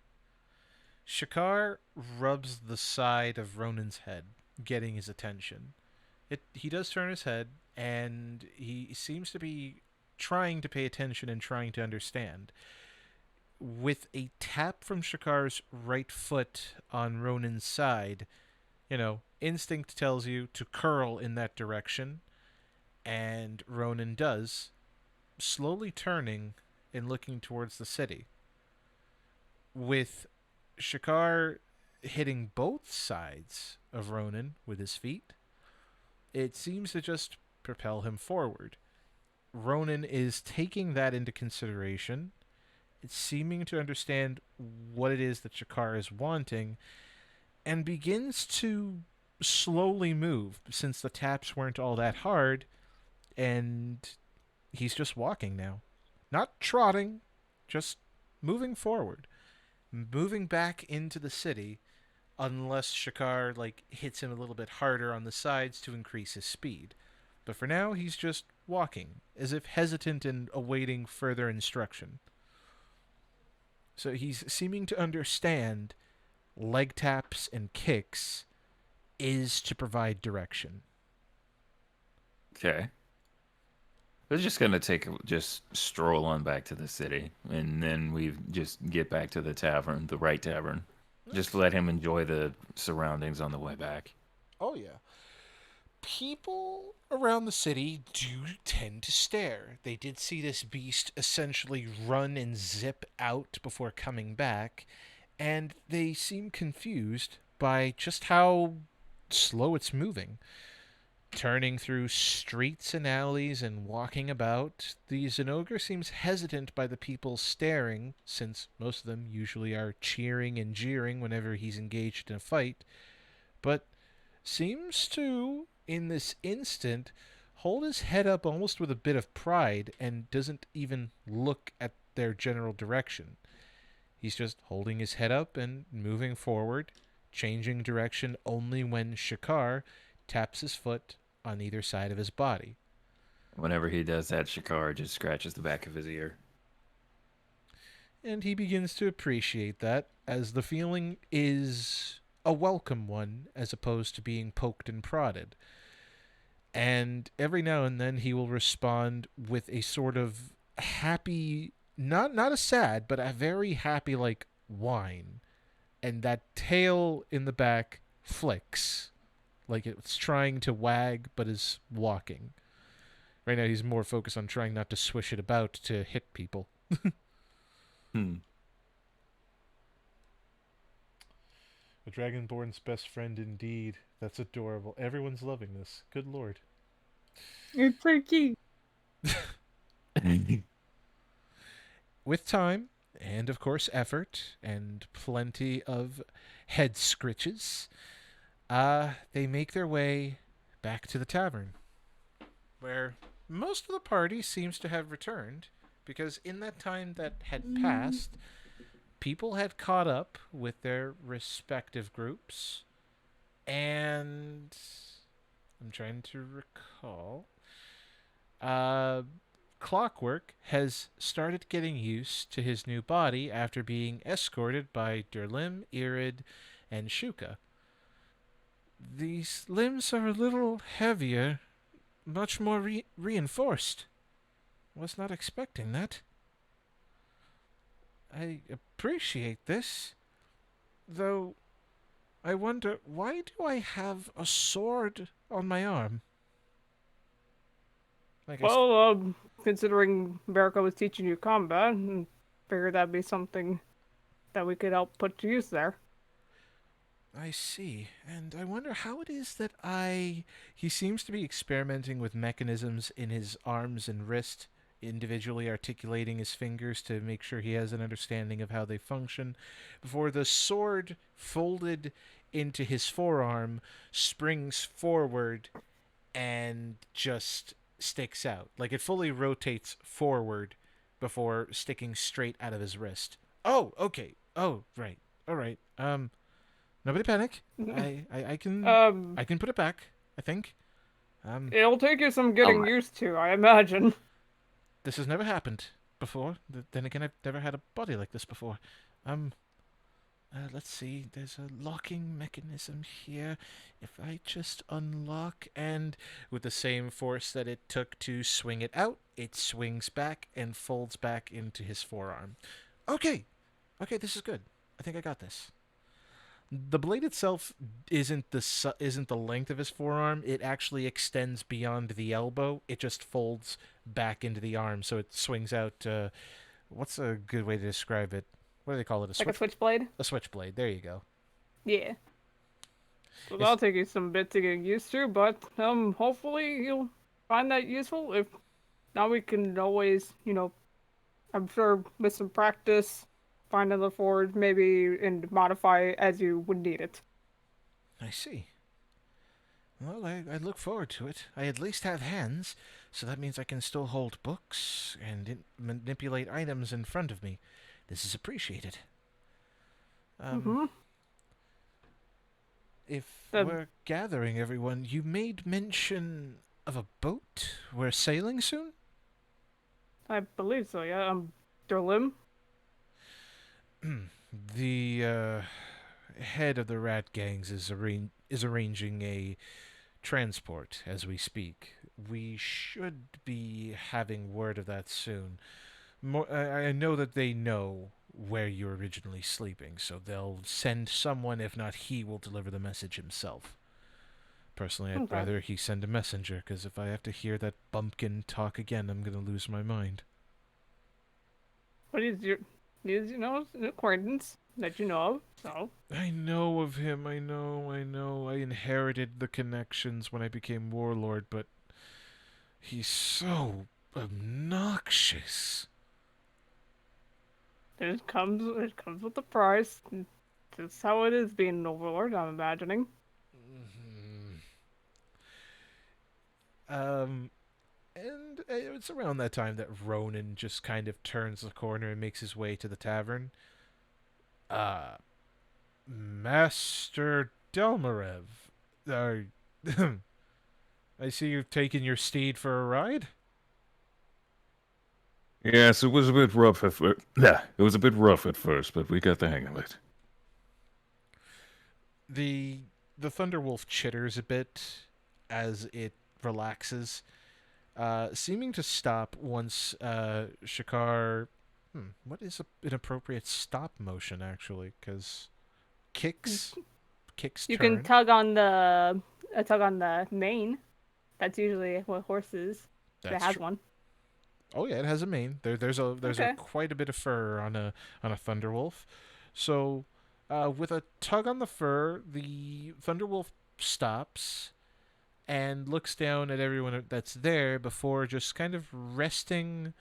Shakar rubs the side of Ronan's head, getting his attention. He does turn his head, and he seems to be trying to pay attention and trying to understand. With a tap from Shakar's right foot on Ronan's side, instinct tells you to curl in that direction, and Ronan does, slowly turning and looking towards the city. With Shakar hitting both sides of Ronan with his feet, it seems to just propel him forward. Ronan is taking that into consideration. It's seeming to understand what it is that Shakar is wanting, and begins to slowly move, since the taps weren't all that hard, and he's just walking now. Not trotting, just moving forward. Moving back into the city, unless Shakar hits him a little bit harder on the sides to increase his speed. But for now, he's just walking, as if hesitant and awaiting further instruction. So he's seeming to understand leg taps and kicks is to provide direction. Okay. We're just gonna just stroll on back to the city, and then we just get back to the tavern, the right tavern. Just let him enjoy the surroundings on the way back. Oh, yeah. People around the city do tend to stare. They did see this beast essentially run and zip out before coming back, and they seem confused by just how slow it's moving. Turning through streets and alleys and walking about, the Zenogre seems hesitant by the people staring, since most of them usually are cheering and jeering whenever he's engaged in a fight, but seems to, in this instant, hold his head up almost with a bit of pride and doesn't even look at their general direction. He's just holding his head up and moving forward, changing direction only when Shakar taps his foot on either side of his body. Whenever he does that, Shakar just scratches the back of his ear. And he begins to appreciate that, as the feeling is a welcome one as opposed to being poked and prodded. And every now and then he will respond with a sort of happy, not a sad, but a very happy like whine. And that tail in the back flicks, like it's trying to wag but is walking. Right now he's more focused on trying not to swish it about to hit people. Hmm. A Dragonborn's best friend indeed. That's adorable. Everyone's loving this. Good lord. It's so cute. With time, and of course effort, and plenty of head scritches, they make their way back to the tavern, where most of the party seems to have returned, because in that time that had passed, people had caught up with their respective groups, and I'm trying to recall. Clockwork has started getting used to his new body after being escorted by Derlim, Irid, and Shuka. These limbs are a little heavier, much more reinforced. Was not expecting that. I appreciate this, though I wonder, why do I have a sword on my arm? Like Well, considering Verica was teaching you combat, I figured that'd be something that we could help put to use there. I see. And I wonder how it is that he seems to be experimenting with mechanisms in his arms and wrist, individually articulating his fingers to make sure he has an understanding of how they function, before the sword folded into his forearm springs forward and just sticks out. Like it fully rotates forward before sticking straight out of his wrist. Oh, okay. Oh, right. All right. Nobody panic. I can put it back, I think. It'll take you some getting used to, I imagine. This has never happened before. Then again, I've never had a body like this before. Let's see. There's a locking mechanism here. If I just unlock, and with the same force that it took to swing it out, it swings back and folds back into his forearm. Okay, this is good. I think I got this. The blade itself isn't the length of his forearm. It actually extends beyond the elbow. It just folds back into the arm, so it swings out. What's a good way to describe it? What do they call it? Like a switchblade? A switchblade. There you go. Yeah. So that'll take you some bit to get used to, but hopefully you'll find that useful. If now we can always, I'm sure with some practice, find another forge, maybe, and modify as you would need it. I see. Well, I look forward to it. I at least have hands, so that means I can still hold books and manipulate items in front of me. This is appreciated. If we're gathering everyone, you made mention of a boat. We're sailing soon? I believe so, yeah. Derlim? The head of the rat gangs is arranging a transport as we speak. we should be having word of that soon. I know that they know where you're originally sleeping, so they'll send someone, if not he will deliver the message himself. Personally, I'd Okay. rather he send a messenger, because if I have to hear that bumpkin talk again, I'm going to lose my mind. What is your, an acquaintance that you know of, so. I know of him, I know. I inherited the connections when I became warlord, but he's so obnoxious. It comes with the price. That's how it is being an overlord, I'm imagining. And it's around that time that Ronan just kind of turns the corner and makes his way to the tavern. Master Delmarev, are I see you've taken your steed for a ride. Yes, it was a bit rough at first. Yeah, it was a bit rough at first, but we got the hang of it. The Thunderwolf chitters a bit as it relaxes, seeming to stop once Shakar. What is an appropriate stop motion actually? Because kicks You turn. can tug on the mane. That's usually what horses. It has one. Oh yeah, it has a mane. There's Okay. quite a bit of fur on a Thunderwolf. So, with a tug on the fur, the Thunderwolf stops and looks down at everyone that's there before just kind of resting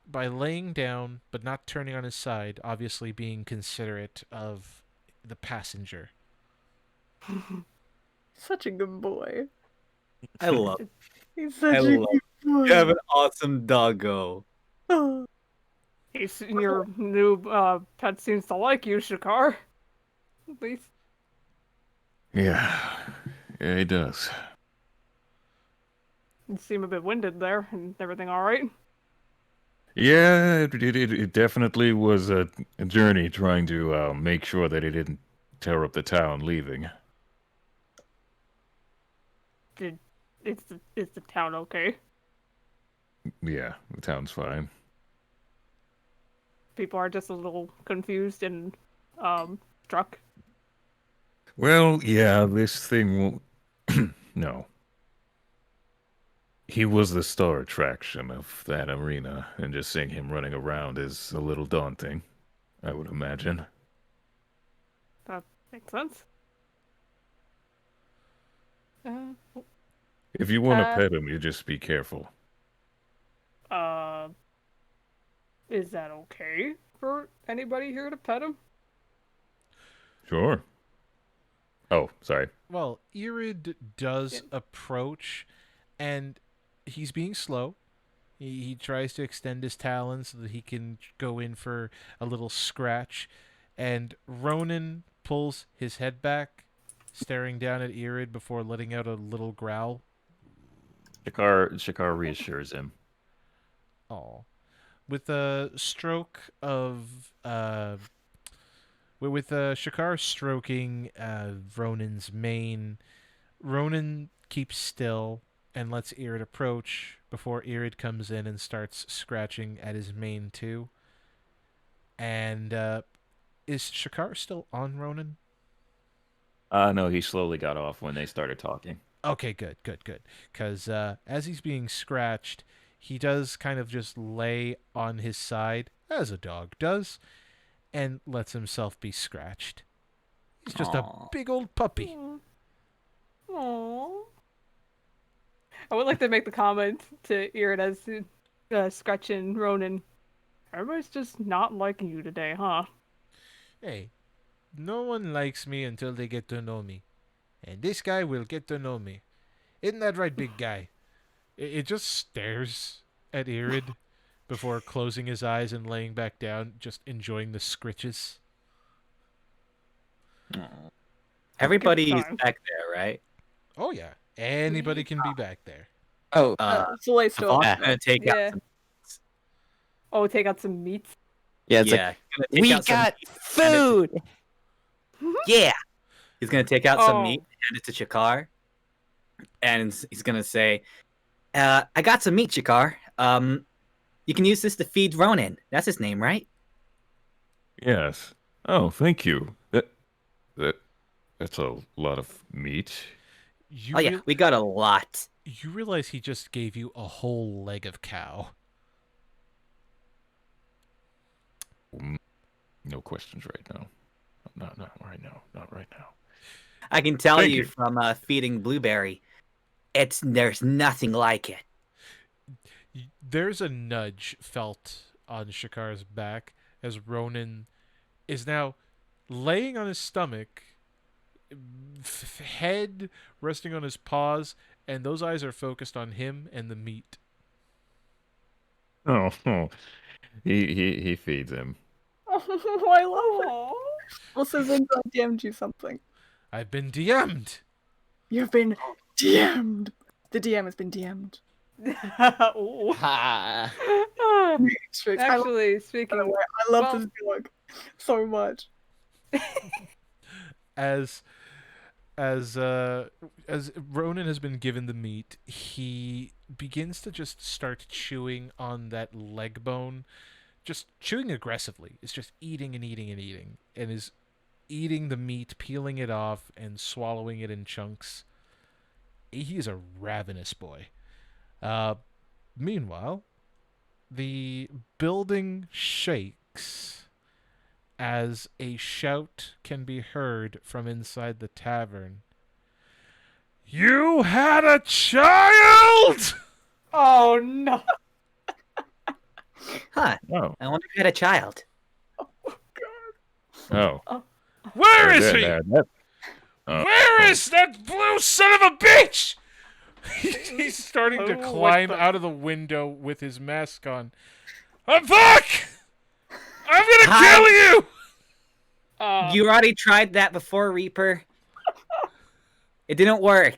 by laying down but not turning on his side, obviously being considerate of the passenger. Such a good boy. I love. He's such I a love. good boy. You have an awesome doggo. Oh. Your new pet seems to like you, Shakar. At least. Yeah, he does. You seem a bit winded there, and everything all right? Yeah, it definitely was a journey trying to make sure that he didn't tear up the town leaving. Is the town okay? Yeah, the town's fine. People are just a little confused and struck. Well, yeah, this thing will... No. He was the star attraction of that arena, and just seeing him running around is a little daunting, I would imagine. That makes sense. If you want to pet him, you just be careful. Is that okay for anybody here to pet him? Sure. Oh, sorry. Well, Irid does approach, and he's being slow. He tries to extend his talons so that he can go in for a little scratch, and Ronan pulls his head back, staring down at Irid before letting out a little growl. Shakar reassures him. Aw. With a stroke of with Shakar stroking Ronan's mane, Ronan keeps still and lets Irid approach before Irid comes in and starts scratching at his mane too. And is Shakar still on Ronan? No, he slowly got off when they started talking. Okay, good. Because as he's being scratched, he does kind of just lay on his side, as a dog does, and lets himself be scratched. He's just a big old puppy. Aww. I would like to make the comment to Irid as scratching Ronan. Everybody's just not liking you today, huh? Hey, no one likes me until they get to know me. And this guy will get to know me. Isn't that right, big guy? It just stares at Irid before closing his eyes and laying back down, just enjoying the scritches. Everybody's back there, right? Oh, yeah. Anybody can be back there. Oh, Soleil store. Savant's gonna take out Yeah. some. Oh, take out some meat. yeah, it's Yeah, like, he's gonna take We out some got meat and hand it food. Yeah. He's gonna take out some Oh. meat, hand it to Shakar, and he's gonna say, I got some meat, Shakar. You can use this to feed Ronan. That's his name, right? Yes. Oh, thank you. That's a lot of meat. You Oh yeah, we got a lot. you realize he just gave you a whole leg of cow. No questions right now. Not right now. Not right now. I can tell Thank you you. from feeding Blueberry, there's nothing like it. There's a nudge felt on Shakar's back as Ronan is now laying on his stomach, head resting on his paws, and those eyes are focused on him and the meat. Oh. He feeds him. Oh, I love it. Also, Zinga, I DM'd you something. I've been DM'd. You've been DM'd. The DM has been DM'd. Ooh. Ha. Strix, Actually, speaking, I love this dialogue so much. As Ronan has been given the meat, he begins to just start chewing on that leg bone, just chewing aggressively. It's just eating and eating and eating, and is eating the meat, peeling it off, and swallowing it in chunks. He is a ravenous boy. Meanwhile, the building shakes as a shout can be heard from inside the tavern. You had a child! oh no. Huh. Oh. I wonder if you had a child. Oh. Where is he? Oh. Where is that blue son of a bitch? He's starting to Oh, climb what the- out of the window with his mask on. I'm back! I'm gonna Hi. kill you! You already tried that before, Reaper. It didn't work.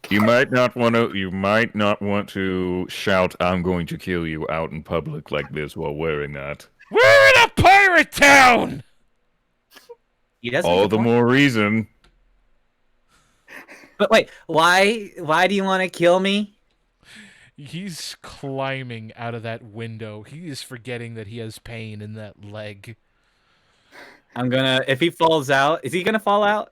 You might not want to shout "I'm going to kill you" out in public like this while wearing that. We're in a pirate town! He does All make a the point. more reason. But wait, why do you want to kill me? He's climbing out of that window. He is forgetting that he has pain in that leg. If he falls out, is he gonna fall out?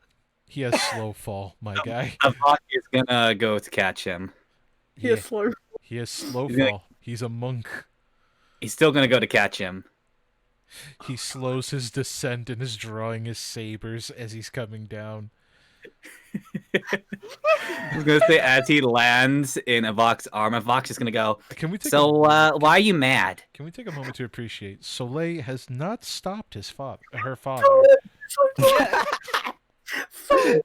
He has slow fall, my guy. Avok is gonna go to catch him. He is slow. He has slow He's gonna- fall. He's a monk. He's still gonna go to catch him. He slows his descent and is drawing his sabers as he's coming down. I was gonna say as he lands in Avok's arm, Avok's just gonna go. Can we take So why are you mad? Can we take a moment to appreciate Soleil has not stopped her father. So,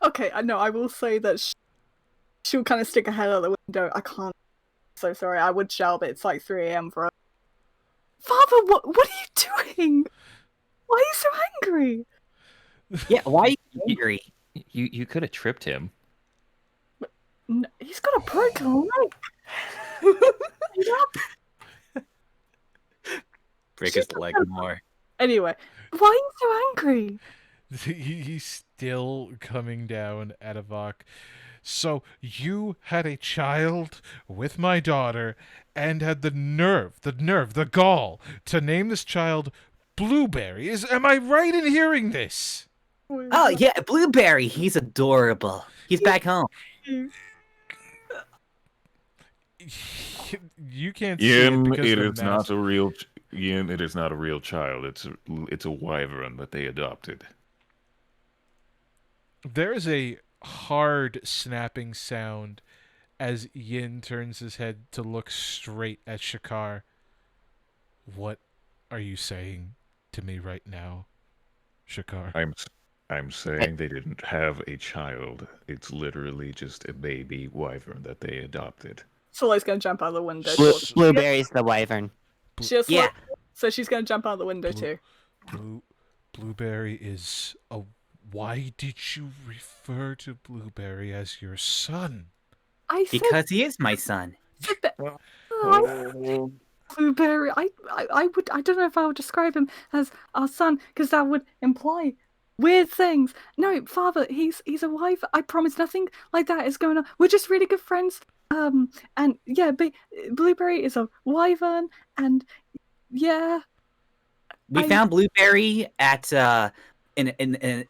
okay, I know. I will say that she'll kind of stick her head out the window. I can't. So sorry. I would shout, but it's like 3 a.m. for her. Father, what are you doing? Why are you so angry? Yeah, why are you angry? You could have tripped him. No, he's got a broken leg. Break his leg more. Anyway, why are you so angry? He's still coming down at Avok. So you had a child with my daughter and had the gall to name this child Blueberry. Am I right in hearing this? Oh yeah, Blueberry. He's adorable. He's back home. You can't see it Ian, because it the is not mask- a real. Ian, it is not a real child. It's a wyvern that they adopted. There is a hard snapping sound as Yin turns his head to look straight at Shakar. What are you saying to me right now, Shakar? I'm saying they didn't have a child. It's literally just a baby wyvern that they adopted. Soleil's gonna jump out the window. Blueberry's the wyvern. She has Yeah. So she's gonna jump out the window too. Blueberry is a... Why did you refer to Blueberry as your son? I said Because he is my son. that. Blueberry. I would. I don't know if I would describe him as our son because that would imply weird things. No, father. He's a wife. I promise nothing like that is going on. We're just really good friends. And yeah, Blueberry is a wyvern, and yeah, We found Blueberry at in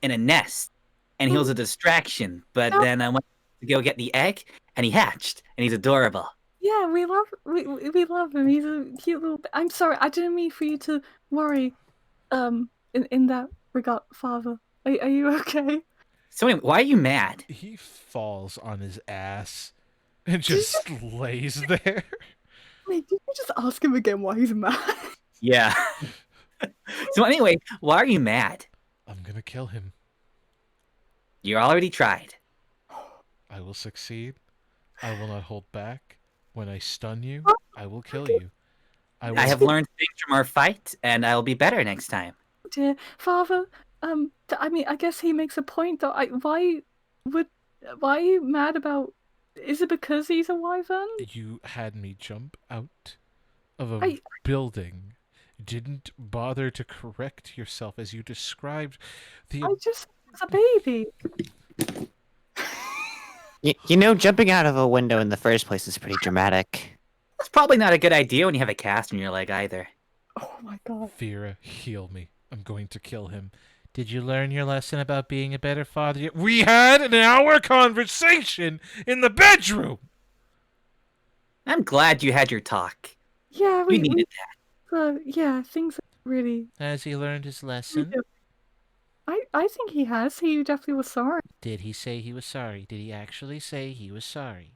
a nest, and he was a distraction. But then I went to go get the egg, and he hatched, and he's adorable. yeah, we love him. He's a cute little. I'm sorry, I didn't mean for you to worry. In that regard, Father, are you okay? So anyway, why are you mad? He falls on his ass and just lays there. Wait, did you just ask him again why he's mad? Yeah. So anyway, why are you mad? I'm gonna kill him. You already tried. I will succeed. I will not hold back. When I stun you, I will kill you. I have learned things from our fight, and I'll be better next time. Dear Father, I mean, I guess he makes a point though. Why are you mad about? Is it because he's a wyvern? You had me jump out of a building. Didn't bother to correct yourself as you described the. I just was a baby. You know, jumping out of a window in the first place is pretty dramatic. It's probably not a good idea when you have a cast on your leg either. Oh my god. Vera, heal me. I'm going to kill him. Did you learn your lesson about being a better father yet? We had an hour conversation in the bedroom! I'm glad you had your talk. Yeah, You needed that. Yeah, things are really. Has he learned his lesson? I think he has. He definitely was sorry. Did he say he was sorry? Did he actually say he was sorry?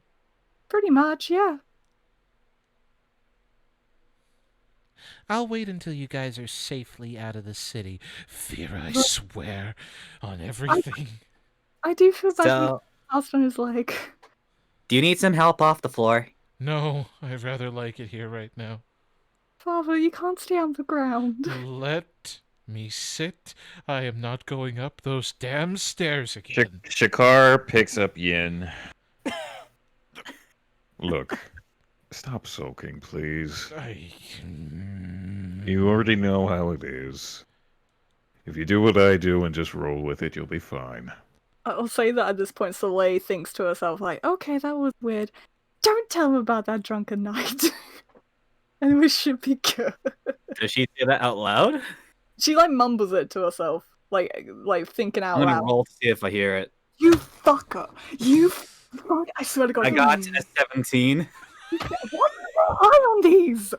Pretty much, yeah. I'll wait until you guys are safely out of the city. Vera, I swear on everything. I do feel bad So, he lost on his leg. do you need some help off the floor? No, I'd rather like it here right now. Father, you can't stay on the ground. Let me sit. I am not going up those damn stairs again. Shakar picks up Yin. Look, stop sulking, please. I... You already know how it is. If you do what I do and just roll with it, you'll be fine. I'll say that at this point, Soleil thinks to herself, like, okay, that was weird. Don't tell him about that drunken night. And we should be good. Does she say that out loud? She, like, mumbles it to herself, like thinking out I'm gonna loud. roll to see if I hear it. You fucker! You fuck! I swear to God. I got a 17. What? High on these!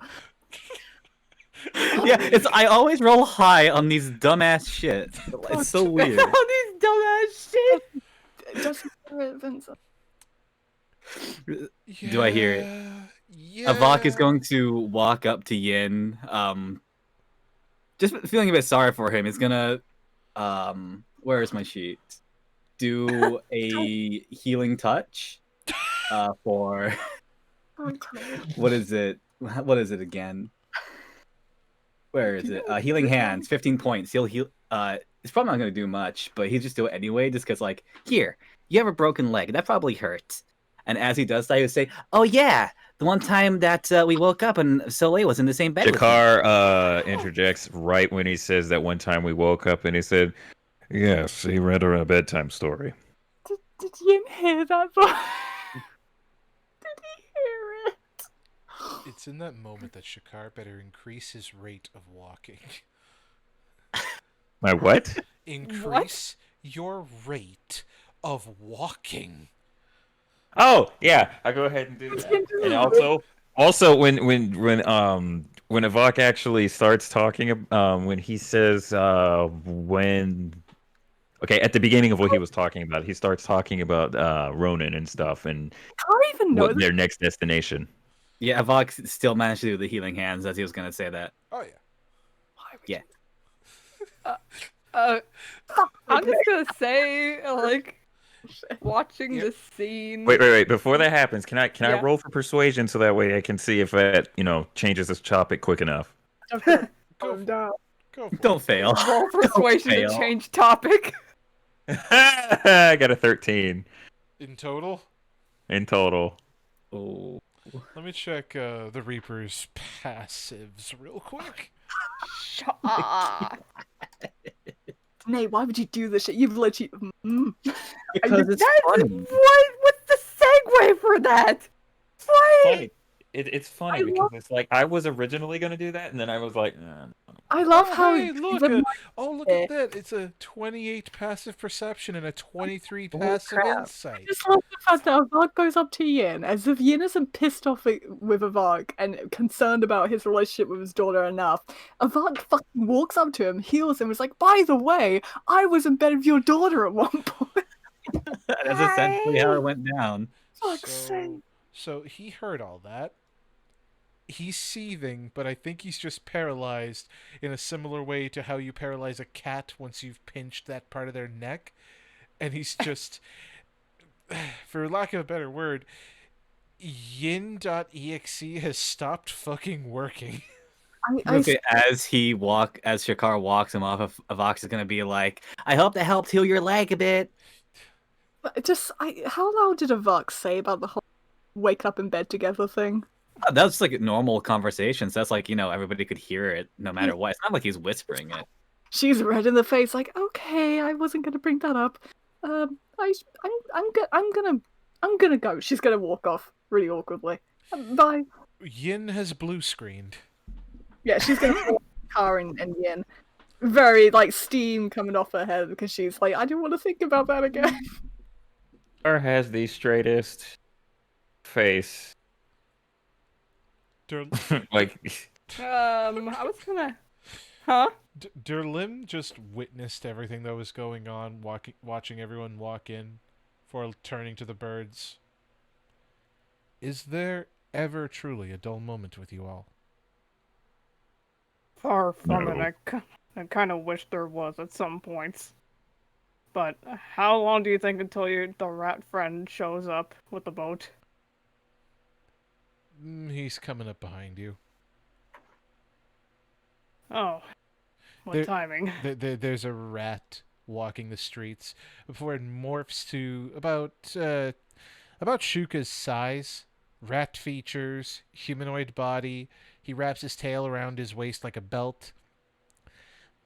Yeah, I always roll high on these dumbass shit. It's so weird. All these dumbass shit. Doesn't hear it, Vincent. Do I hear it? Yeah. Avok is going to walk up to Yin, just feeling a bit sorry for him. Is gonna, where is my sheet? Do a healing touch, for, what is it? What is it again? Where is it? Healing hands, 15 points. He'll heal. It's probably not gonna do much, but he'll just do it anyway, just cause like, here, you have a broken leg. That probably hurt. And as he does that, he'll say, "Oh yeah, the one time that we woke up and Soleil was in the same bed." Shakar interjects right when he says that one time we woke up and he said, Yes, he read her a bedtime story. Did Yin hear that voice? Did he hear it? It's in that moment that Shakar better increase his rate of walking. "My what?" Increase your rate of walking. Oh yeah, I'll go ahead and do that. And also when Avok actually starts talking, when he says at the beginning of what he was talking about, he starts talking about Ronan and stuff and I don't even know their next destination. Yeah, Avok still managed to do the healing hands as he was gonna say that. Oh yeah. Yeah. I'm just gonna say, like, watching this scene. Wait. Before that happens, can I Yeah. roll for persuasion so that way I can see if that changes this topic quick enough? Go for Don't fail. Roll persuasion to fail. change topic. I got a 13 in total. in total. Oh. Let me check the Reaper's passives real quick. Shut up. Nate, why would you do this shit? You've literally. Because it's funny. What's the segue for that? funny. It's funny I because love- it's like I was originally gonna do that, and then I was like, nah. I love Oh, how hey, look! even Look at that! It's a 28 passive perception and a 23 Oh, passive crap. insight. just love the fact that Avard goes up to Yin as if Yin isn't pissed off with Avard and concerned about his relationship with his daughter enough. Avard fucking walks up to him, heals him, and is like, by the way, I was in bed with your daughter at one point. That's essentially how it went down. Fuck's sake. So he heard all that. He's seething, but I think he's just paralyzed in a similar way to how you paralyze a cat once you've pinched that part of their neck. And he's just, for lack of a better word, yin.exe has stopped fucking working. As Shakar walks him off, Avox is gonna be like, "I hope that helped heal your leg a bit." How loud did Avard say about the whole wake up in bed together thing? That's like normal conversations. That's like, everybody could hear it no matter what. It's not like he's whispering it. She's red in the face, like, okay, I wasn't gonna bring that up. I'm gonna go. She's gonna walk off really awkwardly. Bye. Yin has blue screened. Yeah, she's gonna follow Car and Yin. Very like steam coming off her head because she's like, I don't want to think about that again. Or has the straightest face. Like, I was gonna. Huh? Derlim just witnessed everything that was going on, watching everyone walk in, before turning to the birds. Is there ever truly a dull moment with you all? Far from No. it. I kind of wish there was at some points. But how long do you think until the rat friend shows up with the boat? He's coming up behind you. Oh, what There- timing? There's a rat walking the streets before it morphs to about Shuka's size. Rat features, humanoid body. He wraps his tail around his waist like a belt.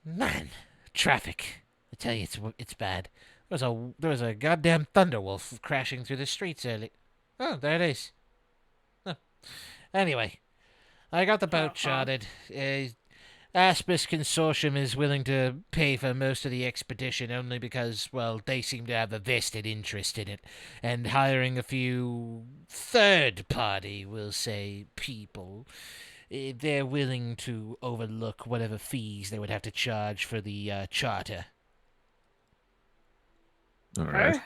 Man, traffic. I tell you, it's bad. There was a goddamn thunderwolf crashing through the streets early. Oh, there it is. Oh. Anyway, I got the boat chartered. Aspis Consortium is willing to pay for most of the expedition only because, well, they seem to have a vested interest in it. And hiring a few third-party, we'll say, people, they're willing to overlook whatever fees they would have to charge for the charter. All right. Okay.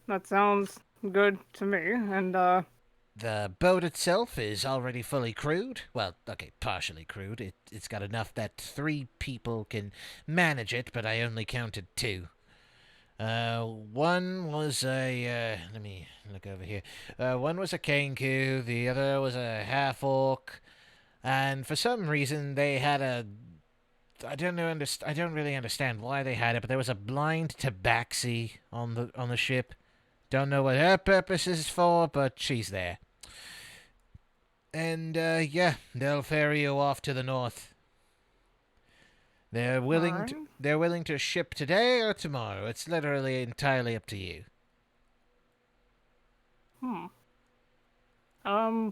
That sounds good to me. And The boat itself is already fully crewed. Well, okay, partially crewed. It's got enough that 3 people can manage it, but I only counted 2. One was a, let me look over here. One was a Kenku, the other was a half-orc, and for some reason they had I don't really understand why they had it, but there was a blind tabaxi on the ship. Don't know what her purpose is for, but she's there. And, yeah, they'll ferry you off to the north. They're willing to ship today or tomorrow. It's literally entirely up to you.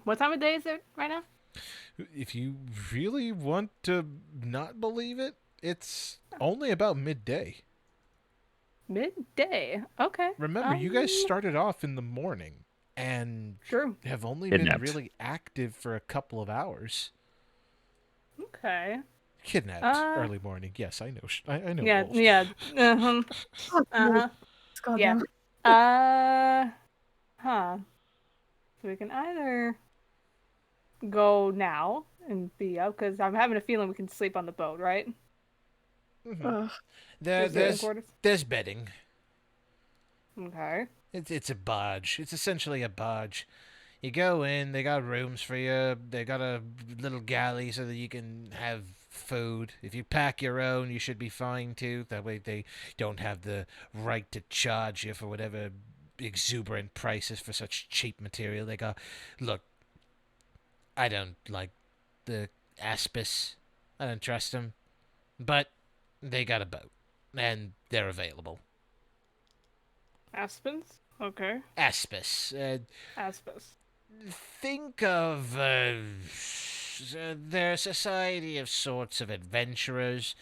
what time of day is it right now? If you really want to not believe it, it's only about midday. Midday. Okay. Remember, you guys started off in the morning and True. have only Kidnapped. been really active for a couple of hours. Okay. Kidnapped early morning. Yes, I know. I know. Yeah. roles. Yeah. Uh-huh. Goddamn. Yeah. Huh. So we can either go now and be up, because I'm having a feeling we can sleep on the boat, right? Ugh. There's bedding. Okay. It's a barge. It's essentially a barge. You go in, they got rooms for you. They got a little galley so that you can have food. If you pack your own, you should be fine too. That way they don't have the right to charge you for whatever exuberant prices for such cheap material. They got, look, I don't like the Aspis. I don't trust them. But they got a boat, and they're available. Aspens? Okay. Aspis. Aspis. think of they're a society of sorts of adventurers.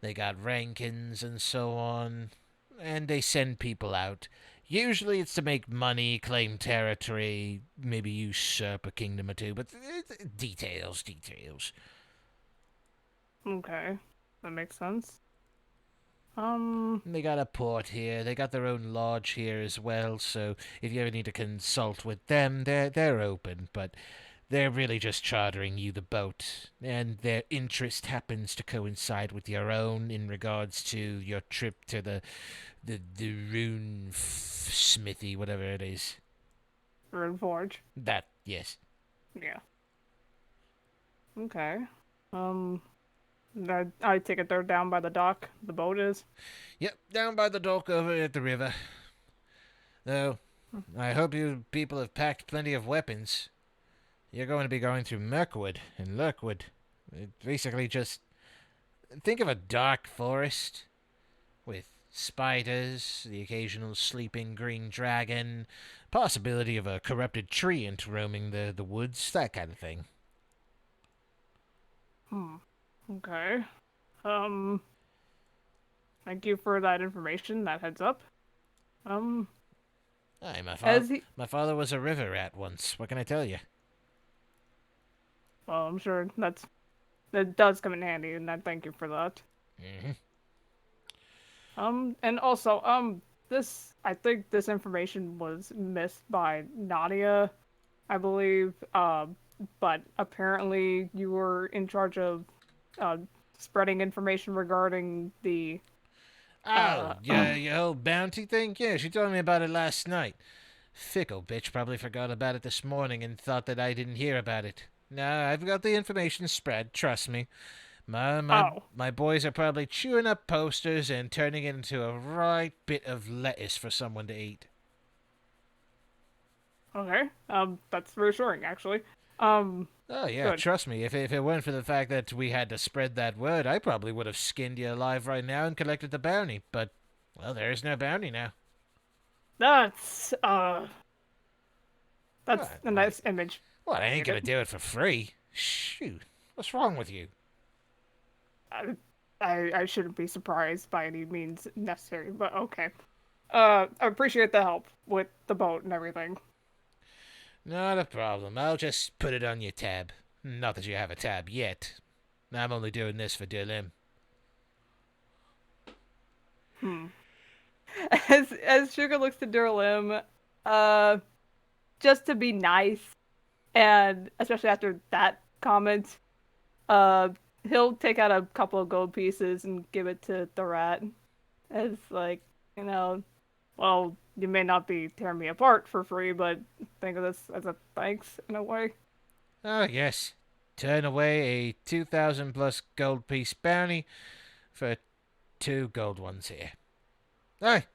They got rankings and so on, and they send people out. Usually it's to make money, claim territory, maybe usurp a kingdom or two, but details, details. Okay, that makes sense. They got a port here. They got their own lodge here as well. So if you ever need to consult with them, they're open. But they're really just chartering you the boat, and their interest happens to coincide with your own in regards to your trip to the rune smithy, whatever it is. Rune Forge. That, yes. Yeah. Okay. I take it they're down by the dock. The boat is. Yep, down by the dock over at the river. Though, I hope you people have packed plenty of weapons. You're going to be going through Mirkwood and Lurkwood. Basically just think of a dark forest with spiders, the occasional sleeping green dragon, possibility of a corrupted treant roaming the woods, that kind of thing. Okay. Thank you for that information, that heads up. Aye, As he, my father was a river rat once. What can I tell you? well, I'm sure that does come in handy, and I thank you for that. Mm-hmm. And also, I think this information was missed by Nadia, I believe. But apparently you were in charge of, spreading information regarding the. Yeah, your whole bounty thing? Yeah, she told me about it last night. Fickle bitch probably forgot about it this morning and thought that I didn't hear about it. No, I've got the information spread, trust me. My boys are probably chewing up posters and turning it into a right bit of lettuce for someone to eat. Okay. That's reassuring, actually. Oh, yeah, Good. trust me, if it weren't for the fact that we had to spread that word, I probably would have skinned you alive right now and collected the bounty. But, well, there is no bounty now. That's What? a nice image. Well, I ain't gonna do it for free. Shoot, what's wrong with you? I shouldn't be surprised by any means necessary, but okay. I appreciate the help with the boat and everything. Not a problem. I'll just put it on your tab. Not that you have a tab yet. I'm only doing this for Dirlim. As Sugar looks to Durlim, just to be nice, and especially after that comment, he'll take out a couple of gold pieces and give it to the rat. As like, well, you may not be tearing me apart for free, but think of this as a thanks in a way. Oh, yes. Turn away a 2,000 plus gold piece bounty for 2 gold ones here. Aye,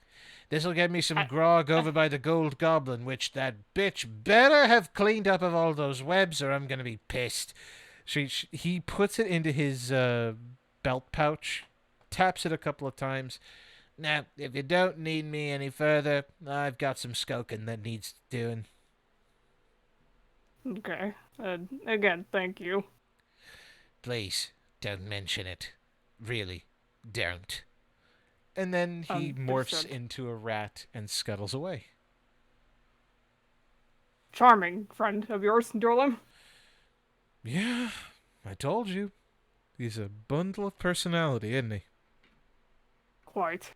this'll get me some grog over by the Gold Goblin, which that bitch better have cleaned up of all those webs, or I'm gonna be pissed. He puts it into his belt pouch, taps it a couple of times. Now, if you don't need me any further, I've got some skulking that needs doing. Okay. Again, thank you. Please, don't mention it. Really, don't. And then he morphs Understood. into a rat and scuttles away. Charming friend of yours, Durlim. Yeah, I told you. He's a bundle of personality, isn't he? Quite.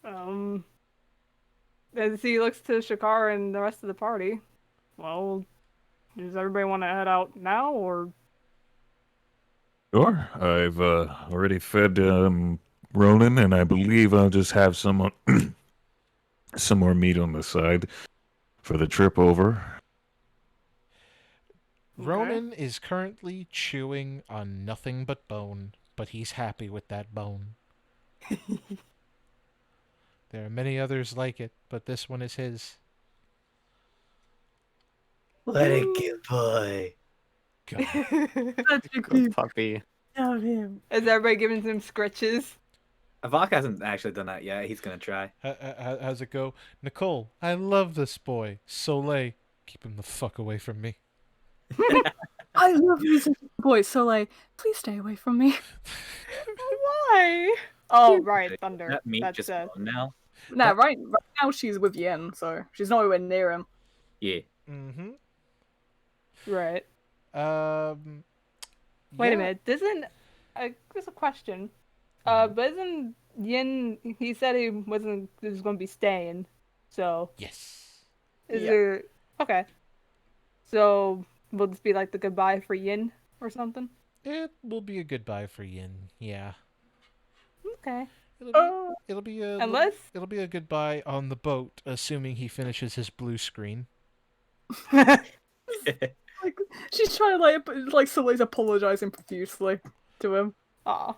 As he looks to Shakar and the rest of the party, well, does everybody want to head out now, or? Sure. I've already fed Ronan, and I believe I'll just have some some more meat on the side for the trip over. Ronan is currently chewing on nothing but bone, but he's happy with that bone. There are many others like it, but this one is his. What a good boy. God. Such a Good good puppy. of him. Is everybody giving him scritches? Avok hasn't actually done that yet. He's gonna try. How's it go? Nicole, I love this boy. Soleil, Keep him the fuck away from me. I love music boys, so like, please stay away from me. Why? Oh, right, Thunder. That meat That's just gone now. Nah, right now she's with Yen, so she's nowhere near him. Yeah. Mm-hmm. right. Wait Yeah. a minute. Doesn't there's a question. But isn't Yin? He said he was going to be staying. So Yes. is Yeah. there? Okay. So will this be like the goodbye for Yin or something? It will be a goodbye for Yin. Yeah. Okay. It'll be a Unless it'll be a goodbye on the boat, assuming he finishes his blue screen. Like she's trying to like Soleil's apologizing profusely to him. Aw.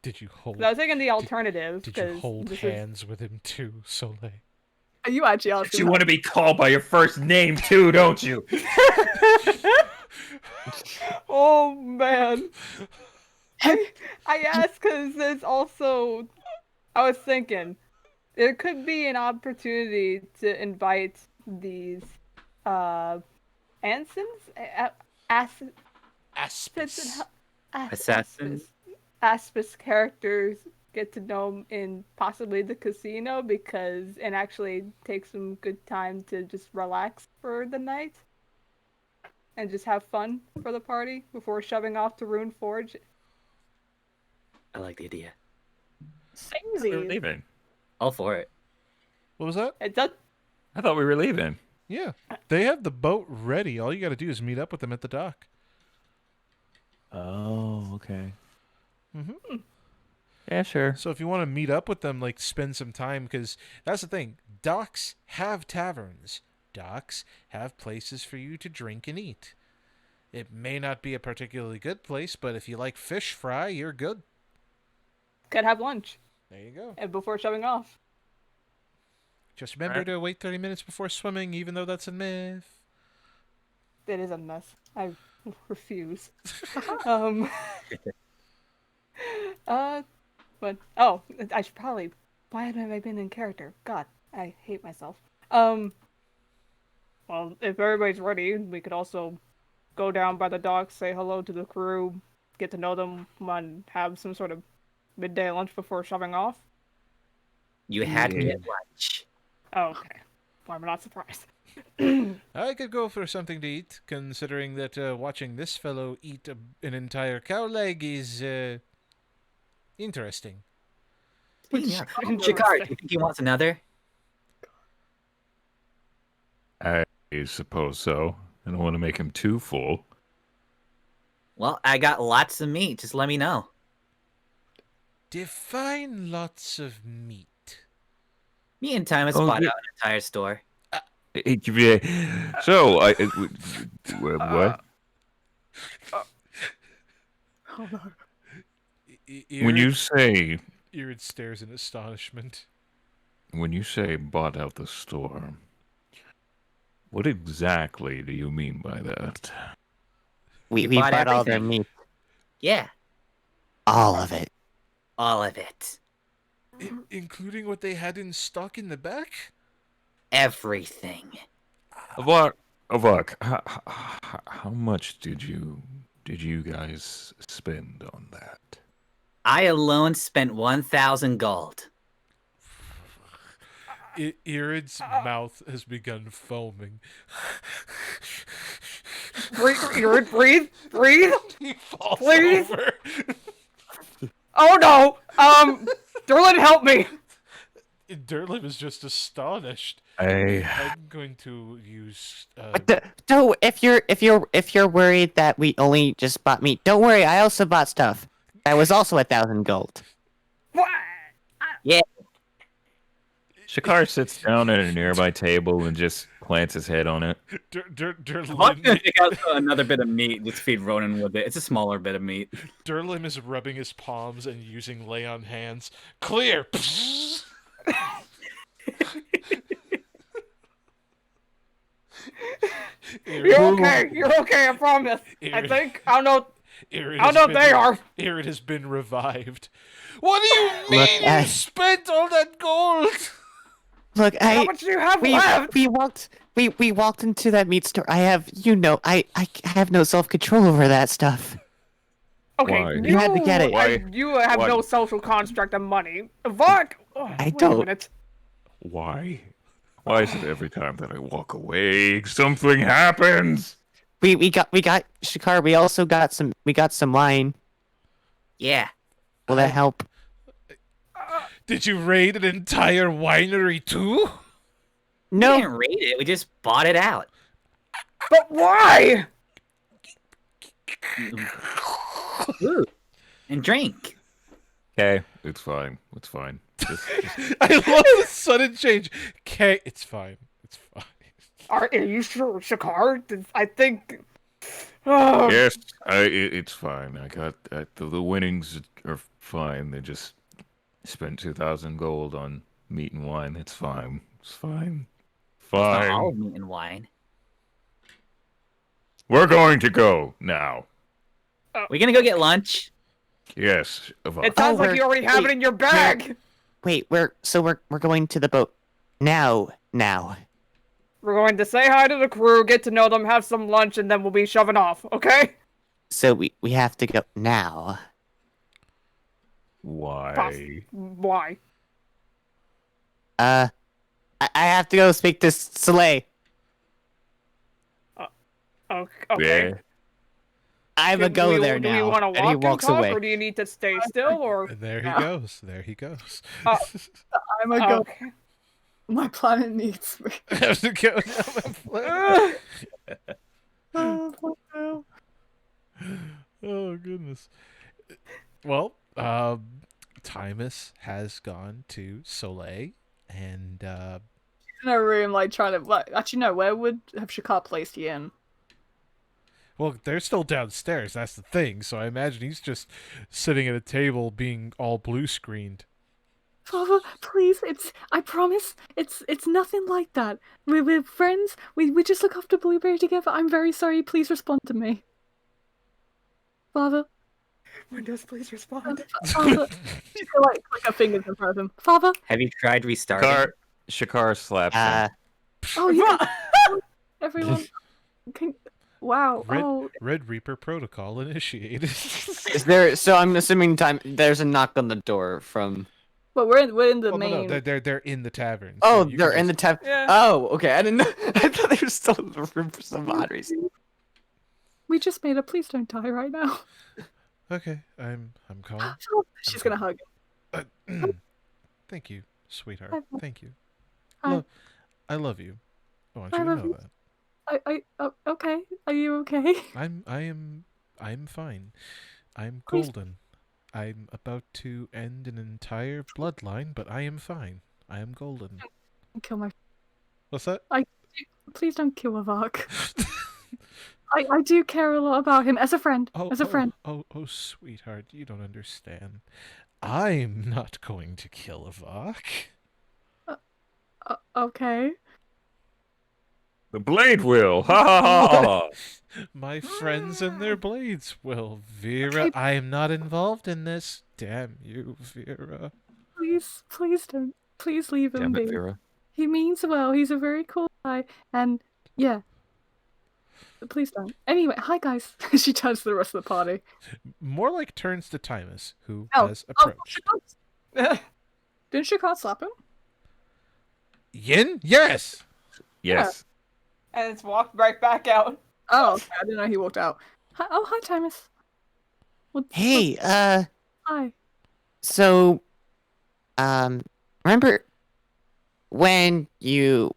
Did you hold? I was thinking the alternative. Did you 'cause hold this is- hands with him too, Soleil? Are you actually asking? You want to be called by your first name too, don't you? Oh man. I asked because there's also. I was thinking there could be an opportunity to invite these Ansons? Aspis. Assassins? Aspis characters get to know him in possibly the casino and actually take some good time to just relax for the night and just have fun for the party before shoving off to Rune Forge. I like the idea. We were Samesies. leaving. All for it. What was that? It does. I thought we were leaving. Yeah, they have the boat ready. All you got to do is meet up with them at the dock. Oh, okay. Mm-hmm. Yeah, sure. So if you want to meet up with them, like spend some time, because that's the thing. Docks have taverns. Docks have places for you to drink and eat. It may not be a particularly good place, but if you like fish fry, you're good. Could have lunch There you go. before shoving off. Just remember Alright. to wait 30 minutes before swimming, even though that's a myth. It is a mess. I refuse. um. But I should probably. Why haven't I been in character? God, I hate myself. Well, if everybody's ready, we could also go down by the docks, say hello to the crew, get to know them, and have some sort of midday lunch before shoving off. You had to Yeah. get lunch. Oh, okay. Well, I'm not surprised. I could go for something to eat, considering that watching this fellow eat an entire cow leg is interesting. Yeah. Shikar, do you think he wants another? I suppose so. I don't want to make him too full. Well, I got lots of meat. Just let me know. Define lots of meat. Me and Thomas Oh, bought yeah. out an entire store. So, what? Oh no. When you say Irid stares in astonishment. bought out the store, what exactly do you mean by that? We bought bought all their everything. meat. Yeah, All of it. all of it. Including what they had in stock in the back? Everything. Avak, how much did you guys spend on that? I alone spent 1,000 gold. Irid's mouth has begun foaming. Breathe. He falls Please? over. Oh no! Derlin, help me! Durlip is just astonished. I I'm going to use. So if you're worried that we only just bought meat, don't worry. I also bought stuff. That was also 1,000 gold. What? Shakar sits down at a nearby table and just plants his head on it. I'm gonna Durlim pick out another bit of meat. Just feed Ronan with it. It's a smaller bit of meat. Durlim is rubbing his palms and using lay on hands. Clear. You're okay. You're okay. I promise. I think. I don't know. Irid I don't know if they are. Irid has been revived. What do you mean Look, you spent all that gold? Look, How much do you have left? we walked into that meat store. I have, I have no self control over that stuff. Okay, Why? You had to get it. Why? You have no social construct of money. Vok! Oh, I wait a don't. minute. Why? Why is it every time that I walk away, something happens? We got Shikar. We also got some wine. Yeah. Will that help? Did you raid an entire winery too? We No. didn't raid it. We just bought it out. But why? Ooh. And drink. Okay. It's fine. It's fine. Just I love the sudden change. Okay, it's fine. It's fine. Are you sure, Shakar? I think. Oh, yes, it's fine. I got the winnings are fine. They just spent 2,000 gold on meat and wine. It's fine. It's fine. It's not Fine. all meat and wine. We're going to go now. We're gonna go get lunch. Yes, Avon. it sounds like we're- you already have it wait, in your bag. Wait, we're going to the boat now. We're going to say hi to the crew, get to know them, have some lunch, and then we'll be shoving off. Okay? So we have to go now. Why? Why? I have to go speak to Soleil. Okay. Yeah. I'm a go there Do now. you want to And he walk and walks talk, away. or do you need to stay still, or? And there he goes. There he goes. I'm a go. Okay. My planet needs me. I have to go now, my planet. Oh, fuck no. Oh goodness. Well, Timus has gone to Soleil, and In a room, like trying to. Like, actually, no. Where would have Shakar placed you in? well, they're still downstairs. That's the thing. So I imagine he's just sitting at a table, being all blue screened. Father, please, I promise, it's nothing like that. We're friends, we just look after Blueberry together. I'm very sorry, please respond to me. Father, Windows, please respond. Father, she's got like her fingers in front of him. Father, Have you tried restarting? Shakar slaps him. oh yeah, everyone, wow, Red, oh, Red Reaper protocol initiated. Is there? So I'm assuming there's a knock on the door from. but we're in the Well, main. no, they're in the tavern. Oh, you they're can in the just- tab. Yeah. Oh, okay. I didn't know. I thought they were still in the room for some odd reason. We just made a please don't die right now. Okay, I'm calm. She's gonna hug him. Thank you, sweetheart. Hi. Thank you. Hi. I love you. I want I you to love know you. that. Okay. Are you okay? I'm fine. I'm Please. golden. I'm about to end an entire bloodline, but I am fine. I am golden. Kill my. What's that? Please don't kill Avak. I do care a lot about him as a friend. As a friend. Oh, sweetheart, you don't understand. I'm not going to kill Avak. Okay. The blade will. Ha ha ha. My friends and their blades will. Vera, Okay. I am not involved in this. Damn you, Vera. Please don't. Please leave him Damn it, be. Vera. He means well. He's a very cool guy. And yeah. Please don't. Anyway, hi guys. She turns to the rest of the party. More like turns to Timus, who Oh, has approached. Didn't Shakar slap him? Yin? Yes! Yes. And it's walked right back out. Oh, okay. I didn't know he walked out. Hi, oh, hi, Timus. Hey, Hi. so, remember when you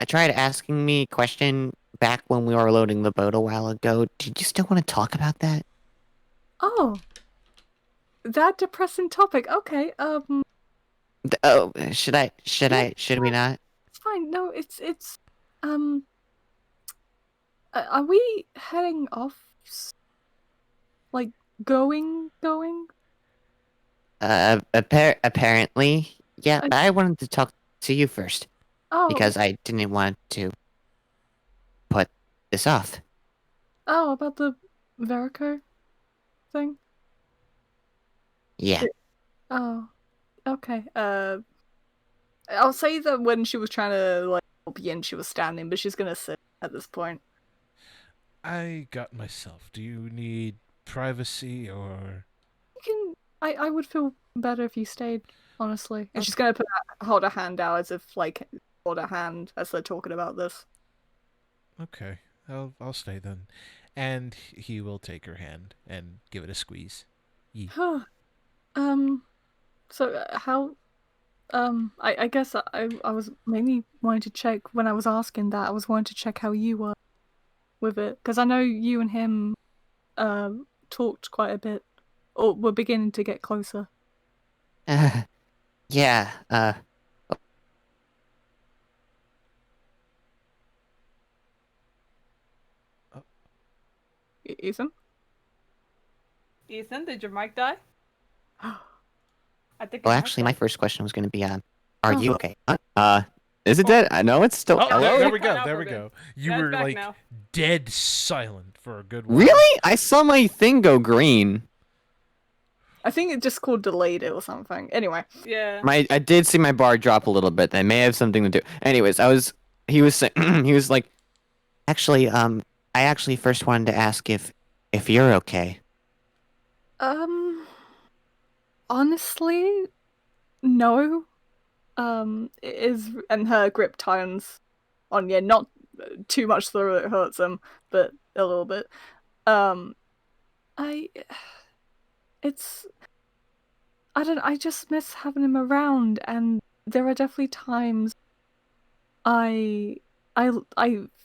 tried asking me a question back when we were loading the boat a while ago? Did you still want to talk about that? Oh. That depressing topic. Okay, Oh, should we not? it's fine. No, it's are we heading off? Like, going? Apparently, yeah. But I wanted to talk to you first Oh. because I didn't want to put this off. Oh, about the Verico thing? Yeah. Oh. Okay. I'll say that when she was trying to like help Yin, she was standing, but she's gonna sit at this point. I got myself. Do you need privacy or? You can. I would feel better if you stayed, honestly. And she's gonna hold her hand out as if like hold her hand as they're talking about this. Okay, I'll stay then. And he will take her hand and give it a squeeze. Yee. So how? I guess I was mainly wanting to check when I was asking that. I was wanting to check how you were with it because I know you and him talked quite a bit, or were beginning to get closer. Yeah. Ethan? Ethan, did your mic die? I think. Well, your mic actually, my died. first question was going to be, are Oh. you okay? Is it dead? I know it's still. Oh, Hello. there we Cut go. out There for we good. go. You Yeah, it's were back like now. dead silent for a good while. Really? I saw my thing go green. I think it just called delayed it or something. Anyway. Yeah. I did see my bar drop a little bit. That may have something to do. Anyways, he was saying he was like, actually, I actually first wanted to ask if you're okay. Honestly, no. It is, and her grip tightens on you, not too much so that it hurts him, but a little bit. It's, I just miss having him around, and there are definitely times I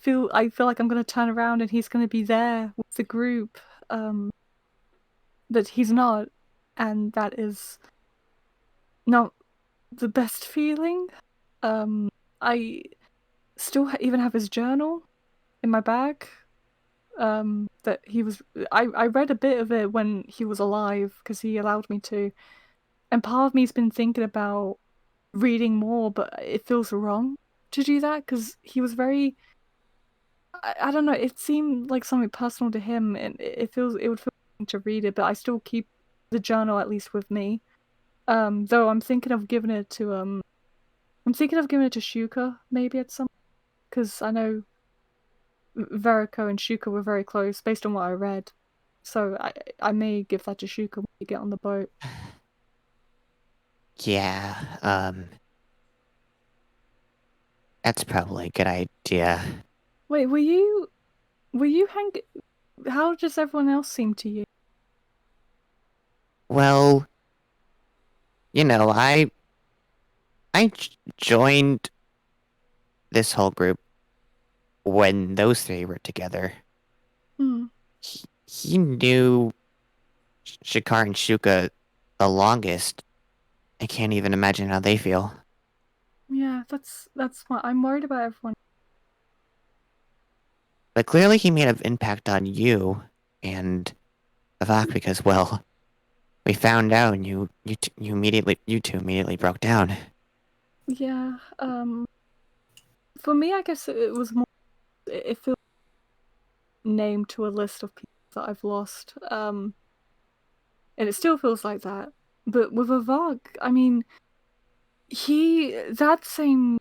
feel like I'm gonna turn around and he's gonna be there with the group, but he's not, and that is not the best feeling. I still even have his journal in my bag. That he was. I read a bit of it when he was alive because he allowed me to, and part of me's been thinking about reading more, but it feels wrong to do that because he was very. I don't know. It seemed like something personal to him, and it would feel wrong to read it. But I still keep the journal at least with me. Though I'm thinking of giving it to Shuka maybe at some, because I know Veriko and Shuka were very close based on what I read. So I may give that to Shuka when we get on the boat. Yeah. That's probably a good idea. Wait, were you hang? How does everyone else seem to you? Well, I joined this whole group when those three were together. Hmm. He knew Shikar and Shuka the longest. I can't even imagine how they feel. Yeah, that's what I'm worried about everyone. But clearly he made an impact on you and Avak because, well, we found out and you two immediately broke down. Yeah. For me, I guess it was more. It feels named to a list of people that I've lost. And it still feels like that. But with Avak, I mean, that same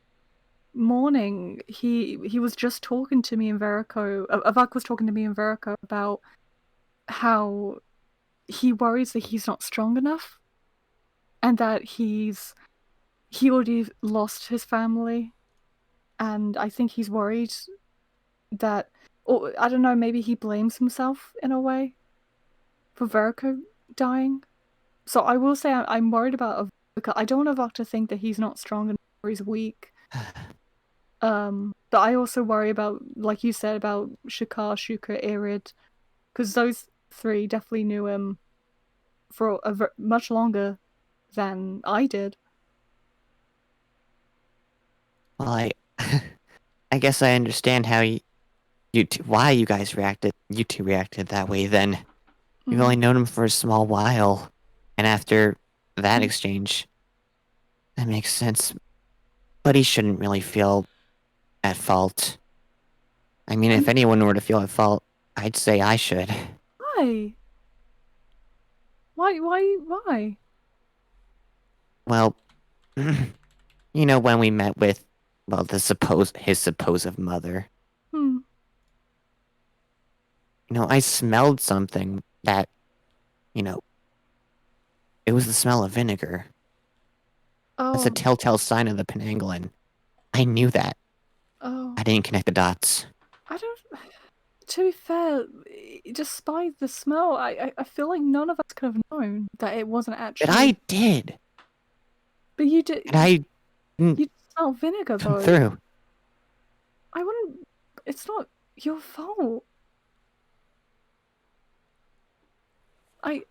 morning he was just talking to me in Verico. Avak was talking to me in Verico about how he worries that he's not strong enough, and that he already lost his family, and I think he's worried that, or I don't know, maybe he blames himself in a way for Verico dying. So I will say I'm worried about Avak. I don't want Avak to think that he's not strong enough or he's weak. But I also worry about, like you said, about Shikar, Shuka, Irid, because those three definitely knew him for much longer than I did. Well, I guess I understand how why you two reacted that way then. You've only known him for a small while, and after that exchange, that makes sense. But he shouldn't really feel at fault. I mean, if anyone were to feel at fault, I'd say I should. Why? Why? Well, You know, when we met with, well, his supposed mother. Hmm. You know, I smelled something that, you know, it was the smell of vinegar. That's a Oh, telltale sign of the Penangolin. I knew that. oh. I didn't connect the dots. I don't. To be fair, just by the smell, I feel like none of us could have known that it wasn't But actually. I did. But you did. And I didn't You smell vinegar come though. through. I wouldn't. It's not your fault. I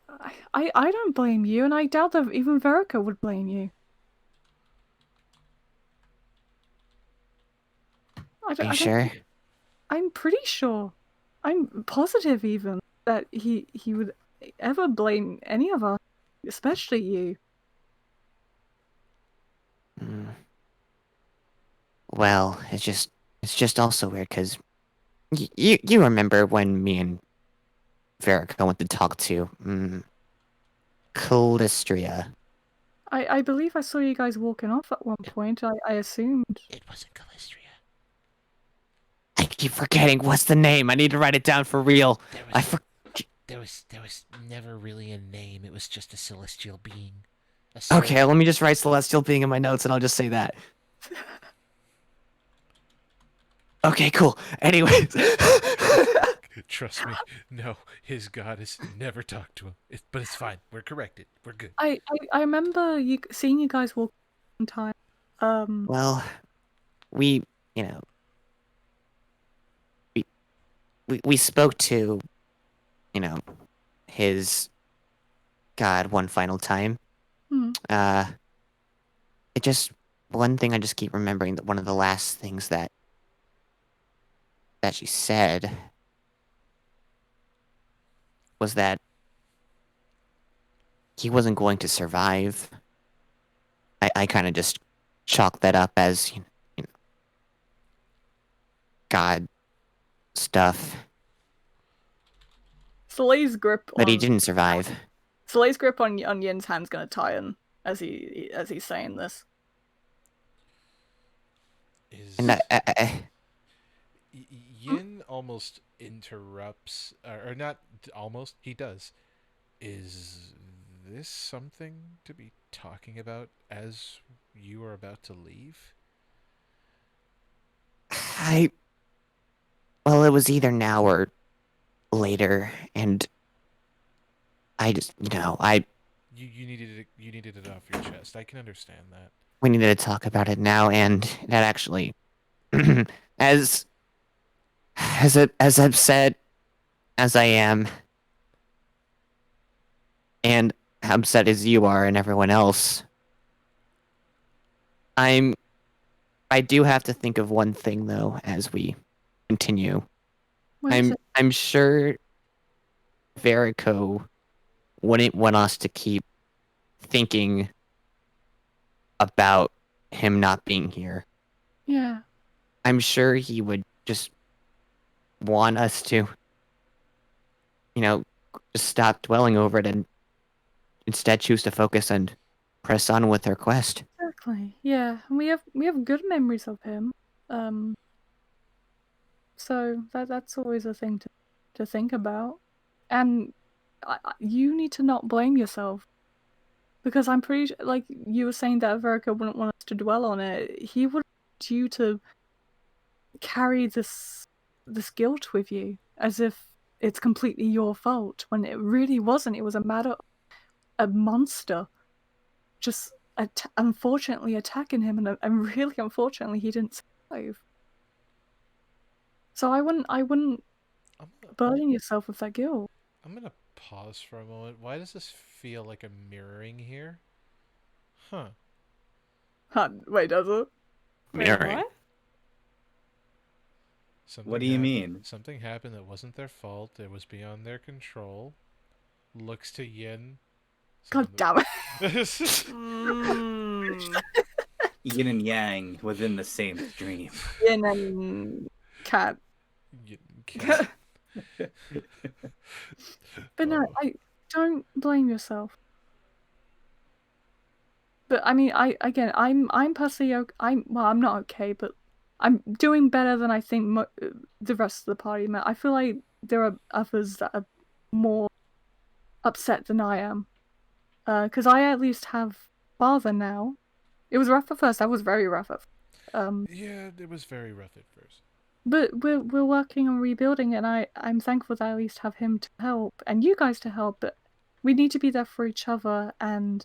don't blame you, and I doubt that even Verica would blame you. Are you I don't sure? I'm pretty sure. I'm positive even that he would ever blame any of us, especially you. Hmm. Well, it's just also weird because you remember when me and Verica went to talk to Callistria. I believe I saw you guys walking off at one point. I assumed. It wasn't Callistria. I keep forgetting what's the name. I need to write it down for real. There was never really a name. It was just a celestial being. Okay, let me just write celestial being in my notes, and I'll just say that. Okay, cool. Anyways. Trust me, no, his goddess never talked to him. But it's fine. We're corrected. We're good. I remember seeing you guys walk one time. Well, we, you know, we spoke to, you know, his god one final time. Hmm. It just one thing I just keep remembering, that one of the last things that she said was that he wasn't going to survive. I kind of just chalked that up as, you know, God stuff. Soleil's grip But he on didn't survive. Soleil's grip on Yin's hand's gonna tighten as he's saying this. And Yin almost interrupts, or not almost, he does. Is this something to be talking about as you are about to leave? Well, it was either now or later, and I just, you know, You needed it off your chest. I can understand that. we needed to talk about it now, and that actually, as upset as I am, and upset as you are and everyone else, I do have to think of one thing though as we continue. What is it? I'm sure Verico wouldn't want us to keep thinking about him not being here. Yeah. I'm sure he would just want us to, you know, just stop dwelling over it and instead choose to focus and press on with our quest. Exactly. Yeah, and we have good memories of him. So that's always a thing to think about. And you need to not blame yourself, because I'm pretty like you were saying that Verica wouldn't want us to dwell on it. He would want you to carry this guilt with you as if it's completely your fault when it really wasn't. It was a matter of a monster just unfortunately attacking him, and really unfortunately he didn't survive. So I wouldn't burden yourself with that guilt. I'm gonna pause for a moment. Why does this feel like a mirroring here? Huh. Wait, does it? Mirroring. What? What do you mean? Something happened that wasn't their fault. It was beyond their control. Looks to Yin. God damn it. Yin and yang within the same stream. Yin and cat. Yin and cat. But no, I don't blame yourself. But I mean, I'm personally I'm not okay, but I'm doing better than I think the rest of the party. I feel like there are others that are more upset than I am. Because I at least have father now. It was rough at first. I was very rough at first. Yeah, it was very rough at first. But we're working on rebuilding it, and I'm thankful that I at least have him to help and you guys to help. But we need to be there for each other, and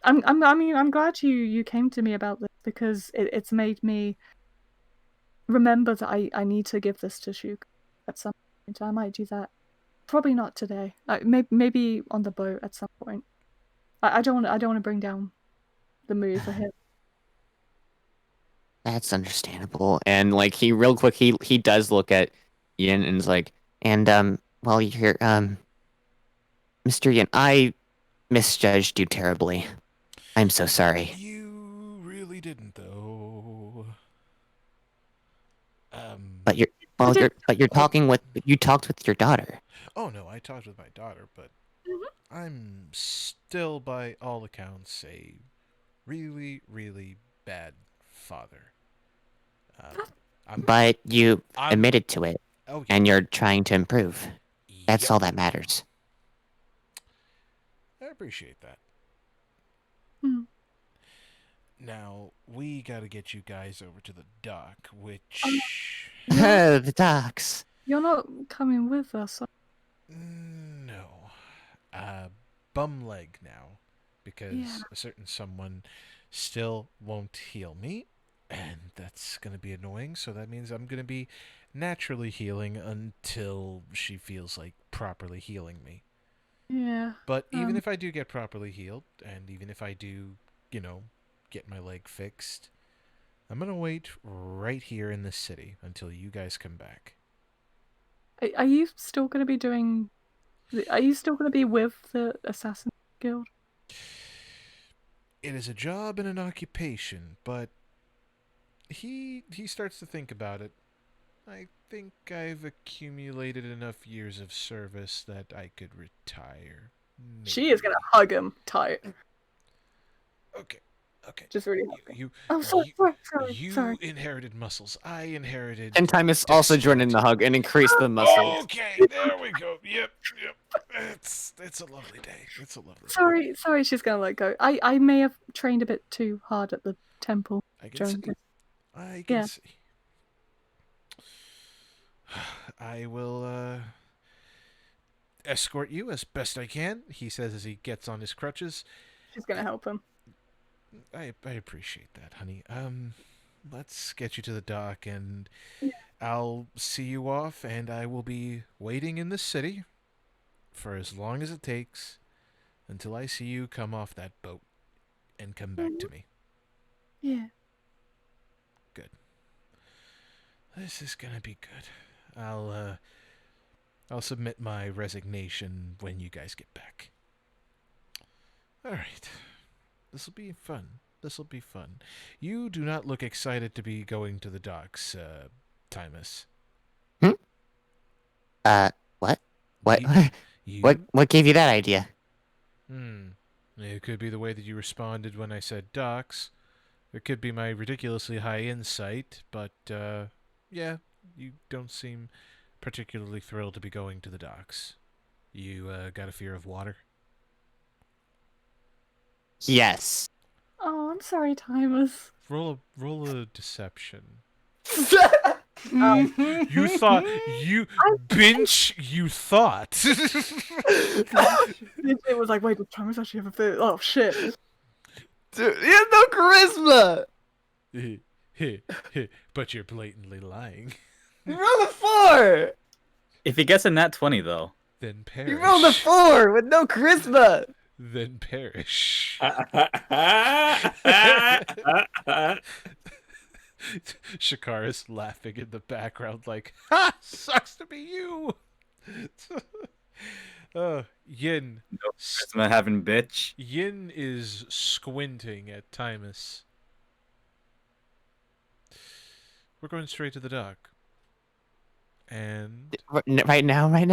I'm glad you came to me about this because it's made me remember that I need to give this to Shuk at some point. I might do that. Probably not today. Maybe on the boat at some point. I don't want to bring down the mood for him. That's understandable. And like he real quick he does look at Yin and is like, and while you're here, Mr. Yin, I misjudged you terribly. I'm so sorry. You really didn't, though. But you're talking with you talked with your daughter. Oh no, I talked with my daughter, but I'm still, by all accounts, a really, really bad father. But you admitted to it, oh, yeah. and you're trying to improve. That's Yep. all that matters. I appreciate that. Hmm. Now, we gotta get you guys over to the dock, which... The docks. You're not coming with us. No. Bum leg now. Because Yeah. a certain someone still won't heal me. And that's gonna be annoying, so that means I'm gonna be naturally healing until she feels like properly healing me. Yeah. But even if I do get properly healed, and even if I do, get my leg fixed, I'm gonna wait right here in this city until you guys come back. Are you still going to be doing? Are you still going to be with the Assassin Guild? It is a job and an occupation, but he starts to think about it. I think I've accumulated enough years of service that I could retire. Maybe. She is going to hug him tight. Okay. Just really. You Sorry. inherited muscles. I inherited. And Timus also joined in the hug and increased the muscles. Okay, there we go. Yep. It's a lovely day. It's a lovely day. Sorry. She's going to let go. I may have trained a bit too hard at the temple. I can see. I can see. I will escort you as best I can, he says as he gets on his crutches. She's going to help him. I appreciate that, honey. Let's get you to the dock, and I'll see you off, and I will be waiting in the city for as long as it takes until I see you come off that boat and come back to me. Yeah. Good. This is gonna be good. I'll submit my resignation when you guys get back. All right. This'll be fun. You do not look excited to be going to the docks, Timus. What? What gave you that idea? It could be the way that you responded when I said docks. It could be my ridiculously high insight, but, yeah, you don't seem particularly thrilled to be going to the docks. You, got a fear of water? Yes. Oh, I'm sorry, Timus. Roll a deception. You thought you thought. It was like, wait, did Timus actually have a fear? Oh shit. Dude, he has no charisma. But you're blatantly lying. You rolled a 4. If he gets a nat 20, though. Then perish. You rolled a 4 with no charisma. Then perish. Shakar is laughing in the background like, ha! Sucks to be you! Yin. No charisma having bitch. Yin is squinting at Timus. We're going straight to the dock. And... Right now? Right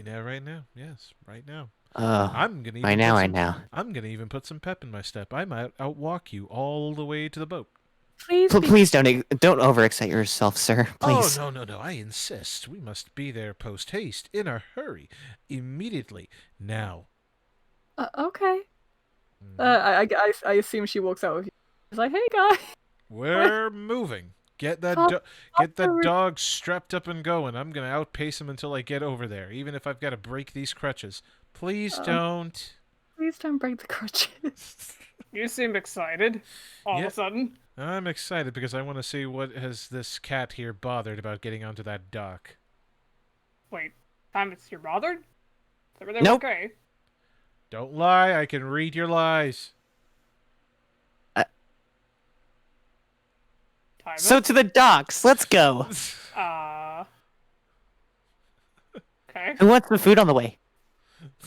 now, yes. Right now. I'm gonna I even know, put I some, know. I'm gonna even put some pep in my step. I might outwalk you all the way to the boat. Please be Please don't overexcite yourself, sir. Please. Oh, no, I insist. We must be there post haste, in a hurry, immediately, now. okay. Mhm. I assume she walks out with you. She's like, hey guys. We're moving. Get that Fa- get that Father- dog strapped up and going. I'm gonna outpace him until I get over there, even if I've got to break these crutches. Please don't. Please don't break the crutches. You seem excited. All Yeah. of a sudden. I'm excited because I want to see what has this cat here bothered about getting onto that dock. Wait, Timus, you're bothered? Is everything Nope. okay? Don't lie. I can read your lies. Timus? So to the docks. Let's go. Okay. Who wants the food on the way?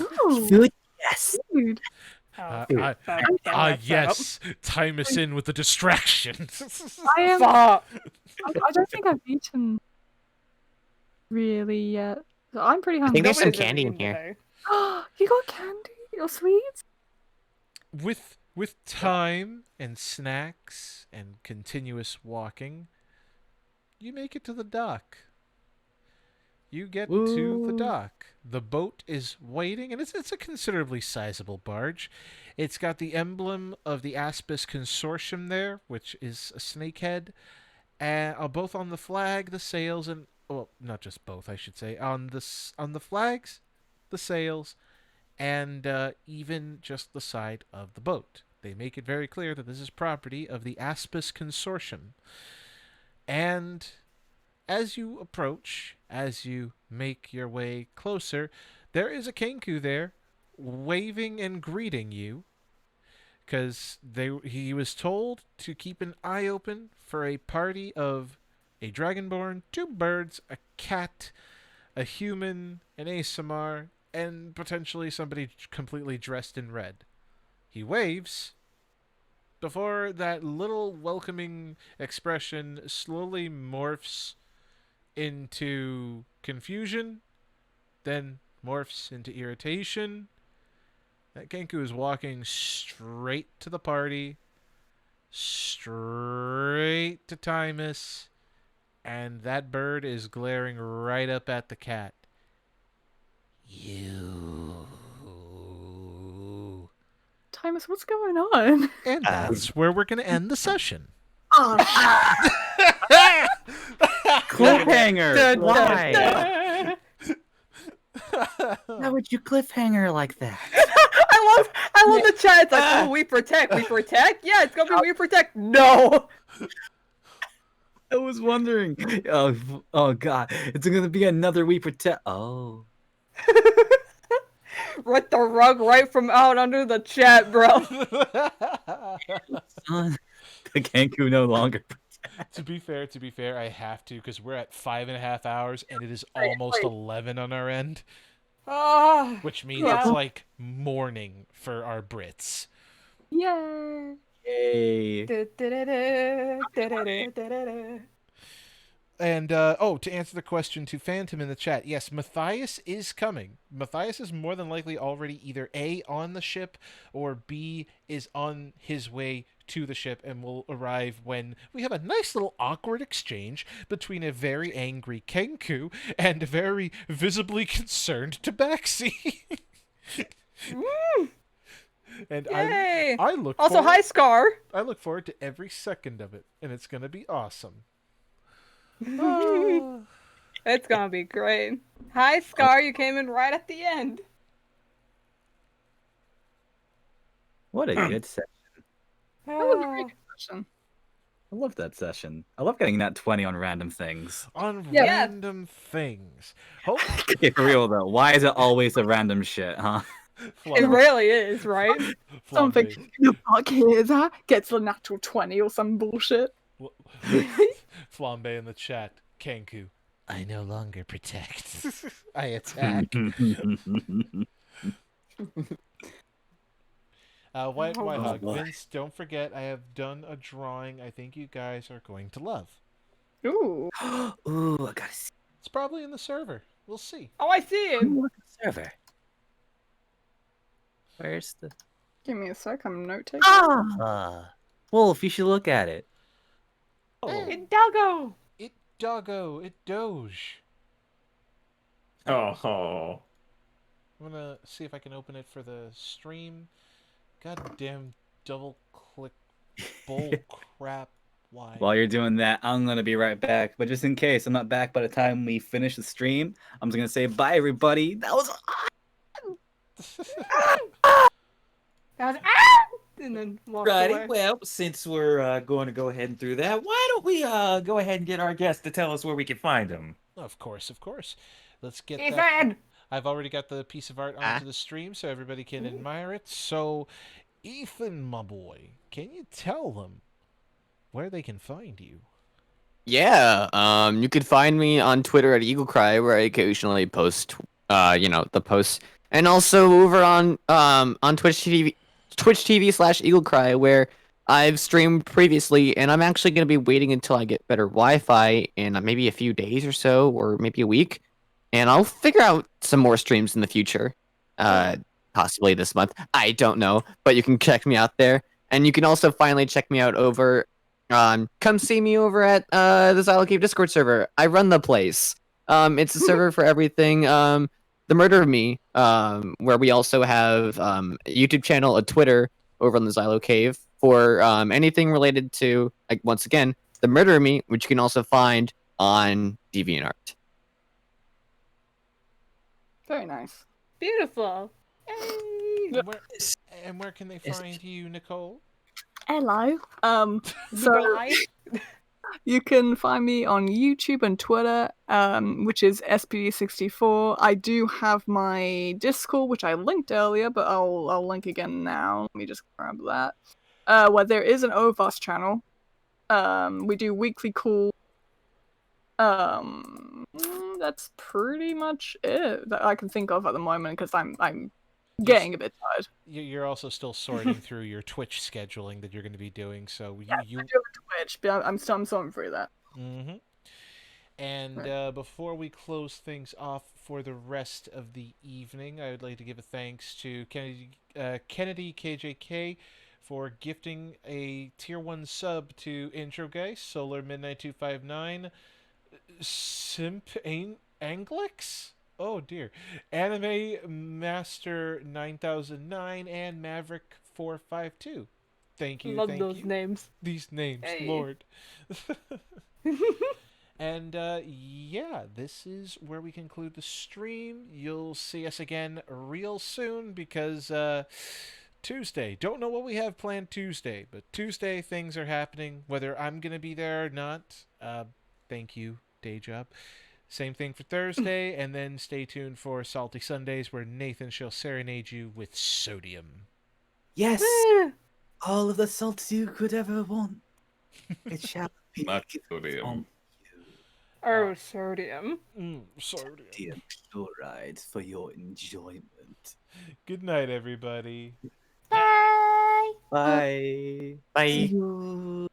Ooh, Food? Yes. dude. Yes. Time us in with the distraction. I am. Fuck. I don't think I've eaten really yet. So I'm pretty I hungry. think there's some Nobody's candy in eaten here. today. You got candy or sweets? With time and snacks and continuous walking, you make it to the dock. You get to the Woo. dock. The boat is waiting, and it's a considerably sizable barge. It's got the emblem of the Aspis Consortium there, which is a snake head, both on the flag, the sails, and well, not just both, I should say, on the flags, the sails, and even just the side of the boat. They make it very clear that this is property of the Aspis Consortium. And as you approach, as you make your way closer, there is a Kenku there, waving and greeting you, because he was told to keep an eye open for a party of a dragonborn, 2 birds, a cat, a human, an ASMR, and potentially somebody completely dressed in red. He waves before that little welcoming expression slowly morphs into confusion, then morphs into irritation. That Kenku is walking straight to the party, straight to Timus, and that bird is glaring right up at the cat. You. Timus, what's going on? And that's where we're going to end the session. Oh, Cliffhanger. Why? Why would you cliffhanger like that? I love the chat. It's like, oh, we protect. Yeah, it's gonna be we protect. No. I was wondering. Oh God! It's gonna be another we protect. Oh. Rip the rug right from out under the chat, bro. Son, the Kenku no longer. To be fair, I have to because we're at 5.5 hours and it is almost 11 on our end, Ah. which means Yeah. it's like morning for our Brits. yay! Yay! And to answer the question to Phantom in the chat, yes, Matthias is coming. Matthias is more than likely already either A, on the ship, or B, is on his way to the ship and will arrive when we have a nice little awkward exchange between a very angry Kenku and a very visibly concerned Tabaxi. And Yay! I look Also, forward, hi, Scar. I look forward to every second of it, and it's going to be awesome. It's gonna be great. Hi, Scar. You came in right at the end. What a good session. That was a very good question. I love that session. I love getting that 20 on random things. On Yeah. random things. Hope Get real though. Why is it always a random shit, huh? It really is, right? Something the fuck is that gets a natural 20 or some bullshit. Flambe in the chat. Kenku. I no longer protect. I attack. White Hog. boy. Vince, don't forget I have done a drawing I think you guys are going to love. Ooh. Ooh, I gotta see It's probably in the server. We'll see. Oh, I see him. the server. Where's the... Give me a sec, I'm note taking. Ah! Wolf, you should look at it. It doggo. It doggo, it doge. Oh. I'm gonna see if I can open it for the stream. Goddamn double click bull crap. Why? While you're doing that, I'm gonna be right back. But just in case I'm not back by the time we finish the stream, I'm just gonna say bye, everybody. That was That was, and then walk Righty. away. Well, since we're going to go ahead and through that, why don't we go ahead and get our guest to tell us where we can find him? Of course, of course. Let's get Ethan! that. I've already got the piece of art onto the stream so everybody can admire it. So, Ethan, my boy, can you tell them where they can find you? Yeah, you could find me on Twitter at EagleCry, where I occasionally post, the posts, and also over on Twitch TV, Twitch TV/EagleCry, where I've streamed previously, and I'm actually gonna be waiting until I get better Wi-Fi in maybe a few days or so, or maybe a week, and I'll figure out some more streams in the future, possibly this month. I don't know, but you can check me out there, and you can also finally check me out over. Come see me over at the Xylo Cave Discord server. I run the place. It's a server for everything. The Murder of Me. Where we also have a YouTube channel, a Twitter over on the Xylo Cave for anything related to, like, once again, the Murder of Me, which you can also find on DeviantArt. Very nice. Beautiful. Hey. And where can they find you, Nicole? Hello. So Goodbye. you can find me on YouTube and Twitter, which is SPD64. I do have my Discord, which I linked earlier, but I'll link again now. Let me just grab that. Where there is an OVAS channel. We do weekly calls. That's pretty much it that I can think of at the moment because I'm getting a bit tired. You're also still sorting through your Twitch scheduling that you're going to be doing, so I do have a Twitch, but I'm sorting through that. Mm-hmm. And before we close things off for the rest of the evening, I would like to give a thanks to Kennedy KJK for gifting a tier 1 sub to Intro Guy, Solar Midnight 259, Simp Anglix? Oh dear. Anime Master 9009 and Maverick 452. Thank you. Love thank those you. names. These names, Hey. Lord. And yeah, this is where we conclude the stream. You'll see us again real soon because Tuesday. Don't know what we have planned Tuesday, but Tuesday things are happening. Whether I'm going to be there or not, thank you, day job. Same thing for Thursday, and then stay tuned for Salty Sundays where Nathan shall serenade you with sodium. yes, all of the salt you could ever want. It shall be Not given sodium. on Oh, sodium. Sodium. sodium chloride for your enjoyment. Good night, everybody. Bye. Bye. Bye. See you.